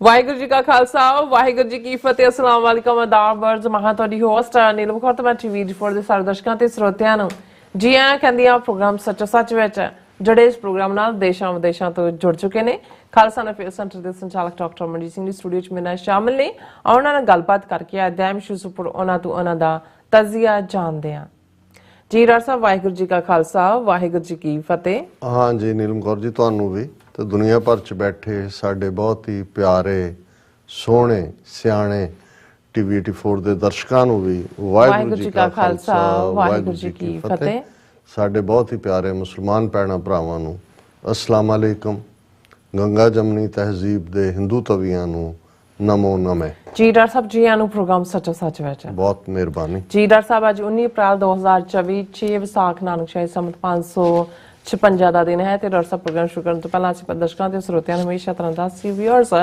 ਵਾਹਿਗੁਰੂ ਜੀ ਕਾ ਖਾਲਸਾ ਵਾਹਿਗੁਰੂ ਜੀ ਕੀ ਫਤਿਹ। ਅਸਲਾਮ ਵਾਲੇਕਮ ਆਦਾਬ ਵਰਜ਼ ਮਹਾਂ ਤੁਹਾਡੀ ਹੋਸਟ ਨੀਲਮ ਕੌਰ ਤੇ ਮੈਂ ਟੀਵੀ ਰਿਪੋਰਟ ਦੇ ਸਾਰੇ ਦਰਸ਼ਕਾਂ ਤੇ ਸਰੋਤਿਆਂ ਨੂੰ ਜੀ ਆਇਆਂ ਕਹਿੰਦੀ ਆ। ਪ੍ਰੋਗਰਾਮ ਸੱਚੋ ਸੱਚ ਵਿੱਚ ਜਿਹੜੇ ਇਸ ਪ੍ਰੋਗਰਾਮ ਨਾਲ ਦੇਸ਼ਾਂ ਵਿਦੇਸ਼ਾਂ ਤੋਂ ਜੁੜ ਚੁੱਕੇ ਨੇ ਖਾਲਸਾ ਅਫੇਅਰ ਸੈਂਟਰ ਦੇ ਸੰਚਾਲਕ ਡਾਕਟਰ ਮਨਜੀਤ ਸਿੰਘ ਦੀ ਸਟੂਡੀਓ 'ਚ ਮੇਰੇ ਨਾਲ ਸ਼ਾਮਿਲ ਨੇ। ਉਹਨਾਂ ਨਾਲ ਗੱਲਬਾਤ ਕਰਕੇ ਅਧਿਆਇਮ ਇਸ਼ੂਜ਼ ਉੱਪਰ ਉਹਨਾਂ ਤੋਂ ਉਹਨਾਂ ਦਾ ਤਜ਼ੀਆ ਜਾਣਦੇ ਹਾਂ। ਜੀ ਡਾਕਟਰ ਸਾਹਿਬ ਵਾਹਿਗੁਰੂ ਜੀ ਕਾ ਖਾਲਸਾ ਵਾਹਿਗੁਰੂ ਜੀ ਕੀ ਫਤਿਹ। हाँ जी नीलम कौर जी ਤੁਹਾਨੂੰ ਵੀ ਤੇ ਦੁਨੀਆ ਭਰ ਚ ਬੈਠੇ ਸਾਡੇ ਬਹੁਤ ਹੀ ਪਿਆਰੇ ਸੋਹਣੇ ਸਿਆਣੇ ਟੀਵੀ 84 ਦੇ ਦਰਸ਼ਕਾਂ ਨੂੰ ਵੀ ਵਾਹਿਗੁਰੂ ਜੀ ਕਾ ਖਾਲਸਾ ਵਾਹਿਗੁਰੂ ਜੀ ਕੀ ਫਤਿਹ। ਸਾਡੇ ਬਹੁਤ ਹੀ ਪਿਆਰੇ ਮੁਸਲਮਾਨ ਭੈਣਾਂ ਭਰਾਵਾਂ ਨੂੰ ਅਸਲਾਮ ਅਲੈਕਮ। ਗੰਗਾ ਜਮਨੀ ਤਹਿਜ਼ੀਬ ਦੇ ਹਿੰਦੂ ਤਵੀਆਂ ਨੂੰ ਨਮੋ ਨਮੇ। ਜੀ ਡਾਕਟਰ ਸਾਹਿਬ ਜੀ ਆਨੂੰ ਪ੍ਰੋਗਰਾਮ ਸੱਚੋ ਸੱਚ ਵਿੱਚ ਬਹੁਤ ਮਿਹਰਬਾਨੀ। ਜੀ ਡਾਕਟਰ ਸਾਹਿਬ ਅੱਜ 19 ਅਪ੍ਰੈਲ 2024 6 ਵਿਸਾਖ ਨਾਨਕਸ਼ਾਹੀ ਸੰਮਤ 556 ਦਾ ਦਿਨ ਹੈ ਤੇ ਡਾਕਟਰ ਸਾਹਿਬ ਪ੍ਰੋਗਰਾਮ ਸ਼ੁਰੂ ਕਰਨ ਤੋਂ ਪਹਿਲਾਂ ਅਸੀਂ ਦਰਸ਼ਕਾਂ ਤੇ ਸਰੋਤਿਆਂ ਨੂੰ ਹਮੇਸ਼ਾ ਤਰ੍ਹਾਂ ਦੱਸੀ ਵਿਊਅਰਸ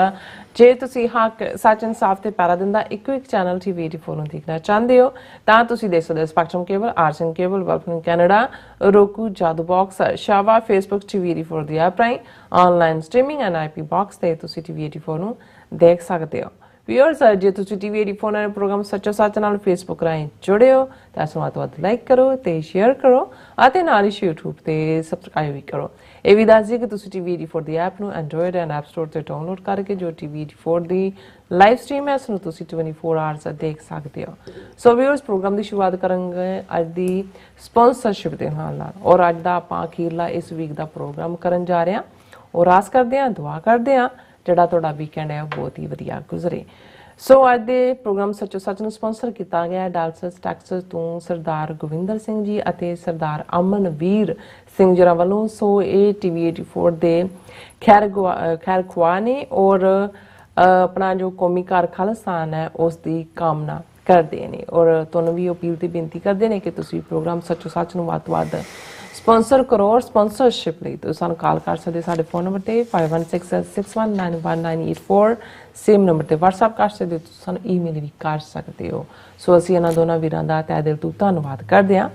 ਜੇ ਤੁਸੀਂ ਹੱਕ ਸੱਚ ਇਨਸਾਫ ਤੇ ਪੈਰਾ ਦਿੰਦਾ ਇੱਕੋ ਇੱਕ ਚੈਨਲ ਟੀਵੀ 84 ਨੂੰ ਦੇਖਣਾ ਚਾਹੁੰਦੇ ਹੋ ਤਾਂ ਤੁਸੀਂ ਦੇਖ ਸਕਦੇ ਹੋ ਸਪੈਕਟਰਮ ਕੇਬਲ, ਆਰਸਨ ਕੇਬਲ, ਵੈਲਫਨ ਕੈਨੇਡਾ, roku, ਜਾਦੂ ਬਾਕਸ, ਸ਼ਾਵਾ, ਫੇਸਬੁੱਕ ਟੀਵੀ 84 ਦੀ ਐਪ ਰਾਹੀਂ online streaming and IP box ਤੇ ਤੁਸੀਂ ਟੀਵੀ 84 ਨੂੰ ਦੇਖ ਸਕਦੇ ਹੋ। ਵਿਊਅਰਸ ਜੇ ਤੁਸੀਂ ਟੀਵੀ 84 ਨਾਲ ਪ੍ਰੋਗਰਾਮ ਸੱਚੋ ਸੱਚ ਨਾਲ ਫੇਸਬੁੱਕ ਰਾਹੀਂ ਜੁੜੇ ਹੋ ਤਾਂ ਇਸ ਨੂੰ ਵੱਧ ਤੋਂ ਵੱਧ ਲਾਈਕ ਕਰੋ ਤੇ ਸ਼ੇਅਰ ਕਰੋ ਅਤੇ ਨਾਲ ਹੀ YouTube ਤੇ ਸਬਸਕ੍ਰਾਈਬ ਵੀ ਕਰੋ। ਇਹ ਵੀ ਦੱਸ ਦਿਓ ਕਿ ਤੁਸੀਂ ਟੀਵੀ 84 ਦੀ ਐਪ ਨੂੰ ਐਂਡਰੋਇਡ ਐਂਡ ਐਪ ਸਟੋਰ ਤੇ ਡਾਊਨਲੋਡ ਕਰਕੇ ਜੋ ਟੀਵੀ 84 ਦੀ ਲਾਈਵ ਸਟ੍ਰੀਮ ਹੈ ਇਸ ਨੂੰ ਤੁਸੀਂ 24 ਆਵਰਸ ਦੇਖ ਸਕਦੇ ਹੋ। ਸੋ ਵਿਊਅਰਸ ਪ੍ਰੋਗਰਾਮ ਦੀ ਸ਼ੁਰੂਆਤ ਕਰਾਂਗੇ ਅੱਜ ਦੀ ਸਪਾਂਸਰਸ਼ਿਪ ਦੇ ਨਾਲ ਔਰ ਅੱਜ ਦਾ ਆਪਾਂ ਅਖੀਰਲਾ ਇਸ ਵੀਕ ਦਾ ਪ੍ਰੋਗਰਾਮ ਕਰਨ ਜਾ ਰਹੇ ਹਾਂ ਔਰ ਆਸ ਕਰਦੇ ਹਾਂ ਦੁਆ ਕਰਦੇ ਹਾਂ ਜਿਹੜਾ ਤੁਹਾਡਾ ਵੀਕਐਂਡ ਹੈ ਉਹ ਬਹੁਤ ਹੀ ਵਧੀਆ ਗੁਜ਼ਰੇ। ਸੋ ਅੱਜ ਦੇ ਪ੍ਰੋਗਰਾਮ ਸੱਚੋ ਸੱਚ ਨੂੰ ਸਪਾਂਸਰ ਕੀਤਾ ਗਿਆ ਹੈ ਡਾਲਸਸ ਟੈਕਸਸ ਤੋਂ ਸਰਦਾਰ ਗੋਵਿੰਦਰ ਸਿੰਘ ਜੀ ਅਤੇ ਸਰਦਾਰ ਅਮਨਵੀਰ ਸਿੰਘ ਜੀ ਵੱਲੋਂ। ਸੋ ਇਹ ਟੀਵੀ 84 ਦੇ ਖੈਰ ਖੁਆ ਨੇ ਔਰ ਆਪਣਾ ਜੋ ਕੌਮੀ ਕਾਰ ਖਾਲਿਸਤਾਨ ਹੈ ਉਸ ਦੀ ਕਾਮਨਾ ਕਰਦੇ ਨੇ ਔਰ ਤੁਹਾਨੂੰ ਵੀ ਅਪੀਲ ਤੇ ਬੇਨਤੀ ਕਰਦੇ ਨੇ ਕਿ ਤੁਸੀਂ ਪ੍ਰੋਗਰਾਮ ਸੱਚੋ ਸੱਚ ਨੂੰ ਵੱਧ ਤੋਂ ਵੱਧ ਸਪਾਂਸਰ ਕਰੋ ਔਰ ਸਪਾਂਸਰਸ਼ਿਪ ਲਈ ਤੁਸੀਂ ਸਾਨੂੰ ਕਾਲ ਕਰ ਸਕਦੇ ਸਾਡੇ ਫੋਨ ਨੰਬਰ ਤੇ 5166191984 ਸੇਮ ਨੰਬਰ ਤੇ WhatsApp ਕਰ ਸਕਦੇ ਹੋ, ਤੁਸੀਂ ਸਾਨੂੰ ਈਮੇਲ ਵੀ ਕਰ ਸਕਦੇ ਹੋ। ਸੋ ਅਸੀਂ ਇਹਨਾਂ ਦੋਨਾਂ ਵੀਰਾਂ ਦਾ ਤਹਿ ਦਿਲ ਤੋਂ ਧੰਨਵਾਦ ਕਰਦੇ ਹਾਂ।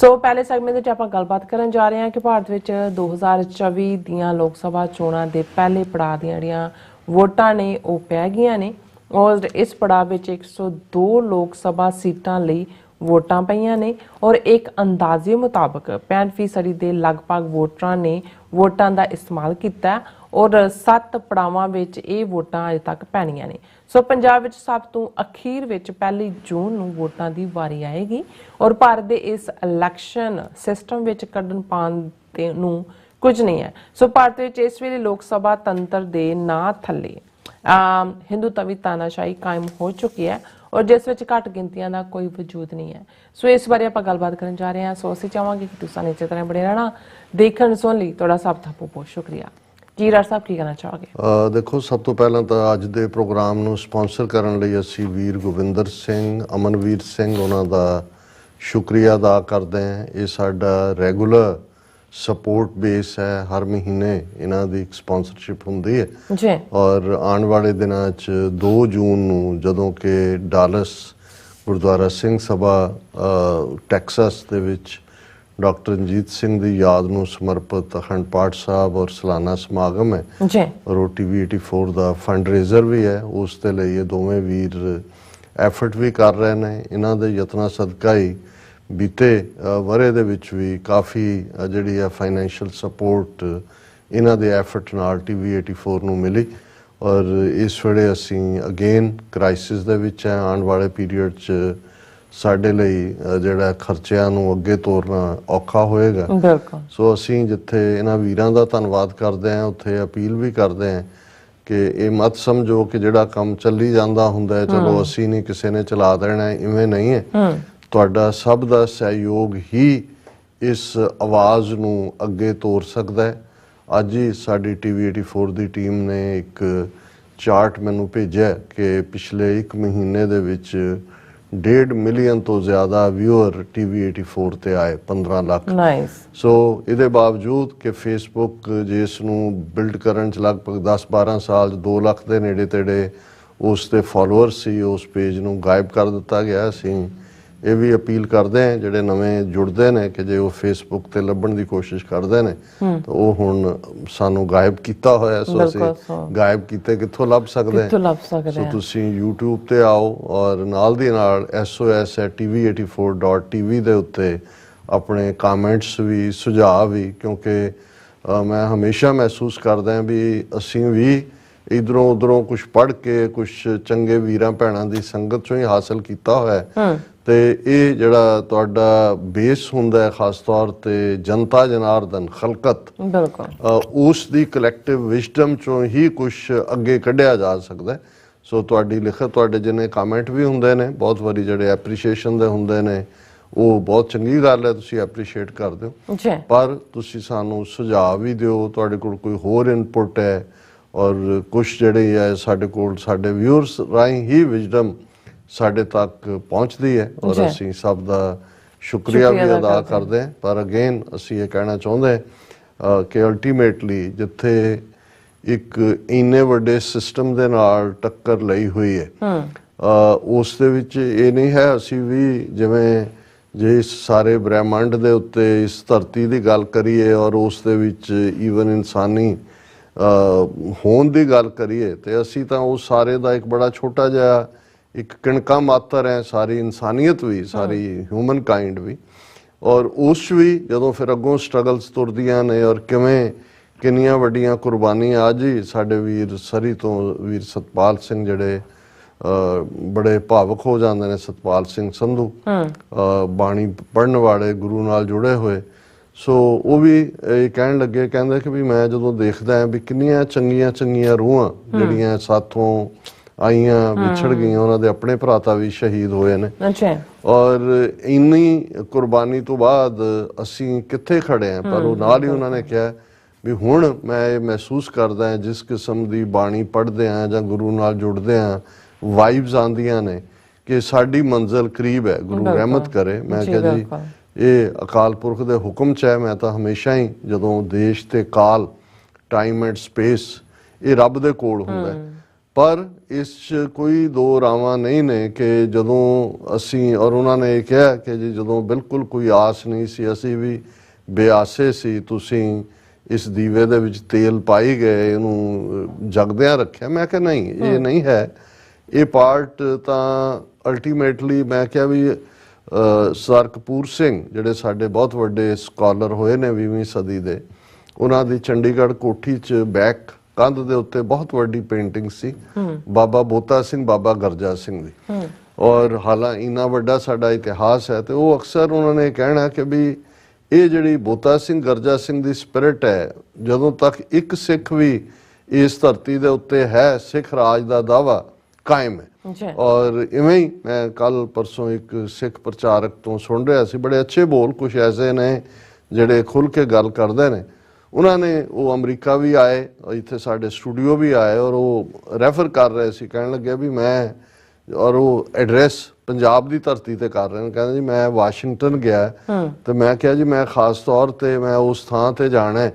ਸੋ ਪਹਿਲੇ ਸੈਗਮੈਂਟ ਵਿੱਚ ਆਪਾਂ ਗੱਲਬਾਤ ਕਰਨ ਜਾ ਰਹੇ ਹਾਂ ਕਿ ਭਾਰਤ ਵਿੱਚ 2024 ਦੀਆਂ ਲੋਕ ਸਭਾ ਚੋਣਾਂ ਦੇ ਪਹਿਲੇ ਪੜਾਅ ਦੀਆਂ ਜਿਹੜੀਆਂ ਵੋਟਾਂ ਨੇ ਉਹ ਪੈ ਗਈਆਂ ਨੇ ਔਰ ਇਸ ਪੜਾਅ ਵਿੱਚ 102 ਲੋਕ ਸਭਾ ਸੀਟਾਂ ਲਈ ਵੋਟਾਂ ਪਈਆਂ ਨੇ ਔਰ ਇੱਕ ਅੰਦਾਜ਼ੇ ਮੁਤਾਬਕ 65% ਦੇ ਲਗਭਗ ਵੋਟਰਾਂ ਨੇ ਵੋਟਾਂ ਦਾ ਇਸਤੇਮਾਲ ਕੀਤਾ ਔਰ 7 ਪੜਾਵਾਂ ਵਿੱਚ ਇਹ ਵੋਟਾਂ ਅਜੇ ਤੱਕ ਪੈਣੀਆਂ ਨੇ। ਸੋ ਪੰਜਾਬ ਵਿੱਚ ਸਭ ਤੋਂ ਅਖੀਰ ਵਿੱਚ 1 ਜੂਨ ਨੂੰ ਵੋਟਾਂ ਦੀ ਵਾਰੀ ਆਏਗੀ ਔਰ ਭਾਰਤ ਦੇ ਇਸ ਇਲੈਕਸ਼ਨ ਸਿਸਟਮ ਵਿੱਚ ਕੱਢਣ ਪਾਉਣ ਨੂੰ ਕੁਝ ਨਹੀਂ ਹੈ। ਸੋ ਭਾਰਤ ਵਿੱਚ ਇਸ ਵੇਲੇ ਲੋਕ ਸਭਾ ਤੰਤਰ ਦੇ ਨਾਂ ਥੱਲੇ ਹਿੰਦੂ ਤਵੀ ਤਾਨਾਸ਼ਾਹੀ ਕਾਇਮ ਹੋ ਚੁੱਕੀ ਹੈ ਔਰ ਜਿਸ ਵਿੱਚ ਘੱਟ ਗਿਣਤੀਆਂ ਦਾ ਕੋਈ ਵਜੂਦ ਨਹੀਂ ਹੈ। ਸੋ ਇਸ ਬਾਰੇ ਆਪਾਂ ਗੱਲਬਾਤ ਕਰਨ ਜਾ ਰਹੇ ਹਾਂ। ਸੋ ਅਸੀਂ ਚਾਹਾਂਗੇ ਕਿ ਤੁਸੀਂ ਇਸੇ ਤਰ੍ਹਾਂ ਬਣੇ ਰਹਿਣਾ ਦੇਖਣ ਸੁਣ ਲਈ ਤੁਹਾਡਾ ਸਭ ਦਾ ਬਹੁਤ ਸ਼ੁਕਰੀਆ। ਜੀ ਡਾਕਟਰ ਸਾਹਿਬ ਕੀ ਕਹਿਣਾ ਚਾਹੋਗੇ? ਦੇਖੋ ਸਭ ਤੋਂ ਪਹਿਲਾਂ ਤਾਂ ਅੱਜ ਦੇ ਪ੍ਰੋਗਰਾਮ ਨੂੰ ਸਪਾਂਸਰ ਕਰਨ ਲਈ ਅਸੀਂ ਵੀਰ ਗੋਵਿੰਦਰ ਸਿੰਘ, ਅਮਨਵੀਰ ਸਿੰਘ ਉਹਨਾਂ ਦਾ ਸ਼ੁਕਰੀਆ ਅਦਾ ਕਰਦੇ ਹਾਂ। ਇਹ ਸਾਡਾ ਰੈਗੂਲਰ ਸਪੋਰਟ ਬੇਸ ਹੈ, ਹਰ ਮਹੀਨੇ ਇਹਨਾਂ ਦੀ ਇੱਕ ਸਪਾਂਸਰਸ਼ਿਪ ਹੁੰਦੀ ਹੈ ਜੀ ਔਰ ਆਉਣ ਵਾਲੇ ਦਿਨਾਂ 'ਚ 2 ਜੂਨ ਨੂੰ ਜਦੋਂ ਕਿ ਡਾਲਸ ਗੁਰਦੁਆਰਾ ਸਿੰਘ ਸਭਾ ਟੈਕਸਸ ਦੇ ਵਿੱਚ ਡਾਕਟਰ ਰਣਜੀਤ ਸਿੰਘ ਦੀ ਯਾਦ ਨੂੰ ਸਮਰਪਿਤ ਅਖੰਡ ਪਾਠ ਸਾਹਿਬ ਔਰ ਸਾਲਾਨਾ ਸਮਾਗਮ ਹੈ ਜੀ ਔਰ ਟੀਵੀ 84 ਦਾ ਫੰਡ ਰੇਜ਼ਰ ਵੀ ਹੈ। ਉਸ ਦੇ ਲਈ ਇਹ ਦੋਵੇਂ ਵੀਰ ਐਫਰਟ ਵੀ ਕਰ ਰਹੇ ਨੇ। ਇਹਨਾਂ ਦੇ ਯਤਨਾਂ ਸਦਕਾ ਹੀ ਬੀਤੇ ਵਰੇ ਦੇ ਵਿੱਚ ਵੀ ਕਾਫੀ ਜਿਹੜੀ ਹੈ ਫਾਈਨੈਂਸ਼ੀਅਲ ਸਪੋਰਟ ਇਹਨਾਂ ਦੇ ਐਫਰਟ ਨਾਲ ਟੀਵੀ 84 ਨੂੰ ਮਿਲੀ ਔਰ ਇਸ ਵੇਲੇ ਅਸੀਂ ਅਗੇਨ ਕ੍ਰਾਈਸਿਸ ਦੇ ਵਿੱਚ ਹੈ। ਆਉਣ ਵਾਲੇ ਪੀਰੀਅਡ 'ਚ ਸਾਡੇ ਲਈ ਜਿਹੜਾ ਖਰਚਿਆਂ ਨੂੰ ਅੱਗੇ ਤੋਰਨਾ ਔਖਾ ਹੋਏਗਾ। ਸੋ ਅਸੀਂ ਜਿੱਥੇ ਇਹਨਾਂ ਵੀਰਾਂ ਦਾ ਧੰਨਵਾਦ ਕਰਦੇ ਹਾਂ ਉੱਥੇ ਅਪੀਲ ਵੀ ਕਰਦੇ ਹਾਂ ਕਿ ਇਹ ਮਤ ਸਮਝੋ ਕਿ ਜਿਹੜਾ ਕੰਮ ਚੱਲੀ ਜਾਂਦਾ ਹੁੰਦਾ ਹੈ ਚਲੋ ਅਸੀਂ ਨਹੀਂ ਕਿਸੇ ਨੇ ਚਲਾ ਦੇਣਾ, ਇਵੇਂ ਨਹੀਂ ਹੈ। ਤੁਹਾਡਾ ਸਭ ਦਾ ਸਹਿਯੋਗ ਹੀ ਇਸ ਆਵਾਜ਼ ਨੂੰ ਅੱਗੇ ਤੋਰ ਸਕਦਾ ਹੈ। ਅੱਜ ਹੀ ਸਾਡੀ ਟੀਵੀ 84 ਦੀ ਟੀਮ ਨੇ ਇੱਕ ਚਾਰਟ ਮੈਨੂੰ ਭੇਜਿਆ ਕਿ ਪਿਛਲੇ 1 ਮਹੀਨੇ ਦੇ ਵਿੱਚ 1.5 ਮਿਲੀਅਨ ਤੋਂ ਜ਼ਿਆਦਾ ਵਿਊਅਰ ਟੀਵੀ 84 ਤੇ ਆਏ, 15 ਲੱਖ। ਸੋ ਇਹਦੇ ਬਾਵਜੂਦ ਕਿ ਫੇਸਬੁੱਕ ਜਿਸ ਨੂੰ ਬਿਲਡ ਕਰਨ 'ਚ ਲਗਭਗ 10-12 ਸਾਲ 2 ਲੱਖ ਦੇ ਨੇੜੇ ਤੇੜੇ ਉਸ ਦੇ ਫਾਲੋਅਰ ਸੀ, ਉਸ ਪੇਜ ਨੂੰ ਗਾਇਬ ਕਰ ਦਿੱਤਾ ਗਿਆ। ਅਸੀਂ ਇਹ ਵੀ ਅਪੀਲ ਕਰਦੇ ਆ ਜਿਹੜੇ ਨਵੇਂ ਜੁੜਦੇ ਨੇ ਕਿ ਜੇ ਉਹ ਫੇਸਬੁੱਕ ਤੇ ਲੱਭਣ ਦੀ ਕੋਸ਼ਿਸ਼ ਕਰਦੇ ਨੇ ਤਾਂ ਉਹ ਹੁਣ ਸਾਨੂੰ ਗਾਇਬ ਕੀਤਾ ਹੋਇਆ, ਸੋ ਅਸੀਂ ਗਾਇਬ ਕੀਤੇ ਕਿੱਥੋਂ ਲੱਭ ਸਕਦੇ ਹਾਂ। ਸੋ ਤੁਸੀਂ YouTube ਤੇ ਆਓ ਔਰ ਨਾਲ ਦੀ ਨਾਲ sos@tv84.tv ਦੇ ਉੱਤੇ ਆਪਣੇ ਕਮੈਂਟਸ ਵੀ, ਸੁਝਾਅ ਵੀ, ਕਿਉਂਕਿ ਮੈਂ ਹਮੇਸ਼ਾ ਮਹਿਸੂਸ ਕਰਦਾ ਹਾਂ ਵੀ ਅਸੀਂ ਵੀ ਇਧਰੋਂ ਉਧਰੋਂ ਕੁਝ ਪੜ੍ਹ ਕੇ ਕੁਝ ਚੰਗੇ ਵੀਰਾਂ ਭੈਣਾਂ ਦੀ ਸੰਗਤ ਚੋਂ ਹੀ ਹਾਸਲ ਕੀਤਾ ਹੋਇਆ ਤੇ ਇਹ ਜਿਹੜਾ ਤੁਹਾਡਾ ਬੇਸ ਹੁੰਦਾ ਹੈ ਖਾਸ ਤੌਰ ਤੇ ਜਨਤਾ ਜਨਾਰਦਨ ਖਲਕਤ, ਉਸ ਦੀ ਕਲੈਕਟਿਵ ਵਿਜ਼ਡਮ ਚੋਂ ਹੀ ਕੁਝ ਅੱਗੇ ਕੱਢਿਆ ਜਾ ਸਕਦਾ। ਸੋ ਤੁਹਾਡੀ ਲਿਖਤ, ਤੁਹਾਡੇ ਜਿੰਨੇ ਕਮੈਂਟ ਵੀ ਹੁੰਦੇ ਨੇ ਬਹੁਤ ਵਾਰੀ ਜਿਹੜੇ ਐਪਰੀਸ਼ੀਏਸ਼ਨ ਦੇ ਹੁੰਦੇ ਨੇ, ਉਹ ਬਹੁਤ ਚੰਗੀ ਗੱਲ ਹੈ, ਤੁਸੀਂ ਐਪਰੀਸ਼ੀਏਟ ਕਰਦੇ ਹੋ, ਪਰ ਤੁਸੀਂ ਸਾਨੂੰ ਸੁਝਾਅ ਵੀ ਦਿਓ, ਤੁਹਾਡੇ ਕੋਲ ਕੋਈ ਹੋਰ ਇਨਪੁਟ ਹੈ ਔਰ ਕੁਝ ਜਿਹੜੇ ਹੈ ਸਾਡੇ ਕੋਲ ਸਾਡੇ ਵਿਊਅਰਸ ਰਾਹੀਂ ਹੀ ਵਿਜ਼ਡਮ ਸਾਡੇ ਤੱਕ ਪਹੁੰਚਦੀ ਹੈ ਔਰ ਅਸੀਂ ਸਭ ਦਾ ਸ਼ੁਕਰੀਆ ਵੀ ਅਦਾ ਕਰਦੇ ਹਾਂ। ਪਰ ਅਗੇਨ ਅਸੀਂ ਇਹ ਕਹਿਣਾ ਚਾਹੁੰਦੇ ਕਿ ਅਲਟੀਮੇਟਲੀ ਜਿੱਥੇ ਇੱਕ ਇੰਨੇ ਵੱਡੇ ਸਿਸਟਮ ਦੇ ਨਾਲ ਟੱਕਰ ਲਈ ਹੋਈ ਹੈ ਉਸ ਦੇ ਵਿੱਚ ਇਹ ਨਹੀਂ ਹੈ ਅਸੀਂ ਵੀ ਜਿਵੇਂ ਜੇ ਇਸ ਸਾਰੇ ਬ੍ਰਹਿਮੰਡ ਦੇ ਉੱਤੇ ਇਸ ਧਰਤੀ ਦੀ ਗੱਲ ਕਰੀਏ ਔਰ ਉਸ ਦੇ ਵਿੱਚ ਈਵਨ ਇਨਸਾਨੀ ਹੋਣ ਦੀ ਗੱਲ ਕਰੀਏ ਤੇ ਅਸੀਂ ਤਾਂ ਉਸ ਸਾਰੇ ਦਾ ਇੱਕ ਬੜਾ ਛੋਟਾ ਜਿਹਾ ਇੱਕ ਕਿਣਕਾ ਮਾਤਰ ਹੈ, ਸਾਰੀ ਇਨਸਾਨੀਅਤ ਵੀ, ਸਾਰੀ ਹਿਊਮਨ ਕਾਈਂਡ ਵੀ, ਔਰ ਉਸ ਵੀ ਜਦੋਂ ਫਿਰ ਅੱਗੋਂ ਸਟਰਗਲਸ ਤੁਰਦੀਆਂ ਨੇ ਔਰ ਕਿੰਨੀਆਂ ਵੱਡੀਆਂ ਕੁਰਬਾਨੀਆਂ। ਅੱਜ ਹੀ ਸਾਡੇ ਵੀਰ ਸਰੀ ਤੋਂ ਵੀਰ ਸਤਪਾਲ ਸਿੰਘ ਜਿਹੜੇ ਬੜੇ ਭਾਵੁਕ ਹੋ ਜਾਂਦੇ ਨੇ, ਸਤਪਾਲ ਸਿੰਘ ਸੰਧੂ ਬਾਣੀ ਪੜ੍ਹਨ ਵਾਲੇ, ਗੁਰੂ ਨਾਲ ਜੁੜੇ ਹੋਏ, ਸੋ ਉਹ ਵੀ ਇਹ ਕਹਿਣ ਲੱਗੇ, ਕਹਿੰਦੇ ਕਿ ਵੀ ਮੈਂ ਜਦੋਂ ਦੇਖਦਾ ਹਾਂ ਵੀ ਕਿੰਨੀਆਂ ਚੰਗੀਆਂ ਰੂਹਾਂ ਜਿਹੜੀਆਂ ਸਾਥੋਂ ਆਈਆਂ ਵਿਛੜ ਗਈਆਂ, ਉਹਨਾਂ ਦੇ ਆਪਣੇ ਭਰਾਤਾ ਵੀ ਸ਼ਹੀਦ ਹੋਏ ਨੇ ਔਰ ਇੰਨੀ ਕੁਰਬਾਨੀ ਤੋਂ ਬਾਅਦ ਅਸੀਂ ਕਿੱਥੇ ਖੜੇ ਹਾਂ। ਪਰ ਉਹ ਨਾਲ ਹੀ ਉਹਨਾਂ ਨੇ ਕਿਹਾ ਵੀ ਹੁਣ ਮੈਂ ਇਹ ਮਹਿਸੂਸ ਕਰਦਾ ਹਾਂ ਜਿਸ ਕਿਸਮ ਦੀ ਬਾਣੀ ਪੜ੍ਹਦੇ ਹਾਂ ਜਾਂ ਗੁਰੂ ਨਾਲ ਜੁੜਦੇ ਹਾਂ, ਵਾਈਬਸ ਆਉਂਦੀਆਂ ਨੇ ਕਿ ਸਾਡੀ ਮੰਜ਼ਿਲ ਕਰੀਬ ਹੈ, ਗੁਰੂ ਰਹਿਮਤ ਕਰੇ। ਮੈਂ ਕਿਹਾ ਜੀ ਇਹ ਅਕਾਲ ਪੁਰਖ ਦੇ ਹੁਕਮ 'ਚ ਹੈ। ਮੈਂ ਤਾਂ ਹਮੇਸ਼ਾ ਹੀ ਜਦੋਂ ਦੇਸ਼ ਤੇ ਕਾਲ, ਟਾਈਮ ਐਂਡ ਸਪੇਸ, ਇਹ ਰੱਬ ਦੇ ਕੋਲ ਹੁੰਦਾ, ਪਰ ਇਸ 'ਚ ਕੋਈ ਦੋ ਰਾਵਾਂ ਨਹੀਂ ਨੇ ਕਿ ਜਦੋਂ ਅਸੀਂ, ਔਰ ਉਹਨਾਂ ਨੇ ਇਹ ਕਿਹਾ ਕਿ ਜੀ ਜਦੋਂ ਬਿਲਕੁਲ ਕੋਈ ਆਸ ਨਹੀਂ ਸੀ, ਅਸੀਂ ਵੀ ਬੇਆਸੇ ਸੀ, ਤੁਸੀਂ ਇਸ ਦੀਵੇ ਦੇ ਵਿੱਚ ਤੇਲ ਪਾਈ ਗਏ, ਇਹਨੂੰ ਜਗਦਿਆਂ ਰੱਖਿਆ। ਮੈਂ ਕਿਹਾ ਨਹੀਂ, ਇਹ ਨਹੀਂ ਹੈ। ਇਹ ਪਾਰਟ ਤਾਂ ਅਲਟੀਮੇਟਲੀ ਮੈਂ ਕਿਹਾ ਵੀ ਸਰ ਕਪੂਰ ਸਿੰਘ ਜਿਹੜੇ ਸਾਡੇ ਬਹੁਤ ਵੱਡੇ ਸਕਾਲਰ ਹੋਏ ਨੇ 20ਵੀਂ ਸਦੀ ਦੇ, ਉਹਨਾਂ ਦੀ ਚੰਡੀਗੜ੍ਹ ਕੋਠੀ 'ਚ ਬੈਕ ਕੰਧ ਦੇ ਉੱਤੇ ਬਹੁਤ ਵੱਡੀ ਪੇਂਟਿੰਗ ਸੀ ਬਾਬਾ ਬੋਤਾ ਸਿੰਘ, ਬਾਬਾ ਗਰਜਾ ਸਿੰਘ ਦੀ, ਔਰ ਹਾਲਾਂਕਿ ਇੰਨਾ ਵੱਡਾ ਸਾਡਾ ਇਤਿਹਾਸ ਹੈ ਤੇ ਉਹ ਅਕਸਰ ਉਹਨਾਂ ਨੇ ਕਹਿਣਾ ਕਿ ਵੀ ਇਹ ਜਿਹੜੀ ਬੋਤਾ ਸਿੰਘ, ਗਰਜਾ ਸਿੰਘ ਦੀ ਸਪਿਰਿਟ ਹੈ, ਜਦੋਂ ਤੱਕ ਇੱਕ ਸਿੱਖ ਵੀ ਇਸ ਧਰਤੀ ਦੇ ਉੱਤੇ ਹੈ, ਸਿੱਖ ਰਾਜ ਦਾ ਦਾਅਵਾ ਕਾਇਮ ਹੈ। ਔਰ ਇਵੇਂ ਹੀ ਮੈਂ ਕੱਲ ਪਰਸੋਂ ਇੱਕ ਸਿੱਖ ਪ੍ਰਚਾਰਕ ਤੋਂ ਸੁਣ ਰਿਹਾ ਸੀ, ਬੜੇ ਅੱਛੇ ਬੋਲ, ਕੁਛ ਐਸੇ ਨੇ ਜਿਹੜੇ ਖੁੱਲ ਕੇ ਗੱਲ ਕਰਦੇ ਨੇ। ਉਹਨਾਂ ਨੇ ਉਹ ਅਮਰੀਕਾ ਵੀ ਆਏ, ਇੱਥੇ ਸਾਡੇ ਸਟੂਡੀਓ ਵੀ ਆਏ ਔਰ ਉਹ ਰੈਫਰ ਕਰ ਰਹੇ ਸੀ, ਕਹਿਣ ਲੱਗੇ ਵੀ ਮੈਂ, ਔਰ ਉਹ ਐਡਰੈਸ ਪੰਜਾਬ ਦੀ ਧਰਤੀ ਤੇ ਕਰ ਰਹੇ ਨੇ, ਕਹਿੰਦੇ ਜੀ ਮੈਂ ਵਾਸ਼ਿੰਗਟਨ ਗਿਆ ਤੇ ਮੈਂ ਕਿਹਾ ਜੀ ਮੈਂ ਖਾਸ ਤੌਰ ਤੇ ਮੈਂ ਉਸ ਥਾਂ ਤੇ ਜਾਣਾ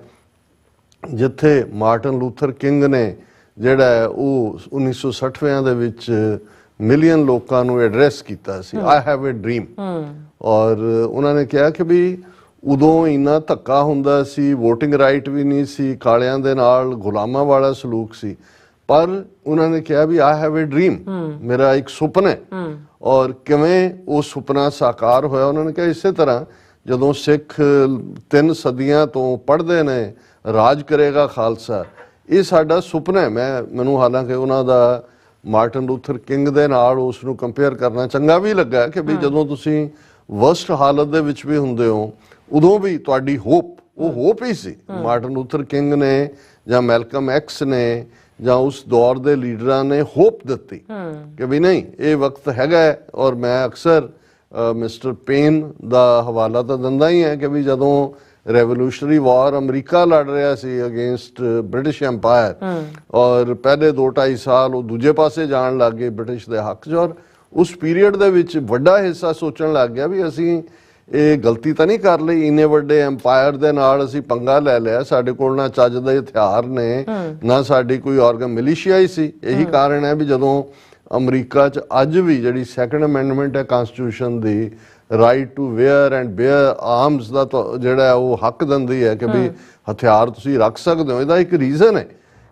ਜਿੱਥੇ ਮਾਰਟਨ ਲੂਥਰ ਕਿੰਗ ਨੇ ਜਿਹੜਾ ਉਹ 1960ਵਿਆਂ ਦੇ ਵਿੱਚ ਮਿਲੀਅਨ ਲੋਕਾਂ ਨੂੰ ਐਡਰੈਸ ਕੀਤਾ ਸੀ, ਆਈ ਹੈਵ ਅ ਡ੍ਰੀਮ। ਔਰ ਉਹਨਾਂ ਨੇ ਕਿਹਾ ਕਿ ਵੀ ਉਦੋਂ ਇੰਨਾ ਧੱਕਾ ਹੁੰਦਾ ਸੀ, ਵੋਟਿੰਗ ਰਾਈਟ ਵੀ ਨਹੀਂ ਸੀ, ਕਾਲਿਆਂ ਦੇ ਨਾਲ ਗੁਲਾਮਾਂ ਵਾਲਾ ਸਲੂਕ ਸੀ, ਪਰ ਉਹਨਾਂ ਨੇ ਕਿਹਾ ਵੀ ਆਈ ਹੈਵ ਅ ਡ੍ਰੀਮ, ਮੇਰਾ ਇੱਕ ਸੁਪਨਾ ਹੈ। ਔਰ ਕਿਵੇਂ ਉਹ ਸੁਪਨਾ ਸਾਕਾਰ ਹੋਇਆ, ਉਹਨਾਂ ਨੇ ਕਿਹਾ ਇਸੇ ਤਰ੍ਹਾਂ ਜਦੋਂ ਸਿੱਖ 3 ਸਦੀਆਂ ਤੋਂ ਪੜ੍ਹਦੇ ਨੇ ਰਾਜ ਕਰੇਗਾ ਖਾਲਸਾ, ਇਹ ਸਾਡਾ ਸੁਪਨਾ ਹੈ। ਮੈਨੂੰ ਹਾਲਾਂਕਿ ਉਹਨਾਂ ਦਾ ਮਾਰਟਨ ਲੂਥਰ ਕਿੰਗ ਦੇ ਨਾਲ ਉਸ ਨੂੰ ਕੰਪੇਅਰ ਕਰਨਾ ਚੰਗਾ ਵੀ ਲੱਗਾ ਕਿ ਵੀ ਜਦੋਂ ਤੁਸੀਂ ਵਰਸਟ ਹਾਲਤ ਦੇ ਵਿੱਚ ਵੀ ਹੁੰਦੇ ਹੋ ਉਦੋਂ ਵੀ ਤੁਹਾਡੀ ਹੋਪ, ਉਹ ਹੋਪ ਹੀ ਸੀ। ਮਾਰਟਨ ਲੂਥਰ ਕਿੰਗ ਨੇ ਜਾਂ ਮੈਲਕਮ ਐਕਸ ਨੇ ਜਾਂ ਉਸ ਦੌਰ ਦੇ ਲੀਡਰਾਂ ਨੇ ਹੋਪ ਦਿੱਤੀ ਕਿ ਵੀ ਨਹੀਂ ਇਹ ਵਕਤ ਹੈਗਾ। ਔਰ ਮੈਂ ਅਕਸਰ ਮਿਸਟਰ ਪੇਨ ਦਾ ਹਵਾਲਾ ਤਾਂ ਦਿੰਦਾ ਹੀ ਹੈ ਕਿ ਵੀ ਜਦੋਂ ਰੈਵੋਲੂਸ਼ਨਰੀ ਵਾਰ ਅਮਰੀਕਾ ਲੜ ਰਿਹਾ ਸੀ ਅਗੇਂਸਟ ਬ੍ਰਿਟਿਸ਼ ਐਮਪਾਇਰ ਔਰ ਪਹਿਲੇ 2-2.5 ਸਾਲ ਉਹ ਦੂਜੇ ਪਾਸੇ ਜਾਣ ਲੱਗ ਗਏ ਬ੍ਰਿਟਿਸ਼ ਦੇ ਹੱਕ 'ਚ, ਔਰ ਉਸ ਪੀਰੀਅਡ ਦੇ ਵਿੱਚ ਵੱਡਾ ਹਿੱਸਾ ਸੋਚਣ ਲੱਗ ਗਿਆ ਵੀ ਅਸੀਂ ਇਹ ਗਲਤੀ ਤਾਂ ਨਹੀਂ ਕਰ ਲਈ, ਇੰਨੇ ਵੱਡੇ ਐਮਪਾਇਰ ਦੇ ਨਾਲ ਅਸੀਂ ਪੰਗਾ ਲੈ ਲਿਆ, ਸਾਡੇ ਕੋਲ ਨਾ ਚੱਜ ਦੇ ਹਥਿਆਰ ਨੇ, ਨਾ ਸਾਡੀ ਕੋਈ ਆਰਗਨ ਮਿਲੀਸ਼ੀਆ ਹੀ ਸੀ। ਇਹੀ ਕਾਰਨ ਹੈ ਵੀ ਜਦੋਂ ਅਮਰੀਕਾ 'ਚ ਅੱਜ ਵੀ ਜਿਹੜੀ ਸੈਕੰਡ ਅਮੈਂਡਮੈਂਟ ਹੈ ਕਨਸਟੀਟਿਊਸ਼ਨ ਦੀ, right to wear and bear arms ਦਾ ਜਿਹੜਾ ਉਹ ਹੱਕ ਦਿੰਦੀ ਹੈ ਕਿ ਵੀ ਹਥਿਆਰ ਤੁਸੀਂ ਰੱਖ ਸਕਦੇ ਹੋ। ਇਹਦਾ ਇੱਕ ਰੀਜ਼ਨ ਹੈ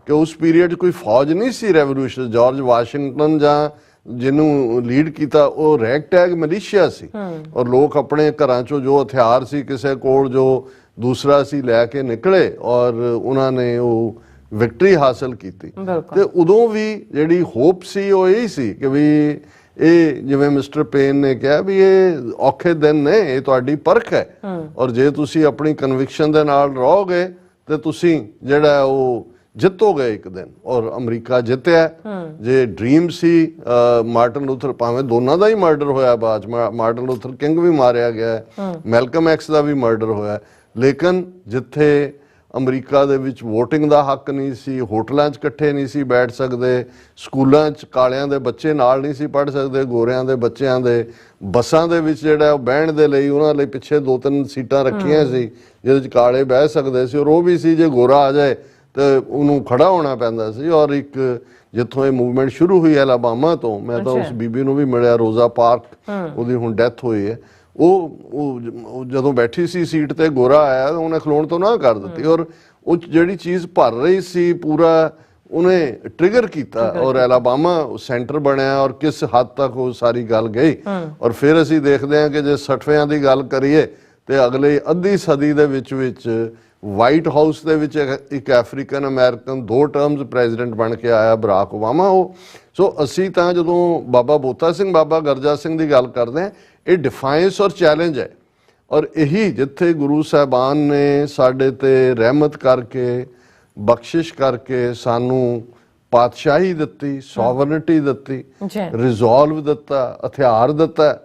ਕਿ ਉਸ ਪੀਰੀਅਡ 'ਚ ਕੋਈ ਫੌਜ ਨਹੀਂ ਸੀ ਰੈਵੋਲੂਸ਼ਨ। ਜਾਰਜ ਵਾਸ਼ਿੰਗਟਨ ਜਾਂ ਜਿਹਨੂੰ ਲੀਡ ਕੀਤਾ ਉਹ ਰੈਗਟੈਗ ਮਲੀਸ਼ੀਆ ਸੀ, ਔਰ ਲੋਕ ਆਪਣੇ ਘਰਾਂ 'ਚੋਂ ਜੋ ਹਥਿਆਰ ਸੀ ਕਿਸੇ ਕੋਲ ਜੋ ਦੂਸਰਾ ਸੀ ਲੈ ਕੇ ਨਿਕਲੇ ਔਰ ਉਹਨਾਂ ਨੇ ਉਹ ਵਿਕਟਰੀ ਹਾਸਲ ਕੀਤੀ। ਤੇ ਉਦੋਂ ਵੀ ਜਿਹੜੀ ਹੋਪ ਸੀ ਉਹ ਇਹੀ ਸੀ ਕਿ ਵੀ ਇਹ ਜਿਵੇਂ ਮਿਸਟਰ ਪੇਨ ਨੇ ਕਿਹਾ ਵੀ ਇਹ ਔਖੇ ਦਿਨ ਨੇ, ਇਹ ਤੁਹਾਡੀ ਪਰਖ ਹੈ, ਔਰ ਜੇ ਤੁਸੀਂ ਆਪਣੀ ਕਨਵਿਕਸ਼ਨ ਦੇ ਨਾਲ ਰਹੋਗੇ ਤੇ ਤੁਸੀਂ ਜਿਹੜਾ ਉਹ ਜਿੱਤੋਗੇ ਇੱਕ ਦਿਨ। ਔਰ ਅਮਰੀਕਾ ਜਿੱਤਿਆ। ਜੇ ਡ੍ਰੀਮ ਸੀ ਮਾਰਟਨ ਲੂਥਰ, ਭਾਵੇਂ ਦੋਨਾਂ ਦਾ ਹੀ ਮਰਡਰ ਹੋਇਆ ਬਾਅਦ 'ਚ, ਮਾਰਟਨ ਲੂਥਰ ਕਿੰਗ ਵੀ ਮਾਰਿਆ ਗਿਆ, ਮੈਲਕਮ ਐਕਸ ਦਾ ਵੀ ਮਰਡਰ ਹੋਇਆ, ਲੇਕਿਨ ਜਿੱਥੇ ਅਮਰੀਕਾ ਦੇ ਵਿੱਚ ਵੋਟਿੰਗ ਦਾ ਹੱਕ ਨਹੀਂ ਸੀ, ਹੋਟਲਾਂ 'ਚ ਇਕੱਠੇ ਨਹੀਂ ਸੀ ਬੈਠ ਸਕਦੇ, ਸਕੂਲਾਂ 'ਚ ਕਾਲਿਆਂ ਦੇ ਬੱਚੇ ਨਾਲ ਨਹੀਂ ਸੀ ਪੜ੍ਹ ਸਕਦੇ ਗੋਰਿਆਂ ਦੇ ਬੱਚਿਆਂ ਦੇ, ਬੱਸਾਂ ਦੇ ਵਿੱਚ ਜਿਹੜਾ ਉਹ ਬਹਿਣ ਦੇ ਲਈ ਉਹਨਾਂ ਲਈ ਪਿੱਛੇ 2-3 ਸੀਟਾਂ ਰੱਖੀਆਂ ਸੀ ਜਿਹਦੇ 'ਚ ਕਾਲੇ ਬਹਿ ਸਕਦੇ ਸੀ, ਔਰ ਉਹ ਵੀ ਸੀ ਜੇ ਗੋਰਾ ਆ ਜਾਏ ਤੇ ਉਹਨੂੰ ਖੜਾ ਹੋਣਾ ਪੈਂਦਾ ਸੀ। ਔਰ ਇੱਕ ਜਿੱਥੋਂ ਇਹ ਮੂਵਮੈਂਟ ਸ਼ੁਰੂ ਹੋਈ ਅਲਾਬਾਮਾ ਤੋਂ, ਮੈਂ ਤਾਂ ਉਸ ਬੀਬੀ ਨੂੰ ਵੀ ਮਿਲਿਆ, ਰੋਜ਼ਾ ਪਾਰਕ, ਉਹਦੀ ਹੁਣ ਡੈਥ ਹੋਈ ਹੈ। ਉਹ ਜਦੋਂ ਬੈਠੀ ਸੀ ਸੀਟ ਤੇ ਗੋਰਾ ਆਇਆ ਉਹਨੇ ਖਲੋਣ ਤੋਂ ਨਾ ਕਰ ਦਿੱਤੀ, ਔਰ ਉਹ ਜਿਹੜੀ ਚੀਜ਼ ਭਰ ਰਹੀ ਸੀ ਪੂਰਾ ਉਹਨੇ ਟ੍ਰਿਗਰ ਕੀਤਾ, ਔਰ ਅਲਾਬਾਮਾ ਸੈਂਟਰ ਬਣਿਆ, ਔਰ ਕਿਸ ਹੱਦ ਤੱਕ ਉਹ ਸਾਰੀ ਗੱਲ ਗਈ। ਔਰ ਫਿਰ ਅਸੀਂ ਦੇਖਦੇ ਹਾਂ ਕਿ ਜੇ 60ਵਿਆਂ ਦੀ ਗੱਲ ਕਰੀਏ ਤੇ ਅਗਲੇ ਅੱਧੀ ਸਦੀ ਦੇ ਵਿੱਚ ਵਾਈਟ ਹਾਊਸ ਦੇ ਵਿੱਚ ਇੱਕ ਅਫਰੀਕਨ ਅਮਰੀਕਨ 2 ਟਰਮਸ ਪ੍ਰੈਜ਼ੀਡੈਂਟ ਬਣ ਕੇ ਆਇਆ, ਬਰਾਕ ਓਬਾਮਾ। ਉਹ ਸੋ ਅਸੀਂ ਤਾਂ ਜਦੋਂ ਬਾਬਾ ਬੋਤਾ ਸਿੰਘ, ਬਾਬਾ ਗਰਜਾ ਸਿੰਘ ਦੀ ਗੱਲ ਕਰਦੇ ਹਾਂ, ਇਹ ਡਿਫਾਈਂਸ ਔਰ ਚੈਲੰਜ ਹੈ। ਔਰ ਇਹੀ ਜਿੱਥੇ ਗੁਰੂ ਸਾਹਿਬਾਨ ਨੇ ਸਾਡੇ ਤੇ ਰਹਿਮਤ ਕਰਕੇ, ਬਖਸ਼ਿਸ਼ ਕਰਕੇ ਸਾਨੂੰ ਪਾਤਸ਼ਾਹੀ ਦਿੱਤੀ, ਸੋਵਰਨਿਟੀ ਦਿੱਤੀ, ਰਿਜ਼ੋਲਵ ਦਿੱਤਾ, ਹਥਿਆਰ ਦਿੱਤਾ,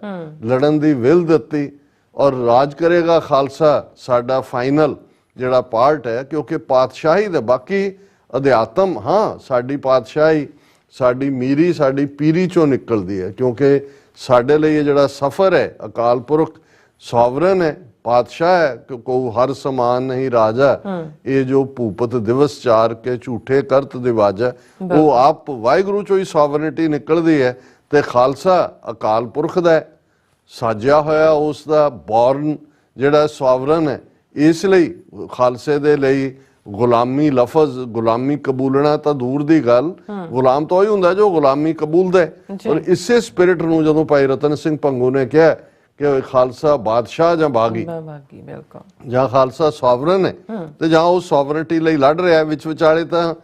ਲੜਨ ਦੀ ਵਿਲ ਦਿੱਤੀ, ਔਰ ਰਾਜ ਕਰੇਗਾ ਖਾਲਸਾ ਸਾਡਾ ਫਾਈਨਲ ਜਿਹੜਾ ਪਾਰਟ ਹੈ। ਕਿਉਂਕਿ ਪਾਤਸ਼ਾਹੀ ਦੇ ਬਾਕੀ ਅਧਿਆਤਮ, ਹਾਂ ਸਾਡੀ ਪਾਤਸ਼ਾਹੀ, ਸਾਡੀ ਮੀਰੀ, ਸਾਡੀ ਪੀਰੀ ਚੋਂ ਨਿਕਲਦੀ ਹੈ, ਕਿਉਂਕਿ ਸਾਡੇ ਲਈ ਇਹ ਜਿਹੜਾ ਸਫ਼ਰ ਹੈ ਅਕਾਲ ਪੁਰਖ ਸੋਵਰਨ ਹੈ, ਪਾਤਸ਼ਾਹ ਹੈ, ਕੋ ਹਰ ਸਮਾਨ ਨਹੀਂ ਰਾਜਾ, ਇਹ ਜੋ ਭੂਪਤ ਦਿਵਸ ਚਾਰ ਕੇ ਝੂਠੇ ਕਰਤ ਦਿਵਾਜਾ, ਉਹ ਆਪ ਵਾਹਿਗੁਰੂ ਚੋਂ ਹੀ ਸੋਵਰਨਿਟੀ ਨਿਕਲਦੀ ਹੈ। ਤੇ ਖਾਲਸਾ ਅਕਾਲ ਪੁਰਖ ਦਾ ਹੈ, ਸਾਜਿਆ ਹੋਇਆ ਉਸ ਦਾ ਬੌਰਨ ਜਿਹੜਾ ਸੋਵਰਨ ਹੈ। ਇਸ ਲਈ ਖਾਲਸੇ ਦੇ ਲਈ ਗੁਲਾਮੀ ਲਫ਼ਜ਼, ਗੁਲਾਮੀ ਕਬੂਲਣਾ ਤਾਂ ਦੂਰ ਦੀ ਗੱਲ, ਗੁਲਾਮ ਤਾਂ ਉਹੀ ਹੁੰਦਾ ਜੋ ਗੁਲਾਮੀ ਕਬੂਲਦਾ ਹੈ। ਔਰ ਇਸੇ ਸਪਿਰਿਟ ਨੂੰ ਜਦੋਂ ਭਾਈ ਰਤਨ ਸਿੰਘ ਭੰਗੂ ਨੇ ਕਿਹਾ ਕਿ ਖਾਲਸਾ ਬਾਦਸ਼ਾਹ ਜਾਂ ਬਾਗੀ, ਜਾਂ ਖਾਲਸਾ ਸੋਵਰਨ ਹੈ ਤੇ ਜਾਂ ਉਹ ਸੋਵਰਨਿਟੀ ਲਈ ਲੜ ਰਿਹਾ, ਵਿੱਚ ਵਿਚਾਲੇ ਤਾਂ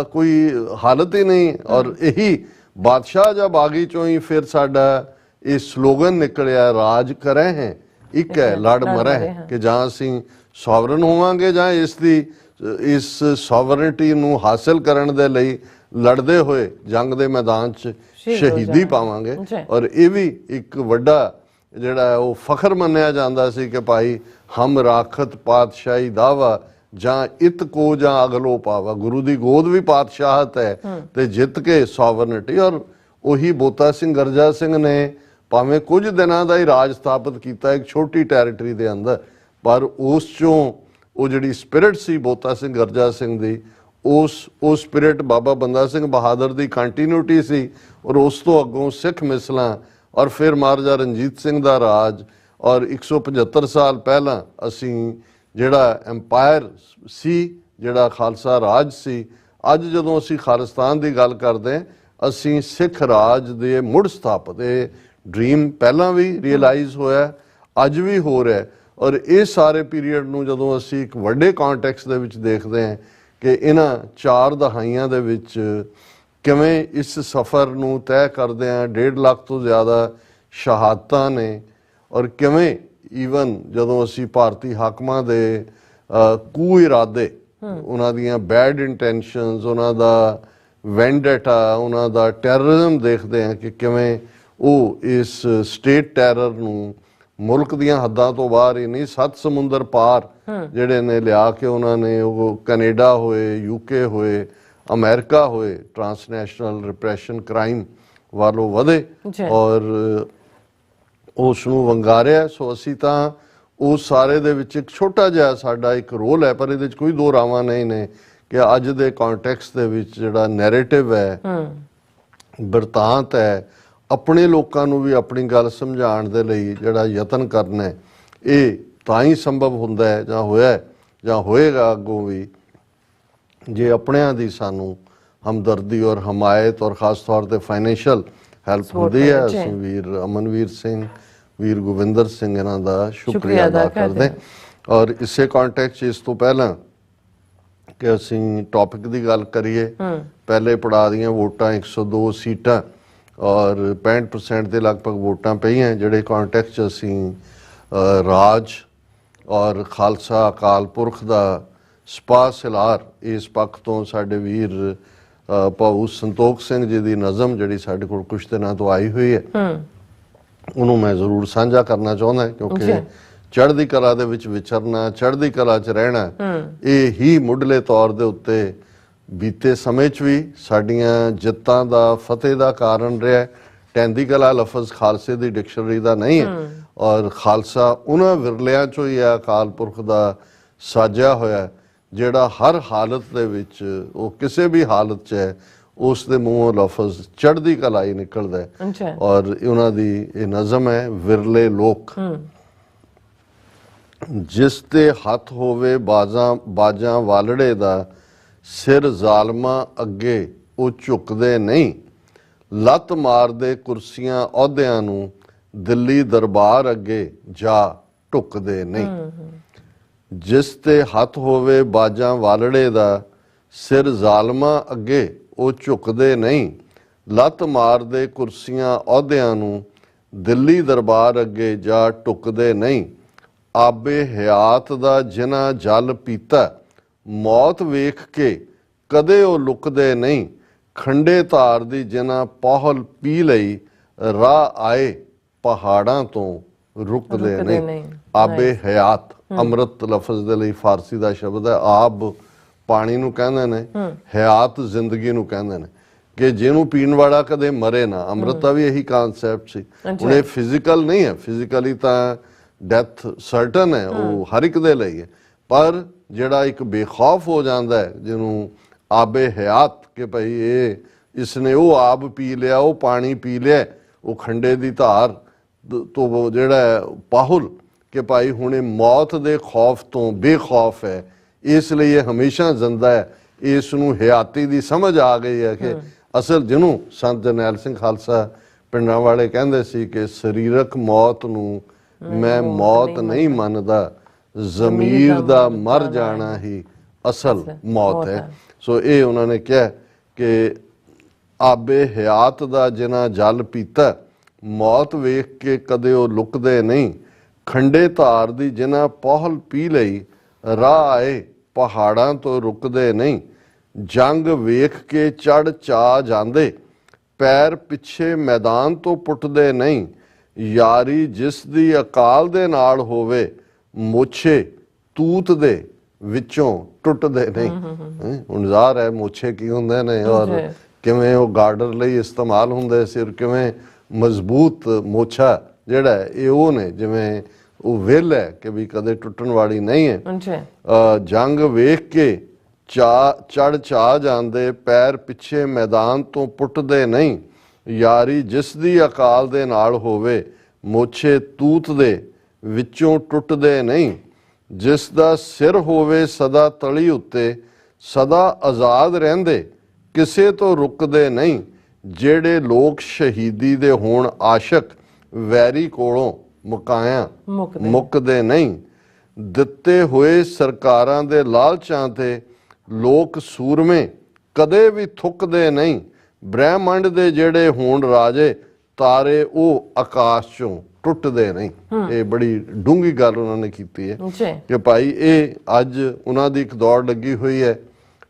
ਕੋਈ ਹਾਲਤ ਹੀ ਨਹੀਂ। ਔਰ ਇਹੀ ਬਾਦਸ਼ਾਹ ਜਾਂ ਬਾਗੀ ਚੋਂ ਹੀ ਫਿਰ ਸਾਡਾ ਇਹ ਸਲੋਗਨ ਨਿਕਲਿਆ, ਰਾਜ ਕਰੇ ਹੈ ਇੱਕ ਹੈ ਲੜ ਮਰੇ ਹੈ, ਕਿ ਜਾਂ ਅਸੀਂ ਸੋਵਰਨ ਹੋਵਾਂਗੇ ਜਾਂ ਇਸ ਸੋਵਰਨਿਟੀ ਨੂੰ ਹਾਸਲ ਕਰਨ ਦੇ ਲਈ ਲੜਦੇ ਹੋਏ ਜੰਗ ਦੇ ਮੈਦਾਨ 'ਚ ਸ਼ਹੀਦੀ ਪਾਵਾਂਗੇ। ਔਰ ਇਹ ਵੀ ਇੱਕ ਵੱਡਾ ਜਿਹੜਾ ਉਹ ਫਖਰ ਮੰਨਿਆ ਜਾਂਦਾ ਸੀ ਕਿ ਭਾਈ ਹਮ ਰਾਖਤ ਪਾਤਸ਼ਾਹੀ ਦਾਵਾ ਜਾਂ ਇਤ ਕੋ ਜਾਂ ਅਗਲੋ ਪਾਵਾ, ਗੁਰੂ ਦੀ ਗੋਦ ਵੀ ਪਾਤਸ਼ਾਹਤ ਹੈ ਤੇ ਜਿੱਤ ਕੇ ਸੋਵਰਨਿਟੀ। ਔਰ ਉਹੀ ਬੋਤਾ ਸਿੰਘ ਗਰਜਾ ਸਿੰਘ ਨੇ ਭਾਵੇਂ ਕੁਝ ਦਿਨਾਂ ਦਾ ਹੀ ਰਾਜ ਸਥਾਪਿਤ ਕੀਤਾ ਇੱਕ ਛੋਟੀ ਟੈਰੀਟਰੀ ਦੇ ਅੰਦਰ, ਪਰ ਉਸ ਚੋਂ ਉਹ ਜਿਹੜੀ ਸਪਿਰਿਟ ਸੀ ਬੋਤਾ ਸਿੰਘ ਗਰਜਾ ਸਿੰਘ ਦੀ, ਉਹ ਸਪਿਰਿਟ ਬਾਬਾ ਬੰਦਾ ਸਿੰਘ ਬਹਾਦਰ ਦੀ ਕੰਟੀਨਿਊਟੀ ਸੀ। ਔਰ ਉਸ ਤੋਂ ਅੱਗੋਂ ਸਿੱਖ ਮਿਸਲਾਂ, ਔਰ ਫਿਰ ਮਹਾਰਾਜਾ ਰਣਜੀਤ ਸਿੰਘ ਦਾ ਰਾਜ, ਔਰ 175 ਸਾਲ ਪਹਿਲਾਂ ਅਸੀਂ ਜਿਹੜਾ ਐਮਪਾਇਰ ਸੀ, ਜਿਹੜਾ ਖਾਲਸਾ ਰਾਜ ਸੀ, ਅੱਜ ਜਦੋਂ ਅਸੀਂ ਖਾਲਿਸਤਾਨ ਦੀ ਗੱਲ ਕਰਦੇ ਹਾਂ, ਅਸੀਂ ਸਿੱਖ ਰਾਜ ਦੇ ਮੁੜ ਸਥਾਪਿਤ, ਇਹ ਡ੍ਰੀਮ ਪਹਿਲਾਂ ਵੀ ਰਿਅਲਾਈਜ਼ ਹੋਇਆ, ਅੱਜ ਵੀ ਹੋ ਰਿਹਾ। ਔਰ ਇਹ ਸਾਰੇ ਪੀਰੀਅਡ ਨੂੰ ਜਦੋਂ ਅਸੀਂ ਇੱਕ ਵੱਡੇ ਕੰਟੈਕਸਟ ਦੇ ਵਿੱਚ ਦੇਖਦੇ ਹਾਂ ਕਿ ਇਹਨਾਂ 4 ਦਹਾਈਆਂ ਦੇ ਵਿੱਚ ਕਿਵੇਂ ਇਸ ਸਫ਼ਰ ਨੂੰ ਤੈਅ ਕਰਦੇ ਹਾਂ, 1.5 ਲੱਖ ਤੋਂ ਜ਼ਿਆਦਾ ਸ਼ਹਾਦਤਾਂ ਨੇ, ਔਰ ਕਿਵੇਂ ਈਵਨ ਜਦੋਂ ਅਸੀਂ ਭਾਰਤੀ ਹਾਕਮਾਂ ਦੇ ਕੂ ਇਰਾਦੇ, ਉਹਨਾਂ ਦੀਆਂ ਬੈਡ ਇੰਟੈਂਸ਼ਨਸ, ਉਹਨਾਂ ਦਾ ਵੈਂਡੇਟਾ, ਉਹਨਾਂ ਦਾ ਟੈਰਰਿਜ਼ਮ ਦੇਖਦੇ ਹਾਂ ਕਿ ਕਿਵੇਂ ਉਹ ਇਸ ਸਟੇਟ ਟੈਰਰ ਨੂੰ ਮੁਲਕ ਦੀਆਂ ਹੱਦਾਂ ਤੋਂ ਬਾਹਰ ਹੀ ਨਹੀਂ, 7 ਸਮੁੰਦਰ ਪਾਰ ਜਿਹੜੇ ਨੇ ਲਿਆ ਕੇ ਉਹਨਾਂ ਨੇ, ਉਹ ਕੈਨੇਡਾ ਹੋਏ, ਯੂਕੇ ਹੋਏ, ਅਮਰੀਕਾ ਹੋਏ, ਟਰਾਂਸਨੈਸ਼ਨਲ ਰਿਪਰੈਸ਼ਨ ਕ੍ਰਾਈਮ ਵੱਲੋਂ ਵਧੇ ਔਰ ਉਸ ਨੂੰ ਵੰਗਾਰਿਆ। ਸੋ ਅਸੀਂ ਤਾਂ ਉਸ ਸਾਰੇ ਦੇ ਵਿੱਚ ਇੱਕ ਛੋਟਾ ਜਿਹਾ ਸਾਡਾ ਇੱਕ ਰੋਲ ਹੈ, ਪਰ ਇਹਦੇ 'ਚ ਕੋਈ ਦੋ ਰਾਵਾਂ ਨਹੀਂ ਨੇ ਕਿ ਅੱਜ ਦੇ ਕੰਟੈਕਸਟ ਦੇ ਵਿੱਚ ਜਿਹੜਾ ਨੈਰੇਟਿਵ ਹੈ ਬਿਰਤਾਂਤ ਹੈ ਆਪਣੇ ਲੋਕਾਂ ਨੂੰ ਵੀ ਆਪਣੀ ਗੱਲ ਸਮਝਾਉਣ ਦੇ ਲਈ ਜਿਹੜਾ ਯਤਨ ਕਰਨਾ ਹੈ, ਇਹ ਤਾਂ ਹੀ ਸੰਭਵ ਹੁੰਦਾ ਹੈ ਜਾਂ ਹੋਇਆ ਹੈ ਜਾਂ ਹੋਏਗਾ ਅੱਗੋਂ ਵੀ, ਜੇ ਆਪਣਿਆਂ ਦੀ ਸਾਨੂੰ ਹਮਦਰਦੀ ਔਰ ਹਮਾਇਤ ਔਰ ਖ਼ਾਸ ਤੌਰ ਤੇ ਫਾਈਨੈਂਸ਼ੀਅਲ ਹੈਲਪ ਹੁੰਦੀ ਹੈ। ਅਸੀਂ ਵੀਰ ਅਮਨਵੀਰ ਸਿੰਘ, ਵੀਰ ਗੋਵਿੰਦਰ ਸਿੰਘ ਇਹਨਾਂ ਦਾ ਸ਼ੁਕਰੀਆ ਅਦਾ ਕਰਦੇ। ਔਰ ਇਸੇ ਕੰਟੈਕਸਟ 'ਚ ਇਸ ਤੋਂ ਪਹਿਲਾਂ ਕਿ ਅਸੀਂ ਟੌਪਿਕ ਦੀ ਗੱਲ ਕਰੀਏ, ਪਹਿਲੇ ਪੜਾਅ ਦੀਆਂ ਵੋਟਾਂ 102 ਸੀਟਾਂ ਔਰ 65% ਦੇ ਲਗਭਗ ਵੋਟਾਂ ਪਈਆਂ, ਜਿਹੜੇ ਕੰਟੈਕਸਟ 'ਚ ਅਸੀਂ ਰਾਜ ਔਰ ਖਾਲਸਾ ਅਕਾਲ ਪੁਰਖ ਦਾ ਸਪਾ ਸਿਲਾਰ ਇਸ ਪੱਖ ਤੋਂ ਸਾਡੇ ਵੀਰ ਭਾਊ ਸੰਤੋਖ ਸਿੰਘ ਜੀ ਦੀ ਨਜ਼ਮ ਜਿਹੜੀ ਸਾਡੇ ਕੋਲ ਕੁਝ ਦਿਨਾਂ ਤੋਂ ਆਈ ਹੋਈ ਹੈ, ਉਹਨੂੰ ਮੈਂ ਜ਼ਰੂਰ ਸਾਂਝਾ ਕਰਨਾ ਚਾਹੁੰਦਾ, ਕਿਉਂਕਿ ਚੜ੍ਹਦੀ ਕਲਾ ਦੇ ਵਿੱਚ ਵਿਚਰਨਾ, ਚੜ੍ਹਦੀ ਕਲਾ 'ਚ ਰਹਿਣਾ, ਇਹ ਹੀ ਮੁੱਢਲੇ ਤੌਰ ਦੇ ਉੱਤੇ ਬੀਤੇ ਸਮੇਂ 'ਚ ਵੀ ਸਾਡੀਆਂ ਜਿੱਤਾਂ ਦਾ, ਫਤਿਹ ਦਾ ਕਾਰਨ ਰਿਹਾ। ਟੈਂਦੀ ਕਲਾ ਲਫ਼ਜ਼ ਖਾਲਸੇ ਦੀ ਡਿਕਸ਼ਨਰੀ ਦਾ ਨਹੀਂ ਹੈ, ਔਰ ਖਾਲਸਾ ਉਹਨਾਂ ਵਿਰਲਿਆਂ 'ਚੋਂ ਹੀ ਹੈ ਅਕਾਲ ਪੁਰਖ ਦਾ ਸਾਜਿਆ ਹੋਇਆ, ਜਿਹੜਾ ਹਰ ਹਾਲਤ ਦੇ ਵਿੱਚ, ਉਹ ਕਿਸੇ ਵੀ ਹਾਲਤ 'ਚ ਹੈ, ਉਸ ਦੇ ਮੂੰਹੋਂ ਲਫ਼ਜ਼ ਚੜ੍ਹਦੀ ਕਲਾ ਹੀ ਨਿਕਲਦਾ ਹੈ। ਔਰ ਉਹਨਾਂ ਦੀ ਇਹ ਨਜ਼ਮ ਹੈ, ਵਿਰਲੇ ਲੋਕ। ਜਿਸ ਤੇ ਹੱਥ ਹੋਵੇ ਬਾਜਾਂ ਵਾਲੜੇ ਦਾ, ਸਿਰ ਜ਼ਾਲਮਾਂ ਅੱਗੇ ਉਹ ਝੁਕਦੇ ਨਹੀਂ। ਲੱਤ ਮਾਰਦੇ ਕੁਰਸੀਆਂ ਅਹੁਦਿਆਂ ਨੂੰ, ਦਿੱਲੀ ਦਰਬਾਰ ਅੱਗੇ ਜਾ ਢੁਕਦੇ ਨਹੀਂ। ਜਿਸ ਤੇ ਹੱਥ ਹੋਵੇ ਬਾਜਾਂ ਵਾਲੜੇ ਦਾ, ਸਿਰ ਜ਼ਾਲਮਾਂ ਅੱਗੇ ਉਹ ਝੁਕਦੇ ਨਹੀਂ। ਲੱਤ ਮਾਰਦੇ ਕੁਰਸੀਆਂ ਅਹੁਦਿਆਂ ਨੂੰ, ਦਿੱਲੀ ਦਰਬਾਰ ਅੱਗੇ ਜਾ ਢੁਕਦੇ ਨਹੀਂ। ਆਬੇ ਹਯਾਤ ਦਾ ਜਿਨ੍ਹਾਂ ਜਲ ਪੀਤਾ, ਮੌਤ ਵੇਖ ਕੇ ਕਦੇ ਉਹ ਲੁਕਦੇ ਨਹੀਂ। ਖੰਡੇ ਧਾਰ ਦੀ ਜਿਨ੍ਹਾਂ ਪਹੁਲ ਪੀ ਲਈ, ਰਾਹ ਆਏ ਪਹਾੜਾਂ ਤੋਂ ਰੁਕਦੇ ਨਹੀਂ। ਆਬੇ ਹਯਾਤ ਅੰਮ੍ਰਿਤ ਲਫ਼ਜ਼ ਦੇ ਲਈ ਫਾਰਸੀ ਦਾ ਸ਼ਬਦ ਹੈ। ਆਬ ਪਾਣੀ ਨੂੰ ਕਹਿੰਦੇ ਨੇ, ਹਯਾਤ ਜ਼ਿੰਦਗੀ ਨੂੰ ਕਹਿੰਦੇ ਨੇ, ਕਿ ਜਿਹਨੂੰ ਪੀਣ ਵਾਲਾ ਕਦੇ ਮਰੇ ਨਾ। ਅੰਮ੍ਰਿਤ ਦਾ ਵੀ ਇਹੀ ਕਨਸੈਪਟ ਸੀ। ਹੁਣ ਇਹ ਫਿਜ਼ੀਕਲ ਨਹੀਂ ਹੈ, ਫਿਜ਼ੀਕਲੀ ਤਾਂ ਡੈਥ ਸਰਟਨ ਹੈ, ਉਹ ਹਰ ਇੱਕ ਦੇ ਲਈ ਹੈ, ਪਰ ਜਿਹੜਾ ਇੱਕ ਬੇਖੌਫ ਹੋ ਜਾਂਦਾ ਹੈ, ਜਿਹਨੂੰ ਆਬੇ ਹਯਾਤ, ਕਿ ਭਾਈ ਇਹ ਇਸਨੇ ਉਹ ਆਬ ਪੀ ਲਿਆ, ਉਹ ਪਾਣੀ ਪੀ ਲਿਆ, ਉਹ ਖੰਡੇ ਦੀ ਧਾਰ ਤੋਂ ਜਿਹੜਾ ਪਾਹੁਲ, ਕਿ ਭਾਈ ਹੁਣ ਇਹ ਮੌਤ ਦੇ ਖੌਫ ਤੋਂ ਬੇਖੌਫ ਹੈ, ਇਸ ਲਈ ਇਹ ਹਮੇਸ਼ਾ ਜ਼ਿੰਦਾ ਹੈ। ਇਸ ਨੂੰ ਹਯਾਤੀ ਦੀ ਸਮਝ ਆ ਗਈ ਹੈ ਕਿ ਅਸਲ ਜਿਹਨੂੰ ਸੰਤ ਜਰਨੈਲ ਸਿੰਘ ਖਾਲਸਾ ਪਿੰਡਾਂ ਵਾਲੇ ਕਹਿੰਦੇ ਸੀ ਕਿ ਸਰੀਰਕ ਮੌਤ ਨੂੰ ਮੈਂ ਮੌਤ ਨਹੀਂ ਮੰਨਦਾ, ਜ਼ਮੀਰ ਦਾ ਮਰ ਜਾਣਾ ਹੀ ਅਸਲ ਮੌਤ ਹੈ। ਸੋ ਇਹ ਉਹਨਾਂ ਨੇ ਕਿਹਾ ਕਿ ਆਬੇ ਹਯਾਤ ਦਾ ਜਿਨ੍ਹਾਂ ਜਲ ਪੀਤਾ, ਮੌਤ ਵੇਖ ਕੇ ਕਦੇ ਉਹ ਲੁਕਦੇ ਨਹੀਂ। ਖੰਡੇ ਧਾਰ ਦੀ ਜਿਨ੍ਹਾਂ ਪਹੁਲ ਪੀ ਲਈ, ਰਾਹ ਆਏ ਪਹਾੜਾਂ ਤੋਂ ਰੁਕਦੇ ਨਹੀਂ। ਜੰਗ ਵੇਖ ਕੇ ਚੜ ਚਾ ਜਾਂਦੇ, ਪੈਰ ਪਿੱਛੇ ਮੈਦਾਨ ਤੋਂ ਪੁੱਟਦੇ ਨਹੀਂ। ਯਾਰੀ ਜਿਸ ਦੀ ਅਕਾਲ ਦੇ ਨਾਲ ਹੋਵੇ, ਮੋਛੇ ਤੂਤ ਦੇ ਵਿੱਚੋਂ ਟੁੱਟਦੇ ਨਹੀਂ। ਹੁਣ ਜ਼ਾਹਰ ਹੈ ਮੋਛੇ ਕੀ ਹੁੰਦੇ ਨੇ ਔਰ ਕਿਵੇਂ ਉਹ ਗਾਰਡਰ ਲਈ ਇਸਤੇਮਾਲ ਹੁੰਦੇ ਸੀ, ਔਰ ਕਿਵੇਂ ਮਜ਼ਬੂਤ ਮੋਛਾ ਜਿਹੜਾ ਹੈ ਇਹ ਉਹ ਨੇ, ਜਿਵੇਂ ਉਹ ਵਿਲ ਹੈ ਕਿ ਵੀ ਕਦੇ ਟੁੱਟਣ ਵਾਲੀ ਨਹੀਂ ਹੈ। ਜੰਗ ਵੇਖ ਕੇ ਚੜ ਚਾ ਜਾਂਦੇ, ਪੈਰ ਪਿੱਛੇ ਮੈਦਾਨ ਤੋਂ ਪੁੱਟਦੇ ਨਹੀਂ। ਯਾਰੀ ਜਿਸ ਦੀ ਅਕਾਲ ਦੇ ਨਾਲ ਹੋਵੇ, ਮੋਛੇ ਤੂਤ ਦੇ ਵਿੱਚੋਂ ਟੁੱਟਦੇ ਨਹੀਂ। ਜਿਸ ਦਾ ਸਿਰ ਹੋਵੇ ਸਦਾ ਤਲੀ ਉੱਤੇ, ਸਦਾ ਆਜ਼ਾਦ ਰਹਿੰਦੇ, ਕਿਸੇ ਤੋਂ ਰੁਕਦੇ ਨਹੀਂ। ਜਿਹੜੇ ਲੋਕ ਸ਼ਹੀਦੀ ਦੇ ਹੋਣ ਆਸ਼ਕ, ਵੈਰੀ ਕੋਲੋਂ ਮੁਕਾਇਆ ਮੁੱਕਦੇ ਨਹੀਂ। ਦਿੱਤੇ ਹੋਏ ਸਰਕਾਰਾਂ ਦੇ ਲਾਲਚਾਂ ਤੇ, ਲੋਕ ਸੂਰਮੇ ਕਦੇ ਵੀ ਥੁੱਕਦੇ ਨਹੀਂ। ਬ੍ਰਹਿਮੰਡ ਦੇ ਜਿਹੜੇ ਹੋਣ ਰਾਜੇ, ਤਾਰੇ ਉਹ ਆਕਾਸ਼ ਚੋਂ ਟੁੱਟਦੇ ਨਹੀਂ। ਇਹ ਬੜੀ ਡੂੰਘੀ ਗੱਲ ਉਹਨਾਂ ਨੇ ਕੀਤੀ ਹੈ ਕਿ ਭਾਈ ਇਹ ਅੱਜ ਉਹਨਾਂ ਦੀ ਇੱਕ ਦੌੜ ਲੱਗੀ ਹੋਈ ਹੈ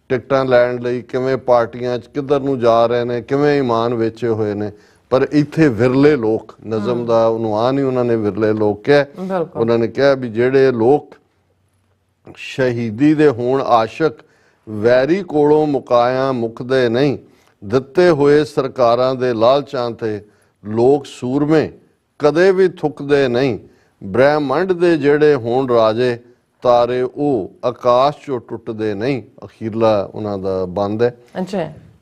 ਟਿਕਟਾਂ ਲੈਣ ਲਈ, ਕਿਵੇਂ ਪਾਰਟੀਆਂ 'ਚ ਕਿੱਧਰ ਨੂੰ ਜਾ ਰਹੇ ਨੇ, ਕਿਵੇਂ ਈਮਾਨ ਵੇਚੇ ਹੋਏ ਨੇ, ਪਰ ਇੱਥੇ ਵਿਰਲੇ ਲੋਕ, ਨਜ਼ਮ ਦਾ ਉਨਵਾਨ ਹੀ ਉਹਨਾਂ ਨੇ ਵਿਰਲੇ ਲੋਕ ਕਿਹਾ। ਉਹਨਾਂ ਨੇ ਕਿਹਾ ਵੀ ਜਿਹੜੇ ਲੋਕ ਸ਼ਹੀਦੀ ਦੇ ਹੋਣ ਆਸ਼ਕ, ਵੈਰੀ ਕੋਲੋਂ ਮੁਕਾਇਆ ਮੁੱਕਦੇ ਨਹੀਂ। ਦਿੱਤੇ ਹੋਏ ਸਰਕਾਰਾਂ ਦੇ ਲਾਲਚਾਂ ਤੇ, ਲੋਕ ਸੂਰਮੇ ਕਦੇ ਵੀ ਥੁੱਕਦੇ ਨਹੀਂ। ਬ੍ਰਹਿਮੰਡ ਦੇ ਜਿਹੜੇ ਹੋਣ ਰਾਜੇ, ਤਾਰੇ ਉਹ ਆਕਾਸ਼ ਚੋਂ ਟੁੱਟਦੇ ਨਹੀਂ। ਅਖੀਰਲਾ ਉਹਨਾਂ ਦਾ ਬੰਦ ਹੈ।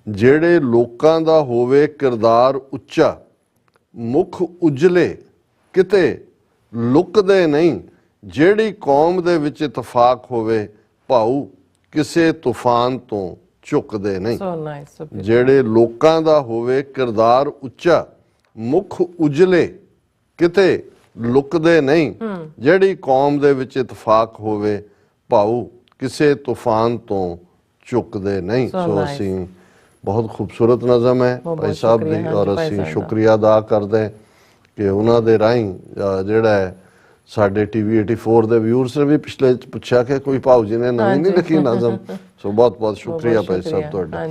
ਜਿਹੜੇ ਲੋਕਾਂ ਦਾ ਹੋਵੇ ਕਿਰਦਾਰ ਉੱਚਾ, ਮੁੱਖ ਉਜਲੇ ਕਿਤੇ ਲੁਕਦੇ ਨਹੀਂ, ਜਿਹੜੀ ਕੌਮ ਦੇ ਵਿੱਚ ਇਤਫਾਕ ਹੋਵੇ ਭਾਊ ਕਿਸੇ ਤੂਫਾਨ ਤੋਂ ਝੁਕਦੇ ਨਹੀਂ। So nice. ਜਿਹੜੇ ਲੋਕਾਂ ਦਾ ਹੋਵੇ ਕਿਰਦਾਰ ਉੱਚਾ, ਮੁੱਖ ਉਜਲੇ ਕਿਤੇ ਲੁਕਦੇ ਨਹੀਂ, ਜਿਹੜੀ ਕੌਮ ਦੇ ਵਿੱਚ ਇਤਫਾਕ ਹੋਵੇ ਭਾਊ ਕਿਸੇ ਤੂਫਾਨ ਤੋਂ ਝੁਕਦੇ ਨਹੀਂ। ਸੋ ਅਸੀਂ ਬਹੁਤ ਖੂਬਸੂਰਤ ਨਜ਼ਮ ਹੈ ਭਾਈ ਸਾਹਿਬ ਦੀ, ਔਰ ਅਸੀਂ ਸ਼ੁਕਰੀਆ ਅਦਾ ਕਰਦੇ ਹਾਂ ਕਿ ਉਹਨਾਂ ਦੇ ਰਾਹੀਂ ਜਿਹੜਾ ਹੈ ਸਾਡੇ ਟੀਵੀ 84 ਦੇ ਵਿਊਅਰਸ ਨੇ ਵੀ ਪਿਛਲੇ ਪੁੱਛਿਆ ਕਿ ਕੋਈ ਭਾਊ ਜੀ ਨੇ ਨਵੀਂ ਨਹੀਂ ਲਿਖੀ ਨਜ਼ਮ। ਸੋ ਬਹੁਤ ਬਹੁਤ ਸ਼ੁਕਰੀਆ ਭਾਈ ਸਾਹਿਬ ਤੁਹਾਡਾ।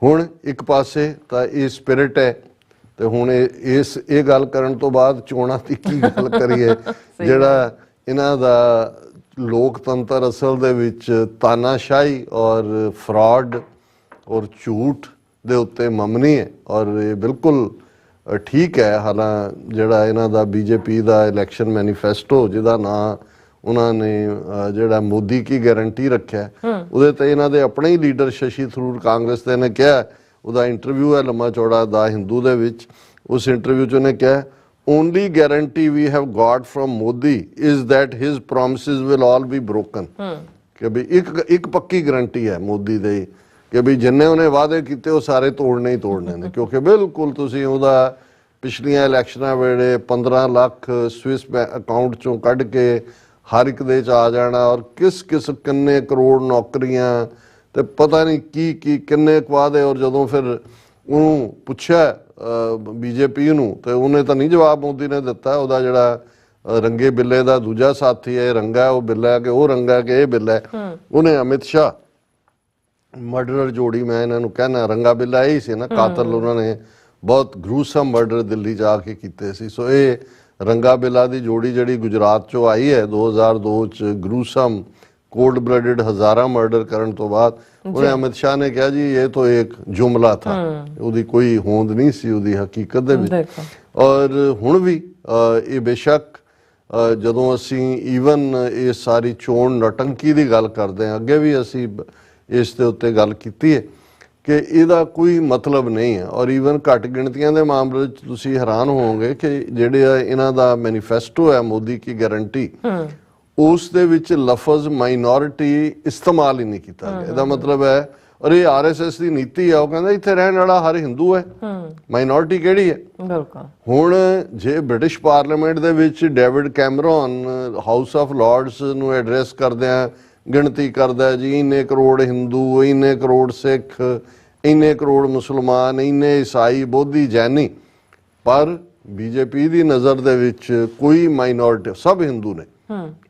ਹੁਣ ਇੱਕ ਪਾਸੇ ਤਾਂ ਇਹ ਸਪਿਰਿਟ ਹੈ, ਤੇ ਹੁਣ ਇਹ ਗੱਲ ਕਰਨ ਤੋਂ ਬਾਅਦ ਚੋਣਾਂ ਦੀ ਕੀ ਗੱਲ ਕਰੀਏ, ਜਿਹੜਾ ਇਹਨਾਂ ਦਾ ਲੋਕਤੰਤਰ ਅਸਲ ਦੇ ਵਿੱਚ ਤਾਨਾਸ਼ਾਹੀ ਔਰ ਫਰਾਡ ਔਰ ਝੂਠ ਦੇ ਉੱਤੇ ਮਬਨੀ ਹੈ, ਔਰ ਇਹ ਬਿਲਕੁਲ ਠੀਕ ਹੈ। ਹਾਲਾਂ ਜਿਹੜਾ ਇਹਨਾਂ ਦਾ ਬੀਜੇਪੀ ਦਾ ਇਲੈਕਸ਼ਨ ਮੈਨੀਫੈਸਟੋ, ਜਿਹਦਾ ਨਾਂ ਉਹਨਾਂ ਨੇ ਜਿਹੜਾ ਮੋਦੀ ਕੀ ਗਾਰੰਟੀ ਰੱਖਿਆ, ਉਹਦੇ ਤੇ ਇਹਨਾਂ ਦੇ ਆਪਣੇ ਹੀ ਲੀਡਰ ਸ਼ਸ਼ੀ ਥਰੂਰ ਕਾਂਗਰਸ ਦੇ ਨੇ ਕਿਹਾ, ਉਹਦਾ ਇੰਟਰਵਿਊ ਹੈ ਲੰਮਾ ਚੌੜਾ ਦਾ ਹਿੰਦੂ ਦੇ ਵਿੱਚ, ਉਸ ਇੰਟਰਵਿਊ 'ਚ ਉਹਨੇ ਕਿਹਾ only guarantee we have got from Modi is that his promises will all be broken। ਕਿ ਵੀ ਇੱਕ ਪੱਕੀ ਗਰੰਟੀ ਹੈ ਮੋਦੀ ਦੇ ਕਿ ਵੀ ਜਿੰਨੇ ਉਹਨੇ ਵਾਅਦੇ ਕੀਤੇ ਉਹ ਸਾਰੇ ਤੋੜਨੇ ਹੀ ਤੋੜਨੇ ਨੇ, ਕਿਉਂਕਿ ਬਿਲਕੁਲ ਤੁਸੀਂ ਉਹਦਾ ਪਿਛਲੀਆਂ ਇਲੈਕਸ਼ਨਾਂ ਵੇਲੇ 15 ਲੱਖ ਸਵਿਸ ਅਕਾਊਂਟ ਚੋਂ ਕੱਢ ਕੇ ਹਰ ਇੱਕ ਦੇ 'ਚ ਆ ਜਾਣਾ, ਔਰ ਕਿਸ ਕਿੰਨੇ ਕਰੋੜ ਨੌਕਰੀਆਂ ਤੇ ਪਤਾ ਨਹੀਂ ਕੀ ਕਿੰਨੇ ਵਾਅਦੇ। ਔਰ ਜਦੋਂ ਫਿਰ ਉਹਨੂੰ ਪੁੱਛਿਆ ਬੀਜੇਪੀ ਨੂੰ, ਤੇ ਉਹਨੇ ਤਾਂ ਨਹੀਂ ਜਵਾਬ ਮੋਦੀ ਨੇ ਦਿੱਤਾ। ਉਹਦਾ ਜਿਹੜਾ ਰੰਗੇ ਬਿੱਲੇ ਦਾ ਦੂਜਾ ਸਾਥੀ ਹੈ, ਰੰਗਾ ਉਹ ਬਿੱਲਾ ਹੈ ਕਿ ਉਹ ਰੰਗਾ ਕਿ ਇਹ ਬਿੱਲਾ ਹੈ, ਉਹਨੇ ਅਮਿਤ ਸ਼ਾਹ ਮਰਡਰਰ ਜੋੜੀ, ਮੈਂ ਇਹਨਾਂ ਨੂੰ ਕਹਿਣਾ ਰੰਗਾ ਬਿੱਲਾ ਇਹੀ ਸੀ ਨਾ, ਕਾਤਲ ਉਹਨਾਂ ਨੇ ਬਹੁਤ ਗਰੂਸਮ ਮਰਡਰ ਦਿੱਲੀ ਜਾ ਕੇ ਕੀਤੇ ਸੀ। ਸੋ ਇਹ ਰੰਗਾ ਬਿੱਲਾ ਦੀ ਜੋੜੀ ਜਿਹੜੀ ਗੁਜਰਾਤ ਚੋਂ ਆਈ ਹੈ 2002 ਚ ਗਰੂਸਮ ਕੋल्ड ब्लडेड हजारा मर्डर करने तो बाद उन्हें अमित शाह ने कहा जी ये तो एक जुमला था, ਉਹਦੀ ਕੋਈ ਹੋਂਦ ਨਹੀਂ ਸੀ ਉਹਦੀ ਹਕੀਕਤ ਦੇ ਵਿੱਚ। ਔਰ ਹੁਣ ਵੀ ਇਹ ਬੇਸ਼ੱਕ ਜਦੋਂ ਅਸੀਂ ਈਵਨ ਇਹ ਸਾਰੀ ਚੋਣ ਨਟੰਕੀ ਦੀ ਗੱਲ ਕਰਦੇ ਹਾਂ, ਅੱਗੇ ਵੀ ਅਸੀਂ ਇਸ ਦੇ ਉੱਤੇ ਗੱਲ ਕੀਤੀ ਹੈ ਕਿ ਇਹਦਾ ਕੋਈ ਮਤਲਬ ਨਹੀਂ ਹੈ। ਔਰ ਈਵਨ ਘੱਟ ਗਿਣਤੀਆਂ ਦੇ ਮਾਮਲੇ 'ਚ ਤੁਸੀਂ ਹੈਰਾਨ ਹੋਵੋਗੇ ਕਿ ਜਿਹੜੇ ਇਹਨਾਂ ਦਾ ਮੈਨੀਫੈਸਟੋ ਹੈ ਮੋਦੀ ਕੀ ਗਾਰੰਟੀ, ਉਸ ਦੇ ਵਿੱਚ ਲਫ਼ਜ਼ ਮਾਈਨੋਰਿਟੀ ਇਸਤੇਮਾਲ ਹੀ ਨਹੀਂ ਕੀਤਾ ਗਿਆ। ਇਹਦਾ ਮਤਲਬ ਹੈ, ਔਰ ਇਹ ਆਰਐਸਐਸ ਦੀ ਨੀਤੀ ਆ, ਉਹ ਕਹਿੰਦਾ ਇੱਥੇ ਰਹਿਣ ਵਾਲਾ ਹਰ ਹਿੰਦੂ ਹੈ, ਮਾਈਨੋਰਿਟੀ ਕਿਹੜੀ ਹੈ। ਬਿਲਕੁਲ। ਹੁਣ ਜੇ ਬ੍ਰਿਟਿਸ਼ ਪਾਰਲੀਮੈਂਟ ਦੇ ਵਿੱਚ David Cameron house of Lords ਨੂੰ ਐਡਰੈਸ ਕਰਦਿਆਂ ਗਿਣਤੀ ਕਰਦਾ ਜੀ ਇੰਨੇ ਕਰੋੜ ਹਿੰਦੂ, ਇੰਨੇ ਕਰੋੜ ਸਿੱਖ, ਇੰਨੇ ਕਰੋੜ ਮੁਸਲਮਾਨ, ਇੰਨੇ ਈਸਾਈ, ਬੋਧੀ, ਜੈਨੀ, ਪਰ ਬੀਜੇਪੀ ਦੀ ਨਜ਼ਰ ਦੇ ਵਿੱਚ ਕੋਈ ਮਾਈਨੋਰਿਟੀ, ਸਭ ਹਿੰਦੂ ਨੇ।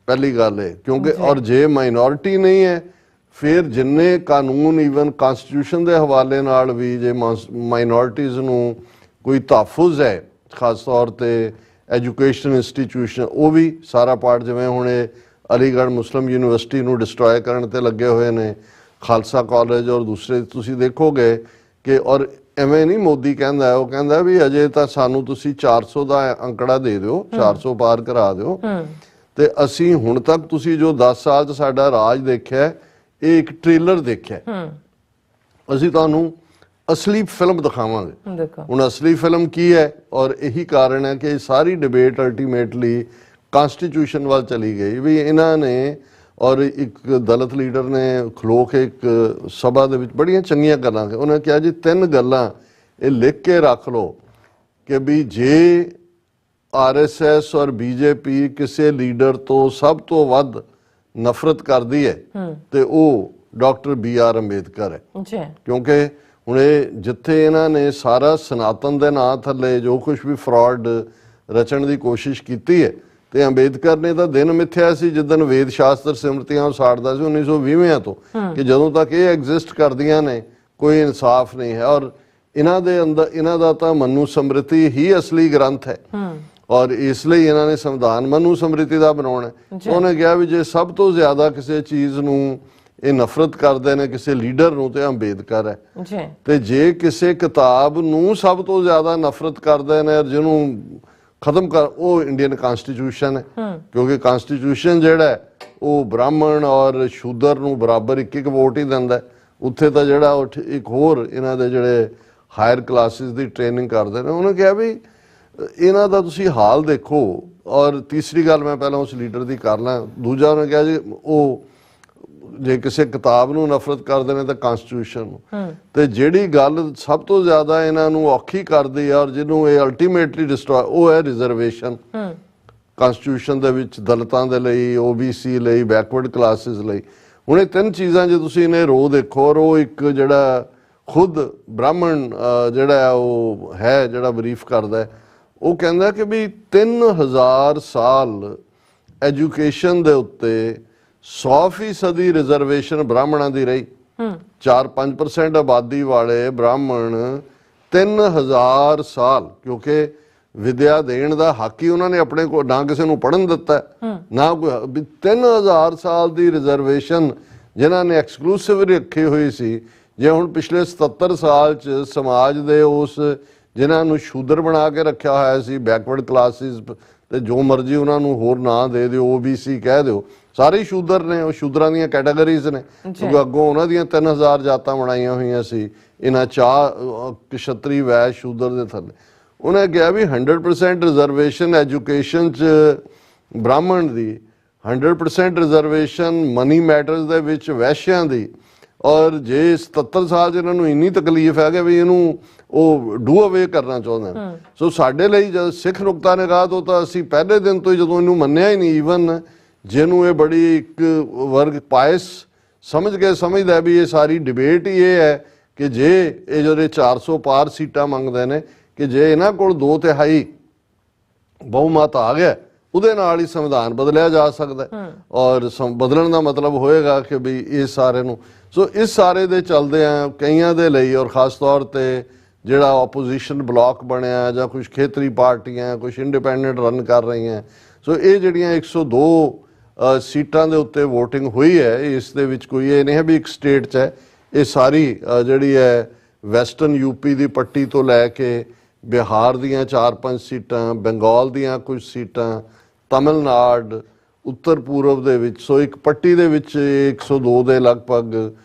ਪਹਿਲੀ ਗੱਲ ਹੈ ਕਿਉਂਕਿ ਔਰ ਜੇ ਮਾਈਨੋਰਿਟੀ ਨਹੀਂ ਹੈ ਫਿਰ ਜਿੰਨੇ ਕਾਨੂੰਨ ਈਵਨ ਕਨਸਟੀਟਿਊਸ਼ਨ ਦੇ ਹਵਾਲੇ ਨਾਲ ਵੀ ਜੇ ਮਾਈਨੋਰਿਟੀਜ਼ ਨੂੰ ਕੋਈ ਤਹਫੁਜ਼ ਹੈ, ਖਾਸ ਤੌਰ ਤੇ ਐਜੂਕੇਸ਼ਨ ਇੰਸਟੀਟਿਊਸ਼ਨ, ਉਹ ਵੀ ਸਾਰਾ ਪਾਰਟ, ਜਿਵੇਂ ਹੁਣ ਇਹ ਅਲੀਗੜ੍ਹ ਮੁਸਲਿਮ ਯੂਨੀਵਰਸਿਟੀ ਨੂੰ ਡਿਸਟਰੋਏ ਕਰਨ ਤੇ ਲੱਗੇ ਹੋਏ ਨੇ, ਖਾਲਸਾ ਕਾਲਜ ਔਰ ਦੂਸਰੇ, ਤੁਸੀਂ ਦੇਖੋਗੇ ਕਿ ਔਰ ਐਵੇਂ ਨਹੀਂ ਮੋਦੀ ਕਹਿੰਦਾ, ਉਹ ਕਹਿੰਦਾ ਵੀ ਅਜੇ ਤਾਂ ਸਾਨੂੰ ਤੁਸੀਂ 400 ਦਾ ਅੰਕੜਾ ਦੇ ਦਿਓ, 400 ਪਾਰ ਕਰਾ ਦਿਓ, ਤੇ ਅਸੀਂ ਹੁਣ ਤੱਕ ਤੁਸੀਂ ਜੋ 10 ਸਾਲ 'ਚ ਸਾਡਾ ਰਾਜ ਦੇਖਿਆ ਇਹ ਇੱਕ ਟ੍ਰੇਲਰ ਦੇਖਿਆ, ਅਸੀਂ ਤੁਹਾਨੂੰ ਅਸਲੀ ਫਿਲਮ ਦਿਖਾਵਾਂਗੇ। ਹੁਣ ਅਸਲੀ ਫਿਲਮ ਕੀ ਹੈ, ਔਰ ਇਹੀ ਕਾਰਨ ਹੈ ਕਿ ਸਾਰੀ ਡਿਬੇਟ ਅਲਟੀਮੇਟਲੀ ਕਨਸਟੀਟਿਊਸ਼ਨ ਵੱਲ ਚਲੀ ਗਈ ਵੀ ਇਹਨਾਂ ਨੇ, ਔਰ ਇੱਕ ਦਲਿਤ ਲੀਡਰ ਨੇ ਖਲੋ ਕੇ ਇੱਕ ਸਭਾ ਦੇ ਵਿੱਚ ਬੜੀਆਂ ਚੰਗੀਆਂ ਗੱਲਾਂ, ਉਹਨੇ ਕਿਹਾ ਜੀ 3 ਗੱਲਾਂ ਇਹ ਲਿਖ ਕੇ ਰੱਖ ਲਓ ਕਿ ਵੀ ਜੇ ਆਰਐਸਐਸ ਔਰ ਬੀਜੇਪੀ ਕਿਸੇ ਲੀਡਰ ਤੋਂ ਸਭ ਤੋਂ ਵੱਧ ਨਫ਼ਰਤ ਕਰਦੀ ਹੈ ਤੇ ਉਹ ਡਾਕਟਰ BR ਅੰਬੇਦਕਰ ਹੈ। ਕਿਉਂਕਿ ਹੁਣ ਇਹ ਜਿੱਥੇ ਇਹਨਾਂ ਨੇ ਸਾਰਾ ਸਨਾਤਨ ਦੇ ਨਾਂ ਥੱਲੇ ਜੋ ਕੁਝ ਵੀ ਫਰਾਡ ਰਚਣ ਦੀ ਕੋਸ਼ਿਸ਼ ਕੀਤੀ ਹੈ, ਤੇ ਅੰਬੇਦਕਰ ਨੇ ਤਾਂ ਦਿਨ ਮਿੱਥਿਆ ਸੀ ਜਿੱਦਣ ਵੇਦ ਸ਼ਾਸਤਰ ਸਿਮਰਤੀਆਂ ਸਾੜਦਾ ਸੀ 1920 ਤੋਂ, ਕਿ ਜਦੋਂ ਤੱਕ ਇਹ ਐਗਜ਼ਿਸਟ ਕਰਦੀਆਂ ਨੇ ਕੋਈ ਇਨਸਾਫ ਨਹੀਂ ਹੈ। ਔਰ ਇਹਨਾਂ ਦੇ ਅੰਦਰ ਇਹਨਾਂ ਦਾ ਤਾਂ ਮਨੂ ਸਮ੍ਰਿਤੀ ਹੀ ਅਸਲੀ ਗ੍ਰੰਥ ਹੈ, ਔਰ ਇਸ ਲਈ ਇਹਨਾਂ ਨੇ ਸੰਵਿਧਾਨ ਮਨੂ ਸਮ੍ਰਿਤੀ ਦਾ ਬਣਾਉਣਾ। ਉਹਨੇ ਕਿਹਾ ਵੀ ਜੇ ਸਭ ਤੋਂ ਜ਼ਿਆਦਾ ਕਿਸੇ ਚੀਜ਼ ਨੂੰ ਇਹ ਨਫ਼ਰਤ ਕਰਦੇ ਨੇ ਕਿਸੇ ਲੀਡਰ ਨੂੰ ਤੇ ਅੰਬੇਦਕਰ ਹੈ, ਤੇ ਜੇ ਕਿਸੇ ਕਿਤਾਬ ਨੂੰ ਸਭ ਤੋਂ ਜ਼ਿਆਦਾ ਨਫ਼ਰਤ ਕਰਦੇ ਨੇ ਜਿਹਨੂੰ ਖਤਮ ਕਰ, ਉਹ ਇੰਡੀਅਨ ਕਨਸਟੀਟਿਊਸ਼ਨ ਹੈ। ਕਿਉਂਕਿ ਕਨਸਟੀਟਿਊਸ਼ਨ ਜਿਹੜਾ ਉਹ ਬ੍ਰਾਹਮਣ ਔਰ ਸ਼ੂਦਰ ਨੂੰ ਬਰਾਬਰ 1-1 ਵੋਟ ਹੀ ਦਿੰਦਾ, ਉੱਥੇ ਤਾਂ ਜਿਹੜਾ ਇੱਕ ਹੋਰ ਇਹਨਾਂ ਦੇ ਜਿਹੜੇ ਹਾਇਰ ਕਲਾਸਿਸ ਦੀ ਟ੍ਰੇਨਿੰਗ ਕਰਦੇ ਨੇ, ਉਹਨੇ ਕਿਹਾ ਵੀ ਇਹਨਾਂ ਦਾ ਤੁਸੀਂ ਹਾਲ ਦੇਖੋ। ਔਰ ਤੀਸਰੀ ਗੱਲ ਮੈਂ ਪਹਿਲਾਂ ਉਸ ਲੀਡਰ ਦੀ ਕਰ ਲਾਂ। ਦੂਜਾ ਉਹਨੇ ਕਿਹਾ ਜੀ ਉਹ ਜੇ ਕਿਸੇ ਕਿਤਾਬ ਨੂੰ ਨਫ਼ਰਤ ਕਰਦੇ ਨੇ ਤਾਂ ਕਨਸਟੀਟਿਊਸ਼ਨ ਨੂੰ। ਤੇ ਜਿਹੜੀ ਗੱਲ ਸਭ ਤੋਂ ਜ਼ਿਆਦਾ ਇਹਨਾਂ ਨੂੰ ਔਖੀ ਕਰਦੀ ਆ ਔਰ ਜਿਹਨੂੰ ਇਹ ਅਲਟੀਮੇਟਲੀ ਡਿਸਟਰੋਏ, ਉਹ ਹੈ ਰਿਜ਼ਰਵੇਸ਼ਨ। ਕਨਸਟੀਟਿਊਸ਼ਨ ਦੇ ਵਿੱਚ ਦਲਿਤਾਂ ਦੇ ਲਈ, OBC ਲਈ, ਬੈਕਵਰਡ ਕਲਾਸਿਸ ਲਈ। ਹੁਣ ਇਹ ਤਿੰਨ ਚੀਜ਼ਾਂ ਜੇ ਤੁਸੀਂ ਇਹਨੇ ਰੋ ਦੇਖੋ, ਔਰ ਉਹ ਇੱਕ ਜਿਹੜਾ ਖੁਦ ਬ੍ਰਾਹਮਣ ਜਿਹੜਾ ਉਹ ਹੈ ਜਿਹੜਾ ਬਰੀਫ ਕਰਦਾ, ਉਹ ਕਹਿੰਦਾ ਕਿ ਵੀ 3000 ਸਾਲ ਐਜੂਕੇਸ਼ਨ ਦੇ ਉੱਤੇ 100% ਰਿਜ਼ਰਵੇਸ਼ਨ ਬ੍ਰਾਹਮਣਾਂ ਦੀ ਰਹੀ। 4-5% ਆਬਾਦੀ ਵਾਲੇ ਬ੍ਰਾਹਮਣ 3000 ਸਾਲ, ਕਿਉਂਕਿ ਵਿਦਿਆ ਦੇਣ ਦਾ ਹੱਕ ਹੀ ਉਹਨਾਂ ਨੇ ਆਪਣੇ ਕੋਲ, ਨਾ ਕਿਸੇ ਨੂੰ ਪੜ੍ਹਨ ਦਿੱਤਾ ਨਾ ਕੋਈ। 3000 ਸਾਲ ਦੀ ਰਿਜ਼ਰਵੇਸ਼ਨ ਜਿਨ੍ਹਾਂ ਨੇ ਐਕਸਕਲੂਸਿਵ ਰੱਖੀ ਹੋਈ ਸੀ। ਜੇ ਹੁਣ ਪਿਛਲੇ 77 ਸਾਲ 'ਚ ਸਮਾਜ ਦੇ ਉਸ ਜਿਨ੍ਹਾਂ ਨੂੰ ਸ਼ੂਦਰ ਬਣਾ ਕੇ ਰੱਖਿਆ ਹੋਇਆ ਸੀ, ਬੈਕਵਰਡ ਕਲਾਸਿਸ, ਤੇ ਜੋ ਮਰਜ਼ੀ ਉਹਨਾਂ ਨੂੰ ਹੋਰ ਨਾਂ ਦੇ ਦਿਓ, OBC ਕਹਿ ਦਿਓ, ਸਾਰੇ ਸ਼ੂਦਰ ਨੇ, ਉਹ ਸ਼ੂਦਰਾਂ ਦੀਆਂ ਕੈਟਾਗਰੀਜ਼ ਨੇ। ਕਿਉਂਕਿ ਅੱਗੋਂ ਉਹਨਾਂ ਦੀਆਂ 3000 ਜਾਤਾਂ ਬਣਾਈਆਂ ਹੋਈਆਂ ਸੀ ਇਹਨਾਂ ਕਸ਼ਤਰੀ, ਵੈਸ਼, ਸ਼ੂਦਰ ਦੇ ਥੱਲੇ। ਉਹਨੇ ਕਿਹਾ ਵੀ 100% ਰਿਜ਼ਰਵੇਸ਼ਨ ਐਜੂਕੇਸ਼ਨ 'ਚ ਬ੍ਰਾਹਮਣ ਦੀ, 100% ਰਿਜ਼ਰਵੇਸ਼ਨ ਮਨੀ ਮੈਟਰਸ ਦੇ ਵਿੱਚ ਵੈਸ਼ਿਆਂ ਦੀ। ਔਰ ਜੇ 77 ਸਾਲ 'ਚ ਇਹਨਾਂ ਨੂੰ ਇੰਨੀ ਤਕਲੀਫ ਹੈ ਕਿ ਵੀ ਇਹਨੂੰ ਉਹ ਡੂ ਅਵੇ ਕਰਨਾ ਚਾਹੁੰਦੇ ਨੇ। ਸੋ ਸਾਡੇ ਲਈ ਜਦ ਸਿੱਖ ਨੁਕਤਾ ਨਿਗਾਹ ਤੋਂ ਤਾਂ ਅਸੀਂ ਪਹਿਲੇ ਦਿਨ ਤੋਂ ਹੀ ਜਦੋਂ ਇਹਨੂੰ ਮੰਨਿਆ ਹੀ ਨਹੀਂ, ਈਵਨ ਜਿਹਨੂੰ ਇਹ ਬੜੀ ਇੱਕ ਵਰਗ ਪਾਇਸ ਸਮਝ ਕੇ ਸਮਝਦਾ ਵੀ ਇਹ ਸਾਰੀ ਡਿਬੇਟ ਹੀ ਇਹ ਹੈ ਕਿ ਜੇ ਇਹ ਜਿਹੜੇ 400 ਪਾਰ ਸੀਟਾਂ ਮੰਗਦੇ ਨੇ, ਕਿ ਜੇ ਇਹਨਾਂ ਕੋਲ 2/3 ਬਹੁਮਤ ਆ ਗਿਆ, ਉਹਦੇ ਨਾਲ ਹੀ ਸੰਵਿਧਾਨ ਬਦਲਿਆ ਜਾ ਸਕਦਾ। ਔਰ ਬਦਲਣ ਦਾ ਮਤਲਬ ਹੋਏਗਾ ਕਿ ਵੀ ਇਹ ਸਾਰੇ ਨੂੰ। ਸੋ ਇਸ ਸਾਰੇ ਦੇ ਚੱਲਦੇ ਆ ਕਈਆਂ ਦੇ ਲਈ, ਔਰ ਖਾਸ ਤੌਰ ਤੇ ਜਿਹੜਾ ਆਪੋਜੀਸ਼ਨ ਬਲਾਕ ਬਣਿਆ ਜਾਂ ਕੁਝ ਖੇਤਰੀ ਪਾਰਟੀਆਂ, ਕੁਝ ਇੰਡੀਪੈਂਡੈਂਟ ਰਨ ਕਰ ਰਹੀਆਂ, ਸੋ ਇਹ ਜਿਹੜੀਆਂ 102 ਸੀਟਾਂ ਦੇ ਉੱਤੇ VOTING ਹੋਈ ਹੈ, ਇਸ ਦੇ ਵਿੱਚ ਕੋਈ ਇਹ ਨਹੀਂ ਹੈ ਵੀ ਇੱਕ ਸਟੇਟ 'ਚ ਹੈ। ਇਹ ਸਾਰੀ ਜਿਹੜੀ ਹੈ ਵੈਸਟਰਨ UP ਦੀ ਪੱਟੀ ਤੋਂ ਲੈ ਕੇ ਬਿਹਾਰ ਦੀਆਂ 4-5 ਸੀਟਾਂ, ਬੰਗਾਲ ਦੀਆਂ ਕੁਝ ਸੀਟਾਂ, ਤਮਿਲਨਾਡੂ, ਉੱਤਰ ਪੂਰਬ ਦੇ ਵਿੱਚ, ਸੋ ਇੱਕ ਪੱਟੀ ਦੇ ਵਿੱਚ 102 ਦੇ ਲਗਭਗ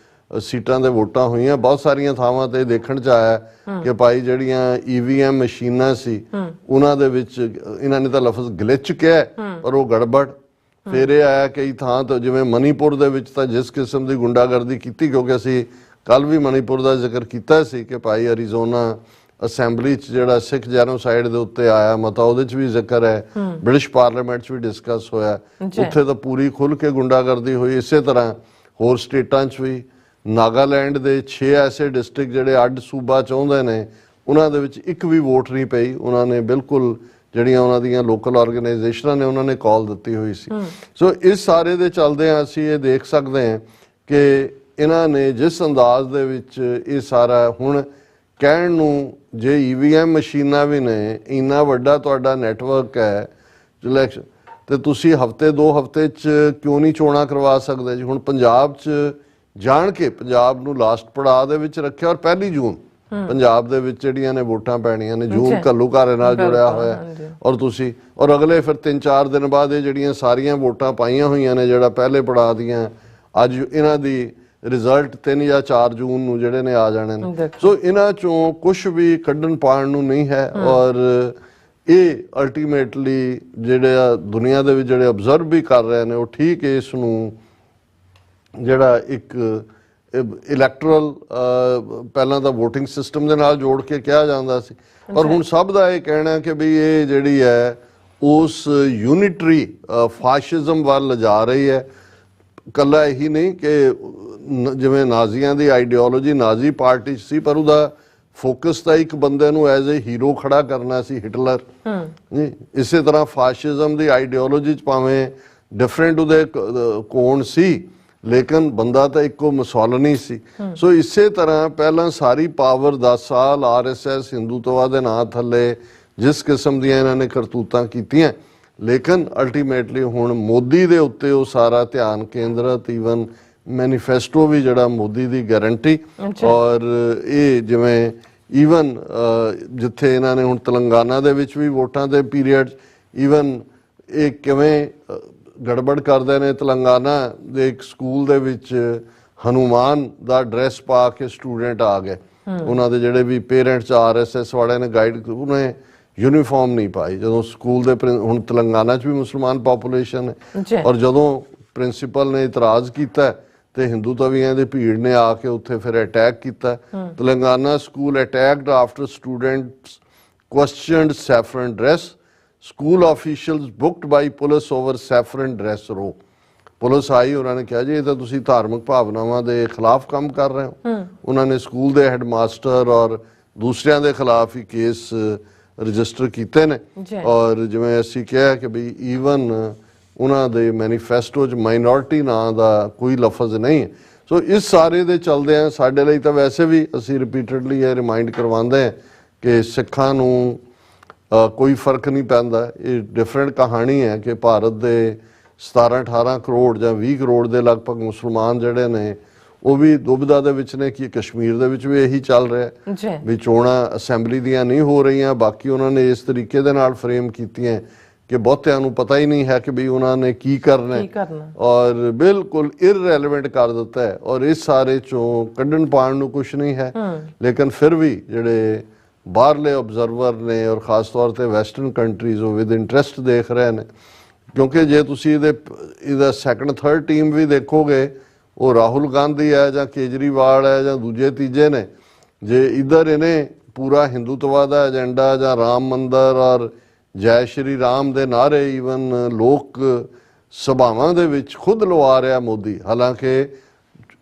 ਸੀਟਾਂ ਦੇ ਵੋਟਾਂ ਹੋਈਆਂ। ਬਹੁਤ ਸਾਰੀਆਂ ਥਾਵਾਂ ਤੇ ਦੇਖਣ 'ਚ ਆਇਆ ਕਿ ਭਾਈ ਜਿਹੜੀਆਂ EVM ਮਸ਼ੀਨਾਂ ਸੀ ਉਹਨਾਂ ਦੇ ਵਿੱਚ ਇਹਨਾਂ ਨੇ ਤਾਂ ਲਫ਼ਜ਼ ਗਲਿਚ ਕਿਹਾ, ਪਰ ਉਹ ਗੜਬੜ। ਫਿਰ ਇਹ ਆਇਆ ਕਈ ਥਾਂ ਤੋਂ, ਜਿਵੇਂ ਮਨੀਪੁਰ ਦੇ ਵਿੱਚ ਤਾਂ ਜਿਸ ਕਿਸਮ ਦੀ ਗੁੰਡਾਗਰਦੀ ਕੀਤੀ, ਕਿਉਂਕਿ ਅਸੀਂ ਕੱਲ ਵੀ ਮਨੀਪੁਰ ਦਾ ਜ਼ਿਕਰ ਕੀਤਾ ਸੀ ਕਿ ਭਾਈ ਅਰੀਜ਼ੋਨਾ ਅਸੈਂਬਲੀ 'ਚ ਜਿਹੜਾ ਸਿੱਖ ਜੈਨੋਸਾਈਡ ਦੇ ਉੱਤੇ ਆਇਆ ਮਤਾ, ਉਹਦੇ 'ਚ ਵੀ ਜ਼ਿਕਰ ਹੈ, ਬ੍ਰਿਟਿਸ਼ ਪਾਰਲੀਮੈਂਟ 'ਚ ਵੀ ਡਿਸਕਸ ਹੋਇਆ। ਉੱਥੇ ਤਾਂ ਪੂਰੀ ਖੁੱਲ੍ਹ ਕੇ ਗੁੰਡਾਗਰਦੀ ਹੋਈ। ਇਸੇ ਤਰ੍ਹਾਂ ਹੋਰ ਸਟੇਟਾਂ 'ਚ ਵੀ, ਨਾਗਾਲੈਂਡ ਦੇ 6 ਐਸੇ ਡਿਸਟ੍ਰਿਕਟ ਜਿਹੜੇ ਅੱਡ ਸੂਬਾ ਚਾਹੁੰਦੇ ਨੇ, ਉਹਨਾਂ ਦੇ ਵਿੱਚ ਇੱਕ ਵੀ ਵੋਟ ਨਹੀਂ ਪਈ। ਉਹਨਾਂ ਨੇ ਬਿਲਕੁਲ ਜਿਹੜੀਆਂ ਉਹਨਾਂ ਦੀਆਂ ਲੋਕਲ ਆਰਗੇਨਾਈਜੇਸ਼ਨਾਂ ਨੇ ਉਹਨਾਂ ਨੇ ਕਾਲ ਦਿੱਤੀ ਹੋਈ ਸੀ। ਸੋ ਇਸ ਸਾਰੇ ਦੇ ਚੱਲਦੇ ਆ ਅਸੀਂ ਇਹ ਦੇਖ ਸਕਦੇ ਹਾਂ ਕਿ ਇਹਨਾਂ ਨੇ ਜਿਸ ਅੰਦਾਜ਼ ਦੇ ਵਿੱਚ ਇਹ ਸਾਰਾ ਹੁਣ ਕਹਿਣ ਨੂੰ, ਜੇ EVM ਮਸ਼ੀਨਾਂ ਵੀ ਨੇ, ਇੰਨਾ ਵੱਡਾ ਤੁਹਾਡਾ ਨੈਟਵਰਕ ਹੈ ਇਲੈਕਸ਼ਨ, ਤੇ ਤੁਸੀਂ ਹਫ਼ਤੇ 2 ਹਫ਼ਤੇ 'ਚ ਕਿਉਂ ਨਹੀਂ ਚੋਣਾਂ ਕਰਵਾ ਸਕਦੇ ਜੀ? ਹੁਣ ਪੰਜਾਬ 'ਚ ਜਾਣ ਕੇ ਪੰਜਾਬ ਨੂੰ ਲਾਸਟ ਪੜਾਅ ਦੇ ਵਿੱਚ ਰੱਖਿਆ, ਔਰ 1 ਜੂਨ ਪੰਜਾਬ ਦੇ ਵਿੱਚ ਜਿਹੜੀਆਂ ਨੇ ਵੋਟਾਂ ਪੈਣੀਆਂ ਨੇ। ਜੂਨ ਘੱਲੂਘਾਰੇ ਨਾਲ ਜੁੜਿਆ ਹੋਇਆ, ਔਰ ਤੁਸੀਂ ਔਰ ਅਗਲੇ ਫਿਰ 3-4 ਦਿਨ ਬਾਅਦ ਇਹ ਜਿਹੜੀਆਂ ਸਾਰੀਆਂ ਵੋਟਾਂ ਪਾਈਆਂ ਹੋਈਆਂ ਨੇ, ਜਿਹੜਾ ਪਹਿਲੇ ਪੜਾਅ ਦੀਆਂ, ਅੱਜ ਇਹਨਾਂ ਦੀ ਰਿਜ਼ਲਟ 3 ਜਾਂ 4 ਜੂਨ ਨੂੰ ਜਿਹੜੇ ਨੇ ਆ ਜਾਣੇ ਨੇ। ਸੋ ਇਹਨਾਂ ਚੋਂ ਕੁਝ ਵੀ ਕੱਢਣ ਪਾਉਣ ਨੂੰ ਨਹੀਂ ਹੈ। ਔਰ ਇਹ ਅਲਟੀਮੇਟਲੀ ਜਿਹੜੇ ਦੁਨੀਆ ਦੇ ਵਿੱਚ ਜਿਹੜੇ ਅਬਜ਼ਰਵ ਵੀ ਕਰ ਰਹੇ ਨੇ, ਉਹ ਠੀਕ ਇਸ ਨੂੰ ਜਿਹੜਾ ਇੱਕ ਇਲੈਕਟਰਲ ਪਹਿਲਾਂ ਤਾਂ VOTING ਸਿਸਟਮ ਦੇ ਨਾਲ ਜੋੜ ਕੇ ਕਿਹਾ ਜਾਂਦਾ ਸੀ, ਪਰ ਹੁਣ ਸਭ ਦਾ ਇਹ ਕਹਿਣਾ ਕਿ ਵੀ ਇਹ ਜਿਹੜੀ ਹੈ ਉਸ ਯੂਨਿਟਰੀ ਫਾਸ਼ਿਜ਼ਮ ਵੱਲ ਜਾ ਰਹੀ ਹੈ। ਕੱਲਾ ਇਹੀ ਨਹੀਂ ਕਿ ਜਿਵੇਂ ਨਾਜ਼ੀਆਂ ਦੀ ਆਈਡੀਓਲੋਜੀ ਨਾਜ਼ੀ ਪਾਰਟੀ 'ਚ ਸੀ, ਪਰ ਉਹਦਾ ਫੋਕਸ ਤਾਂ ਇੱਕ ਬੰਦੇ ਨੂੰ ਐਜ਼ ਏ ਹੀਰੋ ਖੜਾ ਕਰਨਾ ਸੀ, ਹਿਟਲਰ ਜੀ। ਇਸੇ ਤਰ੍ਹਾਂ ਫਾਸ਼ਿਜ਼ਮ ਦੀ ਆਈਡੀਓਲੋਜੀ 'ਚ ਭਾਵੇਂ ਡਿਫਰੈਂਟ ਉਹਦੇ ਕੋਣ ਸੀ, ਲੇਕਿਨ ਬੰਦਾ ਤਾਂ ਇੱਕੋ ਮੁਸੋਲਿਨੀ ਸੀ। ਸੋ ਇਸੇ ਤਰ੍ਹਾਂ ਪਹਿਲਾਂ ਸਾਰੀ ਪਾਵਰ 10 ਸਾਲ RSS ਹਿੰਦੂਤਵਾ ਦੇ ਨਾਂ ਥੱਲੇ ਜਿਸ ਕਿਸਮ ਦੀਆਂ ਇਹਨਾਂ ਨੇ ਕਰਤੂਤਾਂ ਕੀਤੀਆਂ, ਲੇਕਿਨ ਅਲਟੀਮੇਟਲੀ ਹੁਣ ਮੋਦੀ ਦੇ ਉੱਤੇ ਉਹ ਸਾਰਾ ਧਿਆਨ ਕੇਂਦਰਿਤ, ਈਵਨ ਮੈਨੀਫੈਸਟੋ ਵੀ ਜਿਹੜਾ ਮੋਦੀ ਦੀ ਗਾਰੰਟੀ। ਔਰ ਇਹ ਜਿਵੇਂ ਈਵਨ ਜਿੱਥੇ ਇਹਨਾਂ ਨੇ ਹੁਣ ਤੇਲੰਗਾਨਾ ਦੇ ਵਿੱਚ ਵੀ ਵੋਟਾਂ ਦੇ ਪੀਰੀਅਡ, ਈਵਨ ਇਹ ਕਿਵੇਂ ਗੜਬੜ ਕਰਦੇ ਨੇ। ਤੇਲੰਗਾਨਾ ਦੇ ਇੱਕ ਸਕੂਲ ਦੇ ਵਿੱਚ ਹਨੂਮਾਨ ਦਾ ਡਰੈਸ ਪਾ ਕੇ ਸਟੂਡੈਂਟ ਆ ਗਏ, ਉਹਨਾਂ ਦੇ ਜਿਹੜੇ ਵੀ ਪੇਰੈਂਟਸ RSS ਵਾਲਿਆਂ ਨੇ ਗਾਈਡ, ਉਹਨੇ ਯੂਨੀਫਾਰਮ ਨਹੀਂ ਪਾਈ। ਜਦੋਂ ਸਕੂਲ ਦੇ ਹੁਣ ਤੇਲੰਗਾਨਾ 'ਚ ਵੀ ਮੁਸਲਮਾਨ ਪਾਪੂਲੇਸ਼ਨ ਹੈ, ਔਰ ਜਦੋਂ ਪ੍ਰਿੰਸੀਪਲ ਨੇ ਇਤਰਾਜ਼ ਕੀਤਾ ਤੇ ਹਿੰਦੂ ਤਵੀਆਂ ਦੀ ਭੀੜ ਨੇ ਆ ਕੇ ਉੱਥੇ ਫਿਰ ਅਟੈਕ ਕੀਤਾ। Telangana school ਅਟੈਕਡ after students questioned saffron dress, school officials booked by police over saffron dress row। Police ਆਈ, ਉਹਨਾਂ ਨੇ ਕਿਹਾ ਜੀ ਇਹ ਤਾਂ ਤੁਸੀਂ ਧਾਰਮਿਕ ਭਾਵਨਾਵਾਂ ਦੇ ਖਿਲਾਫ ਕੰਮ ਕਰ ਰਹੇ ਹੋ। ਉਹਨਾਂ ਨੇ ਸਕੂਲ ਦੇ ਹੈਡਮਾਸਟਰ ਔਰ ਦੂਸਰਿਆਂ ਦੇ ਖਿਲਾਫ ਹੀ ਕੇਸ ਰਜਿਸਟਰ ਕੀਤੇ ਨੇ। ਔਰ ਜਿਵੇਂ ਅਸੀਂ ਕਿਹਾ ਕਿ ਵੀ ਈਵਨ ਉਹਨਾਂ ਦੇ ਮੈਨੀਫੈਸਟੋ 'ਚ ਮਾਈਨੋਰਿਟੀ ਨਾਂ ਦਾ ਕੋਈ ਲਫ਼ਜ਼ ਨਹੀਂ ਹੈ। ਸੋ ਇਸ ਸਾਰੇ ਦੇ ਚੱਲਦੇ ਆ ਸਾਡੇ ਲਈ ਤਾਂ ਵੈਸੇ ਵੀ ਅਸੀਂ ਰਿਪੀਟਡਲੀ ਇਹ ਰਿਮਾਈਂਡ ਕਰਵਾਉਂਦੇ ਹਾਂ ਕਿ ਸਿੱਖਾਂ ਨੂੰ ਕੋਈ ਫਰਕ ਨਹੀਂ ਪੈਂਦਾ। ਇਹ ਡਿਫਰੈਂਟ ਕਹਾਣੀ ਹੈ ਕਿ ਭਾਰਤ ਦੇ 17-18 ਕਰੋੜ ਜਾਂ 20 ਕਰੋੜ ਦੇ ਲਗਭਗ ਮੁਸਲਮਾਨ ਜਿਹੜੇ ਨੇ ਉਹ ਵੀ ਦੁਬਿਧਾ ਦੇ ਵਿੱਚ ਨੇ ਕਿ ਕਸ਼ਮੀਰ ਦੇ ਵਿੱਚ ਵੀ ਇਹੀ ਚੱਲ ਰਿਹਾ ਵੀ ਚੋਣਾਂ ਅਸੈਂਬਲੀ ਦੀਆਂ ਨਹੀਂ ਹੋ ਰਹੀਆਂ। ਬਾਕੀ ਉਹਨਾਂ ਨੇ ਇਸ ਤਰੀਕੇ ਦੇ ਨਾਲ ਫਰੇਮ ਕੀਤੀਆਂ ਕਿ ਬਹੁਤਿਆਂ ਨੂੰ ਪਤਾ ਹੀ ਨਹੀਂ ਹੈ ਕਿ ਵੀ ਉਹਨਾਂ ਨੇ ਕੀ ਕਰਨਾ ਔਰ ਬਿਲਕੁਲ ਇਰਰੈਲੇਵੈਂਟ ਕਰ ਦਿੱਤਾ ਹੈ। ਔਰ ਇਸ ਸਾਰੇ ਚੋਂ ਕੱਢਣ ਪਾਉਣ ਨੂੰ ਕੁਝ ਨਹੀਂ ਹੈ, ਲੇਕਿਨ ਫਿਰ ਵੀ ਜਿਹੜੇ ਬਾਹਰਲੇ ਆਬਜ਼ਰਵਰ ਨੇ ਔਰ ਖਾਸ ਤੌਰ ਤੇ ਵੈਸਟਰਨ ਕੰਟਰੀਜ਼ ਉਹ ਵਿਦ ਇੰਟਰਸਟ ਦੇਖ ਰਹੇ ਨੇ। ਕਿਉਂਕਿ ਜੇ ਤੁਸੀਂ ਇਹਦਾ ਸੈਕੰਡ ਥਰਡ ਟੀਮ ਵੀ ਦੇਖੋਗੇ, ਉਹ ਰਾਹੁਲ ਗਾਂਧੀ ਹੈ ਜਾਂ ਕੇਜਰੀਵਾਲ ਹੈ ਜਾਂ ਦੂਜੇ ਤੀਜੇ ਨੇ। ਜੇ ਇੱਧਰ ਇਹਨੇ ਪੂਰਾ ਹਿੰਦੂਤਵਾ ਦਾ ਏਜੰਡਾ ਜਾਂ ਰਾਮ ਮੰਦਰ ਔਰ ਜੈ ਸ਼੍ਰੀ ਰਾਮ ਦੇ ਨਾਅਰੇ ਈਵਨ ਲੋਕ ਸਭਾਵਾਂ ਦੇ ਵਿੱਚ ਖੁਦ ਲਵਾ ਰਿਹਾ ਮੋਦੀ। ਹਾਲਾਂਕਿ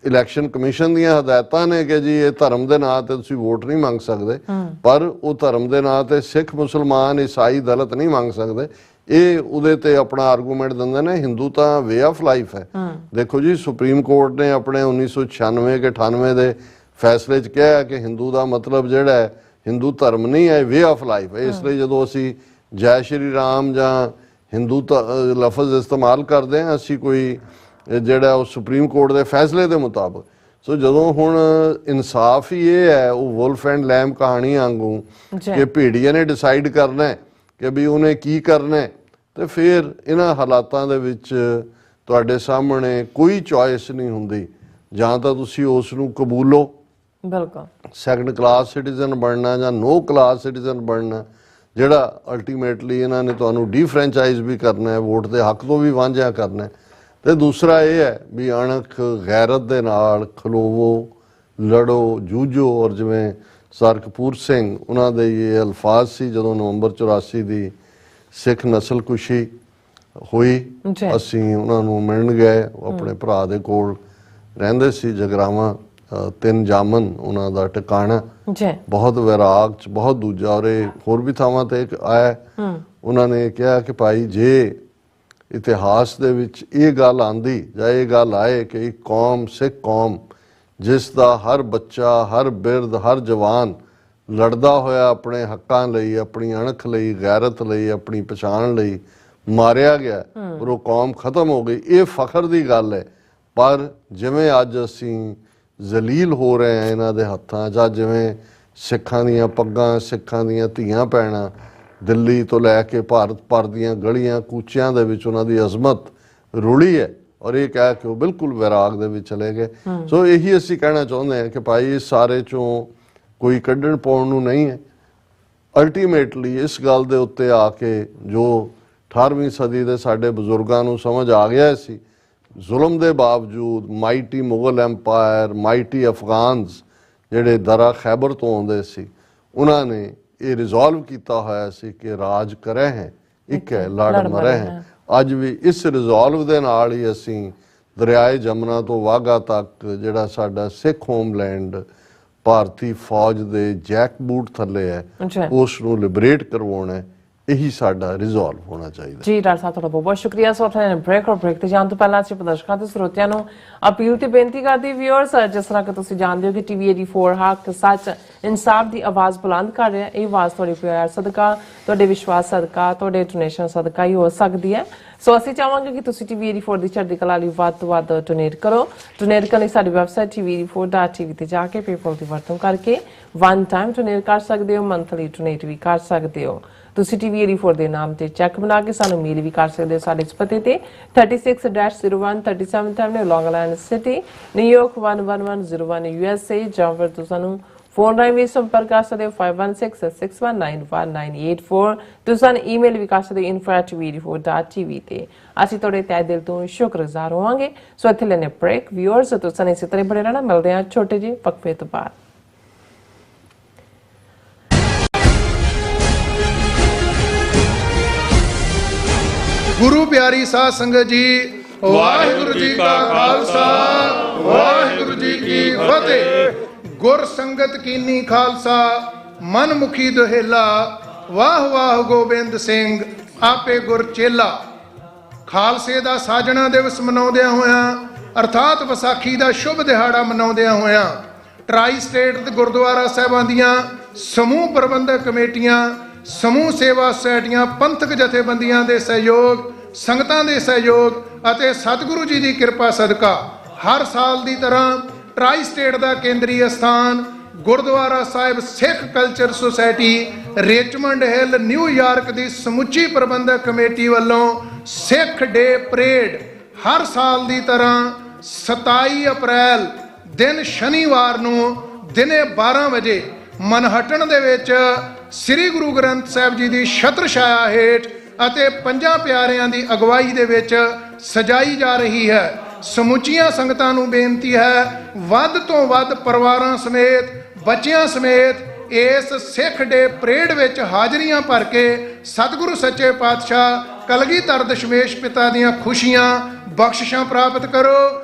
ਇਲੈਕਸ਼ਨ ਕਮਿਸ਼ਨ ਦੀਆਂ ਹਦਾਇਤਾਂ ਨੇ ਕਿ ਜੀ ਇਹ ਧਰਮ ਦੇ ਨਾਂ ਤੇ ਤੁਸੀਂ ਵੋਟ ਨਹੀਂ ਮੰਗ ਸਕਦੇ, ਪਰ ਉਹ ਧਰਮ ਦੇ ਨਾਂ ਤੇ ਸਿੱਖ, ਮੁਸਲਮਾਨ, ਈਸਾਈ, ਦਲਿਤ ਨਹੀਂ ਮੰਗ ਸਕਦੇ। ਇਹ ਉਹਦੇ ਤੇ ਆਪਣਾ ਆਰਗੂਮੈਂਟ ਦਿੰਦੇ ਨੇ ਹਿੰਦੂ ਤਾਂ ਵੇ ਆਫ ਲਾਈਫ ਹੈ। ਦੇਖੋ ਜੀ, ਸੁਪਰੀਮ ਕੋਰਟ ਨੇ ਆਪਣੇ 1996 ਕੇ 98 ਦੇ ਫੈਸਲੇ 'ਚ ਕਿਹਾ ਕਿ ਹਿੰਦੂ ਦਾ ਮਤਲਬ ਜਿਹੜਾ ਹੈ ਹਿੰਦੂ ਧਰਮ ਨਹੀਂ ਹੈ, ਵੇ ਆਫ ਲਾਈਫ ਹੈ। ਇਸ ਲਈ ਜਦੋਂ ਅਸੀਂ ਜੈ ਸ਼੍ਰੀ ਰਾਮ ਜਾਂ ਹਿੰਦੂ ਲਫ਼ਜ਼ ਇਸਤੇਮਾਲ ਕਰਦੇ ਹਾਂ, ਅਸੀਂ ਕੋਈ ਜਿਹੜਾ ਉਹ ਸੁਪਰੀਮ ਕੋਰਟ ਦੇ ਫੈਸਲੇ ਦੇ ਮੁਤਾਬਕ। ਸੋ ਜਦੋਂ ਹੁਣ ਇਨਸਾਫ ਹੀ ਇਹ ਹੈ, ਉਹ ਵੁਲਫ ਐਂਡ ਲੈਮ ਕਹਾਣੀ ਵਾਂਗੂ ਕਿ ਭੇੜੀਏ ਨੇ ਡਿਸਾਈਡ ਕਰਨਾ ਹੈ ਕਿ ਵੀ ਉਹਨੇ ਕੀ ਕਰਨਾ ਹੈ, ਤੇ ਫਿਰ ਇਹਨਾਂ ਹਾਲਾਤਾਂ ਦੇ ਵਿੱਚ ਤੁਹਾਡੇ ਸਾਹਮਣੇ ਕੋਈ ਚੋਇਸ ਨਹੀਂ ਹੁੰਦੀ। ਜਾਂ ਤਾਂ ਤੁਸੀਂ ਉਸ ਨੂੰ ਕਬੂਲੋ, ਬਿਲਕੁਲ ਸੈਕੰਡ ਕਲਾਸ ਸਿਟੀਜ਼ਨ ਬਣਨਾ ਜਾਂ ਨੋ ਕਲਾਸ ਸਿਟੀਜ਼ਨ ਬਣਨਾ, ਜਿਹੜਾ ਅਲਟੀਮੇਟਲੀ ਇਹਨਾਂ ਨੇ ਤੁਹਾਨੂੰ ਡੀਫਰੈਂਚਾਈਜ਼ ਵੀ ਕਰਨਾ ਹੈ, ਵੋਟ ਦੇ ਹੱਕ ਤੋਂ ਵੀ ਵਾਂਝਿਆ ਕਰਨਾ ਹੈ। ਤੇ ਦੂਸਰਾ ਇਹ ਹੈ ਵੀ ਅਣਖ ਗੈਰਤ ਦੇ ਨਾਲ ਖਲੋਵੋ, ਲੜੋ, ਜੂਝੋ। ਔਰ ਜਿਵੇਂ ਸਰ ਕਪੂਰ ਸਿੰਘ ਉਹਨਾਂ ਦੇ ਇਹ ਅਲਫਾਜ਼ ਸੀ ਜਦੋਂ ਨਵੰਬਰ 84 ਦੀ ਸਿੱਖ ਨਸਲਕੁਸ਼ੀ ਹੋਈ, ਅਸੀਂ ਉਹਨਾਂ ਨੂੰ ਮਿਲਣ ਗਏ। ਆਪਣੇ ਭਰਾ ਦੇ ਕੋਲ ਰਹਿੰਦੇ ਸੀ ਜਗਰਾਵਾਂ, 3 ਜਾਮਨ ਉਹਨਾਂ ਦਾ ਟਿਕਾਣਾ, ਬਹੁਤ ਵੈਰਾਗ 'ਚ, ਬਹੁਤ ਦੂਜਾ। ਔਰ ਇਹ ਹੋਰ ਵੀ ਥਾਵਾਂ ਤੇ ਆਇਆ। ਉਹਨਾਂ ਨੇ ਕਿਹਾ ਕਿ ਭਾਈ ਜੇ ਇਤਿਹਾਸ ਦੇ ਵਿੱਚ ਇਹ ਗੱਲ ਆਂਦੀ ਜਾਂ ਇਹ ਗੱਲ ਆਏ ਕਿ ਇੱਕ ਕੌਮ, ਸਿੱਖ ਕੌਮ, ਜਿਸ ਦਾ ਹਰ ਬੱਚਾ, ਹਰ ਬਿਰਧ, ਹਰ ਜਵਾਨ ਲੜਦਾ ਹੋਇਆ ਆਪਣੇ ਹੱਕਾਂ ਲਈ, ਆਪਣੀ ਅਣਖ ਲਈ, ਗੈਰਤ ਲਈ, ਆਪਣੀ ਪਛਾਣ ਲਈ ਮਾਰਿਆ ਗਿਆ, ਪਰ ਉਹ ਕੌਮ ਖਤਮ ਹੋ ਗਈ, ਇਹ ਫਖਰ ਦੀ ਗੱਲ ਹੈ। ਪਰ ਜਿਵੇਂ ਅੱਜ ਅਸੀਂ ਜ਼ਲੀਲ ਹੋ ਰਹੇ ਹਾਂ ਇਹਨਾਂ ਦੇ ਹੱਥਾਂ 'ਚ, ਜਿਵੇਂ ਸਿੱਖਾਂ ਦੀਆਂ ਪੱਗਾਂ, ਸਿੱਖਾਂ ਦੀਆਂ ਧੀਆਂ ਭੈਣਾਂ ਦਿੱਲੀ ਤੋਂ ਲੈ ਕੇ ਭਾਰਤ ਭਰ ਦੀਆਂ ਗਲੀਆਂ ਕੂਚਿਆਂ ਦੇ ਵਿੱਚ ਉਹਨਾਂ ਦੀ ਅਜ਼ਮਤ ਰੁਲੀ ਹੈ, ਔਰ ਇਹ ਕਹਿ ਕੇ ਉਹ ਬਿਲਕੁਲ ਵੈਰਾਗ ਦੇ ਵਿੱਚ ਚਲੇ ਗਏ। ਸੋ ਇਹੀ ਅਸੀਂ ਕਹਿਣਾ ਚਾਹੁੰਦੇ ਹਾਂ ਕਿ ਭਾਈ ਇਸ ਸਾਰੇ 'ਚੋਂ ਕੋਈ ਕੱਢਣ ਪਾਉਣ ਨੂੰ ਨਹੀਂ ਹੈ। ਅਲਟੀਮੇਟਲੀ ਇਸ ਗੱਲ ਦੇ ਉੱਤੇ ਆ ਕੇ ਜੋ 18ਵੀਂ ਸਦੀ ਦੇ ਸਾਡੇ ਬਜ਼ੁਰਗਾਂ ਨੂੰ ਸਮਝ ਆ ਗਿਆ ਸੀ, ਜ਼ੁਲਮ ਦੇ ਬਾਵਜੂਦ ਮਾਈਟੀ ਮੁਗਲ ਐਮਪਾਇਰ, ਮਾਈਟੀ ਅਫਗਾਨਸ ਜਿਹੜੇ ਦਰਾ ਖੈਬਰ ਤੋਂ ਆਉਂਦੇ ਸੀ, ਉਹਨਾਂ ਨੇ ਇਹ ਰਿਜ਼ੋਲਵ ਕੀਤਾ ਹੋਇਆ ਸੀ ਕਿ ਰਾਜ ਕਰੇ ਹੈ ਇੱਕ ਹੈ, ਲੜ ਮਰੇ ਹੈ। ਅੱਜ ਵੀ ਇਸ ਰਿਜ਼ੋਲਵ ਦੇ ਨਾਲ ਹੀ ਅਸੀਂ ਦਰਿਆਏ ਜਮਨਾ ਤੋਂ ਵਾਘਾ ਤੱਕ ਜਿਹੜਾ ਸਾਡਾ ਸਿੱਖ ਹੋਮਲੈਂਡ ਭਾਰਤੀ ਫੌਜ ਦੇ ਜੈਕ ਬੂਟ ਥੱਲੇ ਹੈ, ਉਸ ਨੂੰ ਲਿਬਰੇਟ ਕਰਵਾਉਣਾ ਹੈ। ਇਹੀ ਸਾਡਾ ਰਿਜ਼ੋਲਵ ਹੋਣਾ ਚਾਹੀਦਾ। ਜੀ ਡਾਕਟਰ ਸਾਹਿਬ, ਤੁਹਾਡਾ ਬਹੁਤ ਬਹੁਤ ਸ਼ੁਕਰੀਆ। ਸੋ ਆਪਣੇ ਬ੍ਰੇਕ ਤੇ ਜਾਣ ਤੋਂ ਪਹਿਲਾਂ ਅਸੀਂ ਪ੍ਰਦਰਸ਼ਕਾਂ ਤੇ ਸਰੋਤਿਆਂ ਨੂੰ ਅਪੀਲ ਤੇ ਬੇਨਤੀ ਕਰਦੇ ਵਿਊਅਰਸ, ਜਿਸ ਤਰ੍ਹਾਂ ਕਿ ਤੁਸੀਂ ਜਾਣਦੇ ਹੋ ਕਿ TV 84 ਹੱਕ, ਸੱਚ, ਇਨਸਾਫ ਦੀ ਆਵਾਜ਼ ਬੁਲੰਦ ਕਰ ਰਿਹਾ। ਇਹ ਆਵਾਜ਼ ਤੁਹਾਡੇ ਪਿਆਰ ਸਦਕਾ, ਤੁਹਾਡੇ ਵਿਸ਼ਵਾਸ ਸਦਕਾ, ਤੁਹਾਡੇ ਡੋਨੇਸ਼ਨ ਸਦਕਾ ਹੀ ਹੋ ਸਕਦੀ ਹੈ। ਸੋ ਅਸੀਂ ਚਾਹਾਂਗੇ ਕਿ ਤੁਸੀਂ TV 84 ਦੀ ਚੜ੍ਹਦੀ ਕਲਾ ਲਈ ਵੱਧ ਤੋਂ ਵੱਧ ਡੋਨੇਟ ਕਰੋ। ਡੋਨੇਟ ਕਰਨ ਲਈ ਸਾਡੀ ਵੈਬਸਾਈਟ tv84.tv ਤੇ ਜਾ ਕੇ ਪੇਪਲ ਦੀ ਵਰਤੋਂ ਕਰਕੇ 1 ਟਾਈਮ ਡੋਨੇਟ ਕਰ ਸਕਦੇ ਹੋ, ਮੰਥਲੀ ਡੋਨੇਟ ਵੀ ਕਰ ਸਕਦੇ ਹੋ। ਤੁਸੀਂ TV84 ਦੇ ਨਾਮ ਤੇ ਚੈੱਕ ਬਣਾ ਕੇ ਸਾਨੂੰ ਮੇਲ ਵੀ ਕਰ ਸਕਦੇ ਹੋ ਸਾਡੇ ਇਸ ਪਤੇ ਤੇ 36-01 37th Avenue Long Island City New York 11101 USA ਜਾਂ ਫਿਰ ਤੁਸੀਂ ਸਾਨੂੰ ਫੋਨ ਰਾਹੀਂ ਵੀ ਸੰਪਰਕ ਕਰ ਸਕਦੇ ਹੋ 5166191984 ਤੁਸੀਂ ਸਾਨੂੰ ਈਮੇਲ ਵੀ ਕਰ ਸਕਦੇ ਹੋ info@tv84.tv ਤੇ ਅਸੀਂ ਤੁਹਾਡੇ ਤਹਿ ਦਿਲ ਤੋਂ ਸ਼ੁਕਰਗੁਜ਼ਾਰ ਹੋਵਾਂਗੇ। ਸੋ ਇੱਥੇ ਲੈਣੇ ਬ੍ਰੇਕ ਵਿਊਅਰਸ ਤੁਸੀਂ ਇਸੇ ਤਰ੍ਹਾਂ ਬਣੇ ਰਹਿਣਾ। ਮਿਲਦੇ ਹਾਂ ਛੋਟੇ ਜਿਹੇ ਵਕਫੇ ਤੋਂ ਬਾਅਦ। गुरु प्यारी साध संगत जी, वाहिगुरु जी का खालसा वाहिगुरु जी की फतेह। गुर संगत कीनी खालसा मन मुखी दुहेला, वाह वाह गोबिंद सिंह आपे गुर चेला। खालसे ਦਾ ਸਾਜਣਾ ਦਿਵਸ ਮਨਾਉਂਦਿਆਂ ਹੋਇਆਂ ਅਰਥਾਤ ਵਿਸਾਖੀ ਦਾ ਸ਼ੁਭ ਦਿਹਾੜਾ ਮਨਾਉਂਦਿਆਂ ਹੋਇਆਂ ਟਰਾਈ ਸਟੇਟ ਤੇ ਗੁਰਦੁਆਰਾ ਸਾਹਿਬਾਂ ਦੀਆਂ ਸਮੂਹ ਪ੍ਰਬੰਧਕ ਕਮੇਟੀਆਂ, ਸਮੂਹ ਸੇਵਾ ਸੁਸਾਇਟੀਆਂ, ਪੰਥਕ ਜਥੇਬੰਦੀਆਂ ਦੇ ਸਹਿਯੋਗ, ਸੰਗਤਾਂ ਦੇ ਸਹਿਯੋਗ ਅਤੇ ਸਤਿਗੁਰੂ ਜੀ ਦੀ ਕਿਰਪਾ ਸਦਕਾ ਹਰ ਸਾਲ ਦੀ ਤਰ੍ਹਾਂ ਟਰਾਈ ਸਟੇਟ ਦਾ ਕੇਂਦਰੀ ਅਸਥਾਨ Gurdwara Sahib Sikh Culture Society Richmond Hill New York ਦੀ ਸਮੁੱਚੀ ਪ੍ਰਬੰਧਕ ਕਮੇਟੀ ਵੱਲੋਂ ਸਿੱਖ ਡੇ ਪਰੇਡ ਹਰ ਸਾਲ ਦੀ ਤਰ੍ਹਾਂ 27 ਅਪ੍ਰੈਲ ਦਿਨ ਸ਼ਨੀਵਾਰ ਨੂੰ ਦਿਨੇ 12 ਵਜੇ ਮਨਹਟਨ ਦੇ ਵਿੱਚ ਸ੍ਰੀ ਗੁਰੂ ਗ੍ਰੰਥ ਸਾਹਿਬ ਜੀ ਦੀ ਛਤਰ ਛਾਇਆ ਹੇਠ ਅਤੇ ਪੰਜਾਂ ਪਿਆਰਿਆਂ ਦੀ ਅਗਵਾਈ ਦੇ ਵਿੱਚ ਸਜਾਈ ਜਾ ਰਹੀ ਹੈ। ਸਮੁੱਚੀਆਂ ਸੰਗਤਾਂ ਨੂੰ ਬੇਨਤੀ ਹੈ ਵੱਧ ਤੋਂ ਵੱਧ ਪਰਿਵਾਰਾਂ ਸਮੇਤ, ਬੱਚਿਆਂ ਸਮੇਤ ਇਸ ਸਿੱਖ ਡੇ ਪਰੇਡ ਵਿੱਚ ਹਾਜ਼ਰੀਆਂ ਭਰ ਕੇ ਸਤਿਗੁਰੂ ਸੱਚੇ ਪਾਤਸ਼ਾਹ ਕਲਗੀਧਰ ਦਸ਼ਮੇਸ਼ ਪਿਤਾ ਦੀਆਂ ਖੁਸ਼ੀਆਂ ਬਖਸ਼ਿਸ਼ਾਂ ਪ੍ਰਾਪਤ ਕਰੋ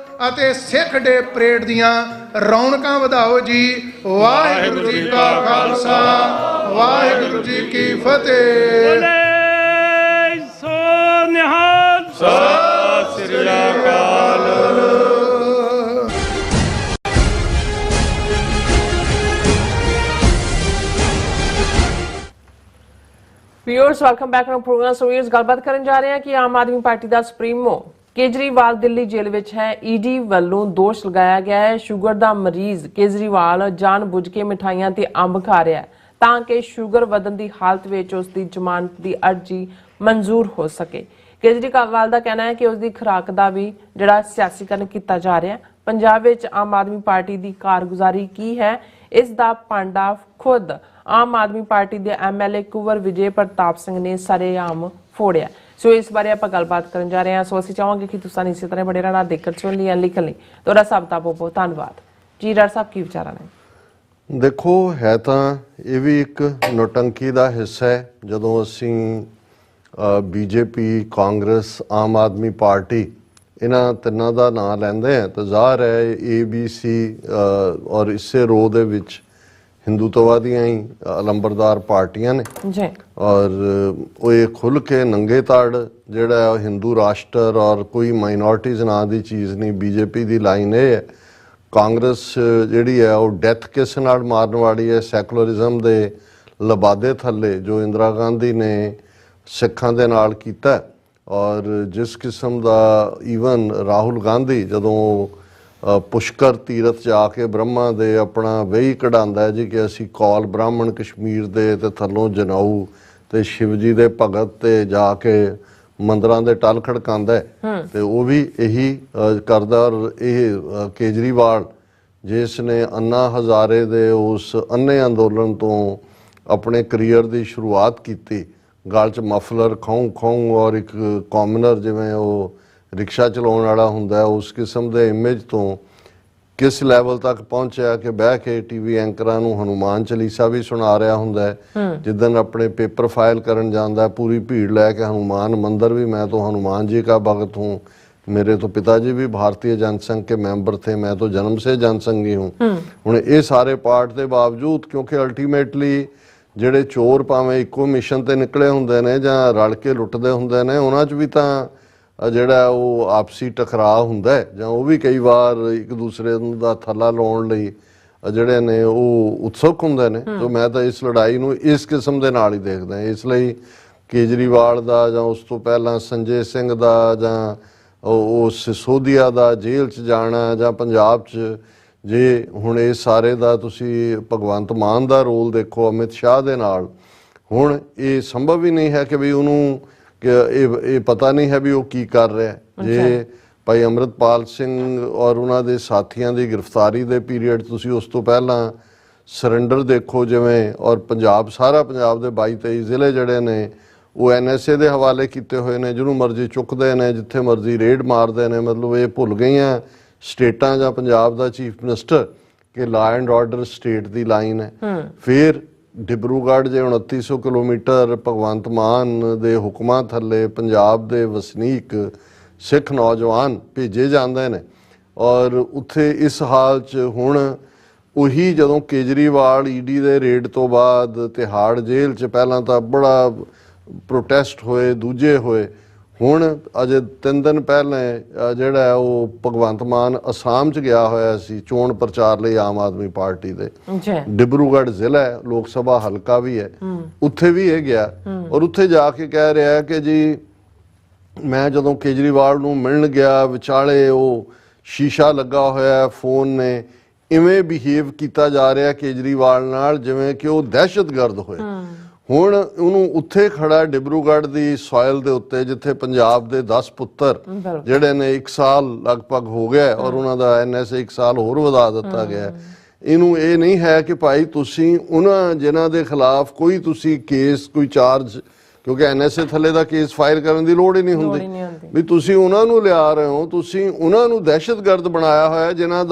ਅਤੇ ਸਿੱਖ ਡੇ ਪਰੇਡ ਦੀਆਂ ਰੌਣਕਾਂ ਵਧਾਓ ਜੀ। ਵਾਹਿਗੁਰੂ ਜੀ ਕਾ ਖਾਲਸਾ ਵਾਹਿਗੁਰੂ ਜੀ ਕੀ ਫਤਿਹ। ਸੋ ਨਿਹਾਲ ਸਤਿ ਸ੍ਰੀ ਅਕਾਲ। Viewers welcome back to program. So viewers ਗੱਲਬਾਤ ਕਰਨ ਜਾ ਰਹੇ ਹਾਂ ਕਿ ਆਮ ਆਦਮੀ ਪਾਰਟੀ ਦਾ ਸੁਪਰੀਮੋ ਕੇਜਰੀਵਾਲ ਦਿੱਲੀ ਜੇਲ੍ਹ ਵਿੱਚ ਹੈ। ਈਡੀ ਵੱਲੋਂ ਦੋਸ਼ ਲਗਾਇਆ ਗਿਆ ਹੈ ਸ਼ੂਗਰ ਦਾ ਮਰੀਜ਼ ਕੇਜਰੀਵਾਲ ਜਾਣਬੁੱਝ ਕੇ ਮਿਠਾਈਆਂ ਤੇ ਅੰਬ ਖਾ ਰਿਹਾ ਤਾਂ ਕਿ ਸ਼ੂਗਰ ਵਧਣ ਦੀ ਹਾਲਤ ਵਿੱਚ ਉਸ ਦੀ ਜ਼ਮਾਨਤ ਦੀ ਅਰਜ਼ੀ ਮਨਜ਼ੂਰ ਹੋ ਸਕੇ। ਕੇਜਰੀਵਾਲ ਦਾ ਕਹਿਣਾ ਹੈ ਕਿ ਉਸ ਦੀ ਖੁਰਾਕ ਦਾ ਵੀ ਜਿਹੜਾ ਸਿਆਸੀਕਰਨ ਕੀਤਾ ਜਾ ਰਿਹਾ ਹੈ। ਪੰਜਾਬ ਵਿੱਚ ਆਮ ਆਦਮੀ ਪਾਰਟੀ ਦੀ ਕਾਰਗੁਜ਼ਾਰੀ ਕੀ ਹੈ, ਇਸ ਦਾ ਪਾਂਡਾ ਖੁਦ ਆਮ ਆਦਮੀ ਪਾਰਟੀ ਦੇ MLA ਕੁੰਵਰ ਵਿਜੇ ਪ੍ਰਤਾਪ ਸਿੰਘ ਨੇ ਸਰੇਆਮ ਫੋੜਿਆ। ਸੋ ਇਸ ਬਾਰੇ ਆਪਾਂ ਗੱਲਬਾਤ ਕਰਨ ਜਾ ਰਹੇ ਹਾਂ। ਸੋ ਅਸੀਂ ਚਾਹਾਂਗੇ ਕਿ ਤੁਸੀਂ ਇਸੇ ਤਰ੍ਹਾਂ ਬੜੇ ਰਹਿਣਾ, ਦੇਖਣ ਸੁਣ ਲਈ ਲਿਖਣ ਲਈ ਤੁਹਾਡਾ ਸਭ ਦਾ ਬਹੁਤ ਬਹੁਤ ਧੰਨਵਾਦ ਜੀ। ਡਾਕਟਰ ਸਾਹਿਬ ਕੀ ਵਿਚਾਰਾਂ ਨੇ? ਦੇਖੋ, ਹੈ ਤਾਂ ਇਹ ਵੀ ਇੱਕ ਨੋਟੰਕੀ ਦਾ ਹਿੱਸਾ ਹੈ। ਜਦੋਂ ਅਸੀਂ ਬੀਜੇਪੀ, ਕਾਂਗਰਸ, ਆਮ ਆਦਮੀ ਪਾਰਟੀ ਇਹਨਾਂ ਤਿੰਨਾਂ ਦਾ ਨਾਂ ਲੈਂਦੇ ਆ ਤਾਂ ਜ਼ਾਹਰ ਹੈ ABC ਔਰ ਇਸੇ ਰੋਹ ਦੇ ਵਿੱਚ ਹਿੰਦੂਤਵਾਦੀਆਂ ਹੀ ਅਲੰਬਰਦਾਰ ਪਾਰਟੀਆਂ ਨੇ ਜੀ। ਔਰ ਉਹ ਇਹ ਖੁੱਲ੍ਹ ਕੇ ਨੰਗੇ ਤਾੜ ਜਿਹੜਾ ਹਿੰਦੂ ਰਾਸ਼ਟਰ ਔਰ ਕੋਈ ਮਾਈਨੋਰਟੀਜ਼ ਨਾਂ ਦੀ ਚੀਜ਼ ਨਹੀਂ। ਬੀਜੇਪੀ ਦੀ ਲਾਈਨ ਇਹ ਹੈ। ਕਾਂਗਰਸ ਜਿਹੜੀ ਹੈ ਉਹ ਡੈਥ ਕਿਸ ਨਾਲ ਮਾਰਨ ਵਾਲੀ ਹੈ। ਸੈਕੂਲਰਿਜ਼ਮ ਦੇ ਲਬਾਦੇ ਥੱਲੇ ਜੋ ਇੰਦਰਾ ਗਾਂਧੀ ਨੇ ਸਿੱਖਾਂ ਦੇ ਨਾਲ ਕੀਤਾ ਔਰ ਜਿਸ ਕਿਸਮ ਦਾ ਈਵਨ ਰਾਹੁਲ ਗਾਂਧੀ ਜਦੋਂ ਪੁਸ਼ਕਰ ਤੀਰਥ ਜਾ ਕੇ ਬ੍ਰਹਮਾ ਦੇ ਆਪਣਾ ਵਹੀ ਕਢਾਉਂਦਾ ਹੈ ਜੀ ਕਿ ਅਸੀਂ ਕੌਲ ਬ੍ਰਾਹਮਣ ਕਸ਼ਮੀਰ ਦੇ ਤੇ ਥੱਲੋਂ ਜਨਾਊ ਤੇ ਸ਼ਿਵ ਜੀ ਦੇ ਭਗਤ ਤੇ ਜਾ ਕੇ ਮੰਦਰਾਂ ਦੇ ਟਲ ਖੜਕਾਉਂਦਾ ਹੈ ਤੇ ਉਹ ਵੀ ਇਹੀ ਕਰਦਾ। ਔਰ ਇਹ ਕੇਜਰੀਵਾਲ ਜਿਸ ਨੇ ਅੰਨਾ ਹਜ਼ਾਰੇ ਦੇ ਉਸ ਅੰਨੇ ਅੰਦੋਲਨ ਤੋਂ ਆਪਣੇ ਕਰੀਅਰ ਦੀ ਸ਼ੁਰੂਆਤ ਕੀਤੀ, ਗਲ 'ਚ ਮਫਲਰ ਖਾਉ ਔਰ ਇੱਕ ਕਾਮਨਰ ਜਿਵੇਂ ਉਹ ਰਿਕਸ਼ਾ ਚਲਾਉਣ ਵਾਲਾ ਹੁੰਦਾ ਉਸ ਕਿਸਮ ਦੇ ਇਮੇਜ ਤੋਂ ਕਿਸ ਲੈਵਲ ਤੱਕ ਪਹੁੰਚਿਆ ਕਿ ਬਹਿ ਕੇ ਟੀਵੀ ਐਂਕਰਾਂ ਨੂੰ ਹਨੂਮਾਨ ਚਾਲੀਸਾ ਵੀ ਸੁਣਾ ਰਿਹਾ ਹੁੰਦਾ ਹੈ। ਜਿੱਦਣ ਆਪਣੇ ਪੇਪਰ ਫਾਈਲ ਕਰਨ ਜਾਂਦਾ ਪੂਰੀ ਭੀੜ ਲੈ ਕੇ ਹਨੂਮਾਨ ਮੰਦਰ ਵੀ ਮੈਂ ਤਾਂ ਹਨੂਮਾਨ ਜੀ का भक्त हूँ, मेरे तो पिताजी भी भारतीय जनसंघ के मेंबर थे, मैं तो जन्म से जनसंघी हूँ। ਹੁਣ ਇਹ ਸਾਰੇ ਪਾਰਟ ਦੇ ਬਾਵਜੂਦ ਕਿਉਂਕਿ ਅਲਟੀਮੇਟਲੀ ਜਿਹੜੇ ਚੋਰ ਭਾਵੇਂ ਇੱਕੋ ਮਿਸ਼ਨ ਤੇ ਨਿਕਲੇ ਹੁੰਦੇ ਨੇ ਜਾਂ ਰਲ ਕੇ ਲੁੱਟਦੇ ਹੁੰਦੇ ਨੇ ਉਹਨਾਂ 'ਚ ਵੀ ਤਾਂ ਜਿਹੜਾ ਉਹ ਆਪਸੀ ਟਕਰਾਅ ਹੁੰਦਾ ਹੈ ਜਾਂ ਉਹ ਵੀ ਕਈ ਵਾਰ ਇੱਕ ਦੂਸਰੇ ਦਾ ਥੱਲਾ ਲਾਉਣ ਲਈ ਜਿਹੜੇ ਨੇ ਉਹ ਉਤਸੁਕ ਹੁੰਦੇ ਨੇ। ਤਾਂ ਮੈਂ ਤਾਂ ਇਸ ਲੜਾਈ ਨੂੰ ਇਸ ਕਿਸਮ ਦੇ ਨਾਲ ਹੀ ਦੇਖਦਾ। ਇਸ ਲਈ ਕੇਜਰੀਵਾਲ ਦਾ ਜਾਂ ਉਸ ਤੋਂ ਪਹਿਲਾਂ ਸੰਜੇ ਸਿੰਘ ਦਾ ਜਾਂ ਉਹ ਸਿਸੋਦੀਆ ਦਾ ਜੇਲ੍ਹ 'ਚ ਜਾਣਾ ਜਾਂ ਪੰਜਾਬ 'ਚ ਜੇ ਹੁਣ ਇਹ ਸਾਰੇ ਦਾ ਤੁਸੀਂ ਭਗਵੰਤ ਮਾਨ ਦਾ ਰੋਲ ਦੇਖੋ ਅਮਿਤ ਸ਼ਾਹ ਦੇ ਨਾਲ ਹੁਣ ਇਹ ਸੰਭਵ ਹੀ ਨਹੀਂ ਹੈ ਕਿ ਵੀ ਉਹਨੂੰ ਇਹ ਪਤਾ ਨਹੀਂ ਹੈ ਵੀ ਉਹ ਕੀ ਕਰ ਰਿਹਾ ਹੈ। ਜੇ ਭਾਈ ਅੰਮ੍ਰਿਤਪਾਲ ਸਿੰਘ ਔਰ ਉਹਨਾਂ ਦੇ ਸਾਥੀਆਂ ਦੀ ਗ੍ਰਿਫਤਾਰੀ ਦੇ ਪੀਰੀਅਡ ਤੁਸੀਂ ਉਸ ਤੋਂ ਪਹਿਲਾਂ ਸਰੈਂਡਰ ਦੇਖੋ ਜਿਵੇਂ, ਔਰ ਸਾਰਾ ਪੰਜਾਬ ਦੇ 22-23 ਜ਼ਿਲ੍ਹੇ ਜਿਹੜੇ ਨੇ ਉਹ NSA ਦੇ ਹਵਾਲੇ ਕੀਤੇ ਹੋਏ ਨੇ, ਜਿਹਨੂੰ ਮਰਜ਼ੀ ਚੁੱਕਦੇ ਨੇ, ਜਿੱਥੇ ਮਰਜ਼ੀ ਰੇਡ ਮਾਰਦੇ ਨੇ। ਮਤਲਬ ਇਹ ਭੁੱਲ ਗਈਆਂ ਸਟੇਟਾਂ ਜਾਂ ਪੰਜਾਬ ਦਾ ਚੀਫ ਮਿਨਿਸਟਰ ਕਿ law and order state the line ਹੈ। ਫਿਰ ਡਿਬਰੂਗੜ੍ਹ ਜੇ 2900 ਕਿਲੋਮੀਟਰ ਭਗਵੰਤ ਮਾਨ ਦੇ ਹੁਕਮਾਂ ਥੱਲੇ ਪੰਜਾਬ ਦੇ ਵਸਨੀਕ ਸਿੱਖ ਨੌਜਵਾਨ ਭੇਜੇ ਜਾਂਦੇ ਨੇ, ਔਰ ਉੱਥੇ ਇਸ ਹਾਲ 'ਚ ਹੁਣ ਉਹੀ ਜਦੋਂ ਕੇਜਰੀਵਾਲ ED ਦੇ ਰੇਡ ਤੋਂ ਬਾਅਦ ਤਿਹਾੜ ਜੇਲ੍ਹ 'ਚ ਪਹਿਲਾਂ ਤਾਂ ਬੜਾ ਪ੍ਰੋਟੈਸਟ ਹੋਏ, ਦੂਜੇ ਹੋਏ, ਹੁਣ ਅਜੇ 3 ਦਿਨ ਪਹਿਲਾਂ ਜਿਹੜਾ ਉਹ ਭਗਵੰਤ ਮਾਨ ਅਸਾਮ 'ਚ ਗਿਆ ਹੋਇਆ ਸੀ ਚੋਣ ਪ੍ਰਚਾਰ ਲਈ ਆਮ ਆਦਮੀ ਪਾਰਟੀ ਦੇ। ਡਿਬਰੂਗੜ੍ਹ ਜ਼ਿਲ੍ਹਾ ਹੈ, ਲੋਕ ਸਭਾ ਹਲਕਾ ਵੀ ਹੈ, ਉੱਥੇ ਵੀ ਇਹ ਗਿਆ ਔਰ ਉੱਥੇ ਜਾ ਕੇ ਕਹਿ ਰਿਹਾ ਕਿ ਜੀ ਮੈਂ ਜਦੋਂ ਕੇਜਰੀਵਾਲ ਨੂੰ ਮਿਲਣ ਗਿਆ ਵਿਚਾਲੇ ਉਹ ਸ਼ੀਸ਼ਾ ਲੱਗਾ ਹੋਇਆ ਫੋਨ ਨੇ, ਇਵੇਂ ਬਿਹੇਵ ਕੀਤਾ ਜਾ ਰਿਹਾ ਕੇਜਰੀਵਾਲ ਨਾਲ ਜਿਵੇਂ ਕਿ ਉਹ ਦਹਿਸ਼ਤਗਰਦ ਹੋਏ। ਹੁਣ ਉਹਨੂੰ ਉੱਥੇ ਖੜਾ ਡਿਬਰੂਗੜ੍ਹ ਦੀ ਸੋਇਲ ਦੇ ਉੱਤੇ ਜਿੱਥੇ ਪੰਜਾਬ ਦੇ 10 ਪੁੱਤਰ ਜਿਹੜੇ ਨੇ 1 ਸਾਲ ਲਗਭਗ ਹੋ ਗਿਆ ਔਰ ਉਹਨਾਂ ਦਾ NSA 1 ਸਾਲ ਹੋਰ ਵਧਾ ਦਿੱਤਾ ਗਿਆ। ਇਹਨੂੰ ਇਹ ਨਹੀਂ ਹੈ ਕਿ ਭਾਈ ਤੁਸੀਂ ਉਹਨਾਂ ਜਿਨ੍ਹਾਂ ਦੇ ਖਿਲਾਫ ਕੋਈ ਤੁਸੀਂ ਕੇਸ ਕੋਈ ਚਾਰਜ, ਕਿਉਂਕਿ NSA ਥੱਲੇ ਦਾ ਕੇਸ ਫਾਇਲ ਕਰਨ ਦੀ ਲੋੜ ਹੀ ਨਹੀਂ ਹੁੰਦੀ ਵੀ ਤੁਸੀਂ ਉਹਨਾਂ ਨੂੰ ਲਿਆ ਰਹੇ ਹੋ, ਤੁਸੀਂ ਉਹਨਾਂ ਨੂੰ ਦਹਿਸ਼ਤਗਰਦ ਬਣਾਇਆ ਹੋਇਆ ਜਿਨ੍ਹਾਂ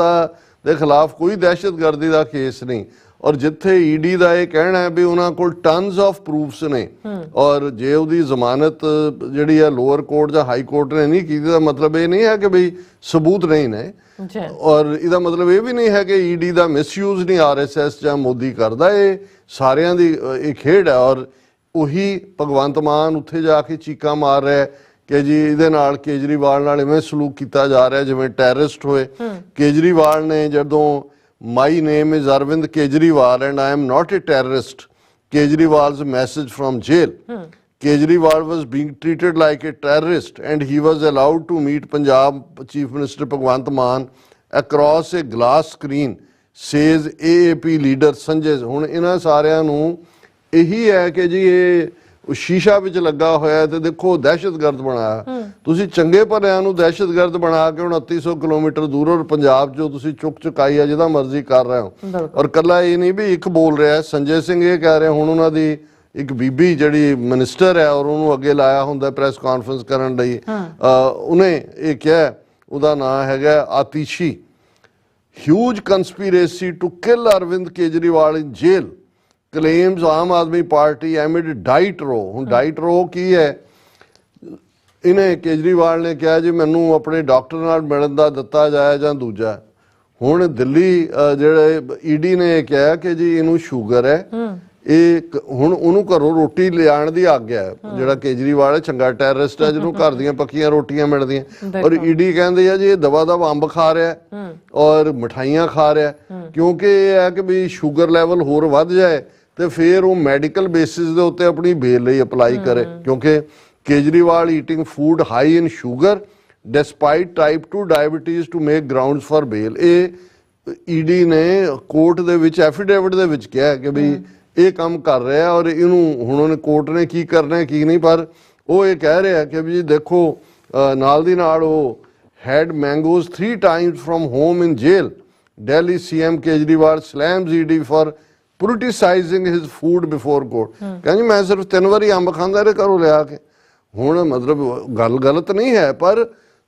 ਦੇ ਖਿਲਾਫ ਕੋਈ ਦਹਿਸ਼ਤਗਰਦੀ ਦਾ ਕੇਸ ਨਹੀਂ। ਔਰ ਜਿੱਥੇ ED ਦਾ ਇਹ ਕਹਿਣਾ ਹੈ ਵੀ ਉਹਨਾਂ ਕੋਲ ਟਨਸ ਆਫ ਪ੍ਰੂਫਸ ਨੇ, ਔਰ ਜੇ ਉਹਦੀ ਜ਼ਮਾਨਤ ਜਿਹੜੀ ਹੈ ਲੋਅਰ ਕੋਰਟ ਜਾਂ ਹਾਈ ਕੋਰਟ ਨੇ ਨਹੀਂ ਕੀਤੀ ਤਾਂ ਮਤਲਬ ਇਹ ਨਹੀਂ ਹੈ ਕਿ ਬਈ ਸਬੂਤ ਨਹੀਂ ਨੇ, ਔਰ ਇਹਦਾ ਮਤਲਬ ਇਹ ਵੀ ਨਹੀਂ ਹੈ ਕਿ ED ਦਾ ਮਿਸਯੂਜ਼ ਨਹੀਂ RSS ਜਾਂ ਮੋਦੀ ਕਰਦਾ। ਇਹ ਸਾਰਿਆਂ ਦੀ ਇਹ ਖੇਡ ਹੈ। ਔਰ ਉਹੀ ਭਗਵੰਤ ਮਾਨ ਉੱਥੇ ਜਾ ਕੇ ਚੀਕਾਂ ਮਾਰ ਰਿਹਾ ਕਿ ਜੀ ਇਹਦੇ ਨਾਲ ਕੇਜਰੀਵਾਲ ਨਾਲ ਇਵੇਂ ਸਲੂਕ ਕੀਤਾ ਜਾ ਰਿਹਾ ਜਿਵੇਂ ਟੈਰਰਿਸਟ ਹੋਏ। ਕੇਜਰੀਵਾਲ ਨੇ ਜਦੋਂ my name is Arvind Kejriwal and I am not a terrorist, Kejriwal's message from jail, Kejriwal was being treated like a terrorist and he was allowed to meet Punjab Chief Minister Bhagwant Mann across a glass screen, says AAP leader Sanjay। ਹੁਣ ਇਹਨਾਂ ਸਾਰਿਆਂ ਨੂੰ ਇਹੀ ਹੈ ਕਿ ਜੀ ਇਹ ਸ਼ੀਸ਼ਾ ਵਿੱਚ ਲੱਗਾ ਹੋਇਆ ਤੇ ਦੇਖੋ ਦਹਿਸ਼ਤਗਰਦ ਬਣਾਇਆ। ਤੁਸੀਂ ਚੰਗੇ ਭਲਿਆਂ ਨੂੰ ਦਹਿਸ਼ਤਗਰਦ ਬਣਾ ਕੇ 2900 ਕਿਲੋਮੀਟਰ ਦੂਰੋਂ ਪੰਜਾਬ 'ਚੋਂ ਤੁਸੀਂ ਚੁੱਕ ਚੁਕਾਈ ਆ ਜਿਹਦਾ ਮਰਜ਼ੀ ਕਰ ਰਹੇ ਹੋ। ਔਰ ਕੱਲਾ ਇਹ ਨਹੀਂ ਵੀ ਇੱਕ ਬੋਲ ਰਿਹਾ, ਸੰਜੇ ਸਿੰਘ ਇਹ ਕਹਿ ਰਿਹਾ, ਹੁਣ ਉਹਨਾਂ ਦੀ ਇੱਕ ਬੀਬੀ ਜਿਹੜੀ ਮਿਨਿਸਟਰ ਹੈ ਔਰ ਉਹਨੂੰ ਅੱਗੇ ਲਾਇਆ ਹੁੰਦਾ ਪ੍ਰੈਸ ਕਾਨਫਰੰਸ ਕਰਨ ਲਈ, ਉਹਨੇ ਇਹ ਕਿਹਾ, ਉਹਦਾ ਨਾਂ ਹੈਗਾ Atishi, huge conspiracy to kill Arvind Kejriwal in jail, claims Aam Aadmi Party amid diet row. ਹੁਣ ਡਾਈਟ ਰੋ ਕੀ ਹੈ? ਇਹਨੇ ਕੇਜਰੀਵਾਲ ਨੇ ਕਿਹਾ ਜੀ ਮੈਨੂੰ ਆਪਣੇ ਡਾਕਟਰ ਨਾਲ ਮਿਲਣ ਦਾ ਦਿੱਤਾ ਜਾਏ ਜਾਂ ਦੂਜਾ। ਹੁਣ ਦਿੱਲੀ ਜਿਹੜੇ ED ਨੇ ਇਹ ਕਿਹਾ ਕਿ ਜੀ ਇਹਨੂੰ ਸ਼ੂਗਰ ਹੈ, ਇਹ ਹੁਣ ਉਹਨੂੰ ਘਰੋਂ ਰੋਟੀ ਲਿਆਉਣ ਦੀ ਆਗਿਆ ਹੈ। ਜਿਹੜਾ ਕੇਜਰੀਵਾਲ ਹੈ ਚੰਗਾ ਟੈਰਰਿਸਟ ਹੈ ਜਿਹਨੂੰ ਘਰ ਦੀਆਂ ਪੱਕੀਆਂ ਰੋਟੀਆਂ ਮਿਲਦੀਆਂ, ਔਰ ED ਕਹਿੰਦੇ ਆ ਜੀ ਇਹ ਦਵਾ ਦਵਾ ਅੰਬ ਖਾ ਰਿਹਾ ਔਰ ਮਿਠਾਈਆਂ ਖਾ ਰਿਹਾ, ਕਿਉਂਕਿ ਇਹ ਹੈ ਕਿ ਵੀ ਸ਼ੂਗਰ ਲੈਵਲ ਹੋਰ ਵੱਧ ਜਾਏ ਤੇ ਫਿਰ ਉਹ ਮੈਡੀਕਲ ਬੇਸਿਸ ਦੇ ਉੱਤੇ ਆਪਣੀ ਬੇਲ ਲਈ ਅਪਲਾਈ ਕਰੇ। ਕਿਉਂਕਿ Kejriwal eating food high in sugar despite type 2 diabetes to make grounds for bail. ਇਹ ED ਨੇ ਕੋਰਟ ਦੇ ਵਿੱਚ ਐਫੀਡੇਵਿਟ ਦੇ ਵਿੱਚ ਕਿਹਾ ਕਿ ਵੀ ਇਹ ਕੰਮ ਕਰ ਰਿਹਾ ਔਰ ਇਹਨੂੰ ਹੁਣ ਉਹਨੇ ਕੋਰਟ ਨੇ ਕੀ ਕਰਨਾ ਕੀ ਨਹੀਂ, ਪਰ ਉਹ ਇਹ ਕਹਿ ਰਿਹਾ ਕਿ ਵੀ ਦੇਖੋ ਨਾਲ ਦੀ ਨਾਲ ਉਹ had mangoes 3 times from home in jail, Delhi CM Kejriwal slams ED for politicizing his food before court। ਕਹਿੰਦੇ ਮੈਂ ਸਿਰਫ 3 ਵਾਰੀ ਅੰਬ ਖਾਂਦਾ ਰਿਹਾ ਘਰੋਂ ਲਿਆ ਕੇ। ਹੁਣ ਮਤਲਬ ਗੱਲ ਗਲਤ ਨਹੀਂ ਹੈ, ਪਰ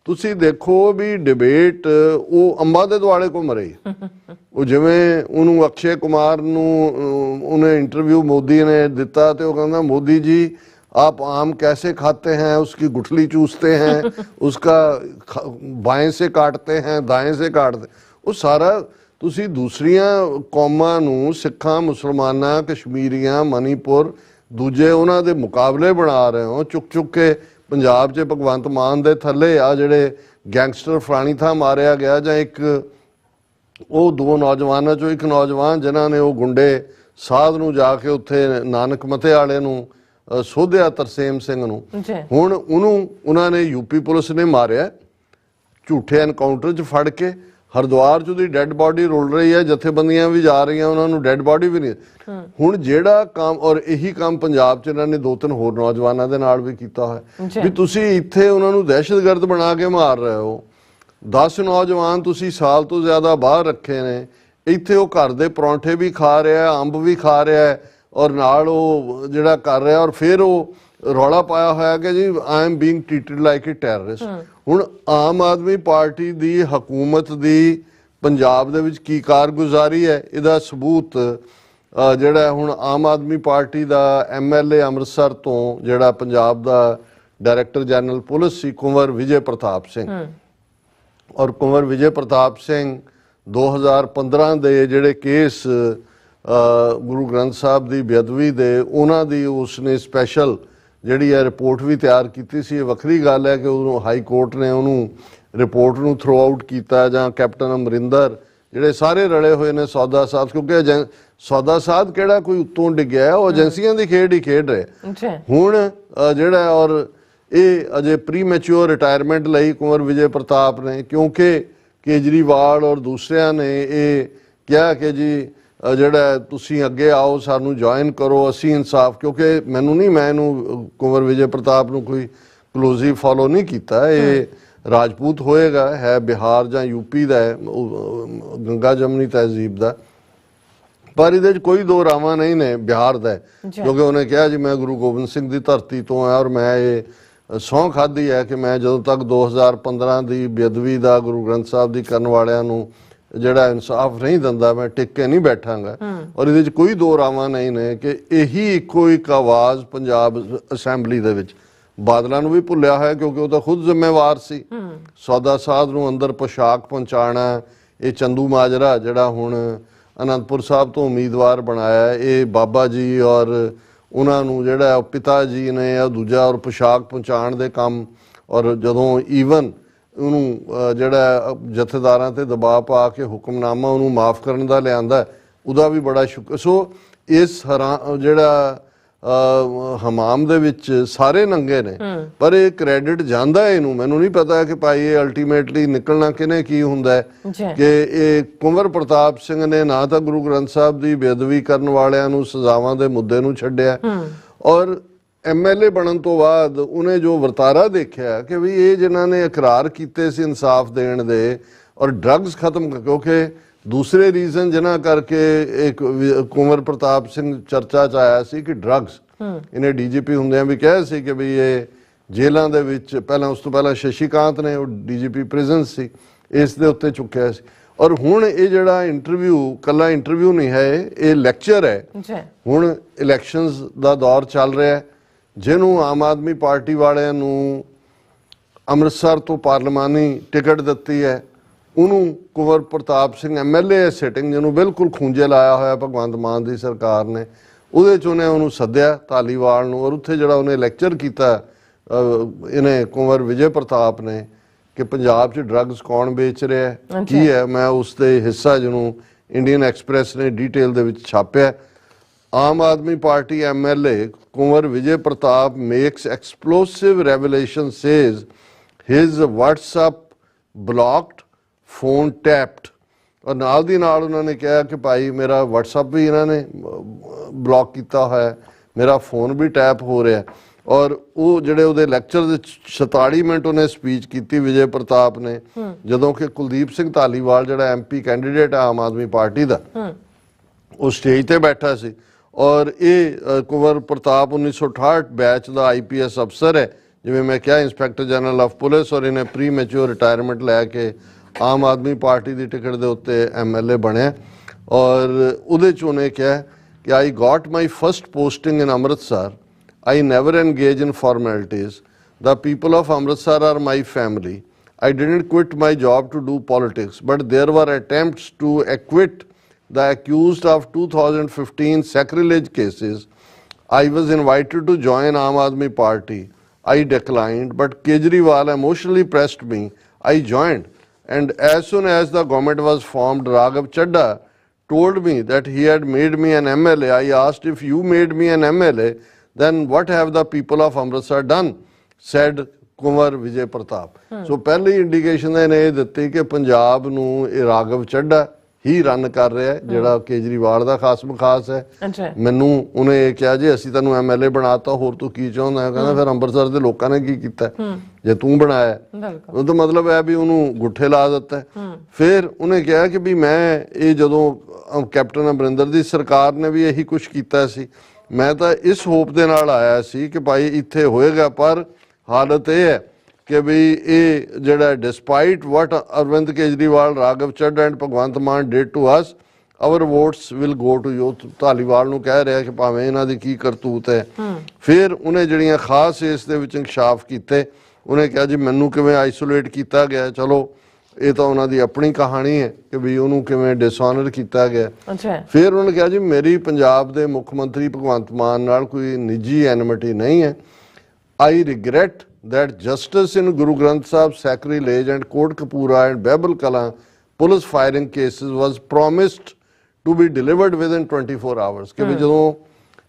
ਤੁਸੀਂ ਦੇਖੋ ਵੀ ਡਿਬੇਟ ਉਹ ਅੰਬਾਂ ਦੇ ਦੁਆਲੇ ਘੁੰਮ ਰਹੀ। ਉਹ ਜਿਵੇਂ ਉਹਨੂੰ ਅਕਸ਼ੇ ਕੁਮਾਰ ਨੂੰ ਉਹਨੇ ਇੰਟਰਵਿਊ ਮੋਦੀ ਨੇ ਦਿੱਤਾ ਤੇ ਉਹ ਕਹਿੰਦਾ ਮੋਦੀ जी आप आम कैसे खाते हैं, उसकी गुठली चूसते हैं, उसका बाएं से काटते हैं, दाएं से काटते। वो सारा ਤੁਸੀਂ ਦੂਸਰੀਆਂ ਕੌਮਾਂ ਨੂੰ ਸਿੱਖਾਂ, ਮੁਸਲਮਾਨਾਂ, ਕਸ਼ਮੀਰੀਆਂ, ਮਨੀਪੁਰ ਦੂਜੇ ਉਹਨਾਂ ਦੇ ਮੁਕਾਬਲੇ ਬਣਾ ਰਹੇ ਹੋ ਚੁੱਕ ਚੁੱਕ ਕੇ। ਪੰਜਾਬ 'ਚ ਭਗਵੰਤ ਮਾਨ ਦੇ ਥੱਲੇ ਆ ਜਿਹੜੇ ਗੈਂਗਸਟਰ ਫਲਾਣੀ ਥਾਂ ਮਾਰਿਆ ਗਿਆ, ਜਾਂ ਇੱਕ ਉਹ 2 ਨੌਜਵਾਨਾਂ ਚੋਂ ਇੱਕ ਨੌਜਵਾਨ ਜਿਨ੍ਹਾਂ ਨੇ ਉਹ ਗੁੰਡੇ ਸਾਧ ਨੂੰ ਜਾ ਕੇ ਉੱਥੇ ਨਾਨਕ ਮੱਥੇ ਵਾਲੇ ਨੂੰ ਸੋਧਿਆ, ਤਰਸੇਮ ਸਿੰਘ ਨੂੰ। ਹੁਣ ਉਹਨਾਂ ਨੇ UP ਪੁਲਿਸ ਨੇ ਮਾਰਿਆ ਝੂਠੇ ਐਨਕਾਊਂਟਰ 'ਚ ਫੜ ਕੇ। ਹਰਿਦੁਆਰ 'ਚ ਉਹਦੀ ਡੈੱਡ ਬਾਡੀ ਰੁਲ ਰਹੀ ਹੈ, ਜਥੇਬੰਦੀਆਂ ਵੀ ਜਾ ਰਹੀਆਂ, ਉਹਨਾਂ ਨੂੰ ਡੈੱਡ ਬਾਡੀ ਵੀ ਨਹੀਂ। ਹੁਣ ਜਿਹੜਾ ਕੰਮ, ਔਰ ਇਹੀ ਕੰਮ ਪੰਜਾਬ 'ਚ ਇਹਨਾਂ ਨੇ 2-3 ਹੋਰ ਨੌਜਵਾਨਾਂ ਦੇ ਨਾਲ ਵੀ ਕੀਤਾ ਹੋਇਆ ਵੀ ਤੁਸੀਂ ਇੱਥੇ ਉਹਨਾਂ ਨੂੰ ਦਹਿਸ਼ਤਗਰਦ ਬਣਾ ਕੇ ਮਾਰ ਰਹੇ ਹੋ। 10 ਨੌਜਵਾਨ ਤੁਸੀਂ ਸਾਲ ਤੋਂ ਜ਼ਿਆਦਾ ਬਾਹਰ ਰੱਖੇ ਨੇ, ਇੱਥੇ ਉਹ ਘਰ ਦੇ ਪਰੌਂਠੇ ਵੀ ਖਾ ਰਿਹਾ, ਅੰਬ ਵੀ ਖਾ ਰਿਹਾ, ਔਰ ਨਾਲ ਉਹ ਜਿਹੜਾ ਕਰ ਰਿਹਾ, ਔਰ ਫਿਰ ਉਹ ਰੌਲਾ ਪਾਇਆ ਹੋਇਆ ਕਿ ਜੀ I am being treated like A terrorist. ਹੁਣ ਆਮ ਆਦਮੀ ਪਾਰਟੀ ਦੀ ਹਕੂਮਤ ਦੀ ਪੰਜਾਬ ਦੇ ਵਿੱਚ ਕੀ ਕਾਰਗੁਜ਼ਾਰੀ ਹੈ, ਇਹਦਾ ਸਬੂਤ ਜਿਹੜਾ ਹੁਣ ਆਮ ਆਦਮੀ ਪਾਰਟੀ ਦਾ MLA ਅੰਮ੍ਰਿਤਸਰ ਤੋਂ ਜਿਹੜਾ ਪੰਜਾਬ ਦਾ ਡਾਇਰੈਕਟਰ ਜਨਰਲ ਪੁਲਿਸ ਸੀ, ਕੁੰਵਰ ਵਿਜੇ ਪ੍ਰਤਾਪ ਸਿੰਘ, ਔਰ ਕੁੰਵਰ ਵਿਜੇ ਪ੍ਰਤਾਪ ਸਿੰਘ 2015 ਦੇ ਜਿਹੜੇ ਕੇਸ ਗੁਰੂ ਗ੍ਰੰਥ ਸਾਹਿਬ ਦੀ ਬੇਅਦਬੀ ਦੇ, ਉਹਨਾਂ ਦੀ ਉਸਨੇ ਸਪੈਸ਼ਲ ਜਿਹੜੀ ਹੈ ਰਿਪੋਰਟ ਵੀ ਤਿਆਰ ਕੀਤੀ ਸੀ। ਇਹ ਵੱਖਰੀ ਗੱਲ ਹੈ ਕਿ ਉਹਨੂੰ ਹਾਈ ਕੋਰਟ ਨੇ ਉਹਨੂੰ ਰਿਪੋਰਟ ਨੂੰ ਥਰੋ ਆਊਟ ਕੀਤਾ, ਜਾਂ ਕੈਪਟਨ ਅਮਰਿੰਦਰ ਜਿਹੜੇ ਸਾਰੇ ਰਲੇ ਹੋਏ ਨੇ ਸੌਦਾ ਸਾਧ, ਕਿਉਂਕਿ ਸੌਦਾ ਸਾਧ ਕਿਹੜਾ ਕੋਈ ਉੱਤੋਂ ਡਿੱਗਿਆ, ਉਹ ਏਜੰਸੀਆਂ ਦੀ ਖੇਡ ਹੀ ਖੇਡ ਰਹੇ। ਹੁਣ ਜਿਹੜਾ ਔਰ ਇਹ ਅਜੇ ਪ੍ਰੀ ਮੈਚੁਰ ਰਿਟਾਇਰਮੈਂਟ ਲਈ ਕੁੰਵਰ ਵਿਜੇ ਪ੍ਰਤਾਪ ਨੇ, ਕਿਉਂਕਿ ਕੇਜਰੀਵਾਲ ਔਰ ਦੂਸਰਿਆਂ ਨੇ ਇਹ ਕਿਹਾ ਕਿ ਜੀ ਜਿਹੜਾ ਤੁਸੀਂ ਅੱਗੇ ਆਓ, ਸਾਨੂੰ ਜੁਆਇਨ ਕਰੋ, ਅਸੀਂ ਇਨਸਾਫ, ਕਿਉਂਕਿ ਮੈਨੂੰ ਨਹੀਂ, ਮੈਂ ਇਹਨੂੰ ਕੁੰਵਰ ਵਿਜੇ ਪ੍ਰਤਾਪ ਨੂੰ ਕੋਈ ਕਲੋਜ਼ਿਵ ਫੋਲੋ ਨਹੀਂ ਕੀਤਾ, ਇਹ ਰਾਜਪੂਤ ਹੋਏਗਾ, ਹੈ ਬਿਹਾਰ ਜਾਂ ਯੂਪੀ ਦਾ ਹੈ, ਗੰਗਾ ਜਮਨੀ ਤਹਿਜ਼ੀਬ ਦਾ, ਪਰ ਇਹਦੇ 'ਚ ਕੋਈ ਦੋ ਰਾਵਾਂ ਨਹੀਂ ਨੇ ਬਿਹਾਰ ਦਾ, ਕਿਉਂਕਿ ਉਹਨੇ ਕਿਹਾ ਜੀ ਮੈਂ ਗੁਰੂ ਗੋਬਿੰਦ ਸਿੰਘ ਦੀ ਧਰਤੀ ਤੋਂ ਆ, ਔਰ ਮੈਂ ਇਹ ਸਹੁੰ ਖਾਧੀ ਹੈ ਕਿ ਮੈਂ ਜਦੋਂ ਤੱਕ 2015 ਦੀ ਬੇਅਦਬੀ ਦਾ ਗੁਰੂ ਗ੍ਰੰਥ ਸਾਹਿਬ ਦੀ ਕਰਨ ਵਾਲਿਆਂ ਨੂੰ ਜਿਹੜਾ ਇਨਸਾਫ ਨਹੀਂ ਦਿੰਦਾ, ਮੈਂ ਟਿਕ ਕੇ ਨਹੀਂ ਬੈਠਾਂਗਾ। ਔਰ ਇਹਦੇ 'ਚ ਕੋਈ ਦੋ ਰਾਵਾਂ ਨਹੀਂ ਨੇ ਕਿ ਇਹੀ ਇੱਕੋ ਇੱਕ ਆਵਾਜ਼ ਪੰਜਾਬ ਅਸੈਂਬਲੀ ਦੇ ਵਿੱਚ ਬਾਦਲਾਂ ਨੂੰ ਵੀ ਭੁੱਲਿਆ ਹੋਇਆ, ਕਿਉਂਕਿ ਉਹ ਤਾਂ ਖੁਦ ਜ਼ਿੰਮੇਵਾਰ ਸੀ ਸੌਦਾ ਸਾਧ ਨੂੰ ਅੰਦਰ ਪੋਸ਼ਾਕ ਪਹੁੰਚਾਉਣਾ। ਇਹ ਚੰਦੂ ਮਾਜਰਾ ਜਿਹੜਾ ਹੁਣ ਅਨੰਦਪੁਰ ਸਾਹਿਬ ਤੋਂ ਉਮੀਦਵਾਰ ਬਣਾਇਆ, ਇਹ ਬਾਬਾ ਜੀ ਔਰ ਉਹਨਾਂ ਨੂੰ ਜਿਹੜਾ ਪਿਤਾ ਜੀ ਨੇ ਆ ਦੂਜਾ, ਔਰ ਪੋਸ਼ਾਕ ਪਹੁੰਚਾਉਣ ਦੇ ਕੰਮ, ਔਰ ਜਦੋਂ ਈਵਨ ਉਹਨੂੰ ਜਿਹੜਾ ਜਥੇਦਾਰਾਂ ਤੇ ਦਬਾਅ ਪਾ ਕੇ ਹੁਕਮਨਾਮਾ ਉਹਨੂੰ ਮਾਫ ਕਰਨ ਦਾ ਲਿਆਂਦਾ, ਉਹਦਾ ਵੀ ਬੜਾ ਸ਼ੁਕਰ। ਸੋ ਇਸ ਜਿਹੜਾ ਹਮਾਮ ਦੇ ਵਿੱਚ ਸਾਰੇ ਨੰਗੇ ਨੇ, ਪਰ ਇਹ ਕ੍ਰੈਡਿਟ ਜਾਂਦਾ ਇਹਨੂੰ, ਮੈਨੂੰ ਨਹੀਂ ਪਤਾ ਕਿ ਭਾਈ ਇਹ ਅਲਟੀਮੇਟਲੀ ਨਿਕਲਣਾ ਕਿਨੇ ਕੀ ਹੁੰਦਾ ਹੈ ਕਿ ਇਹ ਕੁੰਵਰ ਪ੍ਰਤਾਪ ਸਿੰਘ ਨੇ ਨਾ ਤਾਂ ਗੁਰੂ ਗ੍ਰੰਥ ਸਾਹਿਬ ਦੀ ਬੇਅਦਬੀ ਕਰਨ ਵਾਲਿਆਂ ਨੂੰ ਸਜ਼ਾਵਾਂ ਦੇ ਮੁੱਦੇ ਨੂੰ ਛੱਡਿਆ, ਔਰ MLA ਬਣਨ ਤੋਂ ਬਾਅਦ ਉਹਨੇ ਜੋ ਵਰਤਾਰਾ ਦੇਖਿਆ ਕਿ ਵੀ ਇਹ ਜਿਨ੍ਹਾਂ ਨੇ ਇਕਰਾਰ ਕੀਤੇ ਸੀ ਇਨਸਾਫ ਦੇਣ ਦੇ, ਔਰ ਡਰੱਗਸ ਖਤਮ, ਕਿਉਂਕਿ ਦੂਸਰੇ ਰੀਜ਼ਨ ਜਿਨ੍ਹਾਂ ਕਰਕੇ ਇੱਕ ਕੁੰਵਰ ਪ੍ਰਤਾਪ ਸਿੰਘ ਚਰਚਾ 'ਚ ਆਇਆ ਸੀ ਕਿ ਡਰੱਗਸ, ਇਹਨੇ DGP ਹੁੰਦਿਆਂ ਵੀ ਕਿਹਾ ਸੀ ਕਿ ਵੀ ਇਹ ਜੇਲ੍ਹਾਂ ਦੇ ਵਿੱਚ, ਪਹਿਲਾਂ ਉਸ ਤੋਂ ਪਹਿਲਾਂ ਸ਼ਸ਼ੀਕਾਂਤ ਨੇ, ਉਹ DGP ਪ੍ਰਿਜ਼ਨ ਸੀ, ਇਸ ਦੇ ਉੱਤੇ ਚੁੱਕਿਆ ਸੀ। ਔਰ ਹੁਣ ਇਹ ਜਿਹੜਾ ਇੰਟਰਵਿਊ ਕੱਲਾ ਇੰਟਰਵਿਊ ਨਹੀਂ ਹੈ, ਇਹ ਲੈਕਚਰ ਹੈ। ਹੁਣ ਇਲੈਕਸ਼ਨਸ ਦਾ ਦੌਰ ਚੱਲ ਰਿਹਾ ਹੈ, ਜਿਹਨੂੰ ਆਮ ਆਦਮੀ ਪਾਰਟੀ ਵਾਲਿਆਂ ਨੂੰ ਅੰਮ੍ਰਿਤਸਰ ਤੋਂ ਪਾਰਲੀਮਾਨੀ ਟਿਕਟ ਦਿੱਤੀ ਹੈ, ਉਹਨੂੰ ਕੁੰਵਰ ਪ੍ਰਤਾਪ ਸਿੰਘ MLA ਸਿਟਿੰਗ, ਜਿਹਨੂੰ ਬਿਲਕੁਲ ਖੂੰਜੇ ਲਾਇਆ ਹੋਇਆ ਭਗਵੰਤ ਮਾਨ ਦੀ ਸਰਕਾਰ ਨੇ, ਉਹਦੇ 'ਚ ਉਹਨੇ ਉਹਨੂੰ ਸੱਦਿਆ ਧਾਲੀਵਾਲ ਨੂੰ, ਔਰ ਉੱਥੇ ਜਿਹੜਾ ਉਹਨੇ ਲੈਕਚਰ ਕੀਤਾ ਇਹਨੇ ਕੁੰਵਰ ਵਿਜੇ ਪ੍ਰਤਾਪ ਨੇ ਕਿ ਪੰਜਾਬ 'ਚ ਡਰੱਗਸ ਕੌਣ ਵੇਚ ਰਿਹਾ ਕੀ ਹੈ, ਮੈਂ ਉਸ ਦੇ ਹਿੱਸਾ ਜਿਹਨੂੰ ਇੰਡੀਅਨ ਐਕਸਪ੍ਰੈਸ ਨੇ ਡੀਟੇਲ ਦੇ ਵਿੱਚ ਛਾਪਿਆ। ਆਮ Aadmi party MLA Kunwar Vijay Pratap makes explosive revelation, says his WhatsApp blocked, phone tapped, ਔਰ ਨਾਲ ਦੀ ਨਾਲ ਉਹਨਾਂ ਨੇ ਕਿਹਾ ਕਿ ਭਾਈ ਮੇਰਾ WhatsApp ਵੀ ਇਹਨਾਂ ਨੇ ਬਲੌਕ ਕੀਤਾ ਹੋਇਆ, ਮੇਰਾ ਫੋਨ ਵੀ ਟੈਪ ਹੋ ਰਿਹਾ। ਔਰ ਉਹ ਜਿਹੜੇ ਉਹਦੇ ਲੈਕਚਰ ਦੇ 47 ਮਿੰਟ ਉਹਨੇ ਸਪੀਚ ਕੀਤੀ ਵਿਜੇ ਪ੍ਰਤਾਪ ਨੇ, ਜਦੋਂ ਕਿ ਕੁਲਦੀਪ ਸਿੰਘ ਧਾਲੀਵਾਲ ਜਿਹੜਾ MP ਕੈਂਡੀਡੇਟ ਹੈ ਆਮ ਆਦਮੀ ਪਾਰਟੀ ਦਾ, ਉਹ ਸਟੇਜ ਤੇ ਬੈਠਾ ਸੀ। ਔਰ ਇਹ ਕੁੰਵਰ ਪ੍ਰਤਾਪ 1968 ਬੈਚ ਦਾ IPS ਅਫਸਰ ਹੈ, ਜਿਵੇਂ ਮੈਂ ਕਿਹਾ ਇੰਸਪੈਕਟਰ ਜਨਰਲ ਆਫ ਪੁਲਿਸ, ਔਰ ਇਹਨੇ ਪ੍ਰੀ ਮੈਚੁਰ ਰਿਟਾਇਰਮੈਂਟ ਲੈ ਕੇ ਆਮ ਆਦਮੀ ਪਾਰਟੀ ਦੀ ਟਿਕਟ ਦੇ ਉੱਤੇ MLA ਬਣਿਆ। ਔਰ ਉਹਦੇ 'ਚ ਉਹਨੇ ਕਿਹਾ ਕਿ I got my first posting in Amritsar. I never engage in formalities. The people of Amritsar are my family. I didn't quit my job to do politics, but there were attempts to acquit the accused of 2015 sacrilege cases. I was invited to join Aam Aadmi Party. I declined, but Kejriwal emotionally pressed me. I joined, and as soon as the government was formed, Raghav Chadha told me that he had made me an MLA. I asked, if you made me an MLA, then what have the people of Amritsar done? Said Kunwar Vijay Pratap. ਸੋ ਪਹਿਲੀ indication ਇਹਨੇ ਇਹ ਦਿੱਤੀ ਕਿ ਪੰਜਾਬ ਨੂੰ ਇਹ ਰਾਘਵ ਚੱਡਾ ਹੀ run ਕਰ ਰਿਹਾ, ਜਿਹੜਾ ਕੇਜਰੀਵਾਲ ਦਾ ਖਾਸਮ ਖਾਸ ਹੈ। ਅੱਛਾ ਮੈਨੂੰ ਉਹਨੇ ਇਹ ਕਿਹਾ ਜੀ ਅਸੀਂ ਤੈਨੂੰ ਐਮਐਲਏ ਬਣਾਤਾ, ਹੋਰ ਤੂੰ ਕੀ ਚਾਹੁੰਦਾ ਹੈ? ਕਹਿੰਦਾ ਫਿਰ ਅੰਮ੍ਰਿਤਸਰ ਦੇ ਲੋਕਾਂ ਨੇ ਕੀ ਕੀਤਾ ਜੇ ਤੂੰ ਬਣਾਇਆ? ਬਿਲਕੁਲ ਉਹਦਾ ਮਤਲਬ ਹੈ ਵੀ ਉਹਨੂੰ ਗੁੱਠੇ ਲਾ ਦਿੱਤਾ। ਫਿਰ ਉਹਨੇ ਕਿਹਾ ਕਿ ਵੀ ਮੈਂ ਇਹ ਜਦੋਂ ਕੈਪਟਨ ਅਮਰਿੰਦਰ ਦੀ ਸਰਕਾਰ ਨੇ ਵੀ ਇਹੀ ਕੁਝ ਕੀਤਾ ਸੀ, ਮੈਂ ਤਾਂ ਇਸ ਹੋਪ ਦੇ ਨਾਲ ਆਇਆ ਸੀ ਕਿ ਭਾਈ ਇੱਥੇ ਹੋਏਗਾ, ਪਰ ਹਾਲਤ ਇਹ ਹੈ ਕਿ ਵੀ ਇਹ ਜਿਹੜਾ despite what Arvind Kejriwal, Raghav Chadha and Bhagwant Mann did to us, our votes will go to you. Dhaliwal ਨੂੰ ਕਹਿ ਰਿਹਾ ਕਿ ਭਾਵੇਂ ਇਹਨਾਂ ਦੀ ਕੀ ਕਰਤੂਤ ਹੈ। ਫਿਰ ਉਹਨੇ ਜਿਹੜੀਆਂ ਖਾਸ ਇਸ ਦੇ ਵਿੱਚ ਇਨਕਸ਼ਾਫ ਕੀਤੇ, ਉਹਨੇ ਕਿਹਾ ਜੀ ਮੈਨੂੰ ਕਿਵੇਂ ਆਈਸੋਲੇਟ ਕੀਤਾ ਗਿਆ। ਚਲੋ ਇਹ ਤਾਂ ਉਹਨਾਂ ਦੀ ਆਪਣੀ ਕਹਾਣੀ ਹੈ ਕਿ ਵੀ ਉਹਨੂੰ ਕਿਵੇਂ ਡਿਸਆਨਰ ਕੀਤਾ ਗਿਆ। ਅੱਛਾ ਫਿਰ ਉਹਨੇ ਕਿਹਾ ਜੀ ਮੇਰੀ ਪੰਜਾਬ ਦੇ ਮੁੱਖ ਮੰਤਰੀ ਭਗਵੰਤ ਮਾਨ ਨਾਲ ਕੋਈ ਨਿੱਜੀ ਐਨਮਿਟੀ ਨਹੀਂ ਹੈ। ਆਈ regret that justice in Guru Granth Sahib sacrilege and Kotkapura and Babel Kala police firing cases was promised to be delivered within 24 hours। ਕਿ ਵੀ ਜਦੋਂ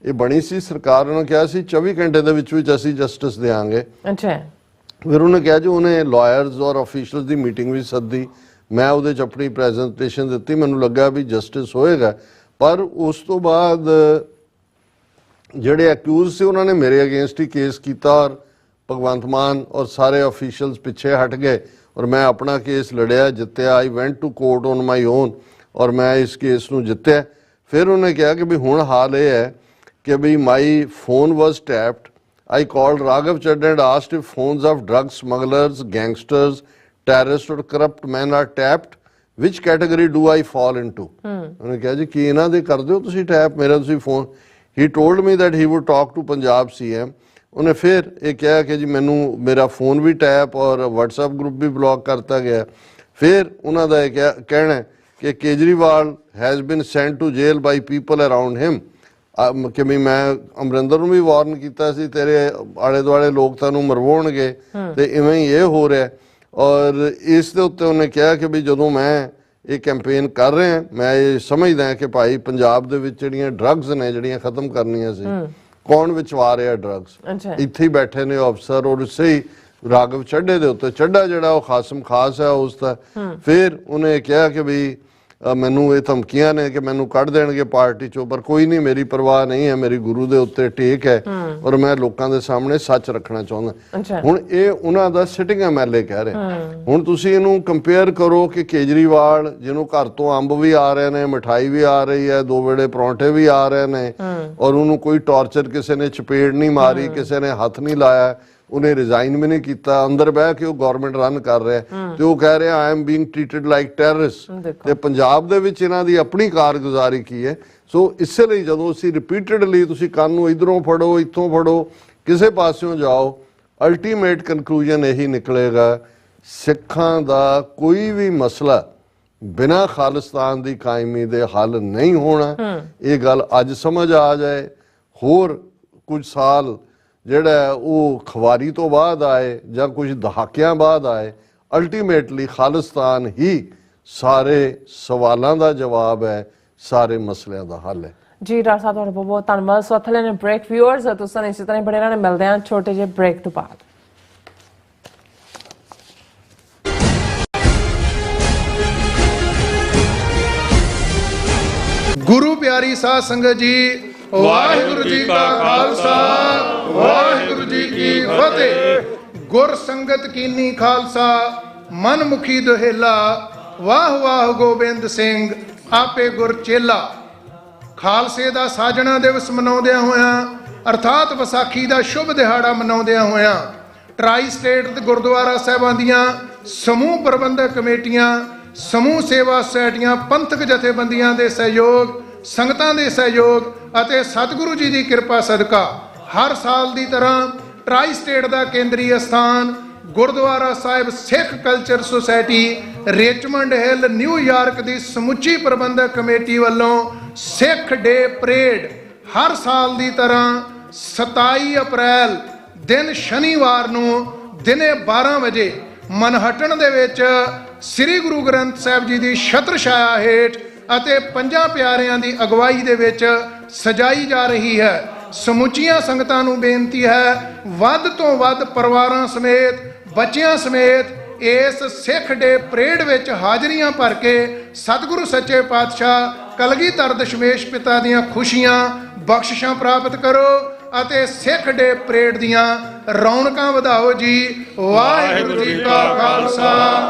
ਇਹ ਬਣੀ ਸੀ ਸਰਕਾਰ, ਉਹਨਾਂ ਕਿਹਾ ਸੀ 24 ਘੰਟੇ ਦੇ ਵਿੱਚ ਅਸੀਂ ਜਸਟਿਸ ਦੇਵਾਂਗੇ। ਅੱਛਾ ਫਿਰ ਉਹਨੇ ਕਿਹਾ ਜੀ ਉਹਨੇ ਲਾਇਰਸ ਔਰ ਅਫੀਸ਼ੀਅਲਸ ਦੀ ਮੀਟਿੰਗ ਵੀ ਸੱਦੀ, ਮੈਂ ਉਹਦੇ 'ਚ ਆਪਣੀ ਪ੍ਰੈਜੈਂਟੇਸ਼ਨ ਦਿੱਤੀ, ਮੈਨੂੰ ਲੱਗਾ ਵੀ ਜਸਟਿਸ ਹੋਏਗਾ। ਪਰ ਉਸ ਤੋਂ ਬਾਅਦ ਜਿਹੜੇ ਅਕਿਊਜ਼ ਸੀ ਉਹਨਾਂ ਨੇ ਮੇਰੇ ਅਗੇਂਸਟ ਹੀ ਕੇਸ ਕੀਤਾ ਔਰ ਭਗਵੰਤ ਮਾਨ ਔਰ ਸਾਰੇ ਅਫੀਸ਼ੀਅਲਸ ਪਿੱਛੇ ਹਟ ਗਏ ਔਰ ਮੈਂ ਆਪਣਾ ਕੇਸ ਲੜਿਆ, ਜਿੱਤਿਆ। I went to court on my own ਔਰ ਮੈਂ ਇਸ ਕੇਸ ਨੂੰ ਜਿੱਤਿਆ। ਫਿਰ ਉਹਨੇ ਕਿਹਾ ਕਿ ਵੀ ਹੁਣ ਹਾਲ ਇਹ ਹੈ ਕਿ ਵੀ my phone was tapped. I called Raghav Chadda and asked if phones of drug smugglers, gangsters, terrorists or corrupt men are tapped. Which category do I fall into? ਉਹਨੇ ਕਿਹਾ ਜੀ ਕੀ ਇਹਨਾਂ ਦੇ ਕਰਦੇ ਹੋ ਤੁਸੀਂ ਟੈਪ ਮੇਰਾ ਤੁਸੀਂ phone? He told me that he would talk to Punjab CM। ਉਹਨੇ ਫਿਰ ਇਹ ਕਿਹਾ ਕਿ ਜੀ ਮੈਨੂੰ ਮੇਰਾ ਫੋਨ ਵੀ ਟੈਪ ਔਰ WhatsApp ਗਰੁੱਪ ਵੀ ਬਲੌਕ ਕਰਤਾ ਗਿਆ। ਫਿਰ ਉਹਨਾਂ ਦਾ ਇਹ ਕਹਿਣਾ ਕਿ Kejriwal has been sent to jail by people around him. ਕਿ ਵੀ ਮੈਂ ਅਮਰਿੰਦਰ ਨੂੰ ਵੀ ਵਾਰਨ ਕੀਤਾ ਸੀ ਤੇਰੇ ਆਲੇ ਦੁਆਲੇ ਲੋਕ ਤੁਹਾਨੂੰ ਮਰਵਾਉਣਗੇ ਤੇ ਇਵੇਂ ਹੀ ਇਹ ਹੋ ਰਿਹਾ। ਔਰ ਇਸ ਦੇ ਉੱਤੇ ਉਹਨੇ ਕਿਹਾ ਕਿ ਵੀ ਜਦੋਂ ਮੈਂ ਇਹ ਕੈਂਪੇਨ ਕਰ ਰਿਹਾ, ਮੈਂ ਇਹ ਸਮਝਦਾ ਕਿ ਭਾਈ ਪੰਜਾਬ ਦੇ ਵਿੱਚ ਜਿਹੜੀਆਂ ਡਰੱਗਸ ਨੇ ਜਿਹੜੀਆਂ ਖਤਮ ਕਰਨੀਆਂ ਸੀ, ਕੌਣ ਵਿਚਵਾ ਰਿਹਾ ਡਰੱਗਸ? ਇੱਥੇ ਹੀ ਬੈਠੇ ਨੇ ਅਫਸਰ ਔਰ ਇਸੇ ਹੀ ਰਾਘਵ ਚੱਡੇ ਦੇ ਉੱਤੇ। ਚੱਡਾ ਜਿਹੜਾ ਉਹ ਖਾਸਮ ਖਾਸ ਹੈ ਉਸ ਦਾ। ਫਿਰ ਉਹਨੇ ਕਿਹਾ ਕਿ ਵੀ ਮੈਨੂੰ ਇਹ ਧਮਕੀਆਂ ਨੇ ਕਿ ਮੈਨੂੰ ਕੱਢ ਦੇਣਗੇ ਪਾਰਟੀ ਚੋਂ, ਪਰ ਕੋਈ ਨਹੀਂ, ਮੇਰੀ ਪਰਵਾਹ ਨਹੀਂ ਹੈ, ਮੇਰੀ ਗੁਰੂ ਦੇ ਉੱਤੇ ਟੇਕ ਹੈ ਔਰ ਮੈਂ ਲੋਕਾਂ ਦੇ ਸਾਹਮਣੇ ਸੱਚ ਰੱਖਣਾ ਚਾਹੁੰਦਾ। ਹੁਣ ਇਹ ਉਹਨਾਂ ਦਾ ਸਿਟਿੰਗ ਐਮਐਲਏ ਕਹਿ ਰਿਹਾ। ਹੁਣ ਤੁਸੀਂ ਇਹਨੂੰ ਕੰਪੇਅਰ ਕਰੋ ਕਿ ਕੇਜਰੀਵਾਲ ਜਿਹਨੂੰ ਘਰ ਤੋਂ ਅੰਬ ਵੀ ਆ ਰਹੇ ਨੇ, ਮਿਠਾਈ ਵੀ ਆ ਰਹੀ ਹੈ, 2 ਵੇਲੇ ਪਰੌਂਠੇ ਵੀ ਆ ਰਹੇ ਨੇ ਔਰ ਉਹਨੂੰ ਕੋਈ ਟਾਰਚਰ ਕਿਸੇ ਨੇ ਚਪੇੜ ਨਹੀਂ ਮਾਰੀ, ਕਿਸੇ ਨੇ ਹੱਥ ਨਹੀਂ ਲਾਇਆ, ਉਹਨੇ ਰਿਜ਼ਾਈਨ ਵੀ ਨਹੀਂ ਕੀਤਾ, ਅੰਦਰ ਬਹਿ ਕੇ ਉਹ ਗਵਰਨਮੈਂਟ ਰਨ ਕਰ ਰਿਹਾ ਤੇ ਉਹ ਕਹਿ ਰਿਹਾ I am being treated like terrorist. ਤੇ ਪੰਜਾਬ ਦੇ ਵਿੱਚ ਇਹਨਾਂ ਦੀ ਆਪਣੀ ਕਾਰਗੁਜ਼ਾਰੀ ਕੀ ਹੈ। ਸੋ ਇਸੇ ਲਈ ਜਦੋਂ ਅਸੀਂ ਰਿਪੀਟਡਲੀ ਤੁਸੀਂ ਕੰਨ ਨੂੰ ਇਧਰੋਂ ਫੜੋ, ਇੱਥੋਂ ਫੜੋ, ਕਿਸੇ ਪਾਸਿਓਂ ਜਾਓ, ਅਲਟੀਮੇਟ ਕਨਕਲੂਜਨ ਇਹੀ ਨਿਕਲੇਗਾ ਸਿੱਖਾਂ ਦਾ ਕੋਈ ਵੀ ਮਸਲਾ ਬਿਨਾਂ ਖਾਲਿਸਤਾਨ ਦੀ ਕਾਇਮੀ ਦੇ ਹੱਲ ਨਹੀਂ ਹੋਣਾ। ਇਹ ਗੱਲ ਅੱਜ ਸਮਝ ਆ ਜਾਏ, ਹੋਰ ਕੁਝ ਸਾਲ ਜਿਹੜਾ ਉਹ ਖਵਾਰੀ ਤੋਂ ਬਾਅਦ ਆਏ ਜਾਂ ਕੁਝ ਦਹਾਕਿਆਂ ਬਾਅਦ ਆਏ, ਅਲਟੀਮੇਟਲੀ ਖਾਲਿਸਤਾਨ ਹੀ ਸਾਰੇ ਸਵਾਲਾਂ ਦਾ ਜਵਾਬ ਹੈ, ਸਾਰੇ ਮਸਲਿਆਂ ਦਾ ਹੱਲ ਹੈ। ਜੀ ਡਾਕਟਰ ਸਾਹਿਬ ਤੁਹਾਡਾ ਬਹੁਤ ਬਹੁਤ ਧੰਨਵਾਦ। ਸੋ ਅਥਲੇ ਨੇ ਬ੍ਰੇਕ ਵਿਊਅਰਸ ਤੁਸੀਂ ਇਸੇ ਤਰ੍ਹਾਂ ਬੜੇ ਨਾਲ ਮਿਲਦੇ ਹਾਂ ਛੋਟੇ ਜਿਹੇ ਬ੍ਰੇਕ ਤੋਂ ਬਾਅਦ। ਗੁਰੂ ਪਿਆਰੀ ਸਾਧ ਸੰਗਤ ਜੀ, ਵਾਹਿਗੁਰੂ ਜੀ ਕਾ ਖਾਲਸਾ ਵਾਹਿਗੁਰੂ ਜੀ ਕੀ ਫਤਿਹ। ਗੁਰ ਸੰਗਤ ਕੀਨੀ ਖਾਲਸਾ ਮਨ ਮੁਖੀ ਦੁਹੇਲਾ, ਵਾਹ ਵਾਹ ਗੋਬਿੰਦ ਸਿੰਘ ਆਪੇ ਗੁਰ ਚੇਲਾ। ਖਾਲਸੇ ਦਾ ਸਾਜਣਾ ਦਿਵਸ ਮਨਾਉਂਦਿਆਂ ਹੋਇਆਂ ਅਰਥਾਤ ਵਿਸਾਖੀ ਦਾ ਸ਼ੁਭ ਦਿਹਾੜਾ ਮਨਾਉਂਦਿਆਂ ਹੋਇਆਂ ਟਰਾਈ ਸਟੇਟ ਤੇ ਗੁਰਦੁਆਰਾ ਸਾਹਿਬਾਂ ਦੀਆਂ ਸਮੂਹ ਪ੍ਰਬੰਧਕ ਕਮੇਟੀਆਂ, ਸਮੂਹ ਸੇਵਾ ਸੁਸਾਇਟੀਆਂ, ਪੰਥਕ ਜਥੇਬੰਦੀਆਂ ਦੇ ਸਹਿਯੋਗ, ਸੰਗਤਾਂ ਦੇ ਸਹਿਯੋਗ ਅਤੇ ਸਤਿਗੁਰੂ ਜੀ ਦੀ ਕਿਰਪਾ ਸਦਕਾ ਹਰ ਸਾਲ ਦੀ ਤਰ੍ਹਾਂ ਟਰਾਈ ਸਟੇਟ ਦਾ ਕੇਂਦਰੀ ਅਸਥਾਨ Gurdwara Sahib Sikh Culture Society Richmond Hill New York ਦੀ ਸਮੁੱਚੀ ਪ੍ਰਬੰਧਕ ਕਮੇਟੀ ਵੱਲੋਂ ਸਿੱਖ ਡੇ ਪਰੇਡ ਹਰ ਸਾਲ ਦੀ ਤਰ੍ਹਾਂ 27 ਅਪ੍ਰੈਲ ਦਿਨ ਸ਼ਨੀਵਾਰ ਨੂੰ ਦਿਨੇ 12 ਵਜੇ ਮਨਹਟਨ ਦੇ ਵਿੱਚ ਸ੍ਰੀ ਗੁਰੂ ਗ੍ਰੰਥ ਸਾਹਿਬ ਜੀ ਦੀ ਛਤਰ ਛਾਇਆ ਹੇਠ ਅਤੇ 5 ਪਿਆਰਿਆਂ ਦੀ ਅਗਵਾਈ ਦੇ ਵਿੱਚ ਸਜਾਈ ਜਾ ਰਹੀ ਹੈ। ਸਮੁੱਚੀਆਂ ਸੰਗਤਾਂ ਨੂੰ ਬੇਨਤੀ ਹੈ, ਵੱਧ ਤੋਂ ਵੱਧ ਪਰਿਵਾਰਾਂ ਸਮੇਤ, ਬੱਚਿਆਂ ਸਮੇਤ ਇਸ ਸਿੱਖ ਡੇ ਪਰੇਡ ਵਿੱਚ ਹਾਜ਼ਰੀਆਂ ਭਰ ਕੇ ਸਤਿਗੁਰੂ ਸੱਚੇ ਪਾਤਸ਼ਾਹ ਕਲਗੀਧਰ ਦਸ਼ਮੇਸ਼ ਪਿਤਾ ਦੀਆਂ ਖੁਸ਼ੀਆਂ ਬਖਸ਼ਿਸ਼ਾਂ ਪ੍ਰਾਪਤ ਕਰੋ ਅਤੇ ਸਿੱਖ ਡੇ ਪਰੇਡ ਦੀਆਂ ਰੌਣਕਾਂ ਵਧਾਓ ਜੀ। ਵਾਹਿਗੁਰੂ ਜੀ ਕਾ ਖਾਲਸਾ,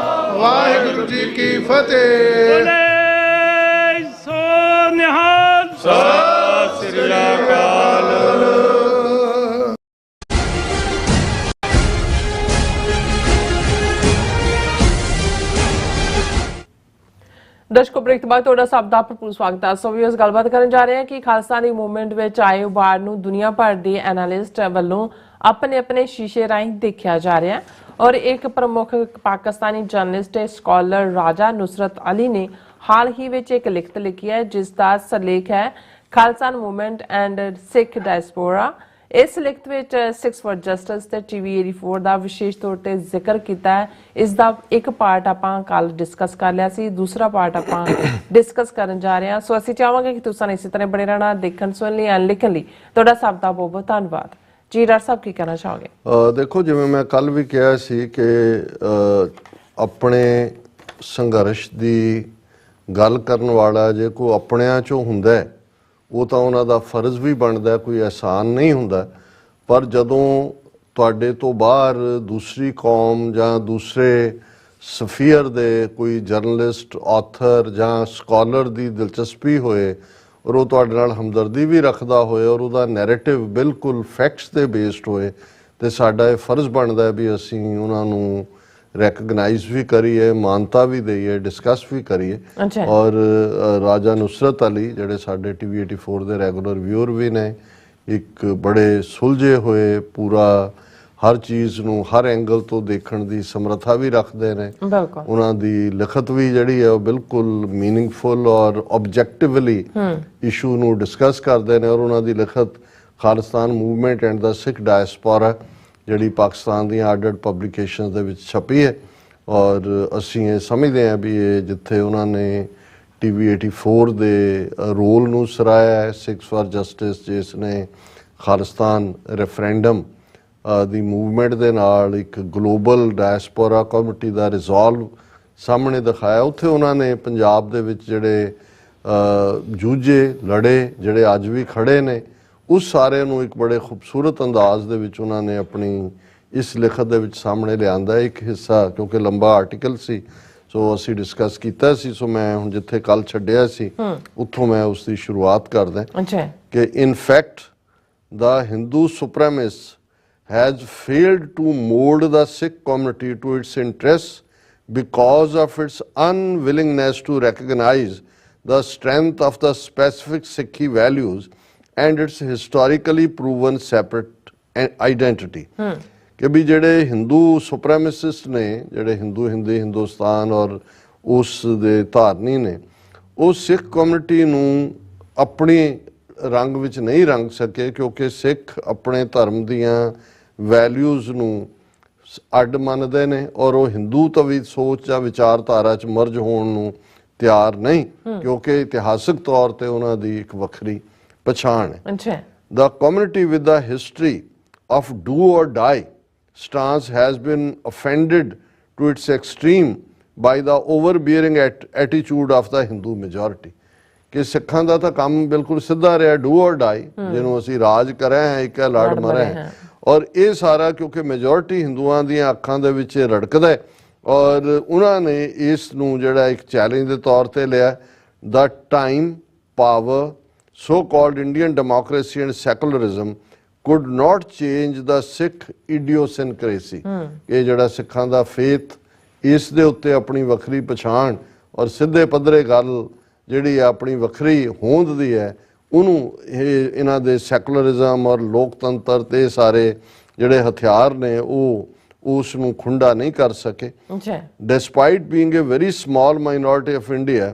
ਵਾਹਿਗੁਰੂ ਜੀ ਕੀ ਫਤਿਹ। ਬੋਲੇ ਸੋ ਨਿਹਾਲ। ਸਤਿ ਸ੍ਰੀ ਅਕਾਲ। ਦਰਸ਼ਕੋ, ਬ੍ਰੇਕ ਤੋਂ ਬਾਅਦ ਤੁਹਾਡਾ ਸਭ ਦਾ ਭਰਪੂਰ ਸਵਾਗਤ ਹੈ। ਸੋ ਵੀ ਇਸ ਗੱਲਬਾਤ ਕਰਨ ਜਾ ਰਹੇ ਹਾਂ ਕਿ ਖਾਲਸਾਨੀ ਮੂਵਮੈਂਟ ਵਿੱਚ ਆਏ ਉਭਾਰ ਨੂੰ ਦੁਨੀਆ ਭਰ ਦੇ ਐਨਾਲਿਸਟ ਵੱਲੋਂ ਆਪਣੇ ਸ਼ੀਸ਼ੇ ਰਾਹੀਂ ਦੇਖਿਆ ਜਾ ਰਿਹਾ ਹੈ ਔਰ ਇੱਕ ਪ੍ਰਮੁੱਖ ਪਾਕਿਸਤਾਨੀ ਜਰਨਲਿਸਟ ਸਕਾਲਰ ਰਾਜਾ ਨੁਸਰਤ ਅਲੀ ਨੇ ਹਾਲ ਹੀ ਵਿੱਚ ਇੱਕ ਲਿਖਤ ਲਿਖੀ ਹੈ ਜਿਸ ਦਾ ਸਿਰਲੇਖ ਹੈ ਖਾਲਸਾਨ ਮੂਵਮੈਂਟ ਐਂਡ ਸਿੱਖ ਡਾਇਸਪੋਰਾ। ਇਸ ਲਿਖਤ ਵਿੱਚ 6 ਫॉर ਜਸਟਿਸ ਤੇ TV 84 ਦਾ ਵਿਸ਼ੇਸ਼ ਤੌਰ ਤੇ ਜ਼ਿਕਰ ਕੀਤਾ ਹੈ। ਇਸ ਦਾ ਇੱਕ ਪਾਰਟ ਆਪਾਂ ਕੱਲ ਡਿਸਕਸ ਕਰ ਲਿਆ ਸੀ, ਦੂਸਰਾ ਪਾਰਟ ਆਪਾਂ ਡਿਸਕਸ ਕਰਨ ਜਾ ਰਹੇ ਹਾਂ। ਸੋ ਅਸੀਂ ਚਾਹਾਂਗੇ ਕਿ ਤੁਸੀਂ ਇਸੇ ਤਰ੍ਹਾਂ ਬਣੇ ਰਹਿਣਾ, ਦੇਖਣ ਸੁਣਨ ਲਈ ਐਂਡ ਲਿਖਣ ਲਈ ਤੁਹਾਡਾ ਸਭ ਦਾ ਬਹੁਤ ਬਹੁਤ ਧੰਨਵਾਦ ਜੀ। ਡਾਕਟਰ ਸਾਹਿਬ ਕੀ ਕਹਿਣਾ ਚਾਹੋਗੇ? ਦੇਖੋ, ਜਿਵੇਂ ਮੈਂ ਕੱਲ ਵੀ ਕਿਹਾ ਸੀ ਕਿ ਆਪਣੇ ਸੰਘਰਸ਼ ਦੀ ਗੱਲ ਕਰਨ ਵਾਲਾ ਜੇ ਕੋਈ ਆਪਣਿਆਂ ਚੋਂ ਹੁੰਦਾ ਹੈ ਉਹ ਤਾਂ ਉਹਨਾਂ ਦਾ ਫਰਜ਼ ਵੀ ਬਣਦਾ, ਕੋਈ ਆਸਾਨ ਨਹੀਂ ਹੁੰਦਾ। ਪਰ ਜਦੋਂ ਤੁਹਾਡੇ ਤੋਂ ਬਾਹਰ ਦੂਸਰੀ ਕੌਮ ਜਾਂ ਦੂਸਰੇ ਸਫੀਅਰ ਦੇ ਕੋਈ ਜਰਨਲਿਸਟ, ਆਥਰ ਜਾਂ ਸਕਾਲਰ ਦੀ ਦਿਲਚਸਪੀ ਹੋਏ ਔਰ ਉਹ ਤੁਹਾਡੇ ਨਾਲ ਹਮਦਰਦੀ ਵੀ ਰੱਖਦਾ ਹੋਏ ਔਰ ਉਹਦਾ ਨੈਰੇਟਿਵ ਬਿਲਕੁਲ ਫੈਕਟਸ ਤੇ ਬੇਸਡ ਹੋਏ, ਤੇ ਸਾਡਾ ਇਹ ਫਰਜ਼ ਬਣਦਾ ਵੀ ਅਸੀਂ ਉਹਨਾਂ ਨੂੰ ਰੈਕਗਨਾਈਜ਼ ਵੀ ਕਰੀਏ, ਮਾਨਤਾ ਵੀ ਦਈਏ, ਡਿਸਕਸ ਵੀ ਕਰੀਏ। ਔਰ ਰਾਜਾ ਨੁਸਰਤ ਅਲੀ ਜਿਹੜੇ ਸਾਡੇ TV 84 ਦੇ ਰੈਗੂਲਰ ਵਿਊਅਰ ਵੀ ਨੇ, ਇੱਕ ਬੜੇ ਸੁਲਝੇ ਹੋਏ, ਪੂਰਾ ਹਰ ਚੀਜ਼ ਨੂੰ ਹਰ ਐਂਗਲ ਤੋਂ ਦੇਖਣ ਦੀ ਸਮਰੱਥਾ ਵੀ ਰੱਖਦੇ ਨੇ। ਉਹਨਾਂ ਦੀ ਲਿਖਤ ਵੀ ਜਿਹੜੀ ਹੈ ਉਹ ਬਿਲਕੁਲ ਮੀਨਿੰਗਫੁਲ ਔਰ ਆਬਜੈਕਟਿਵਲੀ ਇਸ਼ੂ ਨੂੰ ਡਿਸਕਸ ਕਰਦੇ ਨੇ। ਔਰ ਉਹਨਾਂ ਦੀ ਲਿਖਤ Khalistan movement and the Sikh diaspora ਜਿਹੜੀ ਪਾਕਿਸਤਾਨ ਦੀਆਂ ਆਰਡਰਡ ਪਬਲੀਕੇਸ਼ਨਸ ਦੇ ਵਿੱਚ ਛਪੀ ਹੈ। ਔਰ ਅਸੀਂ ਇਹ ਸਮਝਦੇ ਹਾਂ ਵੀ ਇਹ ਜਿੱਥੇ ਉਹਨਾਂ ਨੇ TV 84 ਦੇ ਰੋਲ ਨੂੰ ਸਰਾਇਆ ਹੈ, 6 ਫॉर ਜਸਟਿਸ ਜਿਸ ਨੇ ਖਾਲਿਸਤਾਨ ਰੈਫਰੈਂਡਮ ਦੀ ਮੂਵਮੈਂਟ ਦੇ ਨਾਲ ਇੱਕ ਗਲੋਬਲ ਡਾਇਸਪੋਰਾ ਕਮੇਟੀ ਦਾ ਰਿਜ਼ੋਲਵ ਸਾਹਮਣੇ ਦਿਖਾਇਆ, ਉੱਥੇ ਉਹਨਾਂ ਨੇ ਪੰਜਾਬ ਦੇ ਵਿੱਚ ਜਿਹੜੇ ਜੂਝੇ ਲੜੇ, ਜਿਹੜੇ ਅੱਜ ਵੀ ਖੜੇ ਨੇ, ਉਸ ਸਾਰੇ ਨੂੰ ਇੱਕ ਬੜੇ ਖੂਬਸੂਰਤ ਅੰਦਾਜ਼ ਦੇ ਵਿੱਚ ਉਹਨਾਂ ਨੇ ਆਪਣੀ ਇਸ ਲਿਖਤ ਦੇ ਵਿੱਚ ਸਾਹਮਣੇ ਲਿਆਂਦਾ। ਇੱਕ ਹਿੱਸਾ ਕਿਉਂਕਿ ਲੰਬਾ ਆਰਟੀਕਲ ਸੀ ਸੋ ਅਸੀਂ ਡਿਸਕਸ ਕੀਤਾ ਸੀ, ਸੋ ਮੈਂ ਹੁਣ ਜਿੱਥੇ ਕੱਲ ਛੱਡਿਆ ਸੀ ਉੱਥੋਂ ਮੈਂ ਉਸ ਦੀ ਸ਼ੁਰੂਆਤ ਕਰਦਾ ਕਿ in fact the Hindu supremacist has failed to mold the Sikh community to its interests because of its unwillingness to recognize the strength of the specific Sikhi values and its historically proven separate identity. ਕਿ ਵੀ ਜਿਹੜੇ ਹਿੰਦੂ ਸੁਪਰੀਮੇਸਿਸਟ ਨੇ, ਜਿਹੜੇ ਹਿੰਦੁਸਤਾਨ ਔਰ ਉਸ ਦੇ ਧਾਰਨੀ ਨੇ, ਉਹ ਸਿੱਖ ਕਮਿਊਨਿਟੀ ਨੂੰ ਆਪਣੀ ਰੰਗ ਵਿੱਚ ਨਹੀਂ ਰੰਗ ਸਕੇ ਕਿਉਂਕਿ ਸਿੱਖ ਆਪਣੇ ਧਰਮ ਦੀਆਂ ਵੈਲਿਊਜ਼ ਨੂੰ ਅੱਡ ਮੰਨਦੇ ਨੇ ਔਰ ਉਹ ਹਿੰਦੂ ਤਵੀ ਸੋਚ ਜਾਂ ਵਿਚਾਰਧਾਰਾ 'ਚ ਮਰਜ ਹੋਣ ਨੂੰ ਤਿਆਰ ਨਹੀਂ ਕਿਉਂਕਿ ਇਤਿਹਾਸਕ ਤੌਰ ਤੇ ਉਹਨਾਂ ਦੀ ਇੱਕ ਵੱਖਰੀ ਪਛਾਣ ਹੈ। The community with the history of do or die stance has been offended to its extreme by the overbearing attitude of the Hindu majority. ਕਿ ਸਿੱਖਾਂ ਦਾ ਤਾਂ ਕੰਮ ਬਿਲਕੁਲ ਸਿੱਧਾ ਰਿਹਾ, ਡੂ ਔਰ ਡਾਈ, ਜਿਹਨੂੰ ਅਸੀਂ ਰਾਜ ਕਰਿਆ ਹੈ, ਇੱਕ ਲੜ ਮਰੇ ਹੈ। ਔਰ ਇਹ ਸਾਰਾ ਕਿਉਂਕਿ ਮੈਜੋਰਿਟੀ ਹਿੰਦੂਆਂ ਦੀਆਂ ਅੱਖਾਂ ਦੇ ਵਿੱਚ ਰੜਕਦਾ ਹੈ ਔਰ ਉਹਨਾਂ ਨੇ ਇਸ ਨੂੰ ਜਿਹੜਾ ਇੱਕ ਚੈਲੰਜ ਦੇ ਤੌਰ ਤੇ ਲਿਆ। The time, power, so called Indian democracy and secularism could not change the Sikh idiosyncrasy। ਇਹ ਜਿਹੜਾ ਸਿੱਖਾਂ ਦਾ ਫੇਥ, ਇਸ ਦੇ ਉੱਤੇ ਆਪਣੀ ਵੱਖਰੀ ਪਛਾਣ ਔਰ ਸਿੱਧੇ ਪੱਧਰੇ ਗੱਲ ਜਿਹੜੀ ਆਪਣੀ ਵੱਖਰੀ ਹੋਂਦ ਦੀ ਹੈ, ਉਹਨੂੰ ਇਹਨਾਂ ਦੇ ਸੈਕੂਲਰਿਜ਼ਮ ਔਰ ਲੋਕਤੰਤਰ ਤੇ ਸਾਰੇ ਜਿਹੜੇ ਹਥਿਆਰ ਨੇ ਉਹ ਉਸ ਨੂੰ ਖੁੰਡਾ ਨਹੀਂ ਕਰ ਸਕੇ। Despite being a very small minority of India,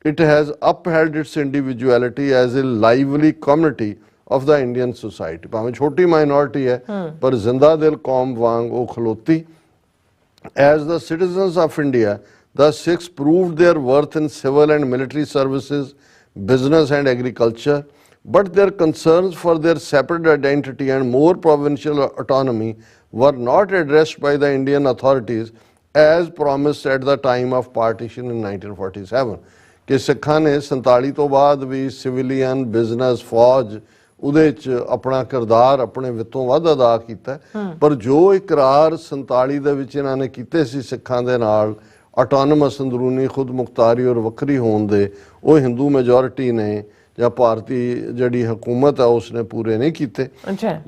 it has upheld its individuality as a lively community of the Indian society। ਭਾਵੇਂ ਛੋਟੀ ਮਾਈਨੋਰਿਟੀ ਹੈ ਪਰ ਜ਼ਿੰਦਾ ਦਿਲ ਕੌਮ ਵਾਂਗ ਉਹ ਖਲੋਤੀ। As the citizens of India, the Sikhs proved their worth in civil and military services, business and agriculture, but their concerns for their separate identity and more provincial autonomy were not addressed by the Indian authorities as promised at the time of partition in 1947 ਕਿ ਸਿੱਖਾਂ ਨੇ 47 ਤੋਂ ਬਾਅਦ ਵੀ civilian business ਫੌਜ ਉਹਦੇ 'ਚ ਆਪਣਾ ਕਿਰਦਾਰ ਆਪਣੇ ਵਿੱਤੋਂ ਵੱਧ ਅਦਾ ਕੀਤਾ ਪਰ ਜੋ ਇਕਰਾਰ 47 ਦੇ ਵਿੱਚ ਇਹਨਾਂ ਨੇ ਕੀਤੇ ਸੀ ਸਿੱਖਾਂ ਦੇ ਨਾਲ ਆਟੋਨਮਸ ਅੰਦਰੂਨੀ ਖੁਦ ਮੁਖਤਾਰੀ ਔਰ ਵੱਖਰੀ ਹੋਣ ਦੇ ਉਹ ਹਿੰਦੂ ਮੈਜੋਰਿਟੀ ਨੇ ਜਾਂ ਭਾਰਤੀ ਜਿਹੜੀ ਹਕੂਮਤ ਹੈ ਉਸਨੇ ਪੂਰੇ ਨਹੀਂ ਕੀਤੇ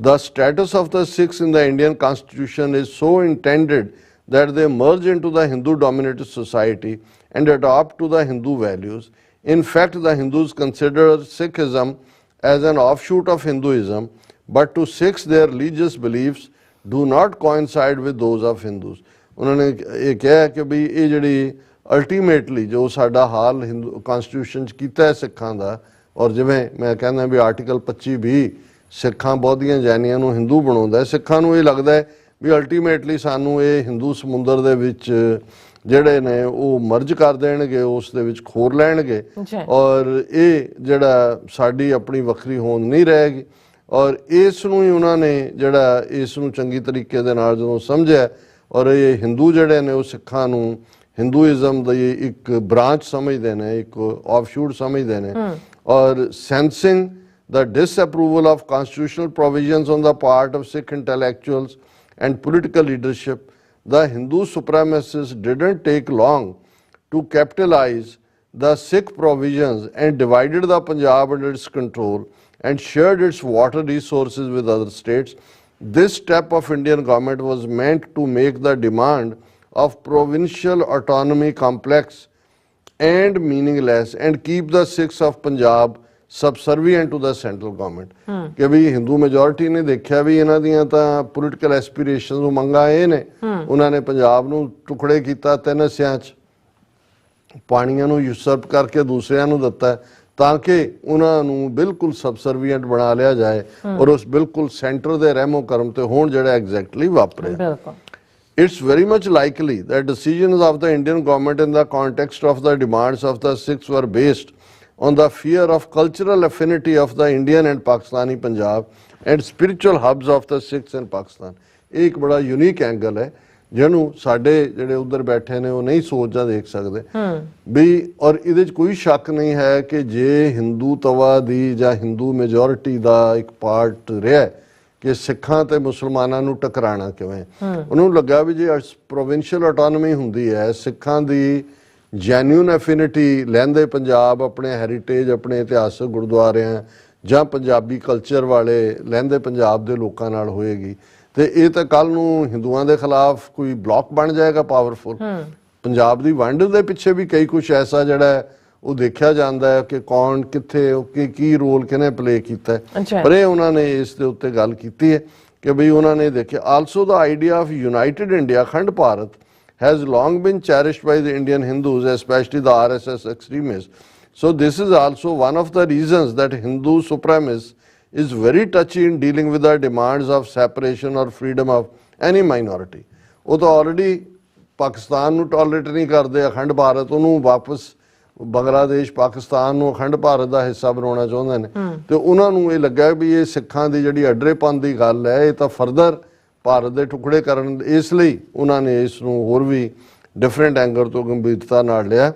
The status of the Sikhs in the Indian constitution is so intended that they merge into the Hindu dominated society and adopt to the Hindu values. In fact, the Hindus consider Sikhism as an offshoot of Hinduism, but to Sikhs their religious beliefs do not coincide with those of Hindus. उन्होंने ये कहा कि भी ये जड़ी ultimately जो साडा हाल Hindu constitution च कीता है सिखां दा और जिवें मैं कहना भी आर्टिकल 25 भी सिखां बौद्धियां जैनियां नूं हिंदू बनाउंदा है सिखां नूं ये लगदा है भी अल्टीमेटली सानू ये हिंदू समुंदर दे विच ਜਿਹੜੇ ਨੇ ਉਹ ਮਰਜ ਕਰ ਦੇਣਗੇ ਉਸ ਦੇ ਵਿੱਚ ਖੋਰ ਲੈਣਗੇ ਔਰ ਇਹ ਜਿਹੜਾ ਸਾਡੀ ਆਪਣੀ ਵੱਖਰੀ ਹੋਂਦ ਨਹੀਂ ਰਹੇਗੀ ਔਰ ਇਸ ਨੂੰ ਹੀ ਉਹਨਾਂ ਨੇ ਜਿਹੜਾ ਇਸ ਨੂੰ ਚੰਗੀ ਤਰੀਕੇ ਦੇ ਨਾਲ ਜਦੋਂ ਸਮਝਿਆ ਔਰ ਇਹ ਹਿੰਦੂ ਜਿਹੜੇ ਨੇ ਉਹ ਸਿੱਖਾਂ ਨੂੰ ਹਿੰਦੂਇਜ਼ਮ ਦੀ ਇੱਕ ਬ੍ਰਾਂਚ ਸਮਝਦੇ ਨੇ ਇੱਕ ਆਫਸ਼ੂਟ ਸਮਝਦੇ ਨੇ ਔਰ sensing the disapproval of constitutional provisions on the part of Sikh intellectuals and political leadership, the Hindu supremacists didn't take long to capitalize the Sikh provisions and divided the Punjab under its control and shared its water resources with other states. This step of Indian government was meant to make the demand of provincial autonomy complex and meaningless and keep the Sikhs of Punjab subservient to the central government ਕਿ ਵੀ Hindu majority ਨੇ ਦੇਖਿਆ ਵੀ ਇਹਨਾਂ ਦੀਆਂ ਤਾਂ political aspirations ਨੂੰ ਮੰਗਾਂ ਇਹ ਨੇ ਉਹਨਾਂ ਨੇ ਪੰਜਾਬ ਨੂੰ ਟੁਕੜੇ ਕੀਤਾ 3 ਹਿੱਸਿਆਂ 'ਚ ਪਾਣੀਆਂ ਨੂੰ ਯੂਸਰਪ ਕਰਕੇ ਦੂਸਰਿਆਂ ਨੂੰ ਦਿੱਤਾ ਤਾਂ ਕਿ ਉਹਨਾਂ ਨੂੰ ਬਿਲਕੁਲ ਸਬਸਰਵੀਐਂਟ ਬਣਾ ਲਿਆ ਜਾਏ ਔਰ ਉਸ ਬਿਲਕੁਲ ਸੈਂਟਰ ਦੇ ਰਹਿਮੋ ਕਰਮ ਤੇ ਹੋਣ ਜਿਹੜਾ ਐਗਜ਼ੈਕਟਲੀ ਵਾਪਰਿਆ It's very much likely that decisions of the Indian government in the context of the demands of the Sikhs were based on the fear of cultural affinity of the Indian and Pakistani Punjab and spiritual hubs of the Sikhs in Pakistan. एक बड़ा unique angle है ਜਿਹਨੂੰ ਸਾਡੇ ਜਿਹੜੇ ਉਧਰ ਬੈਠੇ ਨੇ ਉਹ ਨਹੀਂ ਸੋਚ ਜਾਂ ਦੇਖ ਸਕਦੇ ਵੀ ਔਰ ਇਹਦੇ 'ਚ ਕੋਈ ਸ਼ੱਕ ਨਹੀਂ ਹੈ ਕਿ ਜੇ ਹਿੰਦੂ ਤਵਾ ਦੀ ਜਾਂ ਹਿੰਦੂ ਮੈਜੋਰਿਟੀ ਦਾ ਇੱਕ ਪਾਰਟ ਰਿਹਾ ਕਿ ਸਿੱਖਾਂ ਤੇ ਮੁਸਲਮਾਨਾਂ ਨੂੰ ਟਕਰਾਣਾ ਕਿਵੇਂ ਉਹਨੂੰ ਲੱਗਾ ਵੀ ਜੇ ਪ੍ਰੋਵਿੰਸ਼ੀਅਲ ਆਟੋਨਮੀ ਹੁੰਦੀ ਹੈ ਸਿੱਖਾਂ ਦੀ ਜੈਨੂਇਨ ਐਫਿਨਿਟੀ ਲੈਂਦੇ ਪੰਜਾਬ ਆਪਣੇ ਹੈਰੀਟੇਜ ਆਪਣੇ ਇਤਿਹਾਸਕ ਗੁਰਦੁਆਰਿਆਂ ਜਾਂ ਪੰਜਾਬੀ ਕਲਚਰ ਵਾਲੇ ਲੈਂਦੇ ਪੰਜਾਬ ਦੇ ਲੋਕਾਂ ਨਾਲ ਹੋਏਗੀ ਤੇ ਇਹ ਤਾਂ ਕੱਲ ਨੂੰ ਹਿੰਦੂਆਂ ਦੇ ਖਿਲਾਫ ਕੋਈ ਬਲੌਕ ਬਣ ਜਾਏਗਾ ਪਾਵਰਫੁਲ ਪੰਜਾਬ ਦੀ ਵੰਡ ਦੇ ਪਿੱਛੇ ਵੀ ਕਈ ਕੁਝ ਐਸਾ ਜਿਹੜਾ ਉਹ ਦੇਖਿਆ ਜਾਂਦਾ ਹੈ ਕਿ ਕੌਣ ਕਿੱਥੇ ਕੀ ਰੋਲ ਕਿਹਨੇ ਪਲੇ ਕੀਤਾ ਪਰ ਇਹ ਉਹਨਾਂ ਨੇ ਇਸ ਦੇ ਉੱਤੇ ਗੱਲ ਕੀਤੀ ਹੈ ਕਿ ਬਈ ਉਹਨਾਂ ਨੇ ਦੇਖਿਆ also the idea of United India Akhand Bharat has long been cherished by the Indian Hindus, especially the RSS extremists. So this is also one of the reasons that Hindu supremacists is very touchy in dealing with the demands of separation or freedom of any minority. ਉਹ ਤਾਂ already Pakistan ਨੂੰ tolerate ਨਹੀਂ ਕਰਦੇ ਅਖੰਡ ਭਾਰਤ ਉਹਨੂੰ ਵਾਪਸ ਬੰਗਲਾਦੇਸ਼ ਪਾਕਿਸਤਾਨ ਨੂੰ ਅਖੰਡ ਭਾਰਤ ਦਾ ਹਿੱਸਾ ਬਣਾਉਣਾ ਚਾਹੁੰਦੇ ਨੇ ਤੇ ਉਹਨਾਂ ਨੂੰ ਇਹ ਲੱਗਾ ਵੀ ਇਹ ਸਿੱਖਾਂ ਦੀ ਜਿਹੜੀ ਅੱਡਰੇਪਨ ਦੀ ਗੱਲ ਹੈ ਇਹ ਤਾਂ ਫਰਦਰ ਭਾਰਤ ਦੇ ਟੁਕੜੇ ਕਰਨ ਇਸ ਲਈ ਉਹਨਾਂ ਨੇ ਇਸ ਨੂੰ ਹੋਰ ਵੀ ਡਿਫਰੈਂਟ ਐਂਗਲ ਤੋਂ ਗੰਭੀਰਤਾ ਨਾਲ ਲਿਆ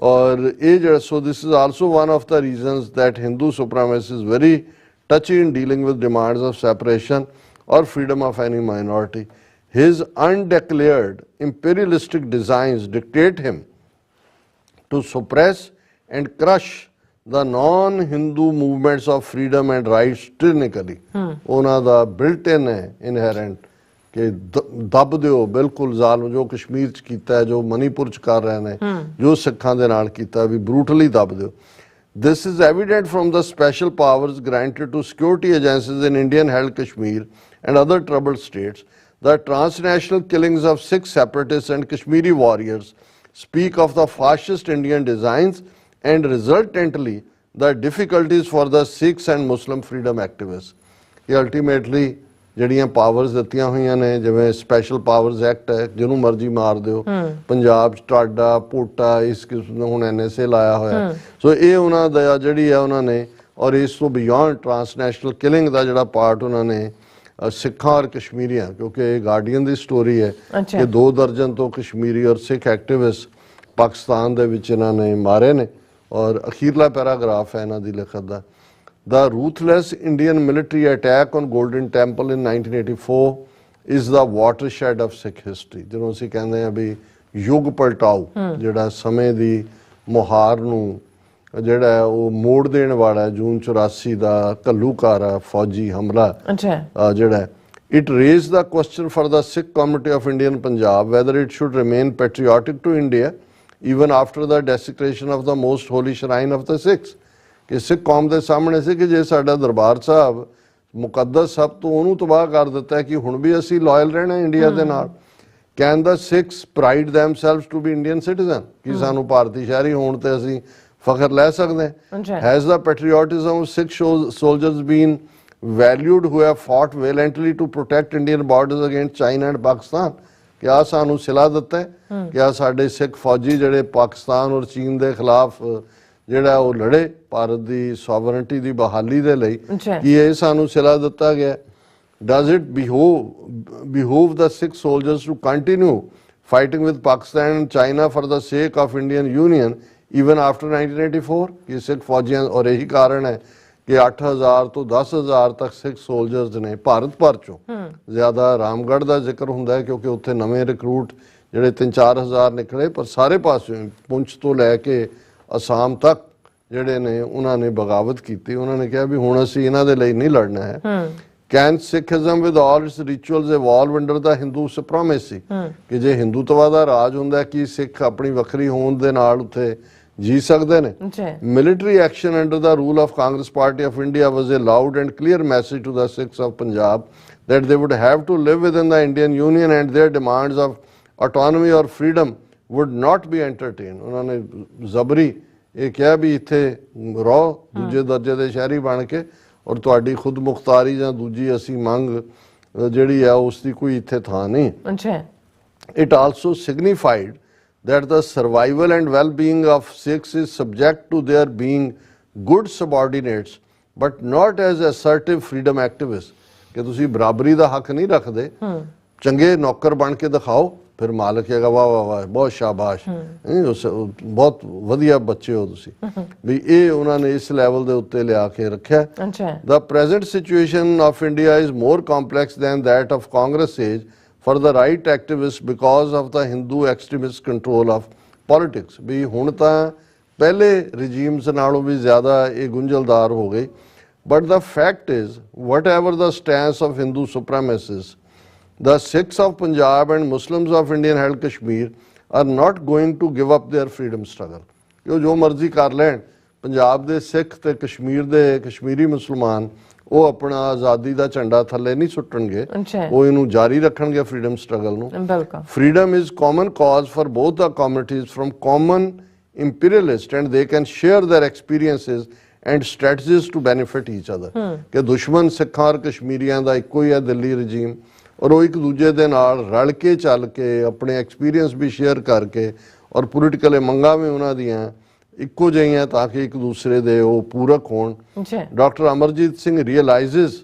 ਔਰ ਇਹ ਜਿਹੜਾ so this is also one of the reasons that Hindu supremacy is very touchy in dealing with demands of separation ਔਰ freedom of any minority. His undeclared imperialistic designs dictate him to suppress and crush the non-Hindu movements of freedom and rights tyrannically. ਉਹਨਾਂ ਦਾ built in ਹੈ inherent ਕਿ ਦੱਬ ਦਿਓ ਬਿਲਕੁਲ ਜ਼ਾਲਮ ਜੋ ਕਸ਼ਮੀਰ 'ਚ ਕੀਤਾ ਹੈ ਜੋ ਮਨੀਪੁਰ 'ਚ ਕਰ ਰਹੇ ਨੇ ਜੋ ਸਿੱਖਾਂ ਦੇ ਨਾਲ ਕੀਤਾ ਵੀ ਬਰੂਟਲੀ ਦੱਬ ਦਿਓ. This is evident from the special powers granted to security agencies in Indian held Kashmir and other troubled states. The transnational killings of Sikh separatists and Kashmiri warriors speak of the fascist Indian designs and resultantly the difficulties for the Sikhs and Muslim freedom activists. ਇਹ ultimately ਜਿਹੜੀਆਂ powers ਦਿੱਤੀਆਂ ਹੋਈਆਂ ਨੇ ਜਿਵੇਂ special powers act ਹੈ ਜਿਹਨੂੰ ਮਰਜ਼ੀ ਮਾਰ ਦਿਓ ਪੰਜਾਬ 'ਚ ਟਾਡਾ ਪੋਟਾ ਇਸ ਕਿਸਮ ਦਾ ਹੁਣ NSA ਲਾਇਆ ਹੋਇਆ ਸੋ ਇਹ ਉਹਨਾਂ ਦਾ ਜਿਹੜੀ ਹੈ ਉਹਨਾਂ ਨੇ ਔਰ ਇਸ ਤੋਂ ਬਿਯੋਂਡ ਟਰਾਂਸਨੈਸ਼ਨਲ ਕਿਲਿੰਗ ਦਾ ਜਿਹੜਾ ਪਾਰਟ ਉਹਨਾਂ ਨੇ ਸਿੱਖਾਂ ਔਰ ਕਸ਼ਮੀਰੀਆਂ, ਕਿਉਂਕਿ ਇਹ ਗਾਰਡੀਅਨ ਦੀ ਸਟੋਰੀ ਹੈ ਕਿ 2 ਦਰਜਨ ਤੋਂ ਕਸ਼ਮੀਰੀ ਔਰ ਸਿੱਖ ਐਕਟਿਵਿਸਟ ਪਾਕਿਸਤਾਨ ਦੇ ਵਿੱਚ ਇਹਨਾਂ ਨੇ ਮਾਰੇ ਨੇ। ਔਰ ਅਖੀਰਲਾ ਪੈਰਾਗ੍ਰਾਫ ਹੈ ਇਹਨਾਂ ਦੀ ਲਿਖਤ ਦਾ, The ruthless Indian military attack on Golden Temple in 1984 is the watershed of Sikh history। ਜਦੋਂ ਅਸੀਂ ਕਹਿੰਦੇ ਹਾਂ ਵੀ ਯੁੱਗ ਪਲਟਾਓ, ਜਿਹੜਾ ਸਮੇਂ ਦੀ ਮੁਹਾਰ ਨੂੰ ਜਿਹੜਾ ਹੈ ਉਹ ਮੋੜ ਦੇਣ ਵਾਲਾ ਜੂਨ 84 ਦਾ ਘੱਲੂਘਾਰਾ ਫੌਜੀ ਹਮਲਾ ਜਿਹੜਾ it raised the question for the Sikh community of Indian Punjab whether it should remain patriotic to India even after the desecration of the most holy shrine of the Sikhs। ਕਿ ਸਿੱਖ ਕੌਮ ਦੇ ਸਾਹਮਣੇ ਸੀ ਕਿ ਜੇ ਸਾਡਾ ਦਰਬਾਰ ਸਾਹਿਬ ਮੁਕੱਦਸ ਸਭ ਤੋਂ ਉਹਨੂੰ ਤਬਾਹ ਕਰ ਦਿੱਤਾ ਹੈ ਕਿ ਹੁਣ ਵੀ ਅਸੀਂ ਲਾਇਲ ਰਹਿਣਾ ਇੰਡੀਆ ਦੇ ਨਾਲ। Can the Sikhs pride themselves to be Indian citizen, ਕਿ ਸਾਨੂੰ ਭਾਰਤੀ ਸ਼ਹਿਰੀ ਹੋਣ ਤੇ ਅਸੀਂ ਫਖਰ ਲੈ ਸਕਦੇ ਹਾਂ। Has the patriotism of Sikh soldiers been valued who have fought valiantly to protect Indian borders against China and Pakistan. ਕਿ ਆ ਸਾਨੂੰ ਸਿਲਾ ਦਿੱਤਾ ਹੈ ਕਿ ਆ ਸਾਡੇ ਸਿੱਖ ਫੌਜੀ ਜਿਹੜੇ ਪਾਕਿਸਤਾਨ ਔਰ ਚੀਨ ਦੇ ਖਿਲਾਫ ਜਿਹੜਾ ਉਹ ਲੜੇ ਭਾਰਤ ਦੀ ਸੋਵਰਨਟੀ ਦੀ ਬਹਾਲੀ ਦੇ ਲਈ, ਕਿ ਇਹ ਸਾਨੂੰ ਸਿਲਾ ਦਿੱਤਾ ਗਿਆ। Does it behove the Sikh soldiers to continue fighting with Pakistan and China for the sake of Indian Union even after 1984? ਕਿ ਸਿੱਖ ਫੌਜੀਆਂ, ਔਰ ਇਹੀ ਕਾਰਨ ਹੈ ਕਿ 8000 ਤੋਂ 10000 ਤੱਕ ਸਿੱਖ ਸੋਲਜਰਸ ਨੇ ਭਾਰਤ ਭਰ ਚੋਂ, ਜ਼ਿਆਦਾ ਰਾਮਗੜ੍ਹ ਦਾ ਜ਼ਿਕਰ ਹੁੰਦਾ ਹੈ ਕਿਉਂਕਿ ਉੱਥੇ ਨਵੇਂ ਰਿਕਰੂਟ ਜਿਹੜੇ 3-4 ਹਜ਼ਾਰ ਨਿਕਲੇ, ਪਰ ਸਾਰੇ ਪਾਸੇ ਪੁੰਛ ਤੋਂ ਲੈ ਕੇ ਅਸਾਮ ਤੱਕ ਜਿਹੜੇ ਨੇ ਉਹਨਾਂ ਨੇ ਬਗਾਵਤ ਕੀਤੀ। ਉਹਨਾਂ ਨੇ ਕਿਹਾ ਵੀ ਹੁਣ ਅਸੀਂ ਇਹਨਾਂ ਦੇ ਲਈ ਨਹੀਂ ਲੜਨਾ ਹੈ। Can Sikhism with all its rituals evolve under the Hindu supremacy? ਕਿ ਜੇ ਹਿੰਦੂਤਵਾ ਦਾ ਰਾਜ ਹੁੰਦਾ ਕਿ ਸਿੱਖ ਆਪਣੀ ਵੱਖਰੀ ਹੋਂਦ ਦੇ ਨਾਲ ਉੱਥੇ ਜੀ ਸਕਦੇ ਨੇ। Military action under the rule of Congress party of India was a loud and clear message to the Sikhs of Punjab that they would have to live within the Indian Union and their demands of autonomy or freedom would not be entertained। ਉਹਨਾਂ ਨੇ ਜ਼ਬਰੀ ਇਹ ਕਿਹਾ ਵੀ ਇੱਥੇ ਰਹੋ ਦੂਜੇ ਦਰਜੇ ਦੇ ਸ਼ਹਿਰੀ ਬਣ ਕੇ, ਔਰ ਤੁਹਾਡੀ ਖੁਦ ਮੁਖਤਾਰੀ ਜਾਂ ਦੂਜੀ ਅਸੀਂ ਮੰਗ ਜਿਹੜੀ ਆ ਉਸ ਦੀ ਕੋਈ ਇੱਥੇ ਥਾਂ ਨਹੀਂ। It also signified that the survival and well-being of Sikhs is subject to their being good subordinates but not as assertive freedom activists। ਕਿ ਤੁਸੀਂ ਬਰਾਬਰੀ ਦਾ ਹੱਕ ਨਹੀਂ ਰੱਖਦੇ, ਚੰਗੇ ਨੌਕਰ ਬਣ ਕੇ ਦਿਖਾਓ, ਫਿਰ ਮਾਲਕ ਕਹੇਗਾ ਵਾਹ ਵਾਹ ਵਾਹ ਬਹੁਤ ਸ਼ਾਬਾਸ਼, ਬਹੁਤ ਵਧੀਆ ਬੱਚੇ ਹੋ ਤੁਸੀਂ। ਵੀ ਇਹ ਉਹਨਾਂ ਨੇ ਇਸ ਲੈਵਲ ਦੇ ਉੱਤੇ ਲਿਆ ਕੇ ਰੱਖਿਆ। The present situation of India is more complex than that of Congress age for the right activists because of the Hindu extremist control of politics। ਵੀ ਹੁਣ ਤਾਂ ਪਹਿਲੇ ਰਿਜੀਮਸ ਨਾਲੋਂ ਵੀ ਜ਼ਿਆਦਾ ਇਹ ਗੁੰਝਲਦਾਰ ਹੋ ਗਈ। But the fact is, whatever the stance of Hindu supremacists, the Sikhs of Punjab and Muslims of Indian held Kashmir are not going to give up their freedom struggle। ਕਿ ਜੋ ਮਰਜ਼ੀ ਕਰ ਲੈਣ, ਪੰਜਾਬ ਦੇ ਸਿੱਖ ਤੇ ਕਸ਼ਮੀਰ ਦੇ ਕਸ਼ਮੀਰੀ ਮੁਸਲਮਾਨ ਉਹ ਆਪਣਾ ਆਜ਼ਾਦੀ ਦਾ ਝੰਡਾ ਥੱਲੇ ਨਹੀਂ ਸੁੱਟਣਗੇ, ਉਹ ਇਹਨੂੰ ਜਾਰੀ ਰੱਖਣਗੇ ਫਰੀडम ਸਟਰਗਲ ਨੂੰ। Freedom is common cause for both the communities from common imperialists and they can share their experiences and strategies to benefit each other। ਕਿ ਦੁਸ਼ਮਣ ਸਿੱਖਾਂ ਔਰ ਕਸ਼ਮੀਰੀਆਂ ਦਾ ਇੱਕੋ ਹੀ ਹੈ ਦਿੱਲੀ ਰਜੀਮ, ਔਰ ਉਹ ਇੱਕ ਦੂਜੇ ਦੇ ਨਾਲ ਰਲ ਕੇ ਚੱਲ ਕੇ ਆਪਣੇ ਐਕਸਪੀਰੀਅੰਸ ਵੀ ਸ਼ੇਅਰ ਕਰਕੇ ਔਰ ਪੋਲੀਟੀਕਲ ਮੰਗਾਂ ਵੀ ਉਹਨਾਂ ਦੀਆਂ ਇੱਕੋ ਜਿਹੀਆਂ ਤਾਂ ਕਿ ਇੱਕ ਦੂਸਰੇ ਦੇ ਉਹ ਪੂਰਕ ਹੋਣ। Doctor Amarjit Singh realizes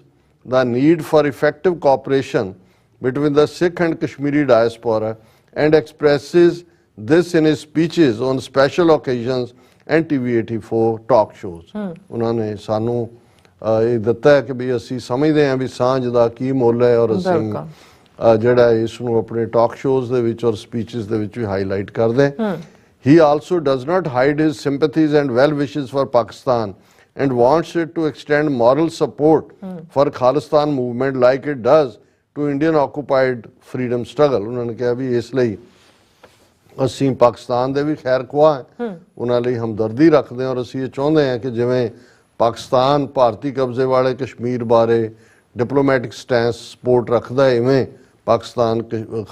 the need for effective cooperation between the Sikh and Kashmiri diaspora and expresses this in his speeches on special occasions and TV84 talk shows। ਉਹਨਾਂ ਨੇ ਸਾਨੂੰ ਇਹ ਦਿੱਤਾ ਹੈ ਕਿ ਵੀ ਅਸੀਂ ਸਮਝਦੇ ਹਾਂ ਵੀ ਸਾਂਝ ਦਾ ਕੀ ਮੁੱਲ ਹੈ, ਔਰ ਅਸੀਂ ਜਿਹੜਾ ਇਸ ਨੂੰ ਆਪਣੇ ਟਾਕ ਸ਼ੋਜ਼ ਦੇ ਵਿੱਚ ਔਰ ਸਪੀਚਸ ਦੇ ਵਿੱਚ ਵੀ ਹਾਈਲਾਈਟ ਕਰਦੇ। He also does not hide his sympathies and well wishes for Pakistan and wants it to extend moral support for Khalistan movement like it does to Indian occupied freedom struggle। ਉਹਨਾਂ ਨੇ ਕਿਹਾ ਵੀ ਇਸ ਲਈ ਅਸੀਂ ਪਾਕਿਸਤਾਨ ਦੇ ਵੀ ਖੈਰ ਖੁਆਹ ਹਾਂ, ਉਹਨਾਂ ਲਈ ਹਮਦਰਦੀ ਰੱਖਦੇ ਹਾਂ, ਔਰ ਅਸੀਂ ਇਹ ਚਾਹੁੰਦੇ ਹਾਂ ਕਿ ਜਿਵੇਂ ਪਾਕਿਸਤਾਨ ਭਾਰਤੀ ਕਬਜ਼ੇ ਵਾਲੇ ਕਸ਼ਮੀਰ ਬਾਰੇ ਡਿਪਲੋਮੈਟਿਕ ਸਟੈਂਸ ਸਪੋਰਟ ਰੱਖਦਾ ਹੈ, ਇਵੇਂ ਪਾਕਿਸਤਾਨ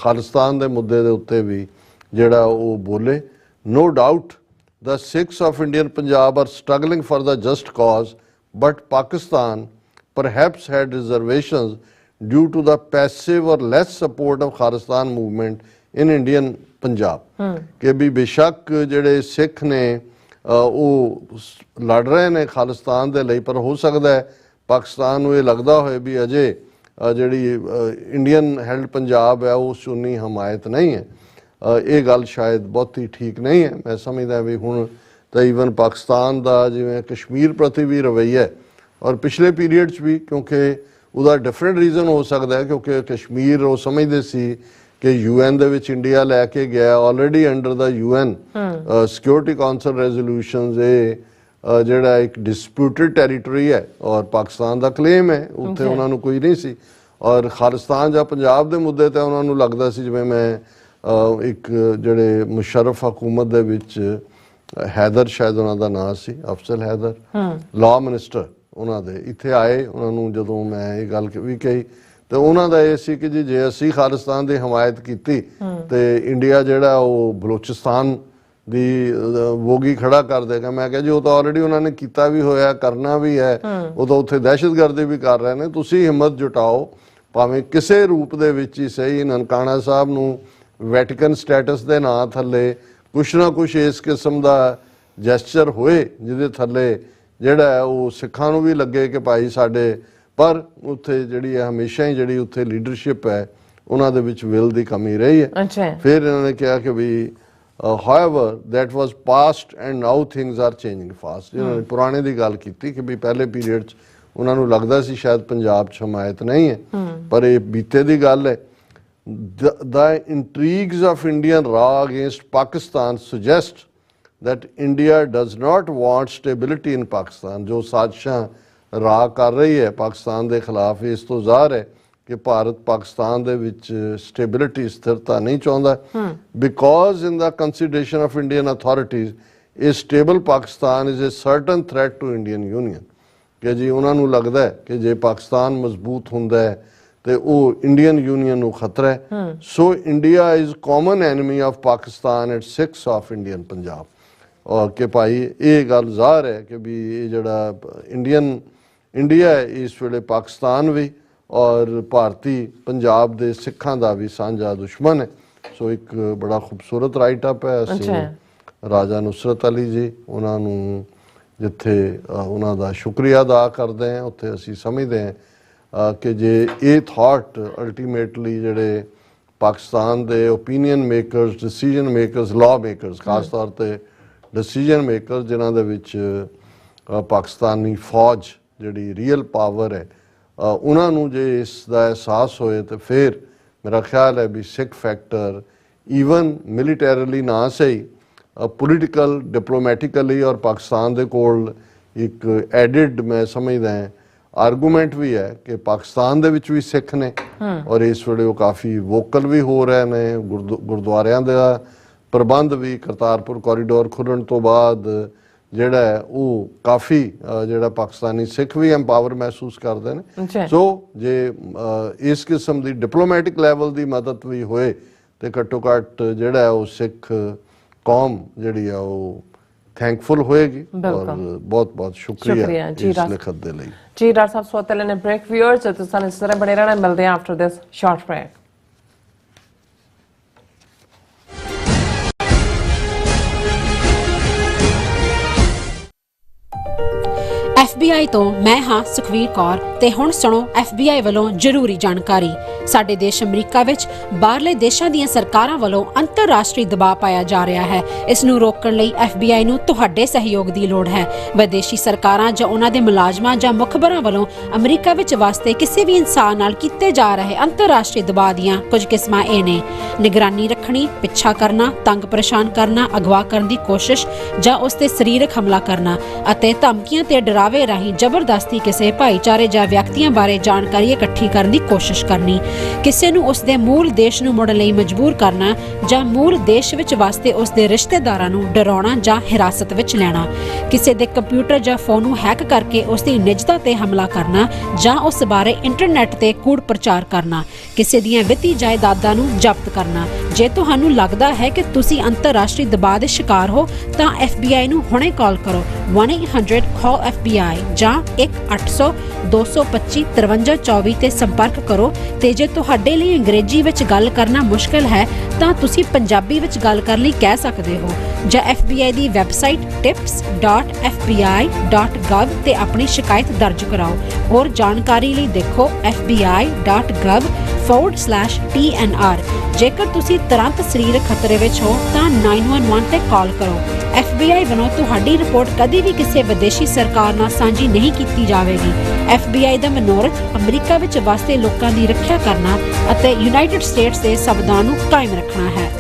ਖਾਲਿਸਤਾਨ ਦੇ ਮੁੱਦੇ ਦੇ ਉੱਤੇ ਵੀ ਜਿਹੜਾ ਉਹ ਬੋਲੇ। No doubt the Sikhs of Indian Punjab are struggling for the just cause, but Pakistan perhaps had reservations due to the passive or less support of Khalistan movement in Indian Punjab। ਕਿ ਵੀ ਬੇਸ਼ੱਕ ਜਿਹੜੇ ਸਿੱਖ ਨੇ ਉਹ ਲੜ ਰਹੇ ਨੇ ਖਾਲਿਸਤਾਨ ਦੇ ਲਈ, ਪਰ ਹੋ ਸਕਦਾ ਹੈ ਪਾਕਿਸਤਾਨ ਨੂੰ ਇਹ ਲੱਗਦਾ ਹੋਏ ਵੀ ਅਜੇ ਜਿਹੜੀ ਇੰਡੀਅਨ ਹੈਲਡ ਪੰਜਾਬ ਹੈ ਉਸ 'ਚ ਉਨੀ ਹਮਾਇਤ ਨਹੀਂ ਹੈ। ਇਹ ਗੱਲ ਸ਼ਾਇਦ ਬਹੁਤੀ ਠੀਕ ਨਹੀਂ ਹੈ। ਮੈਂ ਸਮਝਦਾ ਵੀ ਹੁਣ ਤਾਂ ਈਵਨ ਪਾਕਿਸਤਾਨ ਦਾ ਜਿਵੇਂ ਕਸ਼ਮੀਰ ਪ੍ਰਤੀ ਵੀ ਰਵੱਈਆ ਹੈ, ਔਰ ਪਿਛਲੇ ਪੀਰੀਅਡ 'ਚ ਵੀ, ਕਿਉਂਕਿ ਉਹਦਾ ਡਿਫਰੈਂਟ ਰੀਜ਼ਨ ਹੋ ਸਕਦਾ ਹੈ, ਕਿਉਂਕਿ ਕਸ਼ਮੀਰ ਉਹ ਸਮਝਦੇ ਸੀ ਕਿ UN ਦੇ ਵਿੱਚ ਇੰਡੀਆ ਲੈ ਕੇ ਗਿਆ, ਆਲਰੇਡੀ ਅੰਡਰ ਦਾ UN ਸਿਕਿਉਰਿਟੀ ਕਾਉਂਸਲ ਰੈਜ਼ੋਲੂਸ਼ਨਸ, ਇਹ ਜਿਹੜਾ ਇੱਕ ਡਿਸਪਿਊਟਡ ਟੈਰੀਟਰੀ ਹੈ ਔਰ ਪਾਕਿਸਤਾਨ ਦਾ ਕਲੇਮ ਹੈ, ਉੱਥੇ ਉਹਨਾਂ ਨੂੰ ਕੋਈ ਨਹੀਂ ਸੀ। ਔਰ ਖਾਲਿਸਤਾਨ ਜਾਂ ਪੰਜਾਬ ਦੇ ਮੁੱਦੇ ਤੇ ਉਹਨਾਂ ਨੂੰ ਲੱਗਦਾ ਸੀ, ਜਿਵੇਂ ਮੈਂ ਇੱਕ ਜਿਹੜੇ ਮੁਸ਼ਰਫ ਹਕੂਮਤ ਦੇ ਵਿੱਚ ਹੈਦਰ, ਸ਼ਾਇਦ ਉਹਨਾਂ ਦਾ ਨਾਂ ਸੀ, ਅਫਜ਼ਲ ਹੈਦਰ, ਲਾਅ ਮਿਨਿਸਟਰ ਉਹਨਾਂ ਦੇ ਇੱਥੇ ਆਏ, ਉਹਨਾਂ ਨੂੰ ਜਦੋਂ ਮੈਂ ਇਹ ਗੱਲ ਵੀ ਕਹੀ ਤੇ ਉਹਨਾਂ ਦਾ ਇਹ ਸੀ ਕਿ ਜੀ ਜੇ ਅਸੀਂ ਖਾਲਿਸਤਾਨ ਦੀ ਹਮਾਇਤ ਕੀਤੀ ਤੇ ਇੰਡੀਆ ਜਿਹੜਾ ਉਹ ਬਲੋਚਿਸਤਾਨ ਦੀ ਵੋਗੀ ਖੜਾ ਕਰ ਦੇਗਾ। ਮੈਂ ਕਿਹਾ ਜੀ ਉਹ ਤਾਂ ਆਲਰੇਡੀ ਉਹਨਾਂ ਨੇ ਕੀਤਾ ਵੀ ਹੋਇਆ, ਕਰਨਾ ਵੀ ਹੈ, ਉਹ ਤਾਂ ਉੱਥੇ ਦਹਿਸ਼ਤਗਰਦੀ ਵੀ ਕਰ ਰਹੇ ਨੇ। ਤੁਸੀਂ ਹਿੰਮਤ ਜੁਟਾਓ, ਭਾਵੇਂ ਕਿਸੇ ਰੂਪ ਦੇ ਵਿੱਚ ਹੀ ਸਹੀ, ਨਨਕਾਣਾ ਸਾਹਿਬ ਨੂੰ ਵੈਟੀਕਨ ਸਟੇਟਸ ਦੇ ਨਾਂ ਥੱਲੇ ਕੁਛ ਨਾ ਕੁਛ ਇਸ ਕਿਸਮ ਦਾ ਜੈਸਚਰ ਹੋਏ ਜਿਹਦੇ ਥੱਲੇ ਜਿਹੜਾ ਉਹ ਸਿੱਖਾਂ ਨੂੰ ਵੀ ਲੱਗੇ ਕਿ ਭਾਈ ਸਾਡੇ, ਪਰ ਉੱਥੇ ਜਿਹੜੀ ਹੈ ਹਮੇਸ਼ਾ ਹੀ ਜਿਹੜੀ ਉੱਥੇ ਲੀਡਰਸ਼ਿਪ ਹੈ ਉਹਨਾਂ ਦੇ ਵਿੱਚ ਵਿਲ ਦੀ ਕਮੀ ਰਹੀ ਹੈ। ਫਿਰ ਇਹਨਾਂ ਨੇ ਕਿਹਾ ਕਿ ਵੀ however that was past and now things are changing fast। ਇਹਨਾਂ ਨੇ ਪੁਰਾਣੇ ਦੀ ਗੱਲ ਕੀਤੀ ਕਿ ਵੀ ਪਹਿਲੇ ਪੀਰੀਅਡ 'ਚ ਉਹਨਾਂ ਨੂੰ ਲੱਗਦਾ ਸੀ ਸ਼ਾਇਦ ਪੰਜਾਬ 'ਚ ਹਮਾਇਤ ਨਹੀਂ ਹੈ, ਪਰ ਇਹ ਬੀਤੇ ਦੀ ਗੱਲ ਹੈ। The intrigues of Indian Ra against Pakistan suggest that India does not want stability in Pakistan। ਜੋ ਸਾਜ਼ਿਸ਼ਾਂ ਰਾ ਕਰ ਰਹੀ ਹੈ ਪਾਕਿਸਤਾਨ ਦੇ ਖਿਲਾਫ, ਇਸ ਤੋਂ ਜ਼ਾਹਰ ਹੈ ਕਿ ਭਾਰਤ ਪਾਕਿਸਤਾਨ ਦੇ ਵਿੱਚ ਸਟੇਬਿਲਿਟੀ, ਸਥਿਰਤਾ ਨਹੀਂ ਚਾਹੁੰਦਾ। Because in the consideration of Indian authorities ਇਹ stable Pakistan is a certain threat to Indian union, ਕਿ ਜੀ ਉਹਨਾਂ ਨੂੰ ਲੱਗਦਾ ਹੈ ਕਿ ਜੇ ਪਾਕਿਸਤਾਨ ਮਜ਼ਬੂਤ ਹੁੰਦਾ ਹੈ ਤੇ ਉਹ ਇੰਡੀਅਨ ਯੂਨੀਅਨ ਨੂੰ ਖਤਰਾ ਹੈ। So India is common enemy of Pakistan at 6 of Indian Punjab. ਔਰ ਕਿ ਭਾਈ ਇਹ ਗੱਲ ਜ਼ਾਹਰ ਹੈ ਕਿ ਵੀ ਇਹ ਜਿਹੜਾ ਇੰਡੀਆ ਹੈ ਇਸ ਵੇਲੇ ਪਾਕਿਸਤਾਨ ਵੀ ਔਰ ਭਾਰਤੀ ਪੰਜਾਬ ਦੇ ਸਿੱਖਾਂ ਦਾ ਵੀ ਸਾਂਝਾ ਦੁਸ਼ਮਣ ਹੈ। ਸੋ ਇੱਕ ਬੜਾ ਖੂਬਸੂਰਤ ਰਾਈਟ ਅਪ ਹੈ। ਅਸੀਂ ਰਾਜਾ ਨੁਸਰਤ ਅਲੀ ਜੀ ਉਹਨਾਂ ਨੂੰ ਜਿੱਥੇ ਉਹਨਾਂ ਦਾ ਸ਼ੁਕਰੀਆ ਅਦਾ ਕਰਦੇ ਹਾਂ, ਉੱਥੇ ਅਸੀਂ ਸਮਝਦੇ ਹਾਂ ਕਿ ਜੇ ਇਹ ਥਾਟ ਅਲਟੀਮੇਟਲੀ ਜਿਹੜੇ ਪਾਕਿਸਤਾਨ ਦੇ opinion makers, decision makers, law makers, ਖਾਸ ਤੌਰ ਤੇ ਡਿਸੀਜਨ ਮੇਕਰ ਜਿਨ੍ਹਾਂ ਦੇ ਵਿੱਚ ਪਾਕਿਸਤਾਨੀ ਫੌਜ ਜਿਹੜੀ ਰੀਅਲ ਪਾਵਰ ਹੈ, ਉਹਨਾਂ ਨੂੰ ਜੇ ਇਸ ਦਾ ਅਹਿਸਾਸ ਹੋਏ ਤਾਂ ਫਿਰ ਮੇਰਾ ਖਿਆਲ ਹੈ ਵੀ ਸਿੱਖ ਫੈਕਟਰ ਈਵਨ ਮਿਲੀਟੈਰਲੀ ਨਾ ਸਹੀ, ਪੋਲੀਟੀਕਲ ਡਿਪਲੋਮੈਟਿਕਲੀ ਔਰ ਪਾਕਿਸਤਾਨ ਦੇ ਕੋਲ ਇੱਕ ਐਡਿਡ ਮੈਂ ਸਮਝਦਾ ਆਰਗੂਮੈਂਟ ਵੀ ਹੈ ਕਿ ਪਾਕਿਸਤਾਨ ਦੇ ਵਿੱਚ ਵੀ ਸਿੱਖ ਨੇ ਔਰ ਇਸ ਵੇਲੇ ਉਹ ਕਾਫੀ ਵੋਕਲ ਵੀ ਹੋ ਰਹੇ ਨੇ। ਗੁਰਦੁਆਰਿਆਂ ਦਾ ਪ੍ਰਬੰਧ ਵੀ ਕਰਤਾਰਪੁਰ ਕੋਰੀਡੋਰ ਖੁੱਲ੍ਹਣ ਤੋਂ ਬਾਅਦ ਜਿਹੜਾ ਹੈ ਉਹ ਕਾਫੀ ਜਿਹੜਾ ਪਾਕਿਸਤਾਨੀ ਸਿੱਖ ਵੀ ਐਮਪਾਵਰ ਮਹਿਸੂਸ ਕਰਦੇ ਨੇ। ਸੋ ਜੇ ਇਸ ਕਿਸਮ ਦੀ ਡਿਪਲੋਮੈਟਿਕ ਲੈਵਲ ਦੀ ਮਦਦ ਵੀ ਹੋਏ ਤੇ ਘੱਟੋ ਘੱਟ ਜਿਹੜਾ ਉਹ ਸਿੱਖ ਕੌਮ ਜਿਹੜੀ ਆ ਉਹ ਥੈਂਕਫੁਲ ਹੋਏਗੀ। ਔਰ ਬਹੁਤ ਬਹੁਤ ਸ਼ੁਕਰੀਆ ਇਸ ਲਿਖਤ ਦੇ ਲਈ। ਜੀ ਡਾਕਟਰ ਸਾਹਿਬ ਸੋਤੇ ਲੈਣੇ ਬ੍ਰੇਕ ਵਿਊਅਰਸ ਤੁਸੀਂ ਇਸ ਤਰ੍ਹਾਂ ਬਣੇ ਰਹਿਣਾ, ਮਿਲਦੇ ਆ after this short break. FBI ਤੋਂ ਮੈਂ ਹਾਂ ਸੁਖਵੀਰ ਕੌਰ ਤੇ ਹੁਣ ਸੁਣੋ FBI ਵੱਲੋਂ ਜ਼ਰੂਰੀ ਜਾਣਕਾਰੀ। ਸਾਡੇ ਦੇਸ਼ ਅਮਰੀਕਾ ਵਿੱਚ ਬਾਹਰਲੇ ਦੇਸ਼ਾਂ ਦੀਆਂ ਸਰਕਾਰਾਂ ਵੱਲੋਂ ਅੰਤਰਰਾਸ਼ਟਰੀ ਦਬਾਅ ਪਾਇਆ ਜਾ ਰਿਹਾ ਹੈ। ਇਸ ਨੂੰ ਰੋਕਣ ਲਈ FBI ਨੂੰ ਤੁਹਾਡੇ ਸਹਿਯੋਗ ਦੀ ਲੋੜ ਹੈ। ਵਿਦੇਸ਼ੀ ਸਰਕਾਰਾਂ ਜਾਂ ਉਹਨਾਂ ਦੇ ਮੁਲਾਜ਼ਮਾਂ ਜਾਂ ਮੁਖਬਰਾਂ ਵੱਲੋਂ ਅਮਰੀਕਾ ਵਿੱਚ ਵਸਦੇ ਕਿਸੇ ਵੀ ਇਨਸਾਨ ਨਾਲ ਕੀਤੇ ਜਾ ਰਹੇ ਅੰਤਰਰਾਸ਼ਟਰੀ ਦਬਾਅ ਦੀਆਂ ਕੁਝ ਕਿਸਮਾਂ ਇਹ ਨੇ: ਨਿਗਰਾਨੀ ਰੱਖਣੀ, ਪਿੱਛਾ ਕਰਨਾ, ਤੰਗ ਪਰੇਸ਼ਾਨ ਕਰਨਾ, ਅਗਵਾ ਕਰਨ ਦੀ ਕੋਸ਼ਿਸ਼ ਜਾਂ ਉਸ ਤੇ ਸਰੀਰਕ ਹਮਲਾ ਕਰਨਾ ਅਤੇ ਧਮਕੀਆਂ ਤੇ ਡਰਾਵੇ ਰਾਹੀਂ ਜ਼ਬਰਦਸਤੀ ਕਿਸੇ ਭਾਈਚਾਰੇ ਜਾਂ ਵਿਅਕਤੀਆਂ ਬਾਰੇ ਜਾਣਕਾਰੀ ਇਕੱਠੀ ਕਰਨ ਦੀ ਕੋਸ਼ਿਸ਼ ਕਰਨੀ, ਕਿਸੇ ਨੂੰ ਉਸ ਦੇ ਮੂਲ ਦੇਸ਼ ਨੂੰ ਮੁੜਨ ਲਈ ਮਜਬੂਰ ਕਰਨਾ ਜਾਂ ਮੂਲ ਦੇਸ਼ ਵਿੱਚ ਵਸਦੇ ਉਸ ਦੇ ਰਿਸ਼ਤੇਦਾਰਾਂ ਨੂੰ ਡਰਾਉਣਾ ਜਾਂ ਹਿਰਾਸਤ ਵਿੱਚ ਲੈਣਾ, ਕਿਸੇ ਦੇ ਕੰਪਿਊਟਰ ਜਾਂ ਫੋਨ ਨੂੰ ਹੈਕ ਕਰਕੇ ਉਸ ਦੀ ਨਿੱਜਤਾ ਤੇ ਹਮਲਾ ਕਰਨਾ ਜਾਂ ਉਸ ਬਾਰੇ ਇੰਟਰਨੈਟ ਤੇ ਕੂੜ ਪ੍ਰਚਾਰ ਕਰਨਾ, ਕਿਸੇ ਦੀਆਂ ਵਿੱਤੀ ਜਾਇਦਾਦਾਂ ਨੂੰ ਜ਼ਬਤ ਕਰਨਾ। ਜੇ ਤੁਹਾਨੂੰ ਲੱਗਦਾ ਹੈ ਕਿ ਤੁਸੀਂ ਅੰਤਰਰਾਸ਼ਟਰੀ ਦਬਾਅ ਦੇ ਸ਼ਿਕਾਰ ਹੋ ਤਾਂ FBI ਨੂੰ ਹੁਣੇ ਕਾਲ ਕਰੋ 1-800-CALL-FBI ਜਾਂ 1-800-225-5324 ਤੇ ਸੰਪਰਕ ਕਰੋ ਤੇ ਜੇ ਜੇ ਤੁਹਾਡੇ ਲਈ ਅੰਗਰੇਜ਼ੀ ਵਿੱਚ ਗੱਲ ਕਰਨਾ ਮੁਸ਼ਕਲ ਹੈ ਤਾਂ ਤੁਸੀਂ ਪੰਜਾਬੀ ਵਿੱਚ ਗੱਲ ਕਰਨ ਲਈ ਕਹਿ ਸਕਦੇ ਹੋ ਜਾਂ FBI ਦੀ ਵੈਬਸਾਈਟ tips.fbi.gov ਤੇ ਆਪਣੀ ਸ਼ਿਕਾਇਤ ਦਰਜ ਕਰਾਓ। ਹੋਰ ਜਾਣਕਾਰੀ ਲਈ ਦੇਖੋ fbi.gov/TNR। ਜੇਕਰ ਤੁਸੀਂ ਤੁਰੰਤ ਸਰੀਰਕ ਖਤਰੇ ਵਿੱਚ ਹੋ ਤਾਂ 911 ਤੇ ਕਾਲ ਕਰੋ। FBI ਵੱਲੋਂ ਤੁਹਾਡੀ ਰਿਪੋਰਟ ਕਦੀ ਵੀ ਕਿਸੇ ਵਿਦੇਸ਼ੀ ਸਰਕਾਰ ਨਾਲ ਸਾਂਝੀ ਨਹੀਂ ਕੀਤੀ ਜਾਵੇਗੀ। FBI ਦਾ ਮਨੋਰਥ ਅਮਰੀਕਾ ਵਿੱਚ ਵਸਦੇ ਲੋਕਾਂ ਦੀ ਰੱਖਿਆ ਕਰਨਾ ਅਤੇ ਯੂਨਾਈਟਿਡ ਸਟੇਟਸ ਦੇ ਸੰਵਿਧਾਨ ਨੂੰ ਕਾਇਮ ਰੱਖਣਾ ਹੈ।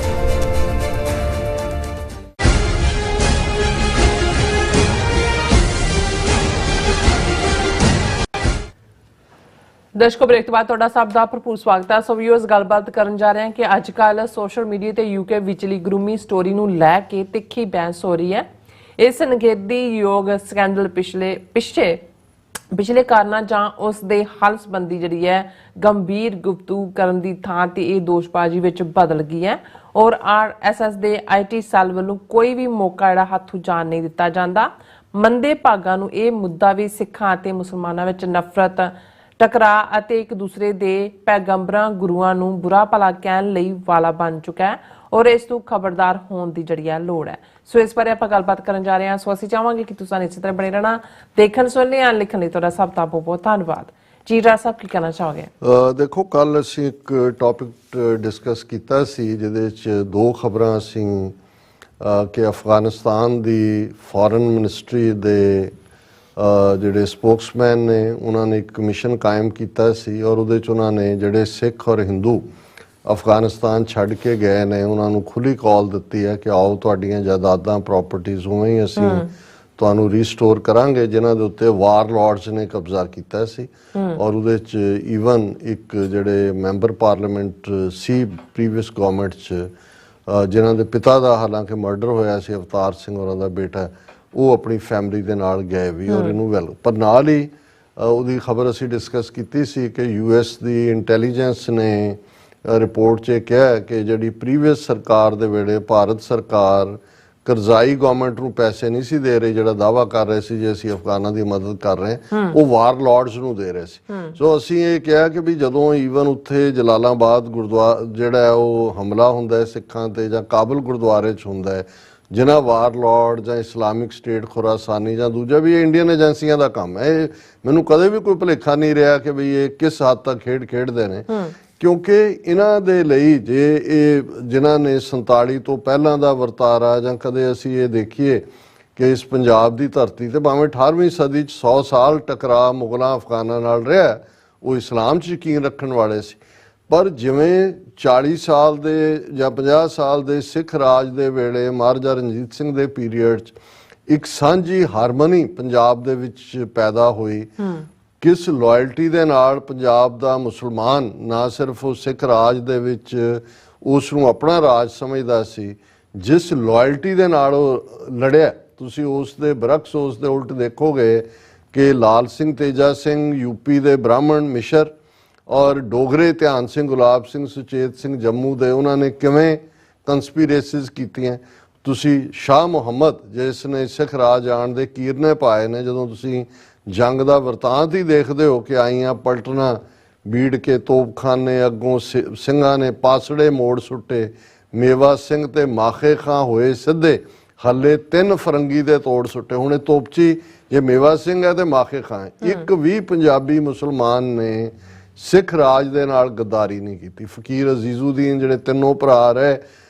ਦਰਸ਼ਕੋ, ਬ੍ਰੇਕ ਤੋਂ ਬਾਅਦ ਤੁਹਾਡਾ ਸਭ ਦਾ ਭਰਪੂਰ ਸਵਾਗਤ ਹੈ। ਸੋ ਵੀਅਰਸ, ਗੱਲਬਾਤ ਕਰਨ ਜਾ ਰਹੇ ਹਾਂ ਕਿ ਅੱਜ ਕੱਲ੍ਹ ਸੋਸ਼ਲ ਮੀਡੀਆ ਤੇ UK ਵਿਚਲੀ ਗਰੂਮੀ ਸਟੋਰੀ ਨੂੰ ਲੈ ਕੇ ਤਿੱਖੀ ਬਹਿਸ ਹੋ ਰਹੀ ਹੈ। ਇਸ ਨਿਖੇਧੀਯੋਗ ਸਕੈਂਡਲ ਪਿਛਲੇ ਕਾਰਨਾਂ ਜਾਂ ਉਸ ਦੇ ਹੱਲ ਸੰਬੰਧੀ ਜਿਹੜੀ ਹੈ ਗੰਭੀਰ ਗੁਫ਼ਤਗੂ ਕਰਨ ਦੀ ਥਾਂ ਤੇ ਇਹ ਦੋਸ਼ਬਾਜ਼ੀ ਵਿੱਚ ਬਦਲ ਗਈ ਹੈ ਔਰ RSS ਦੇ IT ਸੈੱਲ ਵੱਲੋਂ ਕੋਈ ਵੀ ਮੌਕਾ ਜਿਹੜਾ ਹੱਥੋਂ ਜਾਣ ਨਹੀਂ ਦਿੱਤਾ ਜਾਂਦਾ। ਮੰਦੇ ਭਾਗਾਂ ਨੂੰ ਇਹ ਮੁੱਦਾ ਵੀ ਸਿੱਖਾਂ ਅਤੇ ਮੁਸਲਮਾਨਾਂ ਵਿੱਚ ਨਫ਼ਰਤ, ਟਕਰਾਅ ਅਤੇ ਇੱਕ ਦੂਸਰੇ ਦੇ ਪੈਗੰਬਰਾਂ ਗੁਰੂਆਂ ਨੂੰ ਬੁਰਾ ਭਲਾ ਕਹਿਣ ਲਈ ਵਾਲਾ ਬਣ ਚੁੱਕਾ ਹੈ ਔਰ ਇਸ ਤੋਂ ਖਬਰਦਾਰ ਹੋਣ ਦੀ ਜਿਹੜੀ ਹੈ ਲੋੜ ਹੈ। ਸੋ ਇਸ ਬਾਰੇ ਆਪਾਂ ਗੱਲਬਾਤ ਕਰਨ ਜਾ ਰਹੇ ਹਾਂ। ਸੋ ਅਸੀਂ ਚਾਹਾਂਗੇ ਕਿ ਤੁਸੀਂ ਇਸੇ ਤਰ੍ਹਾਂ ਬਣੇ ਰਹਿਣਾ। ਦੇਖਣ ਸੁਣਨ ਜਾਂ ਲਿਖਣ ਲਈ ਤੁਹਾਡਾ ਸਭ ਦਾ ਬਹੁਤ ਧੰਨਵਾਦ। ਜੀ ਰਾਜ ਸਾਹਿਬ, ਕੀ ਕਹਿਣਾ ਚਾਹੋਗੇ? ਦੇਖੋ, ਕੱਲ ਅਸੀਂ ਇੱਕ ਟੌਪਿਕ ਡਿਸਕਸ ਕੀਤਾ ਸੀ ਜਿਹਦੇ 'ਚ ਦੋ ਖਬਰਾਂ ਅਸੀਂ ਕਿ ਅਫਗਾਨਿਸਤਾਨ ਦੀ ਫੋਰਨ ਮਿਨਿਸਟਰੀ ਦੇ ਜਿਹੜੇ ਸਪੋਕਸਮੈਨ ਨੇ ਉਹਨਾਂ ਨੇ ਇੱਕ ਕਮਿਸ਼ਨ ਕਾਇਮ ਕੀਤਾ ਸੀ ਔਰ ਉਹਦੇ 'ਚ ਉਹਨਾਂ ਨੇ ਜਿਹੜੇ ਸਿੱਖ ਔਰ ਹਿੰਦੂ ਅਫਗਾਨਿਸਤਾਨ ਛੱਡ ਕੇ ਗਏ ਨੇ ਉਹਨਾਂ ਨੂੰ ਖੁੱਲ੍ਹੀ ਕਾਲ ਦਿੱਤੀ ਹੈ ਕਿ ਆਓ ਤੁਹਾਡੀਆਂ ਜਾਇਦਾਦਾਂ, ਪ੍ਰਾਪਰਟੀਜ਼ ਉਵੇਂ ਹੀ ਅਸੀਂ ਤੁਹਾਨੂੰ ਰੀਸਟੋਰ ਕਰਾਂਗੇ ਜਿਨ੍ਹਾਂ ਦੇ ਉੱਤੇ ਵਾਰ ਲॉर्ड्स ਨੇ ਕਬਜ਼ਾ ਕੀਤਾ ਸੀ। ਔਰ ਉਹਦੇ 'ਚ ਈਵਨ ਇੱਕ ਜਿਹੜੇ ਮੈਂਬਰ ਪਾਰਲੀਮੈਂਟ ਸੀ ਪ੍ਰੀਵੀਅਸ ਗਵਰਨਮੈਂਟ 'ਚ ਜਿਨ੍ਹਾਂ ਦੇ ਪਿਤਾ ਦਾ ਹਾਲਾਂਕਿ ਮਰਡਰ ਹੋਇਆ ਸੀ, ਅਵਤਾਰ ਸਿੰਘ ਹੋਰਾਂ ਦਾ ਬੇਟਾ, ਉਹ ਆਪਣੀ ਫੈਮਿਲੀ ਦੇ ਨਾਲ ਗਏ ਵੀ ਔਰ ਇਹਨੂੰ ਪਰ ਨਾਲ ਹੀ ਉਹਦੀ ਖਬਰ ਅਸੀਂ ਡਿਸਕਸ ਕੀਤੀ ਸੀ ਕਿ US ਦੀ ਇੰਟੈਲੀਜੈਂਸ ਨੇ ਰਿਪੋਰਟ 'ਚ ਕਿਹਾ ਕਿ ਜਿਹੜੀ ਪ੍ਰੀਵੀਅਸ ਸਰਕਾਰ ਦੇ ਵੇਲੇ ਭਾਰਤ ਸਰਕਾਰ ਕਰਜ਼ਾਈ ਗਵਰਨਮੈਂਟ ਨੂੰ ਪੈਸੇ ਨਹੀਂ ਸੀ ਦੇ ਰਹੀ, ਜਿਹੜਾ ਦਾਅਵਾ ਕਰ ਰਹੇ ਸੀ ਜੇ ਅਸੀਂ ਅਫਗਾਨਾਂ ਦੀ ਮਦਦ ਕਰ ਰਹੇ ਹਾਂ, ਉਹ ਵਾਰ ਲॉर्ड्स ਨੂੰ ਦੇ ਰਹੇ ਸੀ। ਸੋ ਅਸੀਂ ਇਹ ਕਿਹਾ ਕਿ ਵੀ ਜਦੋਂ ਈਵਨ ਉੱਥੇ ਜਲਾਲਾਬਾਦ ਗੁਰਦੁਆਰਾ ਜਿਹੜਾ ਉਹ ਹਮਲਾ ਹੁੰਦਾ ਹੈ ਸਿੱਖਾਂ ਤੇ ਜਾਂ ਕਾਬਲ ਗੁਰਦੁਆਰੇ 'ਚ ਹੁੰਦਾ ਹੈ, ਜਿਨ੍ਹਾਂ ਵਾਰ ਲॉर्ड ਜਾਂ ਇਸਲਾਮਿਕ ਸਟੇਟ ਖੁਰਾਸਾਨੀ ਜਾਂ ਦੂਜਾ ਵੀ ਇਹ ਇੰਡੀਅਨ ਏਜੰਸੀਆਂ ਦਾ ਕੰਮ ਹੈ। ਇਹ ਮੈਨੂੰ ਕਦੇ ਵੀ ਕੋਈ ਭੁਲੇਖਾ ਨਹੀਂ ਰਿਹਾ ਕਿ ਵੀ ਇਹ ਕਿਸ ਹੱਦ ਤੱਕ ਖੇਡਦੇ ਨੇ, ਕਿਉਂਕਿ ਇਹਨਾਂ ਦੇ ਲਈ ਜੇ ਇਹ ਜਿਨ੍ਹਾਂ ਨੇ 47 ਤੋਂ ਪਹਿਲਾਂ ਦਾ ਵਰਤਾਰਾ ਜਾਂ ਕਦੇ ਅਸੀਂ ਇਹ ਦੇਖੀਏ ਕਿ ਇਸ ਪੰਜਾਬ ਦੀ ਧਰਤੀ ਤੇ ਭਾਵੇਂ 18ਵੀਂ ਸਦੀ 'ਚ 100 ਸਾਲ ਟਕਰਾਅ ਮੁਗਲਾਂ ਅਫਗਾਨਾਂ ਨਾਲ ਰਿਹਾ, ਉਹ ਇਸਲਾਮ 'ਚ ਯਕੀਨ ਰੱਖਣ ਵਾਲੇ ਸੀ। ਪਰ ਜਿਵੇਂ 40 ਸਾਲ ਦੇ ਜਾਂ 50 ਸਾਲ ਦੇ ਸਿੱਖ ਰਾਜ ਦੇ ਵੇਲੇ ਮਹਾਰਾਜਾ ਰਣਜੀਤ ਸਿੰਘ ਦੇ ਪੀਰੀਅਡ 'ਚ ਇੱਕ ਸਾਂਝੀ ਹਾਰਮਨੀ ਪੰਜਾਬ ਦੇ ਵਿੱਚ ਪੈਦਾ ਹੋਈ, ਕਿਸ ਲਾਇਲਟੀ ਦੇ ਨਾਲ ਪੰਜਾਬ ਦਾ ਮੁਸਲਮਾਨ ਨਾ ਸਿਰਫ ਉਹ ਸਿੱਖ ਰਾਜ ਦੇ ਵਿੱਚ ਉਸ ਨੂੰ ਆਪਣਾ ਰਾਜ ਸਮਝਦਾ ਸੀ, ਜਿਸ ਲਾਇਲਟੀ ਦੇ ਨਾਲ ਉਹ ਲੜਿਆ, ਤੁਸੀਂ ਉਸ ਦੇ ਬਰਕਸ ਉਸ ਦੇ ਉਲਟ ਦੇਖੋਗੇ ਕਿ ਲਾਲ ਸਿੰਘ ਤੇਜਾ ਸਿੰਘ UP ਦੇ ਬ੍ਰਾਹਮਣ ਮਿਸ਼ਰ ਔਰ ਡੋਗਰੇ ਧਿਆਨ ਸਿੰਘ, ਗੁਲਾਬ ਸਿੰਘ, ਸੁਚੇਤ ਸਿੰਘ ਜੰਮੂ ਦੇ, ਉਹਨਾਂ ਨੇ ਕਿਵੇਂ ਕੰਸਪੀਰੇਸੀਜ਼ ਕੀਤੀਆਂ। ਤੁਸੀਂ ਸ਼ਾਹ ਮੁਹੰਮਦ ਜਿਸ ਨੇ ਸਿੱਖ ਰਾਜ ਆਉਣ ਦੇ ਕੀਰਨੇ ਪਾਏ ਨੇ, ਜਦੋਂ ਤੁਸੀਂ ਜੰਗ ਦਾ ਵਰਤਾਂਤ ਹੀ ਦੇਖਦੇ ਹੋ ਕਿ ਆਈਆਂ ਪਲਟਣਾ ਬੀੜ ਕੇ ਤੋਪਖਾਨੇ ਅੱਗੋਂ ਸਿੰਘਾਂ ਨੇ ਪਾਸੜੇ ਮੋੜ ਸੁੱਟੇ, ਮੇਵਾ ਸਿੰਘ ਤੇ ਮਾਖੇ ਖਾਂ ਹੋਏ ਸਿੱਧੇ, ਹੱਲੇ 3 ਫਰੰਗੀ ਦੇ ਤੋੜ ਸੁੱਟੇ। ਹੁਣ ਇਹ ਤੋਪਚੀ ਜੇ ਮੇਵਾ ਸਿੰਘ ਹੈ ਤੇ ਮਾਖੇ ਖਾਂ ਹੈ। ਇੱਕ ਵੀ ਪੰਜਾਬੀ ਮੁਸਲਮਾਨ ਨੇ ਸਿੱਖ ਰਾਜ ਦੇ ਨਾਲ ਗੱਦਾਰੀ ਨਹੀਂ ਕੀਤੀ। ਫਕੀਰ ਅਜ਼ੀਜ਼ੁਦੀਨ ਜਿਹੜੇ ਤਿੰਨੋਂ ਭਰਾ ਰਹੇ,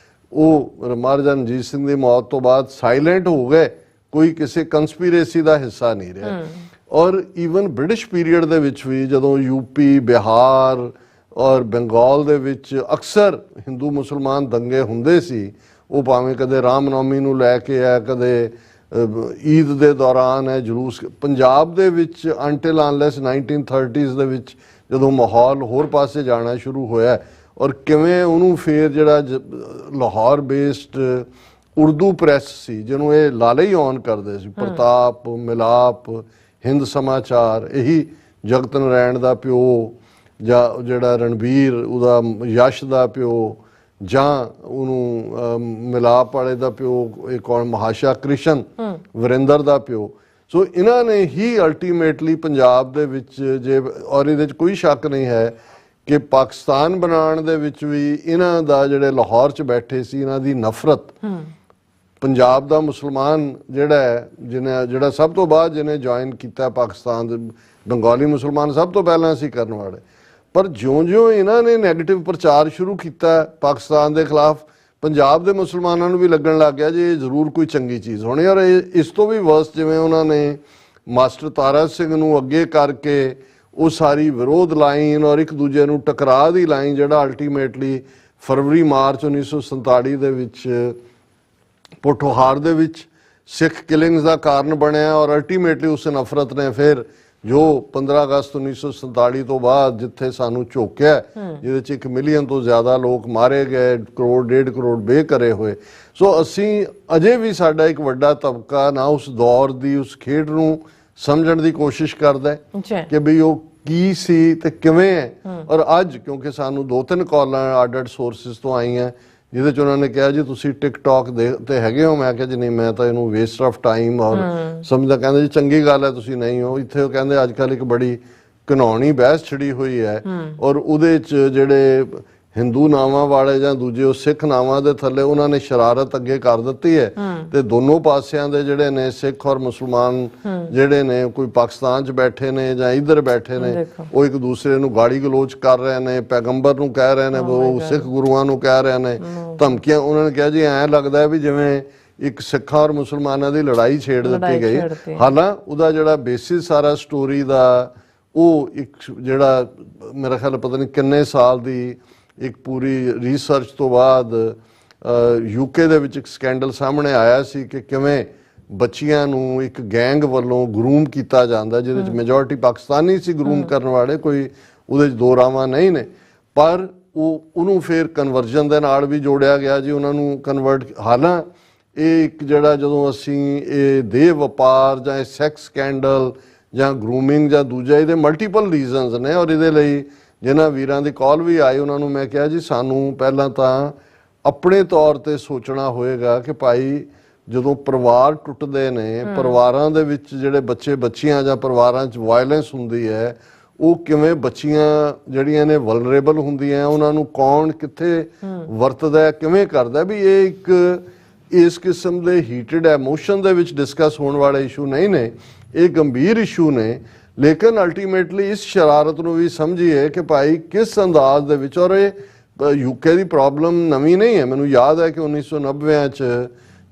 ਉਹ ਮਹਾਰਾਜਾ ਰਣਜੀਤ ਸਿੰਘ ਦੀ ਮੌਤ ਤੋਂ ਬਾਅਦ ਸਾਇਲੈਂਟ ਹੋ ਗਏ, ਕੋਈ ਕਿਸੇ ਕੰਸਪੀਰੇਸੀ ਦਾ ਹਿੱਸਾ ਨਹੀਂ ਰਿਹਾ। ਔਰ ਈਵਨ ਬ੍ਰਿਟਿਸ਼ ਪੀਰੀਅਡ ਦੇ ਵਿੱਚ ਵੀ ਜਦੋਂ UP, ਬਿਹਾਰ ਔਰ ਬੰਗਾਲ ਦੇ ਵਿੱਚ ਅਕਸਰ ਹਿੰਦੂ ਮੁਸਲਮਾਨ ਦੰਗੇ ਹੁੰਦੇ ਸੀ, ਉਹ ਭਾਵੇਂ ਕਦੇ ਰਾਮਨੌਮੀ ਨੂੰ ਲੈ ਕੇ ਆ, ਕਦੇ ਈਦ ਦੇ ਦੌਰਾਨ ਹੈ ਜਲੂਸ। ਪੰਜਾਬ ਦੇ ਵਿੱਚ ਅੰਟਿਲ ਅਨਲੈਸ 1930s ਦੇ ਵਿੱਚ ਜਦੋਂ ਮਾਹੌਲ ਹੋਰ ਪਾਸੇ ਜਾਣਾ ਸ਼ੁਰੂ ਹੋਇਆ ਔਰ ਕਿਵੇਂ ਉਹਨੂੰ ਫਿਰ ਜਿਹੜਾ ਲਾਹੌਰ ਬੇਸਡ ਉਰਦੂ ਪ੍ਰੈਸ ਸੀ ਜਿਹਨੂੰ ਇਹ ਲਾਲੇ ਹੀ ਔਨ ਕਰਦੇ ਸੀ, ਪ੍ਰਤਾਪ, ਮਿਲਾਪ, ਹਿੰਦ ਸਮਾਚਾਰ, ਇਹੀ ਜਗਤ ਨਾਰਾਇਣ ਦਾ ਪਿਓ ਜਾਂ ਜਿਹੜਾ ਰਣਬੀਰ ਉਹਦਾ ਯਸ਼ ਦਾ ਪਿਓ ਜਾਂ ਉਹਨੂੰ ਮਿਲਾਪ ਵਾਲੇ ਦਾ ਪਿਓ, ਇਹ ਕੌਣ ਮਹਾਸ਼ਾ ਕ੍ਰਿਸ਼ਨ ਵਰਿੰਦਰ ਦਾ ਪਿਓ। ਸੋ ਇਹਨਾਂ ਨੇ ਹੀ ਅਲਟੀਮੇਟਲੀ ਪੰਜਾਬ ਦੇ ਵਿੱਚ ਜੇ, ਔਰ ਇਹਦੇ 'ਚ ਕੋਈ ਸ਼ੱਕ ਨਹੀਂ ਹੈ ਕਿ ਪਾਕਿਸਤਾਨ ਬਣਾਉਣ ਦੇ ਵਿੱਚ ਵੀ ਇਹਨਾਂ ਦਾ ਜਿਹੜੇ ਲਾਹੌਰ 'ਚ ਬੈਠੇ ਸੀ ਇਹਨਾਂ ਦੀ ਨਫ਼ਰਤ, ਪੰਜਾਬ ਦਾ ਮੁਸਲਮਾਨ ਜਿਹੜਾ ਹੈ ਜਿਹੜਾ ਸਭ ਤੋਂ ਬਾਅਦ ਜਿਹਨੇ ਜੁਆਇਨ ਕੀਤਾ ਪਾਕਿਸਤਾਨ ਦੇ, ਬੰਗਾਲੀ ਮੁਸਲਮਾਨ ਸਭ ਤੋਂ ਪਹਿਲਾਂ ਸੀ ਕਰਨ ਵਾਲੇ, ਪਰ ਜਿਉਂ-ਜਿਉਂ ਇਹਨਾਂ ਨੇ ਨੈਗੇਟਿਵ ਪ੍ਰਚਾਰ ਸ਼ੁਰੂ ਕੀਤਾ ਪਾਕਿਸਤਾਨ ਦੇ ਖਿਲਾਫ, ਪੰਜਾਬ ਦੇ ਮੁਸਲਮਾਨਾਂ ਨੂੰ ਵੀ ਲੱਗਣ ਲੱਗ ਗਿਆ ਜੀ ਇਹ ਜ਼ਰੂਰ ਕੋਈ ਚੰਗੀ ਚੀਜ਼ ਹੋਣੀ। ਔਰ ਇਸ ਤੋਂ ਵੀ ਵਰਸ ਜਿਵੇਂ ਉਹਨਾਂ ਨੇ ਮਾਸਟਰ ਤਾਰਾ ਸਿੰਘ ਨੂੰ ਅੱਗੇ ਕਰਕੇ ਉਹ ਸਾਰੀ ਵਿਰੋਧ ਲਾਈਨ ਔਰ ਇੱਕ ਦੂਜੇ ਨੂੰ ਟਕਰਾਅ ਦੀ ਲਾਈਨ ਜਿਹੜਾ ਅਲਟੀਮੇਟਲੀ ਫਰਵਰੀ ਮਾਰਚ 1947 ਦੇ ਵਿੱਚ ਪੋਠੋਹਾਰ ਦੇ ਵਿੱਚ ਸਿੱਖ ਕਿਲਿੰਗਸ ਦਾ ਕਾਰਨ ਬਣਿਆ। ਔਰ ਅਲਟੀਮੇਟਲੀ ਉਸ ਨਫ਼ਰਤ ਨੇ ਫਿਰ ਜੋ 15 ਅਗਸਤ 1947 ਤੋਂ ਬਾਅਦ ਜਿੱਥੇ ਸਾਨੂੰ ਝੋਕਿਆ, ਜਿਹਦੇ 'ਚ 1 ਮਿਲੀਅਨ ਤੋਂ ਜ਼ਿਆਦਾ ਲੋਕ ਮਾਰੇ ਗਏ, ਕਰੋੜ 1.5 ਕਰੋੜ ਬੇਘਰੇ ਹੋਏ। ਸੋ ਅਸੀਂ ਅਜੇ ਵੀ ਸਾਡਾ ਇੱਕ ਵੱਡਾ ਤਬਕਾ ਨਾ ਉਸ ਦੌਰ ਦੀ ਉਸ ਖੇਡ ਨੂੰ ਸਮਝਣ ਦੀ ਕੋਸ਼ਿਸ਼ ਕਰਦਾ ਹੈ ਕਿ ਵੀ ਉਹ ਕੀ ਸੀ ਤੇ ਕਿਵੇਂ ਹੈ। ਔਰ ਅੱਜ ਕਿਉਂਕਿ ਸਾਨੂੰ 2-3 ਕਾਲਾਂ ਅੱਡ-ਅੱਡ ਸੋਰਸਿਸ ਤੋਂ ਆਈਆਂ ਜਿਹਦੇ 'ਚ ਉਹਨਾਂ ਨੇ ਕਿਹਾ ਜੀ ਤੁਸੀਂ ਟਿਕਟੌਕ ਦੇ ਤੇ ਹੈਗੇ ਹੋ, ਮੈਂ ਕਿਹਾ ਜੀ ਨਹੀਂ, ਮੈਂ ਤਾਂ ਇਹਨੂੰ ਵੇਸਟ ਆਫ ਟਾਈਮ ਔਰ ਸਮਝਦਾ। ਕਹਿੰਦੇ ਜੀ ਚੰਗੀ ਗੱਲ ਹੈ ਤੁਸੀਂ ਨਹੀਂ ਹੋ ਇੱਥੇ। ਉਹ ਕਹਿੰਦੇ ਅੱਜ ਕੱਲ੍ਹ ਇੱਕ ਬੜੀ ਘਿਨਾਉਣੀ ਬਹਿਸ ਛਿੜੀ ਹੋਈ ਹੈ ਔਰ ਉਹਦੇ 'ਚ ਜਿਹੜੇ ਹਿੰਦੂ ਨਾਵਾਂ ਵਾਲੇ ਜਾਂ ਦੂਜੇ ਉਹ ਸਿੱਖ ਨਾਵਾਂ ਦੇ ਥੱਲੇ ਉਹਨਾਂ ਨੇ ਸ਼ਰਾਰਤ ਅੱਗੇ ਕਰ ਦਿੱਤੀ ਹੈ ਤੇ ਦੋਨੋਂ ਪਾਸਿਆਂ ਦੇ ਜਿਹੜੇ ਨੇ ਸਿੱਖ ਔਰ ਮੁਸਲਮਾਨ ਜਿਹੜੇ ਨੇ, ਕੋਈ ਪਾਕਿਸਤਾਨ 'ਚ ਬੈਠੇ ਨੇ ਜਾਂ ਇੱਧਰ ਬੈਠੇ ਨੇ, ਉਹ ਇੱਕ ਦੂਸਰੇ ਨੂੰ ਗਾਲੀ ਗਲੋਚ ਕਰ ਰਹੇ ਨੇ, ਪੈਗੰਬਰ ਨੂੰ ਕਹਿ ਰਹੇ ਨੇ, ਉਹ ਸਿੱਖ ਗੁਰੂਆਂ ਨੂੰ ਕਹਿ ਰਹੇ ਨੇ, ਧਮਕੀਆਂ। ਉਹਨਾਂ ਨੇ ਕਿਹਾ ਜੀ ਐਂ ਲੱਗਦਾ ਹੈ ਵੀ ਜਿਵੇਂ ਇੱਕ ਸਿੱਖਾਂ ਔਰ ਮੁਸਲਮਾਨਾਂ ਦੀ ਲੜਾਈ ਛੇੜ ਦਿੱਤੀ ਗਈ। ਹਾਲਾਂਕਿ ਉਹਦਾ ਜਿਹੜਾ ਬੇਸਿਸ ਸਾਰਾ ਸਟੋਰੀ ਦਾ ਉਹ ਇੱਕ ਜਿਹੜਾ ਮੇਰਾ ਖਿਆਲ ਪਤਾ ਨਹੀਂ ਕਿੰਨੇ ਸਾਲ ਦੀ ਇੱਕ ਪੂਰੀ ਰਿਸਰਚ ਤੋਂ ਬਾਅਦ ਯੂਕੇ ਦੇ ਵਿੱਚ ਇੱਕ ਸਕੈਂਡਲ ਸਾਹਮਣੇ ਆਇਆ ਸੀ ਕਿ ਕਿਵੇਂ ਬੱਚੀਆਂ ਨੂੰ ਇੱਕ ਗੈਂਗ ਵੱਲੋਂ ਗਰੂਮ ਕੀਤਾ ਜਾਂਦਾ, ਜਿਹਦੇ ਵਿੱਚ ਮੈਜੋਰਿਟੀ ਪਾਕਿਸਤਾਨੀ ਸੀ ਗਰੂਮ ਕਰਨ ਵਾਲੇ, ਕੋਈ ਉਹਦੇ 'ਚ ਦੋ ਰਾਵਾਂ ਨਹੀਂ ਨੇ, ਪਰ ਉਹਨੂੰ ਫਿਰ ਕਨਵਰਜਨ ਦੇ ਨਾਲ ਵੀ ਜੋੜਿਆ ਗਿਆ ਜੀ, ਉਹਨਾਂ ਨੂੰ ਕਨਵਰਟ। ਹਾਲਾਂਕਿ ਇਹ ਇੱਕ ਜਿਹੜਾ ਜਦੋਂ ਅਸੀਂ ਇਹ ਦੇਹ ਵਪਾਰ ਜਾਂ ਸੈਕਸ ਸਕੈਂਡਲ ਜਾਂ ਗਰੂਮਿੰਗ ਜਾਂ ਦੂਜਾ, ਇਹਦੇ ਮਲਟੀਪਲ ਰੀਜ਼ਨਸ ਨੇ। ਔਰ ਇਹਦੇ ਲਈ ਜਿਨ੍ਹਾਂ ਵੀਰਾਂ ਦੀ ਕਾਲ ਵੀ ਆਈ ਉਹਨਾਂ ਨੂੰ ਮੈਂ ਕਿਹਾ ਜੀ ਸਾਨੂੰ ਪਹਿਲਾਂ ਤਾਂ ਆਪਣੇ ਤੌਰ ਤੇ ਸੋਚਣਾ ਹੋਏਗਾ ਕਿ ਭਾਈ ਜਦੋਂ ਪਰਿਵਾਰ ਟੁੱਟਦੇ ਨੇ, ਪਰਿਵਾਰਾਂ ਦੇ ਵਿੱਚ ਜਿਹੜੇ ਬੱਚੇ ਬੱਚੀਆਂ ਜਾਂ ਪਰਿਵਾਰਾਂ 'ਚ ਵਾਇਲੈਂਸ ਹੁੰਦੀ ਹੈ, ਉਹ ਕਿਵੇਂ ਬੱਚੀਆਂ ਜਿਹੜੀਆਂ ਨੇ ਵਲਨਰੇਬਲ ਹੁੰਦੀਆਂ, ਉਹਨਾਂ ਨੂੰ ਕੌਣ ਕਿੱਥੇ ਵਰਤਦਾ, ਕਿਵੇਂ ਕਰਦਾ। ਵੀ ਇਹ ਇੱਕ ਇਸ ਕਿਸਮ ਦੇ ਹੀਟਡ ਐਮੋਸ਼ਨ ਦੇ ਵਿੱਚ ਡਿਸਕਸ ਹੋਣ ਵਾਲੇ ਇਸ਼ੂ ਨਹੀਂ ਨੇ, ਇਹ ਗੰਭੀਰ ਇਸ਼ੂ ਨੇ। ਲੇਕਿਨ ਅਲਟੀਮੇਟਲੀ ਇਸ ਸ਼ਰਾਰਤ ਨੂੰ ਵੀ ਸਮਝੀਏ ਕਿ ਭਾਈ ਕਿਸ ਅੰਦਾਜ਼ ਦੇ ਵਿੱਚ। ਔਰ ਇਹ ਯੂਕੇ ਦੀ ਪ੍ਰੋਬਲਮ ਨਵੀਂ ਨਹੀਂ ਹੈ। ਮੈਨੂੰ ਯਾਦ ਹੈ ਕਿ 1990 'ਚ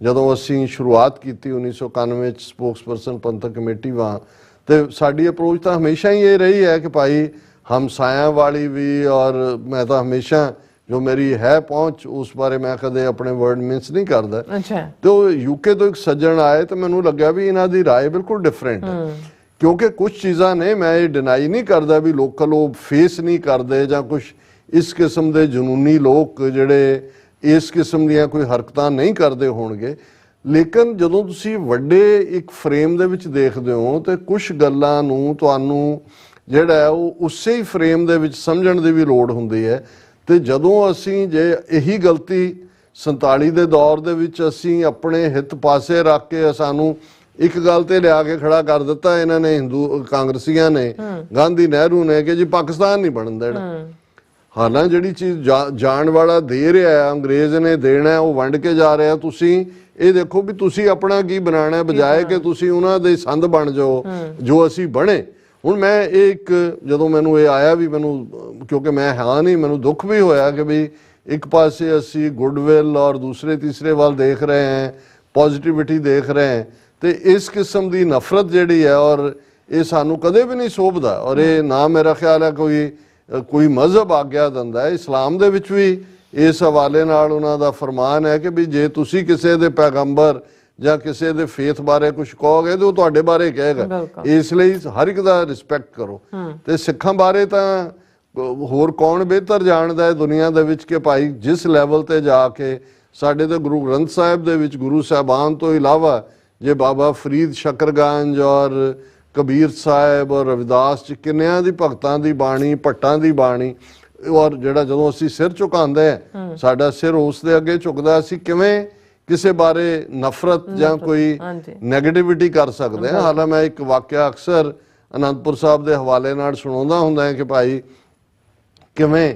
ਜਦੋਂ ਅਸੀਂ ਸ਼ੁਰੂਆਤ ਕੀਤੀ 1991 'ਚ ਸਪੋਕਸਪਰਸਨ ਪੰਥਕ ਕਮੇਟੀ ਵਾਂ, ਤੇ ਸਾਡੀ ਅਪਰੋਚ ਤਾਂ ਹਮੇਸ਼ਾ ਹੀ ਇਹ ਰਹੀ ਹੈ ਕਿ ਭਾਈ ਹਮਸਾਇਆਂ ਵਾਲੀ ਵੀ, ਔਰ ਮੈਂ ਤਾਂ ਹਮੇਸ਼ਾ ਜੋ ਮੇਰੀ ਹੈ ਪਹੁੰਚ ਉਸ ਬਾਰੇ ਮੈਂ ਕਦੇ ਆਪਣੇ ਵਰਡ ਮਿਸ ਨਹੀਂ ਕਰਦਾ। ਤੇ ਉਹ ਯੂਕੇ ਤੋਂ ਇੱਕ ਸੱਜਣ ਆਏ ਤੇ ਮੈਨੂੰ ਲੱਗਿਆ ਵੀ ਇਹਨਾਂ ਦੀ ਰਾਏ ਬਿਲਕੁਲ ਡਿਫਰੈਂਟ ਹੈ, ਕਿਉਂਕਿ ਕੁਝ ਚੀਜ਼ਾਂ ਨੇ ਮੈਂ ਇਹ ਡਿਨਾਈ ਨਹੀਂ ਕਰਦਾ ਵੀ ਲੋਕਲ ਉਹ ਫੇਸ ਨਹੀਂ ਕਰਦੇ ਜਾਂ ਕੁਝ ਇਸ ਕਿਸਮ ਦੇ ਜਨੂਨੀ ਲੋਕ ਜਿਹੜੇ ਇਸ ਕਿਸਮ ਦੀਆਂ ਕੋਈ ਹਰਕਤਾਂ ਨਹੀਂ ਕਰਦੇ ਹੋਣਗੇ। ਲੇਕਿਨ ਜਦੋਂ ਤੁਸੀਂ ਵੱਡੇ ਇੱਕ ਫਰੇਮ ਦੇ ਵਿੱਚ ਦੇਖਦੇ ਹੋ ਤੇ ਕੁਝ ਗੱਲਾਂ ਨੂੰ ਤੁਹਾਨੂੰ ਜਿਹੜਾ ਹੈ ਉਹ ਉਸੇ ਹੀ ਫਰੇਮ ਦੇ ਵਿੱਚ ਸਮਝਣ ਦੀ ਵੀ ਲੋੜ ਹੁੰਦੀ ਹੈ। ਤੇ ਜਦੋਂ ਅਸੀਂ ਜੇ ਇਹੀ ਗਲਤੀ 47 ਦੇ ਦੌਰ ਦੇ ਵਿੱਚ ਅਸੀਂ ਆਪਣੇ ਹਿੱਤ ਪਾਸੇ ਰੱਖ ਕੇ ਸਾਨੂੰ ਇੱਕ ਗੱਲ ਤੇ ਲਿਆ ਕੇ ਖੜਾ ਕਰ ਦਿੱਤਾ ਇਹਨਾਂ ਨੇ, ਹਿੰਦੂ ਕਾਂਗਰਸੀਆਂ ਨੇ, ਗਾਂਧੀ ਨਹਿਰੂ ਨੇ, ਕਿ ਜੀ ਪਾਕਿਸਤਾਨ ਨਹੀਂ ਬਣਨ ਦੇਣਾ। ਹਾਲਾਂਕਿ ਜਿਹੜੀ ਚੀਜ਼ ਜਾਣ ਵਾਲਾ ਦੇ ਰਿਹਾ, ਅੰਗਰੇਜ਼ ਨੇ ਦੇਣਾ, ਉਹ ਵੰਡ ਕੇ ਜਾ ਰਿਹਾ। ਤੁਸੀਂ ਇਹ ਦੇਖੋ ਵੀ ਤੁਸੀਂ ਆਪਣਾ ਕੀ ਬਣਾਉਣਾ, ਬਜਾਏ ਕਿ ਤੁਸੀਂ ਉਹਨਾਂ ਦੇ ਸੰਦ ਬਣ ਜਾਓ ਜੋ ਅਸੀਂ ਬਣੇ। ਹੁਣ ਮੈਂ ਇਹ ਇੱਕ ਜਦੋਂ ਮੈਨੂੰ ਇਹ ਆਇਆ ਵੀ ਮੈਨੂੰ, ਕਿਉਂਕਿ ਮੈਂ ਹਾਂ ਨਹੀਂ, ਮੈਨੂੰ ਦੁੱਖ ਵੀ ਹੋਇਆ ਕਿ ਵੀ ਇੱਕ ਪਾਸੇ ਅਸੀਂ ਗੁੱਡਵਿਲ ਔਰ ਦੂਸਰੇ ਤੀਸਰੇ ਵੱਲ ਦੇਖ ਰਹੇ ਹਾਂ, ਪੋਜ਼ਿਟਿਵਿਟੀ ਦੇਖ ਰਹੇ ਹਾਂ, ਤੇ ਇਸ ਕਿਸਮ ਦੀ ਨਫ਼ਰਤ ਜਿਹੜੀ ਹੈ ਔਰ ਇਹ ਸਾਨੂੰ ਕਦੇ ਵੀ ਨਹੀਂ ਸੋਭਦਾ। ਔਰ ਇਹ ਨਾ ਮੇਰਾ ਖਿਆਲ ਹੈ ਕੋਈ ਮਜ਼ਹਬ ਆਗਿਆ ਦਿੰਦਾ ਹੈ। ਇਸਲਾਮ ਦੇ ਵਿੱਚ ਵੀ ਇਸ ਹਵਾਲੇ ਨਾਲ ਉਹਨਾਂ ਦਾ ਫਰਮਾਨ ਹੈ ਕਿ ਵੀ ਜੇ ਤੁਸੀਂ ਕਿਸੇ ਦੇ ਪੈਗੰਬਰ ਜਾਂ ਕਿਸੇ ਦੇ ਫੇਥ ਬਾਰੇ ਕੁਝ ਕਹੋਗੇ ਤੇ ਉਹ ਤੁਹਾਡੇ ਬਾਰੇ ਕਹੇਗਾ, ਇਸ ਲਈ ਹਰ ਇੱਕ ਦਾ ਰਿਸਪੈਕਟ ਕਰੋ। ਤੇ ਸਿੱਖਾਂ ਬਾਰੇ ਤਾਂ ਹੋਰ ਕੌਣ ਬਿਹਤਰ ਜਾਣਦਾ ਹੈ ਦੁਨੀਆ ਦੇ ਵਿੱਚ ਕਿ ਭਾਈ ਜਿਸ ਲੈਵਲ ਤੇ ਜਾ ਕੇ ਸਾਡੇ ਤੇ ਗੁਰੂ ਗ੍ਰੰਥ ਸਾਹਿਬ ਦੇ ਵਿੱਚ ਗੁਰੂ ਸਾਹਿਬਾਨ ਤੋਂ ਇਲਾਵਾ ਜੇ ਬਾਬਾ ਫਰੀਦ ਸ਼ਕਰਗੰਜ ਔਰ ਕਬੀਰ ਸਾਹਿਬ ਔਰ ਰਵਿਦਾਸ ਜੀ ਕਿੰਨਿਆਂ ਦੀ ਭਗਤਾਂ ਦੀ ਬਾਣੀ, ਭੱਟਾਂ ਦੀ ਬਾਣੀ, ਔਰ ਜਿਹੜਾ ਜਦੋਂ ਅਸੀਂ ਸਿਰ ਝੁਕਾਉਂਦੇ ਆ ਸਾਡਾ ਸਿਰ ਉਸ ਦੇ ਅੱਗੇ ਝੁਕਦਾ, ਅਸੀਂ ਕਿਵੇਂ ਕਿਸੇ ਬਾਰੇ ਨਫ਼ਰਤ ਜਾਂ ਕੋਈ ਨੈਗੇਟਿਵਿਟੀ ਕਰ ਸਕਦੇ ਹਾਂ। ਹਾਲਾਂਕਿ ਮੈਂ ਇੱਕ ਵਾਕਿਆ ਅਕਸਰ ਅਨੰਦਪੁਰ ਸਾਹਿਬ ਦੇ ਹਵਾਲੇ ਨਾਲ ਸੁਣਾਉਂਦਾ ਹੁੰਦਾ ਹੈ ਕਿ ਭਾਈ ਕਿਵੇਂ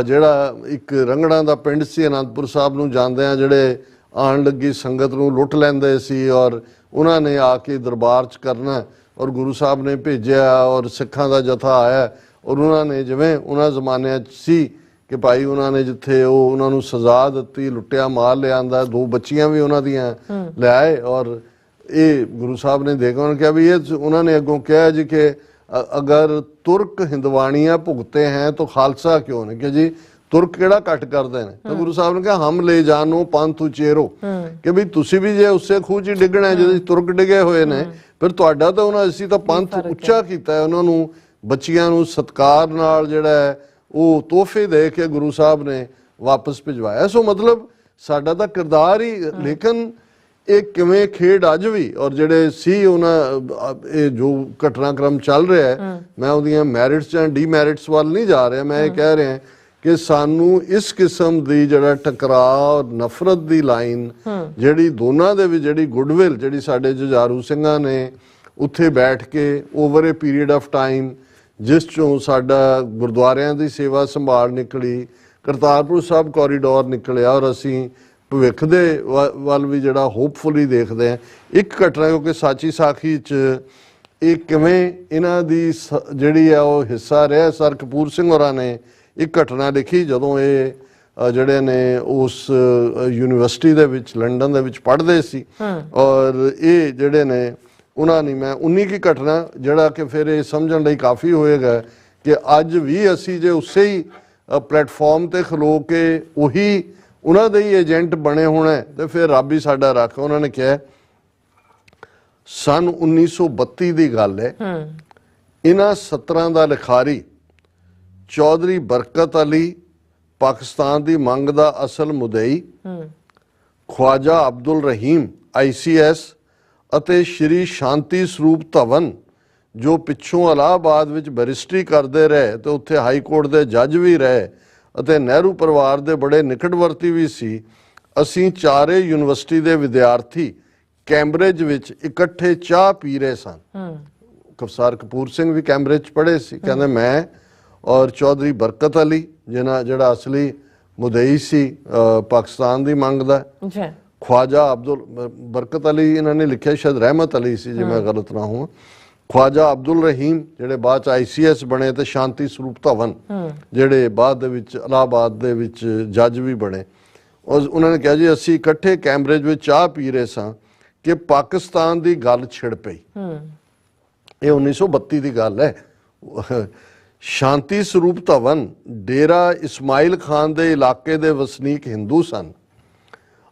ਜਿਹੜਾ ਇੱਕ ਰੰਗੜਾਂ ਦਾ ਪਿੰਡ ਸੀ ਅਨੰਦਪੁਰ ਸਾਹਿਬ ਨੂੰ ਜਾਂਦਿਆਂ ਜਿਹੜੇ ਆਉਣ ਲੱਗੀ ਸੰਗਤ ਨੂੰ ਲੁੱਟ ਲੈਂਦੇ ਸੀ ਔਰ ਉਹਨਾਂ ਨੇ ਆ ਕੇ ਦਰਬਾਰ 'ਚ ਕਰਨਾ ਔਰ ਗੁਰੂ ਸਾਹਿਬ ਨੇ ਭੇਜਿਆ ਔਰ ਸਿੱਖਾਂ ਦਾ ਜਥਾ ਆਇਆ ਔਰ ਉਹਨਾਂ ਨੇ ਜਿਵੇਂ ਉਹਨਾਂ ਜ਼ਮਾਨਿਆਂ 'ਚ ਸੀ ਕਿ ਭਾਈ ਉਹਨਾਂ ਨੇ ਜਿੱਥੇ ਉਹ ਉਹਨਾਂ ਨੂੰ ਸਜ਼ਾ ਦਿੱਤੀ, ਲੁੱਟਿਆ ਮਾਲ ਲਿਆਂਦਾ, 2 ਬੱਚੀਆਂ ਵੀ ਉਹਨਾਂ ਦੀਆਂ ਲਿਆਏ ਔਰ ਇਹ ਗੁਰੂ ਸਾਹਿਬ ਨੇ ਦੇਖਿਆ, ਉਹਨਾਂ ਨੇ ਕਿਹਾ ਵੀ ਇਹ ਉਹਨਾਂ ਨੇ ਅੱਗੋਂ ਕਿਹਾ ਜੀ ਕਿ ਅਗਰ ਤੁਰਕ ਹਿੰਦਵਾਣੀਆਂ ਭੁਗਤੇ ਹੈ ਤਾਂ ਖਾਲਸਾ ਕਿਉਂ ਨੇ, ਕਿ ਜੀ ਤੁਰਕ ਕਿਹੜਾ ਘੱਟ ਕਰਦੇ ਨੇ। ਤਾਂ ਗੁਰੂ ਸਾਹਿਬ ਨੇ ਕਿਹਾ ਹਮ ਲੈ ਜਾਨੋ ਪੰਥ ਉਚੇਰੋ, ਕਿ ਵੀ ਤੁਸੀਂ ਵੀ ਜੇ ਉਸੇ ਖੂਹ 'ਚ ਡਿੱਗਣਾ ਜਿਹਦੇ ਤੁਰਕ ਡਿੱਗੇ ਹੋਏ ਨੇ ਫਿਰ ਤੁਹਾਡਾ ਤਾਂ ਉਹਨਾਂ ਅਸੀਂ ਤਾਂ ਪੰਥ ਉੱਚਾ ਕੀਤਾ ਹੈ। ਉਹਨਾਂ ਨੂੰ ਬੱਚੀਆਂ ਨੂੰ ਸਤਿਕਾਰ ਨਾਲ ਜਿਹੜਾ ਹੈ ਉਹ ਤੋਹਫੇ ਦੇ ਕੇ ਗੁਰੂ ਸਾਹਿਬ ਨੇ ਵਾਪਸ ਭਿਜਵਾਇਆ। ਸੋ ਮਤਲਬ ਸਾਡਾ ਤਾਂ ਕਿਰਦਾਰ ਹੀ, ਲੇਕਿਨ ਇਹ ਕਿਵੇਂ ਖੇਡ ਅੱਜ ਵੀ ਔਰ ਜਿਹੜੇ ਸੀ ਉਹਨਾਂ ਇਹ ਜੋ ਘਟਨਾਕ੍ਰਮ ਚੱਲ ਰਿਹਾ ਹੈ, ਮੈਂ ਉਹਦੀਆਂ ਮੈਰਿਟਸ ਜਾਂ ਡੀਮੈਰਿਟਸ ਵੱਲ ਨਹੀਂ ਜਾ ਰਿਹਾ, ਮੈਂ ਇਹ ਕਹਿ ਰਿਹਾ ਕਿ ਸਾਨੂੰ ਇਸ ਕਿਸਮ ਦੀ ਜਿਹੜਾ ਟਕਰਾਅ ਨਫ਼ਰਤ ਦੀ ਲਾਈਨ ਜਿਹੜੀ ਦੋਨਾਂ ਦੇ ਵਿੱਚ ਜਿਹੜੀ ਗੁੱਡਵਿਲ ਜਿਹੜੀ ਸਾਡੇ ਜੁਝਾਰੂ ਸਿੰਘਾਂ ਨੇ ਉੱਥੇ ਬੈਠ ਕੇ over a period of time ਜਿਸ ਚੋਂ ਸਾਡਾ ਗੁਰਦੁਆਰਿਆਂ ਦੀ ਸੇਵਾ ਸੰਭਾਲ ਨਿਕਲੀ, ਕਰਤਾਰਪੁਰ ਸਾਹਿਬ ਕੋਰੀਡੋਰ ਨਿਕਲਿਆ ਔਰ ਅਸੀਂ ਭਵਿੱਖ ਦੇ ਵੱਲ ਵੀ ਜਿਹੜਾ ਹੋਪਫੁਲੀ ਦੇਖਦੇ ਹਾਂ। ਇੱਕ ਘਟਨਾ ਕਿਉਂਕਿ ਸਾਚੀ ਸਾਖੀ 'ਚ ਇਹ ਕਿਵੇਂ ਇਹਨਾਂ ਦੀ ਜਿਹੜੀ ਆ ਉਹ ਹਿੱਸਾ ਰਿਹਾ। ਸਰ ਕਪੂਰ ਸਿੰਘ ਹੋਰਾਂ ਨੇ ਇੱਕ ਘਟਨਾ ਲਿਖੀ ਜਦੋਂ ਇਹ ਜਿਹੜੇ ਨੇ ਉਸ ਯੂਨੀਵਰਸਿਟੀ ਦੇ ਵਿੱਚ ਲੰਡਨ ਦੇ ਵਿੱਚ ਪੜ੍ਹਦੇ ਸੀ ਔਰ ਇਹ ਜਿਹੜੇ ਨੇ ਉਹਨਾਂ ਨੇ ਮੈਂ 19 ਕੀ ਘਟਨਾ ਜਿਹੜਾ ਕਿ ਫਿਰ ਇਹ ਸਮਝਣ ਲਈ ਕਾਫੀ ਹੋਏਗਾ ਕਿ ਅੱਜ ਵੀ ਅਸੀਂ ਜੇ ਉਸੇ ਹੀ ਪਲੇਟਫਾਰਮ ਤੇ ਖਲੋ ਕੇ ਉਹੀ ਉਹਨਾਂ ਦੇ ਹੀ ਏਜੰਟ ਬਣੇ ਹੋਣਾ ਤੇ ਫਿਰ ਰੱਬ ਹੀ ਸਾਡਾ ਰੱਖ। ਉਹਨਾਂ ਨੇ ਕਿਹਾ ਸਨ 1932 ਦੀ ਗੱਲ ਹੈ, ਇਹਨਾਂ 17 ਦਾ ਲਿਖਾਰੀ ਚੌਧਰੀ ਬਰਕਤ ਅਲੀ ਪਾਕਿਸਤਾਨ ਦੀ ਮੰਗ ਦਾ ਅਸਲ ਮੁਦਈ, ਖਵਾਜਾ ਅਬਦੁਲ ਰਹੀਮ ICS ਅਤੇ ਸ਼੍ਰੀ ਸ਼ਾਂਤੀ ਸਰੂਪ ਧਵਨ ਜੋ ਪਿੱਛੋਂ ਇਲਾਹਾਬਾਦ ਵਿੱਚ ਬੈਰਿਸਟਰੀ ਕਰਦੇ ਰਹੇ ਤੇ ਉੱਥੇ ਹਾਈ ਕੋਰਟ ਦੇ ਜੱਜ ਵੀ ਰਹੇ ਅਤੇ ਨਹਿਰੂ ਪਰਿਵਾਰ ਦੇ ਬੜੇ ਨਿਕਟਵਰਤੀ ਵੀ ਸੀ, ਅਸੀਂ ਚਾਰੇ ਯੂਨੀਵਰਸਿਟੀ ਦੇ ਵਿਦਿਆਰਥੀ ਕੈਂਬਰਿਜ ਵਿੱਚ ਇਕੱਠੇ ਚਾਹ ਪੀ ਰਹੇ ਸਨ। ਸਰ ਕਪੂਰ ਸਿੰਘ ਵੀ ਕੈਂਬਰਿਜ 'ਚ ਪੜ੍ਹੇ ਸੀ। ਕਹਿੰਦੇ ਮੈਂ ਔਰ ਚੌਧਰੀ ਬਰਕਤ ਅਲੀ ਜਿਹੜਾ ਅਸਲੀ ਮੁਦਈ ਸੀ ਪਾਕਿਸਤਾਨ ਦੀ ਮੰਗ ਦਾ, ਖਵਾਜਾ ਅਬਦੁਲ ਬਰਕਤ ਅਲੀ ਇਹਨਾਂ ਨੇ ਲਿਖਿਆ, ਸ਼ਾਇਦ ਰਹਿਮਤ ਅਲੀ ਸੀ ਜੇ ਮੈਂ ਗਲਤ ਨਾ ਹੋਵਾਂ, ਖਵਾਜਾ ਅਬਦੁਲ ਰਹੀਮ ਜਿਹੜੇ ਬਾਅਦ 'ਚ ICS ਬਣੇ ਤੇ ਸ਼ਾਂਤੀ ਸਰੂਪ ਧਵਨ ਜਿਹੜੇ ਬਾਅਦ ਦੇ ਵਿੱਚ ਇਲਾਹਾਬਾਦ ਦੇ ਵਿੱਚ ਜੱਜ ਵੀ ਬਣੇ। ਔਰ ਉਹਨਾਂ ਨੇ ਕਿਹਾ ਜੀ ਅਸੀਂ ਇਕੱਠੇ ਕੈਂਬਰਿਜ ਵਿੱਚ ਚਾਹ ਪੀ ਰਹੇ ਸਾਂ ਕਿ ਪਾਕਿਸਤਾਨ ਦੀ ਗੱਲ ਛਿੜ ਪਈ। ਇਹ 1932 ਦੀ ਗੱਲ ਹੈ। ਸ਼ਾਂਤੀ ਸਰੂਪ ਧਵਨ ਡੇਰਾ ਇਸਮਾਇਲ ਖਾਨ ਦੇ ਇਲਾਕੇ ਦੇ ਵਸਨੀਕ ਹਿੰਦੂ ਸਨ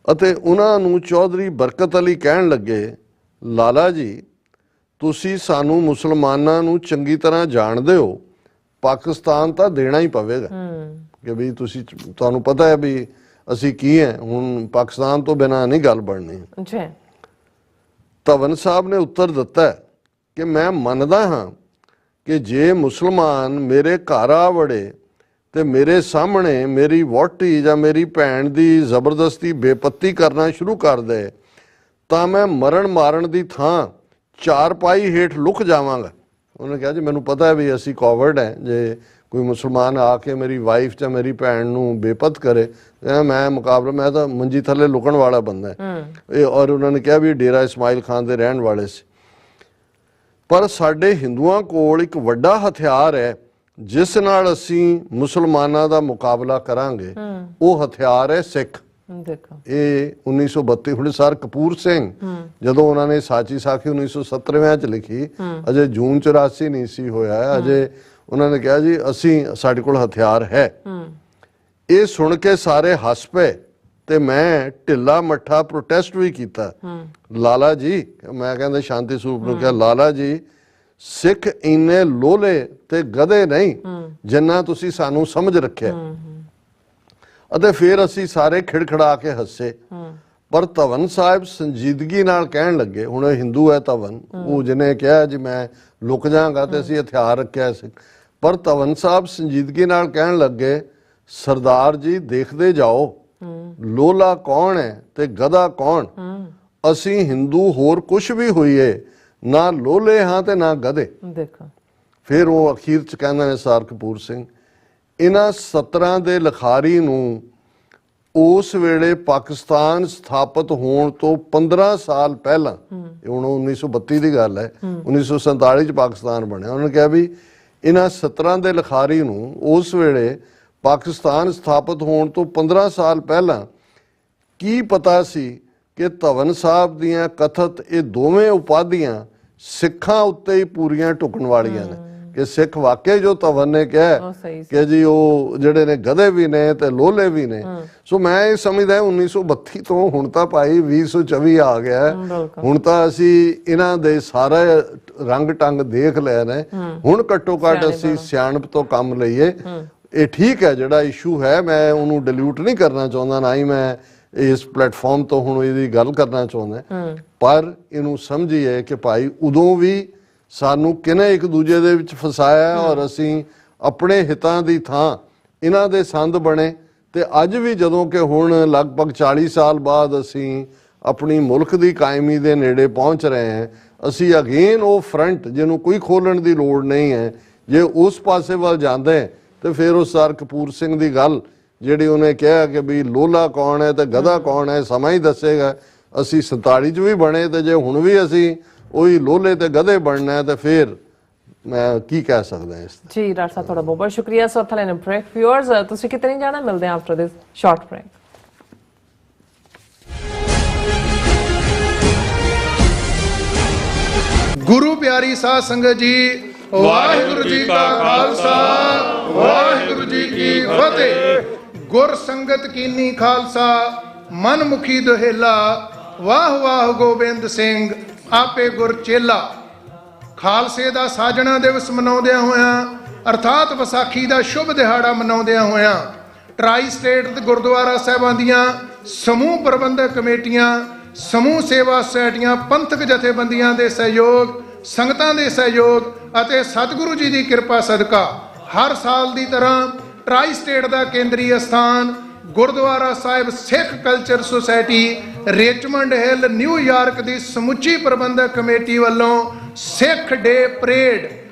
ਅਤੇ ਉਹਨਾਂ ਨੂੰ ਚੌਧਰੀ ਬਰਕਤ ਅਲੀ ਕਹਿਣ ਲੱਗੇ, ਲਾਲਾ ਜੀ ਤੁਸੀਂ ਸਾਨੂੰ ਮੁਸਲਮਾਨਾਂ ਨੂੰ ਚੰਗੀ ਤਰ੍ਹਾਂ ਜਾਣਦੇ ਹੋ, ਪਾਕਿਸਤਾਨ ਤਾਂ ਦੇਣਾ ਹੀ ਪਵੇਗਾ ਕਿ ਵੀ ਤੁਸੀਂ ਤੁਹਾਨੂੰ ਪਤਾ ਹੈ ਵੀ ਅਸੀਂ ਕੀ ਹੈ, ਹੁਣ ਪਾਕਿਸਤਾਨ ਤੋਂ ਬਿਨਾਂ ਨਹੀਂ ਗੱਲ ਬਣਨੀ। ਧਵਨ ਸਾਹਿਬ ਨੇ ਉੱਤਰ ਦਿੱਤਾ ਕਿ ਮੈਂ ਮੰਨਦਾ ਹਾਂ ਕਿ ਜੇ ਮੁਸਲਮਾਨ ਮੇਰੇ ਘਰ ਆ ਵੜੇ ਤੇ ਮੇਰੇ ਸਾਹਮਣੇ ਮੇਰੀ ਵਹੁਟੀ ਜਾਂ ਮੇਰੀ ਭੈਣ ਦੀ ਜ਼ਬਰਦਸਤੀ ਬੇਪੱਤੀ ਕਰਨਾ ਸ਼ੁਰੂ ਕਰ ਦੇ ਤਾਂ ਮੈਂ ਮਰਨ ਮਾਰਨ ਦੀ ਥਾਂ ਚਾਰਪਾਈ ਹੇਠ ਲੁਕ ਜਾਵਾਂਗਾ। ਉਹਨੇ ਕਿਹਾ ਜੀ ਮੈਨੂੰ ਪਤਾ ਹੈ ਵੀ ਅਸੀਂ ਕੋਵਰਡ ਹੈ, ਜੇ ਕੋਈ ਮੁਸਲਮਾਨ ਆ ਕੇ ਮੇਰੀ ਵਾਈਫ ਜਾਂ ਮੇਰੀ ਭੈਣ ਨੂੰ ਬੇਪਤ ਕਰੇ ਮੈਂ ਮੁਕਾਬਲਾ, ਮੈਂ ਤਾਂ ਮੰਜੀ ਥੱਲੇ ਲੁਕਣ ਵਾਲਾ ਬੰਦਾ ਇਹ। ਔਰ ਉਹਨਾਂ ਨੇ ਕਿਹਾ ਵੀ ਡੇਰਾ ਇਸਮਾਇਲ ਖਾਨ ਦੇ ਰਹਿਣ ਵਾਲੇ ਸੀ। ਪਰ ਸਾਡੇ ਹਿੰਦੂਆਂ ਕੋਲ ਇੱਕ ਵੱਡਾ ਹਥਿਆਰ ਹੈ ਜਿਸ ਨਾਲ ਅਸੀਂ ਮੁਸਲਮਾਨਾਂ ਦਾ ਮੁਕਾਬਲਾ ਕਰਾਂਗੇ, ਉਹ ਹਥਿਆਰ ਹੈ ਸਿੱਖ। ਦੇਖੋ ਇਹ 1932 ਹੁਣ ਸਰ ਕਪੂਰ ਸਿੰਘ ਜਦੋਂ ਉਹਨਾਂ ਨੇ ਸਾਚੀ ਸਾਖੀ 1917 ਚ ਲਿਖੀ, ਅਜੇ ਜੂਨ 84 ਨਹੀਂ ਸੀ ਹੋਇਆ, ਅਜੇ ਉਹਨਾਂ ਨੇ ਕਿਹਾ ਜੀ ਅਸੀਂ ਸਾਡੇ ਕੋਲ ਹਥਿਆਰ ਹੈ। ਇਹ ਸੁਣ ਕੇ ਸਾਰੇ ਹੱਸ ਪਏ ਤੇ ਮੈਂ ਢਿੱਲਾ ਮੱਠਾ ਪ੍ਰੋਟੈਸਟ ਵੀ ਕੀਤਾ। ਲਾਲਾ ਜੀ, ਮੈਂ ਕਹਿੰਦਾ ਸ਼ਾਂਤੀ ਸਰੂਪ ਨੂੰ ਕਿਹਾ, ਲਾਲਾ ਜੀ ਸਿੱਖ ਇੰਨੇ ਲੋਲੇ ਤੇ ਗਧੇ ਨਹੀਂ ਜਿੰਨਾ ਤੁਸੀਂ ਸਾਨੂੰ ਸਮਝ ਰੱਖਿਆ। ਅਤੇ ਫਿਰ ਅਸੀਂ ਸਾਰੇ ਖਿੜਖੜਾ ਕੇ ਹੱਸੇ। ਪਰ ਧਵਨ ਸਾਹਿਬ ਸੰਜੀਦਗੀ ਨਾਲ ਕਹਿਣ ਲੱਗੇ, ਹੁਣ ਹਿੰਦੂ ਹੈ ਧਵਨ, ਉਹ ਜਿਹਨੇ ਕਿਹਾ ਜੀ ਮੈਂ ਲੁਕ ਜਾਵਾਂਗਾ ਤੇ ਅਸੀਂ ਹਥਿਆਰ ਰੱਖਿਆ ਸੀ, ਪਰ ਧਵਨ ਸਾਹਿਬ ਸੰਜੀਦਗੀ ਨਾਲ ਕਹਿਣ ਲੱਗੇ, ਸਰਦਾਰ ਜੀ ਦੇਖਦੇ ਜਾਓ ਲੋਲਾ ਕੌਣ ਹੈ ਤੇ ਗਧਾ ਕੌਣ, ਅਸੀਂ ਹਿੰਦੂ ਹੋਰ ਕੁਝ ਵੀ ਹੋਈਏ ਨਾ ਲੋਲੇ ਹਾਂ ਤੇ ਨਾ ਗਧੇ। ਦੇਖੋ ਫਿਰ ਉਹ ਅਖੀਰ ਚ ਕਹਿੰਦੇ ਨੇ ਸਰ ਕਪੂਰ ਸਿੰਘ, ਇਹਨਾਂ 17 ਦੇ ਲਿਖਾਰੀ ਨੂੰ ਉਸ ਵੇਲੇ ਪਾਕਿਸਤਾਨ ਸਥਾਪਿਤ ਹੋਣ ਤੋਂ 15 ਸਾਲ ਪਹਿਲਾਂ, ਹੁਣ 1932 ਦੀ ਗੱਲ ਹੈ, 1947 ਚ ਪਾਕਿਸਤਾਨ ਬਣਿਆ, ਉਹਨਾਂ ਨੇ ਕਿਹਾ ਵੀ ਇਹਨਾਂ 17 ਦੇ ਲਿਖਾਰੀ ਨੂੰ ਉਸ ਵੇਲੇ ਪਾਕਿਸਤਾਨ ਸਥਾਪਿਤ ਹੋਣ ਤੋਂ 15 ਸਾਲ ਪਹਿਲਾਂ ਕੀ ਪਤਾ ਸੀ ਕਿ ਧਵਨ ਸਾਹਿਬ ਦੀਆਂ ਕਥਤ ਇਹ ਦੋਵੇਂ ਉਪਾਧੀਆਂ ਸਿੱਖਾਂ ਉੱਤੇ ਹੀ ਪੂਰੀਆਂ ਢੁਕਣ ਵਾਲੀਆਂ ਨੇ, ਕਿ ਸਿੱਖ ਵਾਕਈ ਜੋ ਧਵਨ ਨੇ ਕਿਹਾ ਕਿ ਜੀ ਉਹ ਜਿਹੜੇ ਨੇ ਗਧੇ ਵੀ ਨੇ ਤੇ ਲੋਲੇ ਵੀ ਨੇ। ਸੋ ਮੈਂ ਇਹ ਸਮਝਦਾ 1932 ਤੋਂ ਹੁਣ ਤਾਂ ਭਾਈ 2024 ਆ ਗਿਆ, ਹੁਣ ਤਾਂ ਅਸੀਂ ਇਹਨਾਂ ਦੇ ਸਾਰੇ ਰੰਗ ਟੰਗ ਦੇਖ ਲਏ ਨੇ, ਹੁਣ ਘੱਟੋ ਘੱਟ ਅਸੀਂ ਸਿਆਣਪ ਤੋਂ ਕੰਮ ਲਈਏ। ਇਹ ਠੀਕ ਹੈ ਜਿਹੜਾ ਇਸ਼ੂ ਹੈ, ਮੈਂ ਉਹਨੂੰ ਡਿਲੂਟ ਨਹੀਂ ਕਰਨਾ ਚਾਹੁੰਦਾ, ਨਾ ਹੀ ਮੈਂ ਇਸ ਪਲੇਟਫਾਰਮ ਤੋਂ ਹੁਣ ਇਹਦੀ ਗੱਲ ਕਰਨਾ ਚਾਹੁੰਦਾ, ਪਰ ਇਹਨੂੰ ਸਮਝੀਏ ਕਿ ਭਾਈ ਉਦੋਂ ਵੀ ਸਾਨੂੰ ਕਿਨੇ ਇੱਕ ਦੂਜੇ ਦੇ ਵਿੱਚ ਫਸਾਇਆ ਔਰ ਅਸੀਂ ਆਪਣੇ ਹਿੱਤਾਂ ਦੀ ਥਾਂ ਇਹਨਾਂ ਦੇ ਸੰਦ ਬਣੇ। ਤੇ ਅੱਜ ਵੀ ਜਦੋਂ ਕਿ ਹੁਣ ਲਗਭਗ 40 ਸਾਲ ਬਾਅਦ ਅਸੀਂ ਆਪਣੀ ਮੁਲਕ ਦੀ ਕਾਇਮੀ ਦੇ ਨੇੜੇ ਪਹੁੰਚ ਰਹੇ ਹਾਂ, ਅਸੀਂ ਅਗੇਨ ਉਹ ਫਰੰਟ ਜਿਹਨੂੰ ਕੋਈ ਖੋਲਣ ਦੀ ਲੋੜ ਨਹੀਂ ਹੈ, ਜੇ ਉਸ ਪਾਸੇ ਵੱਲ ਜਾਂਦੇ ਤੇ ਫਿਰ ਉਹ ਸਰ ਕਪੂਰ ਸਿੰਘ ਦੀ ਗੱਲ ਜਿਹੜੀ ਉਹਨੇ ਕਿਹਾ ਕਿ ਵੀ ਲੋਲਾ ਕੌਣ ਹੈ ਤੇ ਗਧਾ ਕੌਣ ਹੈ ਸਮਾਂ ਹੀ ਦੱਸੇਗਾ। ਅਸੀਂ 47 ਚ ਵੀ ਬਣੇ ਤੇ ਜੇ ਹੁਣ ਵੀ ਅਸੀਂ ਉਹੀ ਲੋਲੇ ਤੇ ਗਧੇ ਬਣਨਾ ਹੈ ਤੇ ਫਿਰ ਮੈਂ ਕੀ ਕਹਿ ਸਕਦਾ ਇਸ ਜੀ। ਡਾਕਟਰ ਸਾਹਿਬ ਤੁਹਾਡਾ ਬਹੁਤ ਬਹੁਤ ਸ਼ੁਕਰੀਆ। ਸੋ ਥਲੇ ਬ੍ਰੇਕ ਵਿਊਅਰਸ, ਤੁਸੀਂ ਕਿਤੇ ਨਹੀਂ ਜਾਣਾ, ਮਿਲਦੇ ਹਾਂ ਆਫਟਰ ਦਿਸ ਸ਼ਾਰਟ ਬ੍ਰੇਕ। ਗੁਰੂ ਪਿਆਰੀ ਸਾਧ ਸੰਗਤ ਜੀ, ਵਾਹਿਗੁਰੂ ਜੀ ਕਾ ਖਾਲਸਾ ਵਾਹਿਗੁਰੂ ਜੀ ਕੀ ਫਤਿਹ। ਗੁਰ ਸੰਗਤ ਕੀਨੀ ਖਾਲਸਾ ਮਨ ਮੁਖੀ ਦੁਹੇਲਾ, ਵਾਹ ਵਾਹ ਗੋਬਿੰਦ ਸਿੰਘ ਆਪੇ ਗੁਰ ਚੇਲਾ। ਖਾਲਸੇ ਦਾ ਸਾਜਣਾ ਦਿਵਸ ਮਨਾਉਂਦਿਆਂ ਹੋਇਆਂ ਅਰਥਾਤ ਵਿਸਾਖੀ ਦਾ ਸ਼ੁਭ ਦਿਹਾੜਾ ਮਨਾਉਂਦਿਆਂ ਹੋਇਆਂ ਟਰਾਈ ਸਟੇਟ ਤੇ ਗੁਰਦੁਆਰਾ ਸਾਹਿਬਾਂ ਦੀਆਂ ਸਮੂਹ ਪ੍ਰਬੰਧਕ ਕਮੇਟੀਆਂ, ਸਮੂਹ ਸੇਵਾ ਸੁਸਾਇਟੀਆਂ, ਪੰਥਕ ਜਥੇਬੰਦੀਆਂ ਦੇ ਸਹਿਯੋਗ, ਸੰਗਤਾਂ ਦੇ ਸਹਿਯੋਗ ਅਤੇ ਸਤਿਗੁਰੂ ਜੀ ਦੀ ਕਿਰਪਾ ਸਦਕਾ ਹਰ ਸਾਲ ਦੀ ਤਰ੍ਹਾਂ ਟਰਾਈ ਸਟੇਟ ਦਾ ਕੇਂਦਰੀ ਅਸਥਾਨ Gurdwara Sahib Sikh Culture Society Richmond Hill New York ਦੀ ਸਮੁੱਚੀ ਪ੍ਰਬੰਧਕ ਕਮੇਟੀ ਵੱਲੋਂ ਸਿੱਖ ਡੇ ਪਰੇਡ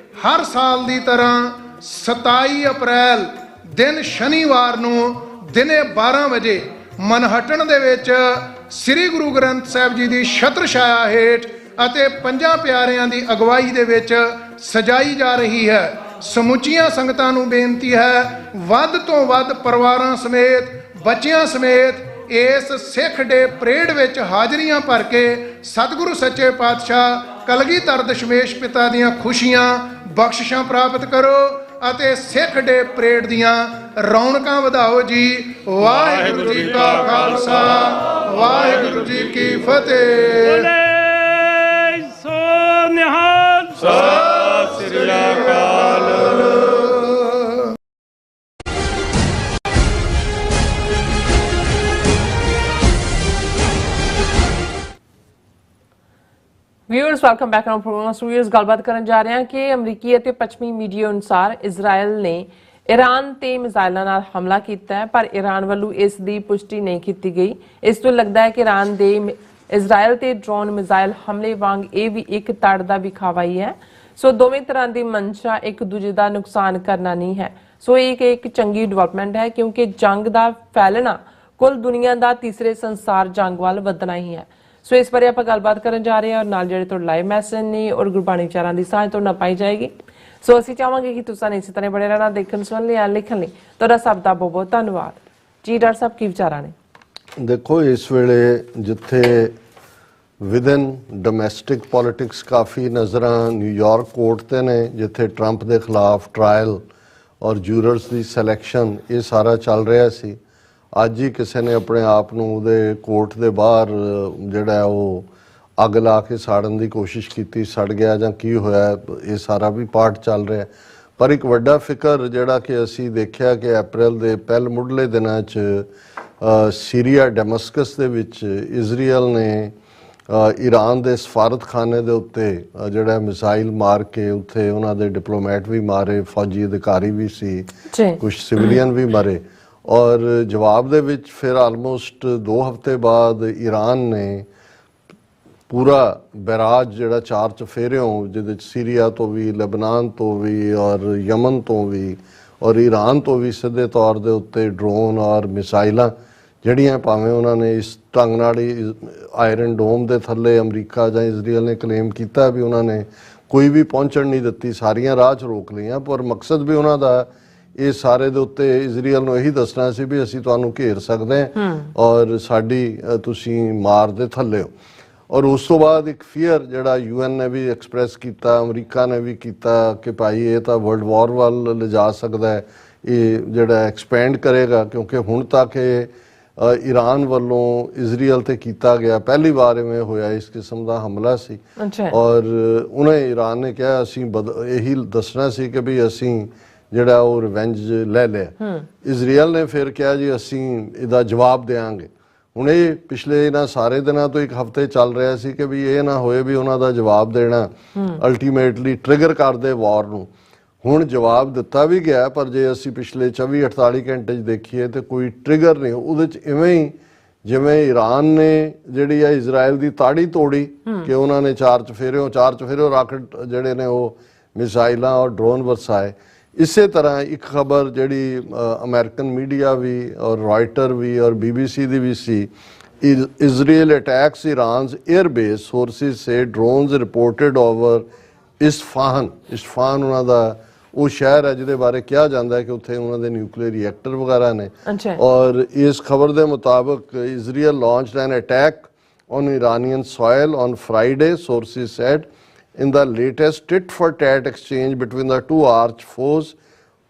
ਹਰ ਸਾਲ ਦੀ ਤਰ੍ਹਾਂ 27 ਅਪ੍ਰੈਲ ਦਿਨ ਸ਼ਨੀਵਾਰ ਨੂੰ ਦਿਨੇ 12 ਵਜੇ ਮਨਹਟਨ ਦੇ ਵਿੱਚ ਸ੍ਰੀ ਗੁਰੂ ਗ੍ਰੰਥ ਸਾਹਿਬ ਜੀ ਦੀ ਛਤਰ ਛਾਇਆ ਹੇਠ ਅਤੇ ਪੰਜਾਂ ਪਿਆਰਿਆਂ ਦੀ ਅਗਵਾਈ ਦੇ ਵਿੱਚ ਸਜਾਈ ਜਾ ਰਹੀ ਹੈ। ਸਮੁੱਚੀਆਂ ਸੰਗਤਾਂ ਨੂੰ ਬੇਨਤੀ ਹੈ, ਵੱਧ ਤੋਂ ਵੱਧ ਪਰਿਵਾਰਾਂ ਸਮੇਤ, ਬੱਚਿਆਂ ਸਮੇਤ ਇਸ ਸਿੱਖ ਡੇ ਪਰੇਡ ਵਿੱਚ ਹਾਜ਼ਰੀਆਂ ਭਰ ਕੇ ਸਤਿਗੁਰੂ ਸੱਚੇ ਪਾਤਸ਼ਾਹ ਕਲਗੀਧਰ ਦਸ਼ਮੇਸ਼ ਪਿਤਾ ਦੀਆਂ ਖੁਸ਼ੀਆਂ ਬਖਸ਼ਿਸ਼ਾਂ ਪ੍ਰਾਪਤ ਕਰੋ ਅਤੇ ਸਿੱਖ ਡੇ ਪਰੇਡ ਦੀਆਂ ਰੌਣਕਾਂ ਵਧਾਓ ਜੀ। ਵਾਹਿਗੁਰੂ ਜੀ ਕਾ ਖਾਲਸਾ ਵਾਹਿਗੁਰੂ ਜੀ ਕੀ ਫਤਿਹ। ਸੋ ਨਿਹਾਲ ਸਤਿ ਸ੍ਰੀ ਅਕਾਲ। Viewers welcome back on programme. Viewers ਗੱਲਬਾਤ ਕਰਨ ਜਾ ਰਹੇ ਹਾਂ ਕਿ ਅਮਰੀਕੀ ਅਤੇ ਪੱਛਮੀ ਮੀਡੀਆ ਅਨੁਸਾਰ ਇਜ਼ਰਾਈਲ ਨੇ ਈਰਾਨ ਤੇ ਮਿਜ਼ਾਈਲਾਂ ਨਾਲ ਹਮਲਾ ਕੀਤਾ ਹੈ, ਪਰ ਈਰਾਨ ਵੱਲੋਂ ਇਸ ਦੀ ਪੁਸ਼ਟੀ ਨਹੀਂ ਕੀਤੀ ਗਈ। ਇਸ ਤੋਂ ਲੱਗਦਾ ਹੈ ਕਿ ਈਰਾਨ ਦੇ ਇਜ਼ਰਾਈਲ ਤੇ ਡਰੋਨ ਮਿਜ਼ਾਈਲ ਹਮਲੇ ਵਾਂਗ ਇਹ ਵੀ ਇੱਕ ਤੜ ਦਾ ਵਿਖਾਵਾ ਹੀ ਹੈ। ਸੋ ਦੋਵੇਂ ਤਰ੍ਹਾਂ ਦੀ ਮਨਸ਼ਾ ਇੱਕ ਦੂਜੇ ਦਾ ਨੁਕਸਾਨ ਕਰਨਾ ਨਹੀਂ ਹੈ। ਸੋ ਇਹ ਇੱਕ ਚੰਗੀ ਡਿਵੈਲਪਮੈਂਟ ਹੈ, ਕਿਉਂਕਿ ਜੰਗ ਦਾ ਫੈਲਣਾ ਕੁੱਲ ਦੁਨੀਆ ਦਾ ਤੀਸਰੇ ਸੰਸਾਰ ਜੰਗ ਵੱਲ ਵਧਣਾ ਹੀ ਹੈ। ਸੋ ਇਸ ਬਾਰੇ ਆਪਾਂ ਗੱਲਬਾਤ ਕਰਨ ਜਾ ਰਹੇ ਹਾਂ, ਔਰ ਨਾਲ ਜਿਹੜੇ ਤੁਹਾਡੇ ਲਾਈਵ ਮੈਸੇਜ ਨੇ ਔਰ ਗੁਰਬਾਣੀ ਵਿਚਾਰਾਂ ਦੀ ਸਾਂਝ ਤੋਂ ਨਾ ਪਾਈ ਜਾਏਗੀ। ਸੋ ਅਸੀਂ ਚਾਹਾਂਗੇ ਕਿ ਤੁਸੀਂ ਇਸੇ ਤਰ੍ਹਾਂ ਬੜੇ ਰਹਿਣਾ, ਦੇਖਣ ਸੁਣਨ ਲਈ, ਲਿਖਣ ਲਈ। ਤੁਹਾਡਾ ਸਭ ਦਾ ਬਹੁਤ ਬਹੁਤ ਧੰਨਵਾਦ ਜੀ। ਡਾਕਟਰ ਸਾਹਿਬ ਕੀ ਵਿਚਾਰਾਂ ਨੇ? ਦੇਖੋ, ਇਸ ਵੇਲੇ ਜਿੱਥੇ ਵਿਦਨ ਡੋਮੈਸਟਿਕ ਪੋਲਿਟਿਕਸ ਕਾਫੀ ਨਜ਼ਰਾਂ ਨਿਊਯਾਰਕ ਕੋਰਟ ਤੇ ਨੇ, ਜਿੱਥੇ ਟਰੰਪ ਦੇ ਖਿਲਾਫ ਟਰਾਇਲ ਔਰ ਜੂਰਰਸ ਦੀ ਸਿਲੈਕਸ਼ਨ ਇਹ ਸਾਰਾ ਚੱਲ ਰਿਹਾ ਸੀ, ਅੱਜ ਹੀ ਕਿਸੇ ਨੇ ਆਪਣੇ ਆਪ ਨੂੰ ਉਹਦੇ ਕੋਰਟ ਦੇ ਬਾਹਰ ਜਿਹੜਾ ਉਹ ਅੱਗ ਲਾ ਕੇ ਸਾੜਨ ਦੀ ਕੋਸ਼ਿਸ਼ ਕੀਤੀ, ਸੜ ਗਿਆ ਜਾਂ ਕੀ ਹੋਇਆ, ਇਹ ਸਾਰਾ ਵੀ ਪਾਰਟ ਚੱਲ ਰਿਹਾ। ਪਰ ਇੱਕ ਵੱਡਾ ਫਿਕਰ ਜਿਹੜਾ ਕਿ ਅਸੀਂ ਦੇਖਿਆ ਕਿ ਅਪ੍ਰੈਲ ਦੇ ਪਹਿਲ ਮੁੱਢਲੇ ਦਿਨਾਂ 'ਚ ਸੀਰੀਆ ਡੈਮਸਕਸ ਦੇ ਵਿੱਚ ਇਜ਼ਰਾਈਲ ਨੇ ਈਰਾਨ ਦੇ ਸਫਾਰਤਖਾਨੇ ਦੇ ਉੱਤੇ ਜਿਹੜਾ ਮਿਸਾਈਲ ਮਾਰ ਕੇ ਉੱਥੇ ਉਹਨਾਂ ਦੇ ਡਿਪਲੋਮੈਟ ਵੀ ਮਾਰੇ, ਫੌਜੀ ਅਧਿਕਾਰੀ ਵੀ ਸੀ, ਕੁਝ ਸਿਵਲੀਅਨ ਵੀ ਮਰੇ। ਔਰ ਜਵਾਬ ਦੇ ਵਿੱਚ ਫਿਰ ਆਲਮੋਸਟ 2 ਹਫ਼ਤੇ ਬਾਅਦ ਈਰਾਨ ਨੇ ਪੂਰਾ ਬੈਰਾਜ ਜਿਹੜਾ 4 ਚਫੇਰਿਓਂ, ਜਿਹਦੇ 'ਚ ਸੀਰੀਆ ਤੋਂ ਵੀ, ਲਬਨਾਨ ਤੋਂ ਵੀ ਔਰ ਯਮਨ ਤੋਂ ਵੀ ਔਰ ਈਰਾਨ ਤੋਂ ਵੀ ਸਿੱਧੇ ਤੌਰ ਦੇ ਉੱਤੇ ਡਰੋਨ ਔਰ ਮਿਸਾਈਲਾਂ ਜਿਹੜੀਆਂ ਭਾਵੇਂ ਉਹਨਾਂ ਨੇ ਇਸ ਢੰਗ ਨਾਲ ਹੀ ਆਇਰਨ ਡੋਮ ਦੇ ਥੱਲੇ ਅਮਰੀਕਾ ਜਾਂ ਇਜ਼ਰਾਈਲ ਨੇ ਕਲੇਮ ਕੀਤਾ ਵੀ ਉਹਨਾਂ ਨੇ ਕੋਈ ਵੀ ਪਹੁੰਚਣ ਨਹੀਂ ਦਿੱਤੀ, ਸਾਰੀਆਂ ਰਾਹ 'ਚ ਰੋਕ ਲਈਆਂ, ਪਰ ਮਕਸਦ ਵੀ ਉਹਨਾਂ ਦਾ ਇਹ ਸਾਰੇ ਦੇ ਉੱਤੇ ਇਜ਼ਰਾਈਲ ਨੂੰ ਇਹੀ ਦੱਸਣਾ ਸੀ ਵੀ ਅਸੀਂ ਤੁਹਾਨੂੰ ਘੇਰ ਸਕਦੇ ਹਾਂ ਔਰ ਸਾਡੀ ਤੁਸੀਂ ਮਾਰ ਦੇ ਥੱਲੇ ਹੋ। ਔਰ ਉਸ ਤੋਂ ਬਾਅਦ ਇੱਕ ਫੀਅਰ ਜਿਹੜਾ UN ਨੇ ਵੀ ਐਕਸਪ੍ਰੈਸ ਕੀਤਾ, ਅਮਰੀਕਾ ਨੇ ਵੀ ਕੀਤਾ ਕਿ ਭਾਈ ਇਹ ਤਾਂ ਵਰਲਡ ਵਾਰ ਵੱਲ ਲਿਜਾ ਸਕਦਾ ਹੈ, ਇਹ ਜਿਹੜਾ ਐਕਸਪੈਂਡ ਕਰੇਗਾ, ਕਿਉਂਕਿ ਹੁਣ ਤੱਕ ਇਹ ਈਰਾਨ ਵੱਲੋਂ ਇਜ਼ਰਾਈਲ ਤੇ ਕੀਤਾ ਗਿਆ ਪਹਿਲੀ ਵਾਰ ਇਵੇਂ ਹੋਇਆ ਇਸ ਕਿਸਮ ਦਾ ਹਮਲਾ ਸੀ। ਔਰ ਉਹਨੇ ਈਰਾਨ ਨੇ ਕਿਹਾ ਅਸੀਂ ਇਹੀ ਦੱਸਣਾ ਸੀ ਕਿ ਵੀ ਅਸੀਂ ਜਿਹੜਾ ਉਹ ਰਿਵੈਂਜ ਲੈ ਲਿਆ। ਇਜ਼ਰਾਈਲ ਨੇ ਫਿਰ ਕਿਹਾ ਜੀ ਅਸੀਂ ਇਹਦਾ ਜਵਾਬ ਦੇਵਾਂਗੇ। ਹੁਣ ਇਹ ਪਿਛਲੇ ਇਹਨਾਂ ਸਾਰੇ ਦਿਨਾਂ ਤੋਂ ਇੱਕ ਹਫ਼ਤੇ ਚੱਲ ਰਿਹਾ ਸੀ ਕਿ ਵੀ ਇਹ ਨਾ ਹੋਏ ਵੀ ਉਹਨਾਂ ਦਾ ਜਵਾਬ ਦੇਣਾ ਅਲਟੀਮੇਟਲੀ ਟ੍ਰਿਗਰ ਕਰ ਦੇ ਵਾਰ ਨੂੰ। ਹੁਣ ਜਵਾਬ ਦਿੱਤਾ ਵੀ ਗਿਆ, ਪਰ ਜੇ ਅਸੀਂ ਪਿਛਲੇ 24-48 ਘੰਟੇ 'ਚ ਦੇਖੀਏ ਤੇ ਕੋਈ ਟ੍ਰਿਗਰ ਨਹੀਂ। ਉਹਦੇ 'ਚ ਇਵੇਂ ਹੀ ਜਿਵੇਂ ਈਰਾਨ ਨੇ ਜਿਹੜੀ ਆ ਇਜ਼ਰਾਈਲ ਦੀ ਤਾੜੀ ਤੋੜੀ ਕਿ ਉਹਨਾਂ ਨੇ ਚਾਰ ਚੁਫੇਰਿਓਂ ਰਾਕਟ ਜਿਹੜੇ ਨੇ ਉਹ ਮਿਸਾਈਲਾਂ ਔਰ ਡਰੋਨ ਵਰਸਾਏ। ਇਸੇ ਤਰ੍ਹਾਂ ਇੱਕ ਖਬਰ ਜਿਹੜੀ ਅਮਰੀਕਨ ਮੀਡੀਆ ਵੀ ਔਰ ਰਾਇਟਰ ਵੀ ਔਰ BBC ਦੀ ਵੀ ਸੀ, ਇਜ਼ਰਾਈਲ ਅਟੈਕਸ ਈਰਾਨਸ 에ਅਰਬੇਸ, ਸੋਰਸਿਸ ਸੇ ਡਰੋਨਸ ਰਿਪੋਰਟਡ ਓਵਰ ਇਸਫਾਹਾਨ ਉਹਨਾਂ ਦਾ ਉਹ ਸ਼ਹਿਰ ਹੈ ਜਿਹਦੇ ਬਾਰੇ ਕਿਹਾ ਜਾਂਦਾ ਹੈ ਕਿ ਉੱਥੇ ਉਹਨਾਂ ਦੇ ਨਿਊਕਲੀਅਰ ਰਿਐਕਟਰ ਵਗੈਰਾ ਨੇ। ਔਰ ਇਸ ਖਬਰ ਦੇ ਮੁਤਾਬਕ Israel launched an attack on Iranian soil on Friday, sources said, in the latest tit-for-tat exchange between the two arch foes,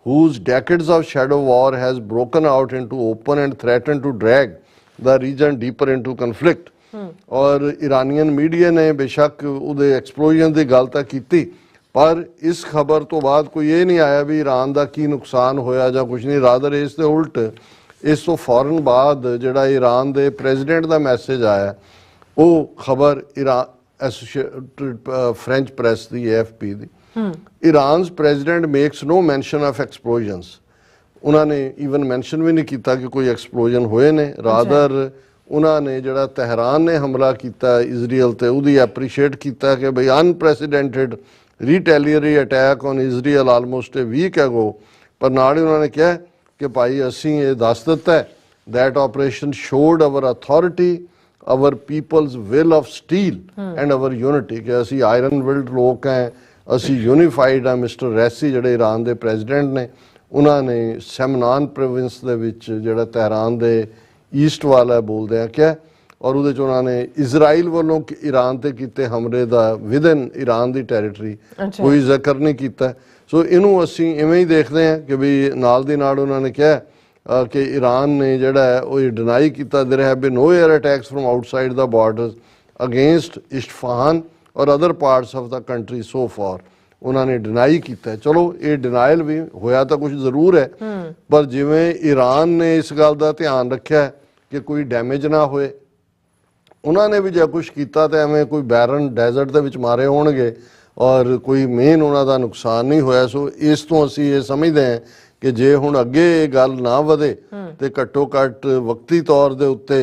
whose decades of shadow war has broken out into open and threatened to drag the region deeper into conflict. और Iranian media ने बेशक उहदे explosion की गल तां कीती, पर इस खबर तो बाद कोई ये नहीं आया भी ईरान का की नुकसान होया जां कुछ नहीं। रादर इस दे उल्ट इस तो फौरन बाद जिहड़ा ईरान के प्रेजिडेंट का मैसेज आया, वो खबर ईरान फ्रेंच प्रेस दी AFP दी, Iran's president makes no mention of explosions। उन्होंने ईवन मैंशन भी नहीं किया कि कोई एक्सप्लोजन होए ने। रादर उन्होंने जड़ा तेहरान ने हमला किया इजराइल ते उहदी एप्रीशिएट किया कि भाई unprecedented retaliatory attack on Israel almost a week ago. पर नाल ही उन्होंने कहा कि भाई असीं ये दस दिता है that operation showed our authority, our people's will of steel and our unity, कि असी आयरन विल्ड लोग हैं, असी यूनिफाइड हैं। मिस्टर रैसी ਜਿਹੜੇ ईरान ਦੇ ਪ੍ਰੈਜ਼ੀਡੈਂਟ ਨੇ, ਉਹਨਾਂ ਨੇ ਸੈਮਨਾਨ ਪ੍ਰੋਵਿੰਸ ਦੇ ਵਿੱਚ ਜਿਹੜਾ ਤਹਿਰਾਨ ਦੇ ਈਸਟ ਵਾਲਾ ਹੈ ਬੋਲਦੇ ਆ ਕਿਹਾ, ਔਰ ਉਹਦੇ 'ਚ ਉਹਨਾਂ ਨੇ ਇਜ਼ਰਾਈਲ ਵੱਲੋਂ ਈਰਾਨ ਤੇ ਕੀਤੇ ਹਮਲੇ ਦਾ ਵਿਦਨ ਈਰਾਨ ਦੀ ਟੈਰੀਟਰੀ ਕੋਈ ਜ਼ਿਕਰ ਨਹੀਂ ਕੀਤਾ। ਸੋ ਇਹਨੂੰ ਅਸੀਂ ਇਵੇਂ ਹੀ ਦੇਖਦੇ ਹਾਂ ਕਿ ਵੀ ਨਾਲ ਦੀ ਨਾਲ ਉਹਨਾਂ ਨੇ ਕਿਹਾ कि ईरान ने जड़ा है वो डिनाई किया there have been no air attacks from outside the borders against Isfahan और other parts of the country so far. उन्होंने डिनाई किया। चलो ये डिनाइल भी होया तो कुछ जरूर है, पर जिवें ईरान ने इस गल का ध्यान रखा कि कोई डैमेज ना होए, उन्होंने भी जो कुछ किया तो एवं कोई बैरन डेजर्ट के विच मारे होणगे और कोई मेन उन्होंने नुकसान नहीं होया। सो इस तो असीं ये समझते हैं कि जे हुण अगे ये गल ना वधे ते घट्टो घट्ट वक्ती तौर दे उत्ते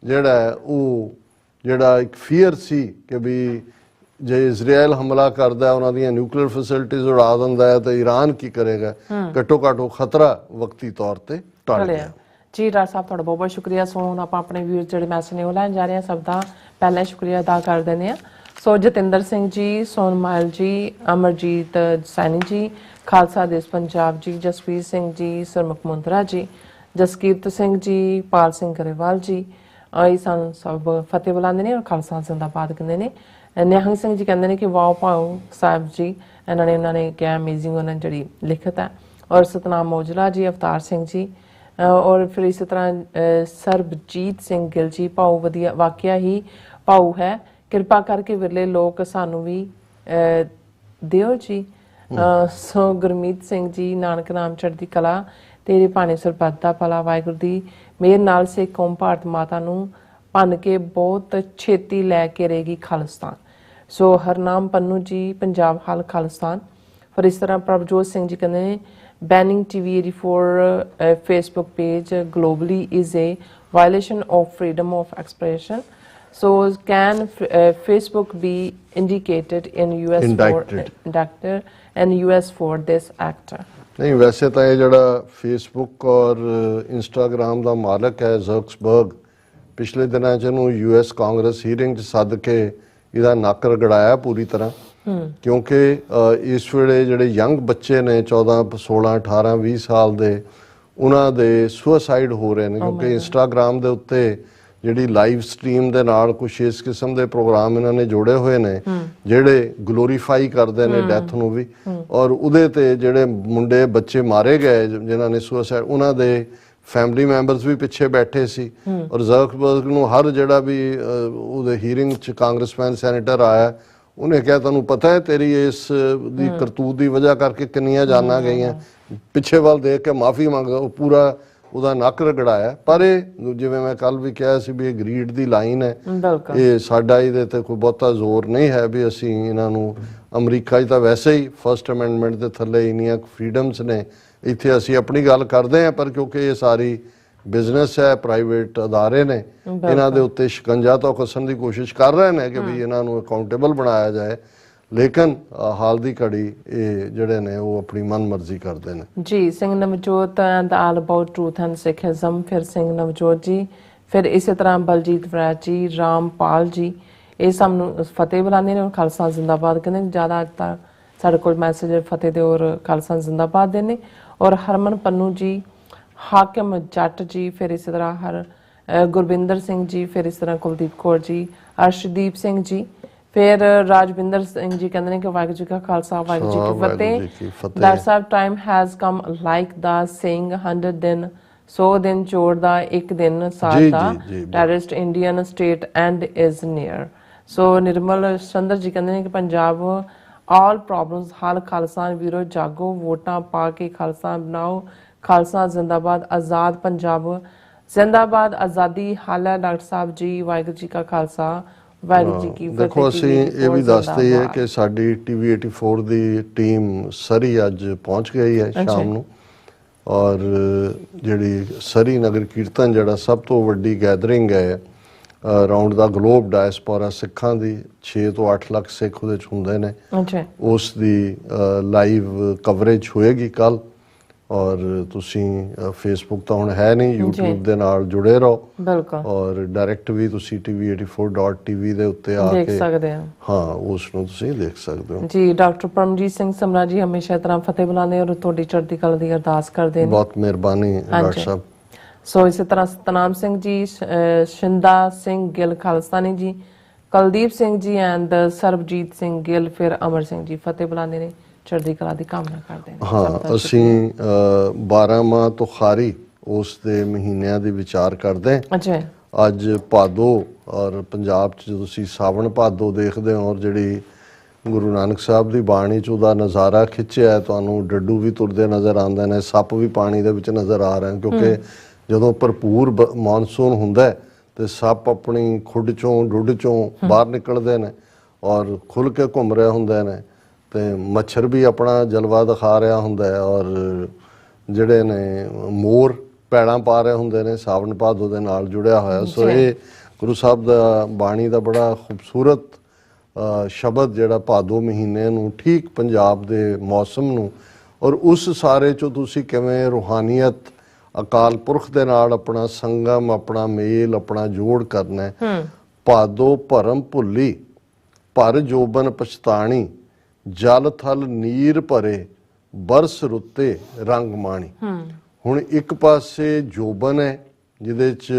जिहड़ा है वो जिहड़ा एक फीयर सी कि भी जे इजराइल हमला करदा उन्हां दीयां न्यूक्लीयर फैसिलिटीज उड़ा दिंदा है तो ईरान की करेगा, घट्टो घट्ट वो खतरा वक्ती तौर ते टल गया। जी डॉक्टर साहब तुहाडा बहुत बहुत शुक्रिया। सो हुण आपां अपने व्यूअर्स जिहड़े मैसेज ने वो लैण जा रहे हैं, सब दा पहले शुक्रिया अदा कर दिंदे आ। सो जतिंदर सिंह जी, सोनमाल जी, अमरजीत सैनी जी, खालसा देश पंजाब जी, जसवीर सिंह जी, सरमुख मुंदरा जी, जसकीरत सिंह जी, पाल सिंह गरेवाल जी, ये सन सब फतेह बुलाते हैं और खालसा जिंदाबाद कहते हैं। निहंग सिंह जी कहते हैं कि वाओ भाओ साहब जी, इन्होंने क्या अमेजिंग उन्होंने जी लिखत है। और सतनाम मौजला जी, अवतार सिंह जी, और फिर इस तरह सरबजीत सिंह गिल जी, भाऊ वधिया वाकया ही भाऊ है, कृपा करके विरले लोग सानू भी दिओ जी। सो गुरमीत सिंह जी, नानक नाम चढ़दी कला, तेरे पाने सरबत दा भला, वाहिगुरू दी मेहर नाल सिख कौम भारत माता नू भन के बहुत छेती लैके रहेगी खालिस्तान। सो हरनाम पन्नू जी, पंजाब हाल खालिस्तान। फिर इस तरह प्रभजोत सिंह जी कहते हैं banning TV 84 Facebook page globally is a violation of freedom of expression. So can Facebook be indicated in US indicted for US for this act? नहीं, वैसे तो ये जड़ा फेसबुक और इंस्टाग्राम का मालक है ज़करबर्ग, पिछले दिनों च यूएस कांग्रेस हीयरिंग च सद के इहदा नक रगड़ाया पूरी तरह, क्योंकि इस वेले ਜਿਹੜੇ यंग बच्चे ने 14 16 18 20 साल ਦੇ ਉਹਨਾਂ ਦੇ ਸੁਸਾਈਡ ਹੋ ਰਹੇ ਨੇ, ਕਿਉਂਕਿ ਇੰਸਟਾਗ੍ਰਾਮ ਦੇ ਉੱਤੇ ਜਿਹੜੀ ਲਾਈਵ ਸਟ੍ਰੀਮ ਦੇ ਨਾਲ ਕੁਝ ਇਸ ਕਿਸਮ ਦੇ ਪ੍ਰੋਗਰਾਮ ਇਹਨਾਂ ਨੇ ਜੋੜੇ ਹੋਏ ਨੇ ਜਿਹੜੇ ਗਲੋਰੀਫਾਈ ਕਰਦੇ ਨੇ ਡੈਥ ਨੂੰ ਵੀ, ਔਰ ਉਹਦੇ ਤੇ ਜਿਹੜੇ ਮੁੰਡੇ ਬੱਚੇ ਮਾਰੇ ਗਏ ਜਿਨ੍ਹਾਂ ਨੇ ਸੁਸਾਈਡ, ਉਹਨਾਂ ਦੇ ਫੈਮਿਲੀ ਮੈਂਬਰਸ ਵੀ ਪਿੱਛੇ ਬੈਠੇ ਸੀ। ਔਰ ਜ਼ਕਰਬਰਗ ਨੂੰ ਹਰ ਜਿਹੜਾ ਵੀ ਉਹਦੇ ਹੀਅਰਿੰਗ 'ਚ ਕਾਂਗਰਸਮੈਨ ਸੈਨੇਟਰ ਆਇਆ, ਉਹਨੇ ਕਿਹਾ ਤੁਹਾਨੂੰ ਪਤਾ ਹੈ ਤੇਰੀ ਇਸ ਦੀ ਕਰਤੂਤ ਦੀ ਵਜ੍ਹਾ ਕਰਕੇ ਕਿੰਨੀਆਂ ਜਾਨਾਂ ਗਈਆਂ, ਪਿੱਛੇ ਵੱਲ ਦੇਖ ਕੇ ਮਾਫੀ ਮੰਗ, ਉਹ ਪੂਰਾ ਉਹਦਾ ਨੱਕ ਰਗੜਾਇਆ। ਪਰ ਇਹ ਜਿਵੇਂ ਮੈਂ ਕੱਲ ਵੀ ਕਿਹਾ ਸੀ ਵੀ ਇਹ ਗਰੀਡ ਦੀ ਲਾਈਨ ਹੈ, ਇਹ ਸਾਡਾ ਇਹਦੇ ਤੇ ਕੋਈ ਬਹੁਤਾ ਜ਼ੋਰ ਨਹੀਂ ਹੈ ਵੀ ਅਸੀਂ ਇਹਨਾਂ ਨੂੰ, ਅਮਰੀਕਾ 'ਚ ਤਾਂ ਵੈਸੇ ਹੀ ਫਸਟ ਅਮੈਂਡਮੈਂਟ ਦੇ ਥੱਲੇ ਇੰਨੀਆਂ ਫਰੀਡਮਸ ਨੇ, ਇੱਥੇ ਅਸੀਂ ਆਪਣੀ ਗੱਲ ਕਰਦੇ ਹਾਂ ਪਰ ਕਿਉਂਕਿ ਇਹ ਸਾਰੀ ਬਿਜ਼ਨਸ ਹੈ, ਪ੍ਰਾਈਵੇਟ ਅਦਾਰੇ ਨੇ, ਇਹਨਾਂ ਦੇ ਉੱਤੇ ਸ਼ਿਕੰਜਾ ਤਾਂ ਕੱਸਣ ਦੀ ਕੋਸ਼ਿਸ਼ ਕਰ ਰਹੇ ਨੇ ਕਿ ਵੀ ਇਹਨਾਂ ਨੂੰ ਅਕਾਊਂਟੇਬਲ ਬਣਾਇਆ ਜਾਏ, ਲੇਕਿਨ ਹਾਲ ਦੀ ਘੜੀ ਇਹ ਜਿਹੜੇ ਨੇ ਉਹ ਆਪਣੀ ਮਨਮਰਜ਼ੀ ਕਰਦੇ ਨੇ। ਜੀ Singh Navjot and all about truth and ਸਿੱਖਿਜ਼ਮ, ਫਿਰ ਸਿੰਘ ਨਵਜੋਤ ਜੀ, ਫਿਰ ਇਸੇ ਤਰ੍ਹਾਂ ਬਲਜੀਤ ਵੈਦ ਜੀ, ਰਾਮਪਾਲ ਜੀ, ਇਹ ਸਭ ਨੂੰ ਫਤਿਹ ਬੁਲਾਉਂਦੇ ਨੇ, ਖਾਲਸਾ ਜ਼ਿੰਦਾਬਾਦ ਕਹਿੰਦੇ ਨੇ। ਜ਼ਿਆਦਾ ਅੱਜ ਤੱਕ ਸਾਡੇ ਕੋਲ ਮੈਸੇਜ ਫਤਿਹ ਦੇ ਔਰ ਖਾਲਸਾ ਜ਼ਿੰਦਾਬਾਦ ਦੇ ਨੇ। ਔਰ ਹਰਮਨ ਪੰਨੂ ਜੀ, ਹਾਕਿਮ ਜੱਟ ਜੀ, ਫਿਰ ਇਸੇ ਤਰ੍ਹਾਂ ਗੁਰਵਿੰਦਰ ਸਿੰਘ ਜੀ, ਫਿਰ ਇਸ ਤਰ੍ਹਾਂ ਕੁਲਦੀਪ ਕੌਰ ਜੀ, ਅਰਸ਼ਦੀਪ ਸਿੰਘ ਜੀ, ਫਿਰ ਰਾਜਵਿੰਦਰ ਸਿੰਘ ਜੀ ਕਹਿੰਦੇ ਨੇ ਕਿ ਵਾਹਿਗੁਰੂ ਜੀ ਕਾ ਖਾਲਸਾ ਵਾਹਿਗੁਰੂ ਜੀ ਕੀ ਫਤਿਹ। ਦੈਟ ਸਾਹਿਬ time has come like the saying 100 ਦਿਨ 100 ਦਿਨ ਚੋਰ ਦਾ ਇੱਕ ਦਿਨ ਸਾਲ ਦਾ terrorist Indian state and is near. So Nirmal Chandra ji ਕਹਿੰਦੇ ਨੇ ਕਿ ਪੰਜਾਬ ਆਲ ਪ੍ਰੋਬਲਮਸ ਹੱਲ, ਖਾਲਸਾ ਵੀਰੋ ਜਾਗੋ, ਵੋਟਾਂ ਪਾ ਕੇ ਖਾਲਸਾ ਬਣਾਓ, ਖਾਲਸਾ ਜ਼ਿੰਦਾਬਾਦ, ਆਜ਼ਾਦ ਪੰਜਾਬ ਜ਼ਿੰਦਾਬਾਦ, ਆਜ਼ਾਦੀ ਹੱਲ ਹੈ। ਡਾਕਟਰ ਸਾਹਿਬ ਜੀ ਵਾਹਿਗੁਰੂ ਜੀ ਕਾ ਖਾਲਸਾ ਵਾਹਿਗੁਰੂ ਜੀ ਕੀ ਫਤਿਹ। ਦੇਖੋ ਅਸੀਂ ਇਹ ਵੀ ਦੱਸਦੇ ਹੈ ਕਿ ਸਾਡੀ TV 84 ਦੀ ਟੀਮ ਸਰੀ ਅੱਜ ਪਹੁੰਚ ਗਈ ਹੈ ਸ਼ਾਮ ਨੂੰ, ਔਰ ਜਿਹੜੀ ਸਰੀ ਨਗਰ ਕੀਰਤਨ ਜਿਹੜਾ ਸਭ ਤੋਂ ਵੱਡੀ ਗੈਦਰਿੰਗ ਹੈ ਅਰਾਊਂਡ ਦਾ ਗਲੋਬ ਡਾਇਸਪੋਰਾ ਸਿੱਖਾਂ ਦੀ, 6 ਤੋਂ 8 ਲੱਖ ਸਿੱਖ ਉਹਦੇ 'ਚ ਹੁੰਦੇ ਨੇ, ਉਸ ਦੀ ਲਾਈਵ ਕਵਰੇਜ ਹੋਏਗੀ ਕੱਲ। ਔਰ ਤੁਸੀਂ ਫੇਸਬੁੱਕ ਤਾਂ ਹੁਣ ਹੈ ਨਹੀਂ, YouTube ਦੇ ਨਾਲ ਜੁੜੇ ਰਹੋ, ਔਰ ਡਾਇਰੈਕਟ ਵੀ ਤੁਸੀਂ tv84.tv ਦੇ ਉੱਤੇ ਆ ਕੇ ਦੇਖ ਸਕਦੇ ਹੋ, ਹਾਂ ਉਸ ਨੂੰ ਤੁਸੀਂ ਦੇਖ ਸਕਦੇ ਹੋ ਜੀ। ਡਾਕਟਰ ਪਰਮਜੀਤ ਸਿੰਘ ਸਮਰਾ ਜੀ ਹਮੇਸ਼ਾ ਇਸ ਤਰ੍ਹਾਂ ਫਤਿਹ ਬੁਲਾਉਂਦੇ ਔਰ ਤੁਹਾਡੀ ਚੜ੍ਹਦੀ ਕਲਾ ਦੀ ਅਰਦਾਸ ਕਰਦੇ ਨੇ, ਬਹੁਤ ਮਿਹਰਬਾਨੀ ਡਾਕਟਰ ਸਾਹਿਬ। ਸੋ ਇਸੇ ਤਰ੍ਹਾਂ ਸਤਨਾਮ ਸਿੰਘ ਜੀ, ਸ਼ਿੰਦਾ ਸਿੰਘ ਗਿੱਲ ਖਾਲਸਾਨੀ ਜੀ, ਕੁਲਦੀਪ ਸਿੰਘ ਜੀ ਐਂਡ ਸਰਬਜੀਤ ਸਿੰਘ ਗਿੱਲ, ਫਿਰ ਅਮਰ ਸਿੰਘ ਜੀ ਫਤਿਹ ਬੁਲਾਉਂਦੇ ਨੇ, ਚੜ੍ਹਦੀ ਕਲਾ ਦੀ ਕਾਮਨਾ ਕਰਦੇ ਨੇ। ਹਾਂ, ਅਸੀਂ 12 ਮਾਹ ਤੋਂ ਖਾਰੀ ਉਸ ਦੇ ਮਹੀਨਿਆਂ ਦੀ ਵਿਚਾਰ ਕਰਦੇ ਹਾਂ। ਅੱਜ ਭਾਦੋ, ਔਰ ਪੰਜਾਬ 'ਚ ਜਦੋਂ ਤੁਸੀਂ ਸਾਵਣ ਭਾਦੋ ਦੇਖਦੇ ਹੋ, ਔਰ ਜਿਹੜੀ ਗੁਰੂ ਨਾਨਕ ਸਾਹਿਬ ਦੀ ਬਾਣੀ 'ਚ ਉਹਦਾ ਨਜ਼ਾਰਾ ਖਿੱਚਿਆ, ਤੁਹਾਨੂੰ ਡੱਡੂ ਵੀ ਤੁਰਦੇ ਨਜ਼ਰ ਆਉਂਦੇ ਨੇ, ਸੱਪ ਵੀ ਪਾਣੀ ਦੇ ਵਿੱਚ ਨਜ਼ਰ ਆ ਰਹੇ, ਕਿਉਂਕਿ ਜਦੋਂ ਭਰਪੂਰ ਮਾਨਸੂਨ ਹੁੰਦਾ ਤੇ ਸੱਪ ਆਪਣੀ ਖੁੱਡ 'ਚੋਂ ਡੁੱਡ 'ਚੋਂ ਬਾਹਰ ਨਿਕਲਦੇ ਨੇ ਔਰ ਖੁੱਲ੍ਹ ਕੇ ਘੁੰਮ ਰਹੇ ਹੁੰਦੇ ਨੇ, ਤੇ ਮੱਛਰ ਵੀ ਆਪਣਾ ਜਲਵਾ ਦਿਖਾ ਰਿਹਾ ਹੁੰਦਾ ਹੈ, ਔਰ ਜਿਹੜੇ ਨੇ ਮੋਰ ਪੈੜਾਂ ਪਾ ਰਹੇ ਹੁੰਦੇ ਨੇ, ਸਾਵਣ ਭਾਦੋ ਦੇ ਨਾਲ ਜੁੜਿਆ ਹੋਇਆ। ਸੋ ਇਹ ਗੁਰੂ ਸਾਹਿਬ ਦਾ ਬਾਣੀ ਦਾ ਬੜਾ ਖੂਬਸੂਰਤ ਸ਼ਬਦ ਜਿਹੜਾ ਭਾਦੋ ਮਹੀਨੇ ਨੂੰ, ਠੀਕ ਪੰਜਾਬ ਦੇ ਮੌਸਮ ਨੂੰ, ਔਰ ਉਸ ਸਾਰੇ 'ਚੋਂ ਤੁਸੀਂ ਕਿਵੇਂ ਰੂਹਾਨੀਅਤ, ਅਕਾਲ ਪੁਰਖ ਦੇ ਨਾਲ ਆਪਣਾ ਸੰਗਮ, ਆਪਣਾ ਮੇਲ, ਆਪਣਾ ਜੋੜ ਕਰਨਾ। ਭਾਦੋ ਭਰਮ ਭੁੱਲੀ, ਭਰ ਜੋਬਨ ਪਛਤਾਣੀ, ਜਲ ਥਲ ਨੀਰ ਭਰੇ, ਬਰਸ ਰੁੱਤੇ ਰੰਗ ਮਾਣੀ। ਹੁਣ ਇੱਕ ਪਾਸੇ ਜੋਬਨ ਹੈ ਜਿਹਦੇ 'ਚ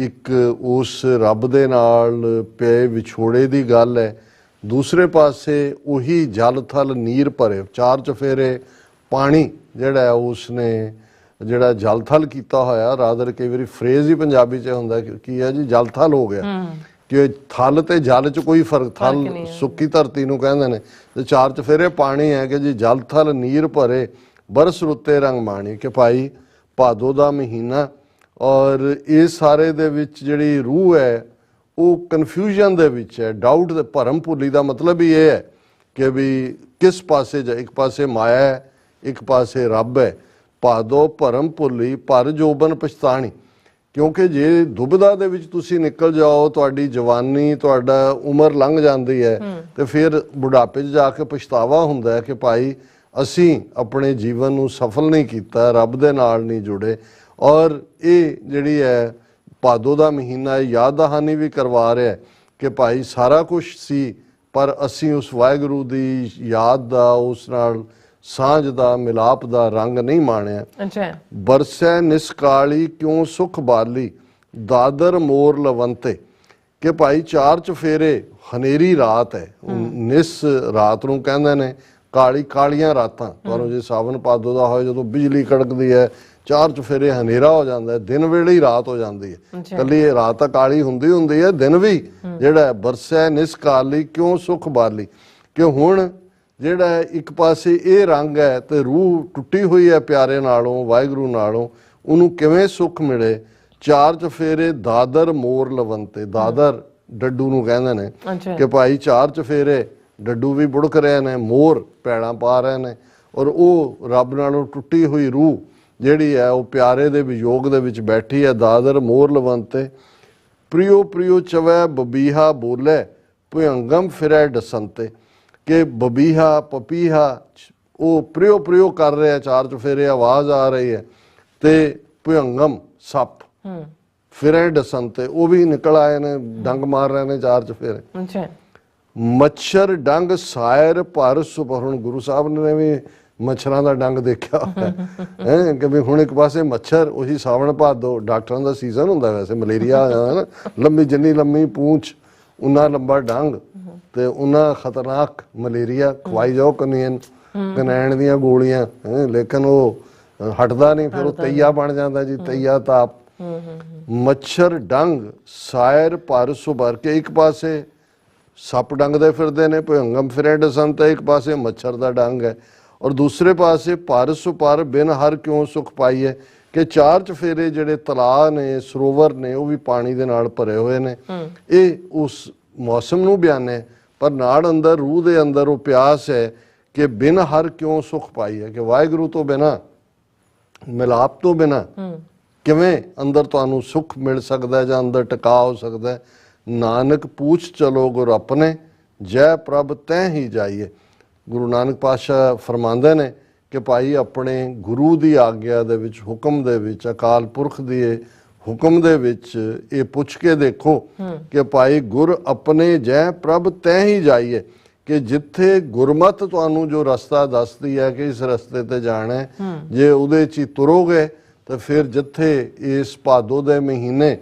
ਇੱਕ ਉਸ ਰੱਬ ਦੇ ਨਾਲ ਪਏ ਵਿਛੋੜੇ ਦੀ ਗੱਲ ਹੈ, ਦੂਸਰੇ ਪਾਸੇ ਉਹੀ ਜਲ ਥਲ ਨੀਰ ਭਰੇ, 4 ਚਫੇਰੇ ਪਾਣੀ ਜਿਹੜਾ ਉਸਨੇ ਜਿਹੜਾ ਜਲ ਥਲ ਕੀਤਾ ਹੋਇਆ, ਰਾਦਰ ਕਈ ਵਾਰੀ ਫਰੇਜ਼ ਹੀ ਪੰਜਾਬੀ 'ਚ ਹੁੰਦਾ ਕੀ ਹੈ ਜੀ, ਜਲ ਥਲ ਹੋ ਗਿਆ, ਕਿ ਥਲ ਤੇ ਜਲ 'ਚ ਕੋਈ ਫਰਕ, ਥਲ ਸੁੱਕੀ ਧਰਤੀ ਨੂੰ ਕਹਿੰਦੇ ਨੇ, ਤੇ 4 ਚਫੇਰੇ ਪਾਣੀ ਹੈ ਕਿ ਜੀ ਜਲ ਥਲ ਨੀਰ ਭਰੇ, ਬਰਸ ਰੁੱਤੇ ਰੰਗ ਮਾਣੀ, ਕਿ ਭਾਈ ਭਾਦੋ ਦਾ ਮਹੀਨਾ, ਔਰ ਇਹ ਸਾਰੇ ਦੇ ਵਿੱਚ ਜਿਹੜੀ ਰੂਹ ਹੈ ਉਹ ਕਨਫਿਊਜ਼ਨ ਦੇ ਵਿੱਚ ਹੈ, ਡਾਊਟ ਦੇ, ਭਰਮ ਭੁੱਲੀ ਦਾ ਮਤਲਬ ਹੀ ਇਹ ਹੈ ਕਿ ਵੀ ਕਿਸ ਪਾਸੇ ਜਾ, ਇੱਕ ਪਾਸੇ ਮਾਇਆ ਹੈ, ਇੱਕ ਪਾਸੇ ਰੱਬ ਹੈ। ਭਾਦੋ ਭਰਮ ਭੁੱਲੀ, ਭਰ ਜੋਬਨ ਪਛਤਾਣੀ, ਕਿਉਂਕਿ ਜੇ ਦੁਬਿਧਾ ਦੇ ਵਿੱਚ ਤੁਸੀਂ ਨਿਕਲ ਜਾਓ, ਤੁਹਾਡੀ ਜਵਾਨੀ, ਤੁਹਾਡਾ ਉਮਰ ਲੰਘ ਜਾਂਦੀ ਹੈ, ਤੇ ਫਿਰ ਬੁਢਾਪੇ 'ਚ ਜਾ ਕੇ ਪਛਤਾਵਾ ਹੁੰਦਾ ਹੈ ਕਿ ਭਾਈ ਅਸੀਂ ਆਪਣੇ ਜੀਵਨ ਨੂੰ ਸਫਲ ਨਹੀਂ ਕੀਤਾ, ਰੱਬ ਦੇ ਨਾਲ ਨਹੀਂ ਜੁੜੇ। ਔਰ ਇਹ ਜਿਹੜੀ ਹੈ ਭਾਦੋ ਦਾ ਮਹੀਨਾ ਹੈ, ਯਾਦ ਦਹਾਨੀ ਵੀ ਕਰਵਾ ਰਿਹਾ ਹੈ ਕਿ ਭਾਈ ਸਾਰਾ ਕੁਝ ਸੀ, ਪਰ ਅਸੀਂ ਉਸ ਵਾਹਿਗੁਰੂ ਦੀ ਯਾਦ ਦਾ, ਉਸ ਨਾਲ ਸਾਂਝ ਦਾ, ਮਿਲਾਪ ਦਾ ਰੰਗ ਨਹੀਂ ਮਾਣਿਆ। ਅੱਛਾ। ਬਰਸੈ ਨਿਸਕਾਲੀ ਕਿਉਂ ਸੁਖ ਬਾਲੀ, ਦਾਦਰ ਮੋਰ ਲਵੰਤੇ। ਕਿ ਭਾਈ ਚਾਰ ਚਫੇਰੇ, ਹਨੇਰੀ ਰਾਤ ਹੈ, ਨਿਸ ਰਾਤ ਨੂੰ ਕਹਿੰਦੇ ਨੇ, ਕਾਲੀ ਕਾਲੀਆਂ ਰਾਤਾਂ। ਤੁਹਾਨੂੰ ਜੇ ਸਾਵਨ ਭਾਦੋ ਦਾ ਹੋਏ, ਜਦੋਂ ਬਿਜਲੀ ਕੜਕਦੀ ਹੈ, ਚਾਰ ਚਫੇਰੇ ਹਨੇਰਾ ਹੋ ਜਾਂਦਾ ਹੈ, ਦਿਨ ਵੇਲੇ ਹੀ ਰਾਤ ਹੋ ਜਾਂਦੀ ਹੈ। ਕੱਲੀ ਰਾਤ ਤਾਂ ਕਾਲੀ ਹੁੰਦੀ ਹੈ, ਦਿਨ ਵੀ ਜਿਹੜਾ ਬਰਸੈ ਨਿਸਕਾਲੀ ਕਿਉਂ ਸੁਖ ਬਾਲੀ। ਕਿ ਹੁਣ ਜਿਹੜਾ ਇੱਕ ਪਾਸੇ ਇਹ ਰੰਗ ਹੈ ਤੇ ਰੂਹ ਟੁੱਟੀ ਹੋਈ ਹੈ ਪਿਆਰੇ ਨਾਲੋਂ, ਵਾਹਿਗੁਰੂ ਨਾਲੋਂ, ਉਹਨੂੰ ਕਿਵੇਂ ਸੁੱਖ ਮਿਲੇ। ਚਾਰ ਚਫੇਰੇ ਦਾਦਰ ਮੋਰ ਲਵੰਤੇ, ਦਾਦਰ ਡੱਡੂ ਨੂੰ ਕਹਿੰਦੇ ਨੇ ਕਿ ਭਾਈ ਚਾਰ ਚਫੇਰੇ ਡੱਡੂ ਵੀ ਬੁੜਕ ਰਹੇ ਨੇ, ਮੋਰ ਪੈੜਾਂ ਪਾ ਰਹੇ ਨੇ। ਔਰ ਉਹ ਰੱਬ ਨਾਲੋਂ ਟੁੱਟੀ ਹੋਈ ਰੂਹ ਜਿਹੜੀ ਹੈ ਉਹ ਪਿਆਰੇ ਦੇ ਵਿਯੋਗ ਦੇ ਵਿੱਚ ਬੈਠੀ ਹੈ। ਦਾਦਰ ਮੋਰ ਲਵੰਤੇ, ਪ੍ਰਿਯੋ ਪ੍ਰਿਯੋ ਚਵੈ ਬਬੀਹਾ ਬੋਲੇ, ਭੁਯੰਗਮ ਫਿਰੈ ਡਸੰਤੇ। ਕਿ ਬਬੀਹਾ ਪਪੀਹਾ ਉਹ ਪ੍ਰਿਯੋ ਪ੍ਰਿਯੋ ਕਰ ਰਿਹਾ, ਚਾਰ ਚਫੇਰੇ ਆਵਾਜ਼ ਆ ਰਹੀ ਹੈ। ਤੇ ਭੁਯੰਗਮ ਸੱਪ ਫਿਰੈ ਡਸੰਤੇ, ਉਹ ਵੀ ਨਿਕਲ ਆਏ ਨੇ, ਡੰਗ ਮਾਰ ਰਹੇ ਨੇ ਚਾਰ ਚਫੇਰੇ। ਮੱਛਰ ਡੰਗ ਸਾਇਰ ਭਰ ਸੁਭਰ। ਹੁਣ ਗੁਰੂ ਸਾਹਿਬ ਨੇ ਵੀ ਮੱਛਰਾਂ ਦਾ ਡੰਗ ਦੇਖਿਆ ਹੈ ਕਿ ਵੀ ਹੁਣ ਇੱਕ ਪਾਸੇ ਮੱਛਰ, ਉਹੀ ਸਾਵਣ ਭਾਦੋ ਡਾਕਟਰਾਂ ਦਾ ਸੀਜ਼ਨ ਹੁੰਦਾ, ਵੈਸੇ ਮਲੇਰੀਆ ਆ ਜਾਂਦਾ ਨਾ, ਲੰਮੀ ਜਿੰਨੀ ਲੰਮੀ ਪੂੰਛ ਉਨਾ ਲੰਬਾ ਡੰਗ ਤੇ ਉਨਾ ਖਤਰਨਾਕ ਮਲੇਰੀਆ। ਖਵਾਈ ਜਾਓ ਕਨੈਣ ਦੀਆਂ ਗੋਲੀਆਂ, ਲੇਕਿਨ ਉਹ ਹਟਦਾ ਨਹੀਂ, ਫਿਰ ਉਹ ਤਈਆ ਬਣ ਜਾਂਦਾ ਜੀ, ਤਈਆ ਤਾਪ। ਮੱਛਰ ਡੰਗ ਸਾਇਰ ਭਰ ਸੁਭਰ, ਕੇ ਇੱਕ ਪਾਸੇ ਸੱਪ ਡੰਗਦੇ ਫਿਰਦੇ ਨੇ, ਭੁਯੰਗਮ ਫਿਰੈ ਡਸੰਤੇ, ਇੱਕ ਪਾਸੇ ਮੱਛਰ ਦਾ ਡੰਗ ਹੈ। ਔਰ ਦੂਸਰੇ ਪਾਸੇ ਭਰ ਸੁਭਰ ਬਿਨ ਹਰ ਕਿਉਂ ਸੁਖ ਪਾਈਏ। ਕਿ ਚਾਰ ਚਫੇਰੇ ਜਿਹੜੇ ਤਲਾਅ ਨੇ, ਸਰੋਵਰ ਨੇ, ਉਹ ਵੀ ਪਾਣੀ ਦੇ ਨਾਲ ਭਰੇ ਹੋਏ ਨੇ। ਇਹ ਉਸ ਮੌਸਮ ਨੂੰ ਬਿਆਨੇ, ਪਰ ਨਾਲ ਅੰਦਰ ਰੂਹ ਦੇ ਅੰਦਰ ਉਹ ਪਿਆਸ ਹੈ ਕਿ ਬਿਨ ਹਰ ਕਿਉਂ ਸੁਖ ਪਾਈਏ। ਕਿ ਵਾਹਿਗੁਰੂ ਤੋਂ ਬਿਨਾਂ, ਮਿਲਾਪ ਤੋਂ ਬਿਨਾਂ ਕਿਵੇਂ ਅੰਦਰ ਤੁਹਾਨੂੰ ਸੁੱਖ ਮਿਲ ਸਕਦਾ ਜਾਂ ਅੰਦਰ ਟਿਕਾ ਹੋ ਸਕਦਾ। ਨਾਨਕ ਪੁੱਛ ਚਲੋ ਗੁਰ ਆਪਣੇ, ਜੈ ਪ੍ਰਭ ਤੈਂ ਹੀ ਜਾਈਏ। ਗੁਰੂ ਨਾਨਕ ਪਾਤਸ਼ਾਹ ਫਰਮਾਉਂਦੇ ਨੇ ਕਿ ਭਾਈ ਆਪਣੇ ਗੁਰੂ ਦੀ ਆਗਿਆ ਦੇ ਵਿੱਚ, ਹੁਕਮ ਦੇ ਵਿੱਚ, ਅਕਾਲ ਪੁਰਖ ਦੀ ਹੁਕਮ ਦੇ ਵਿੱਚ ਇਹ ਪੁੱਛ ਕੇ ਦੇਖੋ ਕਿ ਭਾਈ ਗੁਰ ਆਪਣੇ ਜੈ ਪ੍ਰਭ ਤੈਂ ਹੀ ਜਾਈਏ। ਕਿ ਜਿੱਥੇ ਗੁਰਮਤ ਤੁਹਾਨੂੰ ਜੋ ਰਸਤਾ ਦੱਸਦੀ ਹੈ ਕਿ ਇਸ ਰਸਤੇ ਤੇ ਜਾਣਾ, ਜੇ ਉਹਦੇ 'ਚ ਹੀ ਤੁਰੋਗੇ ਤਾਂ ਫਿਰ ਜਿੱਥੇ ਇਸ ਭਾਦੋ ਦੇ ਮਹੀਨੇ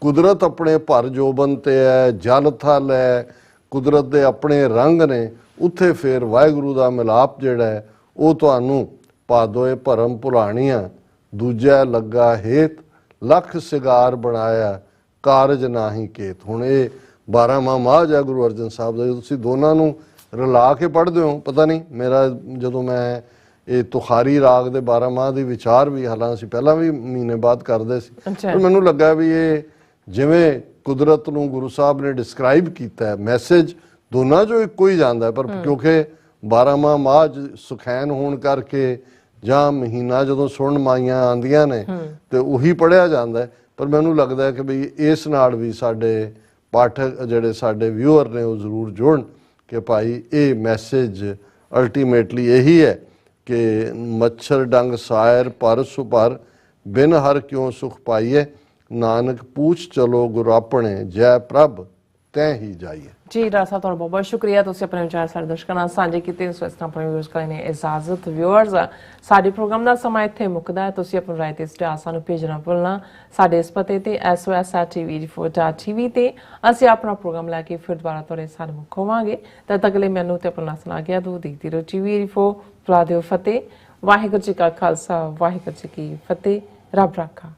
ਕੁਦਰਤ ਆਪਣੇ ਭਰ ਜੋਬਨ ਤੇ ਹੈ, ਜਲ ਥਲ ਹੈ, ਕੁਦਰਤ ਦੇ ਆਪਣੇ ਰੰਗ ਨੇ, ਉੱਥੇ ਫਿਰ ਵਾਹਿਗੁਰੂ ਦਾ ਮਿਲਾਪ ਜਿਹੜਾ ਹੈ ਉਹ ਤੁਹਾਨੂੰ ਭਾਦੋਏ ਭਰਮ ਭੁਲਾਣੀਆਂ, ਦੂਜਾ ਲੱਗਾ ਹੇਤ, ਲੱਖ ਸਿਗਾਰ ਬਣਾਇਆ, ਕਾਰਜ ਨਾਹੀ ਕੇਤ। ਹੁਣ ਇਹ 12ਵਾਂ ਮਾਝ ਹੈ ਗੁਰੂ ਅਰਜਨ ਸਾਹਿਬ ਦਾ। ਤੁਸੀਂ ਦੋਨਾਂ ਨੂੰ ਰਲਾ ਕੇ ਪੜ੍ਹਦੇ ਹੋ, ਪਤਾ ਨਹੀਂ ਮੇਰਾ ਜਦੋਂ ਮੈਂ ਇਹ ਤੁਖਾਰੀ ਰਾਗ ਦੇ 12 ਮਾਹ ਦੇ ਵਿਚਾਰ ਵੀ, ਹਾਲਾਂ ਅਸੀਂ ਪਹਿਲਾਂ ਵੀ ਮਹੀਨੇ ਬਾਅਦ ਕਰਦੇ ਸੀ, ਪਰ ਮੈਨੂੰ ਲੱਗਾ ਵੀ ਇਹ ਜਿਵੇਂ ਕੁਦਰਤ ਨੂੰ ਗੁਰੂ ਸਾਹਿਬ ਨੇ ਡਿਸਕ੍ਰਾਈਬ ਕੀਤਾ ਹੈ, ਮੈਸੇਜ ਦੋਨਾਂ ਚੋਂ ਇੱਕੋ ਹੀ ਜਾਂਦਾ ਹੈ। ਪਰ ਕਿਉਂਕਿ 12ਵਾਂ ਮਾਝ ਸੁਖੈਨ ਹੋਣ ਕਰਕੇ ਜਾਂ ਮਹੀਨਾ ਜਦੋਂ ਸੁਣ ਮਾਈਆਂ ਆਉਂਦੀਆਂ ਨੇ ਤੇ ਉਹੀ ਪੜ੍ਹਿਆ ਜਾਂਦਾ ਹੈ। ਪਰ ਮੈਨੂੰ ਲੱਗਦਾ ਹੈ ਕਿ ਬਈ ਇਸ ਨਾਲ ਵੀ ਸਾਡੇ ਪਾਠਕ ਜਿਹੜੇ ਸਾਡੇ ਵਿਊਅਰ ਨੇ ਉਹ ਜ਼ਰੂਰ ਜੁੜਨ ਕਿ ਭਾਈ ਇਹ ਮੈਸੇਜ ਅਲਟੀਮੇਟਲੀ ਇਹੀ ਹੈ ਕਿ ਮੱਛਰ ਡੰਗ ਸਾਇਰ ਭਰ ਸੁਭਰ, ਬਿਨ ਹਰ ਕਿਉਂ ਸੁਖ ਪਾਈਏ। ਨਾਨਕ ਪੁੱਛ ਚਲੋ ਗੁਰ ਆਪਣੇ, ਜੈ ਪ੍ਰਭ ਤੈਂ ਹੀ ਜਾਈਏ। ਜੀ ਰਾਜ ਸਾਹਿਬ, ਤੁਹਾਡਾ ਬਹੁਤ ਬਹੁਤ ਸ਼ੁਕਰੀਆ। ਤੁਸੀਂ ਆਪਣੇ ਵਿਚਾਰ ਸਾਡੇ ਦਰਸ਼ਕਾਂ ਨਾਲ ਸਾਂਝੇ ਕੀਤੇ। ਇਸ ਵਕਤ ਆਪਣੇ ਵਿਊਅਰਸ ਕੋਲ ਨੇ ਇਜਾਜ਼ਤ। ਵਿਊਅਰਸ, ਸਾਡੇ ਪ੍ਰੋਗਰਾਮ ਦਾ ਸਮਾਂ ਇੱਥੇ ਮੁੱਕਦਾ ਹੈ। ਤੁਸੀਂ ਆਪਣੀ ਰਾਏ ਤੇ ਸੁਝਾਅ ਸਾਨੂੰ ਭੇਜਣਾ ਭੁੱਲਣਾ। ਸਾਡੇ ਇਸ ਪਤੇ ਤੇ sos@tv4.tv ਤੇ ਅਸੀਂ ਆਪਣਾ ਪ੍ਰੋਗਰਾਮ ਲੈ ਕੇ ਫਿਰ ਦੁਬਾਰਾ ਤੁਹਾਡੇ ਸਾਹਮਣੇ ਮੁੱਖ ਹੋਵਾਂਗੇ। ਤਦ ਤੱਕ ਲਈ ਮੈਨੂੰ ਤੇ ਆਪਣਾ ਸੁਣਾ ਗਿਆ ਦੋ ਦੇਖਦੀ ਰਹੋ TV4। ਬੁਲਾ ਦਿਓ ਫਤਿਹ। ਵਾਹਿਗੁਰੂ ਜੀ ਕਾ ਖਾਲਸਾ, ਵਾਹਿਗੁਰੂ ਜੀ ਕੀ ਫਤਿਹ। ਰੱਬ ਰਾਖਾ।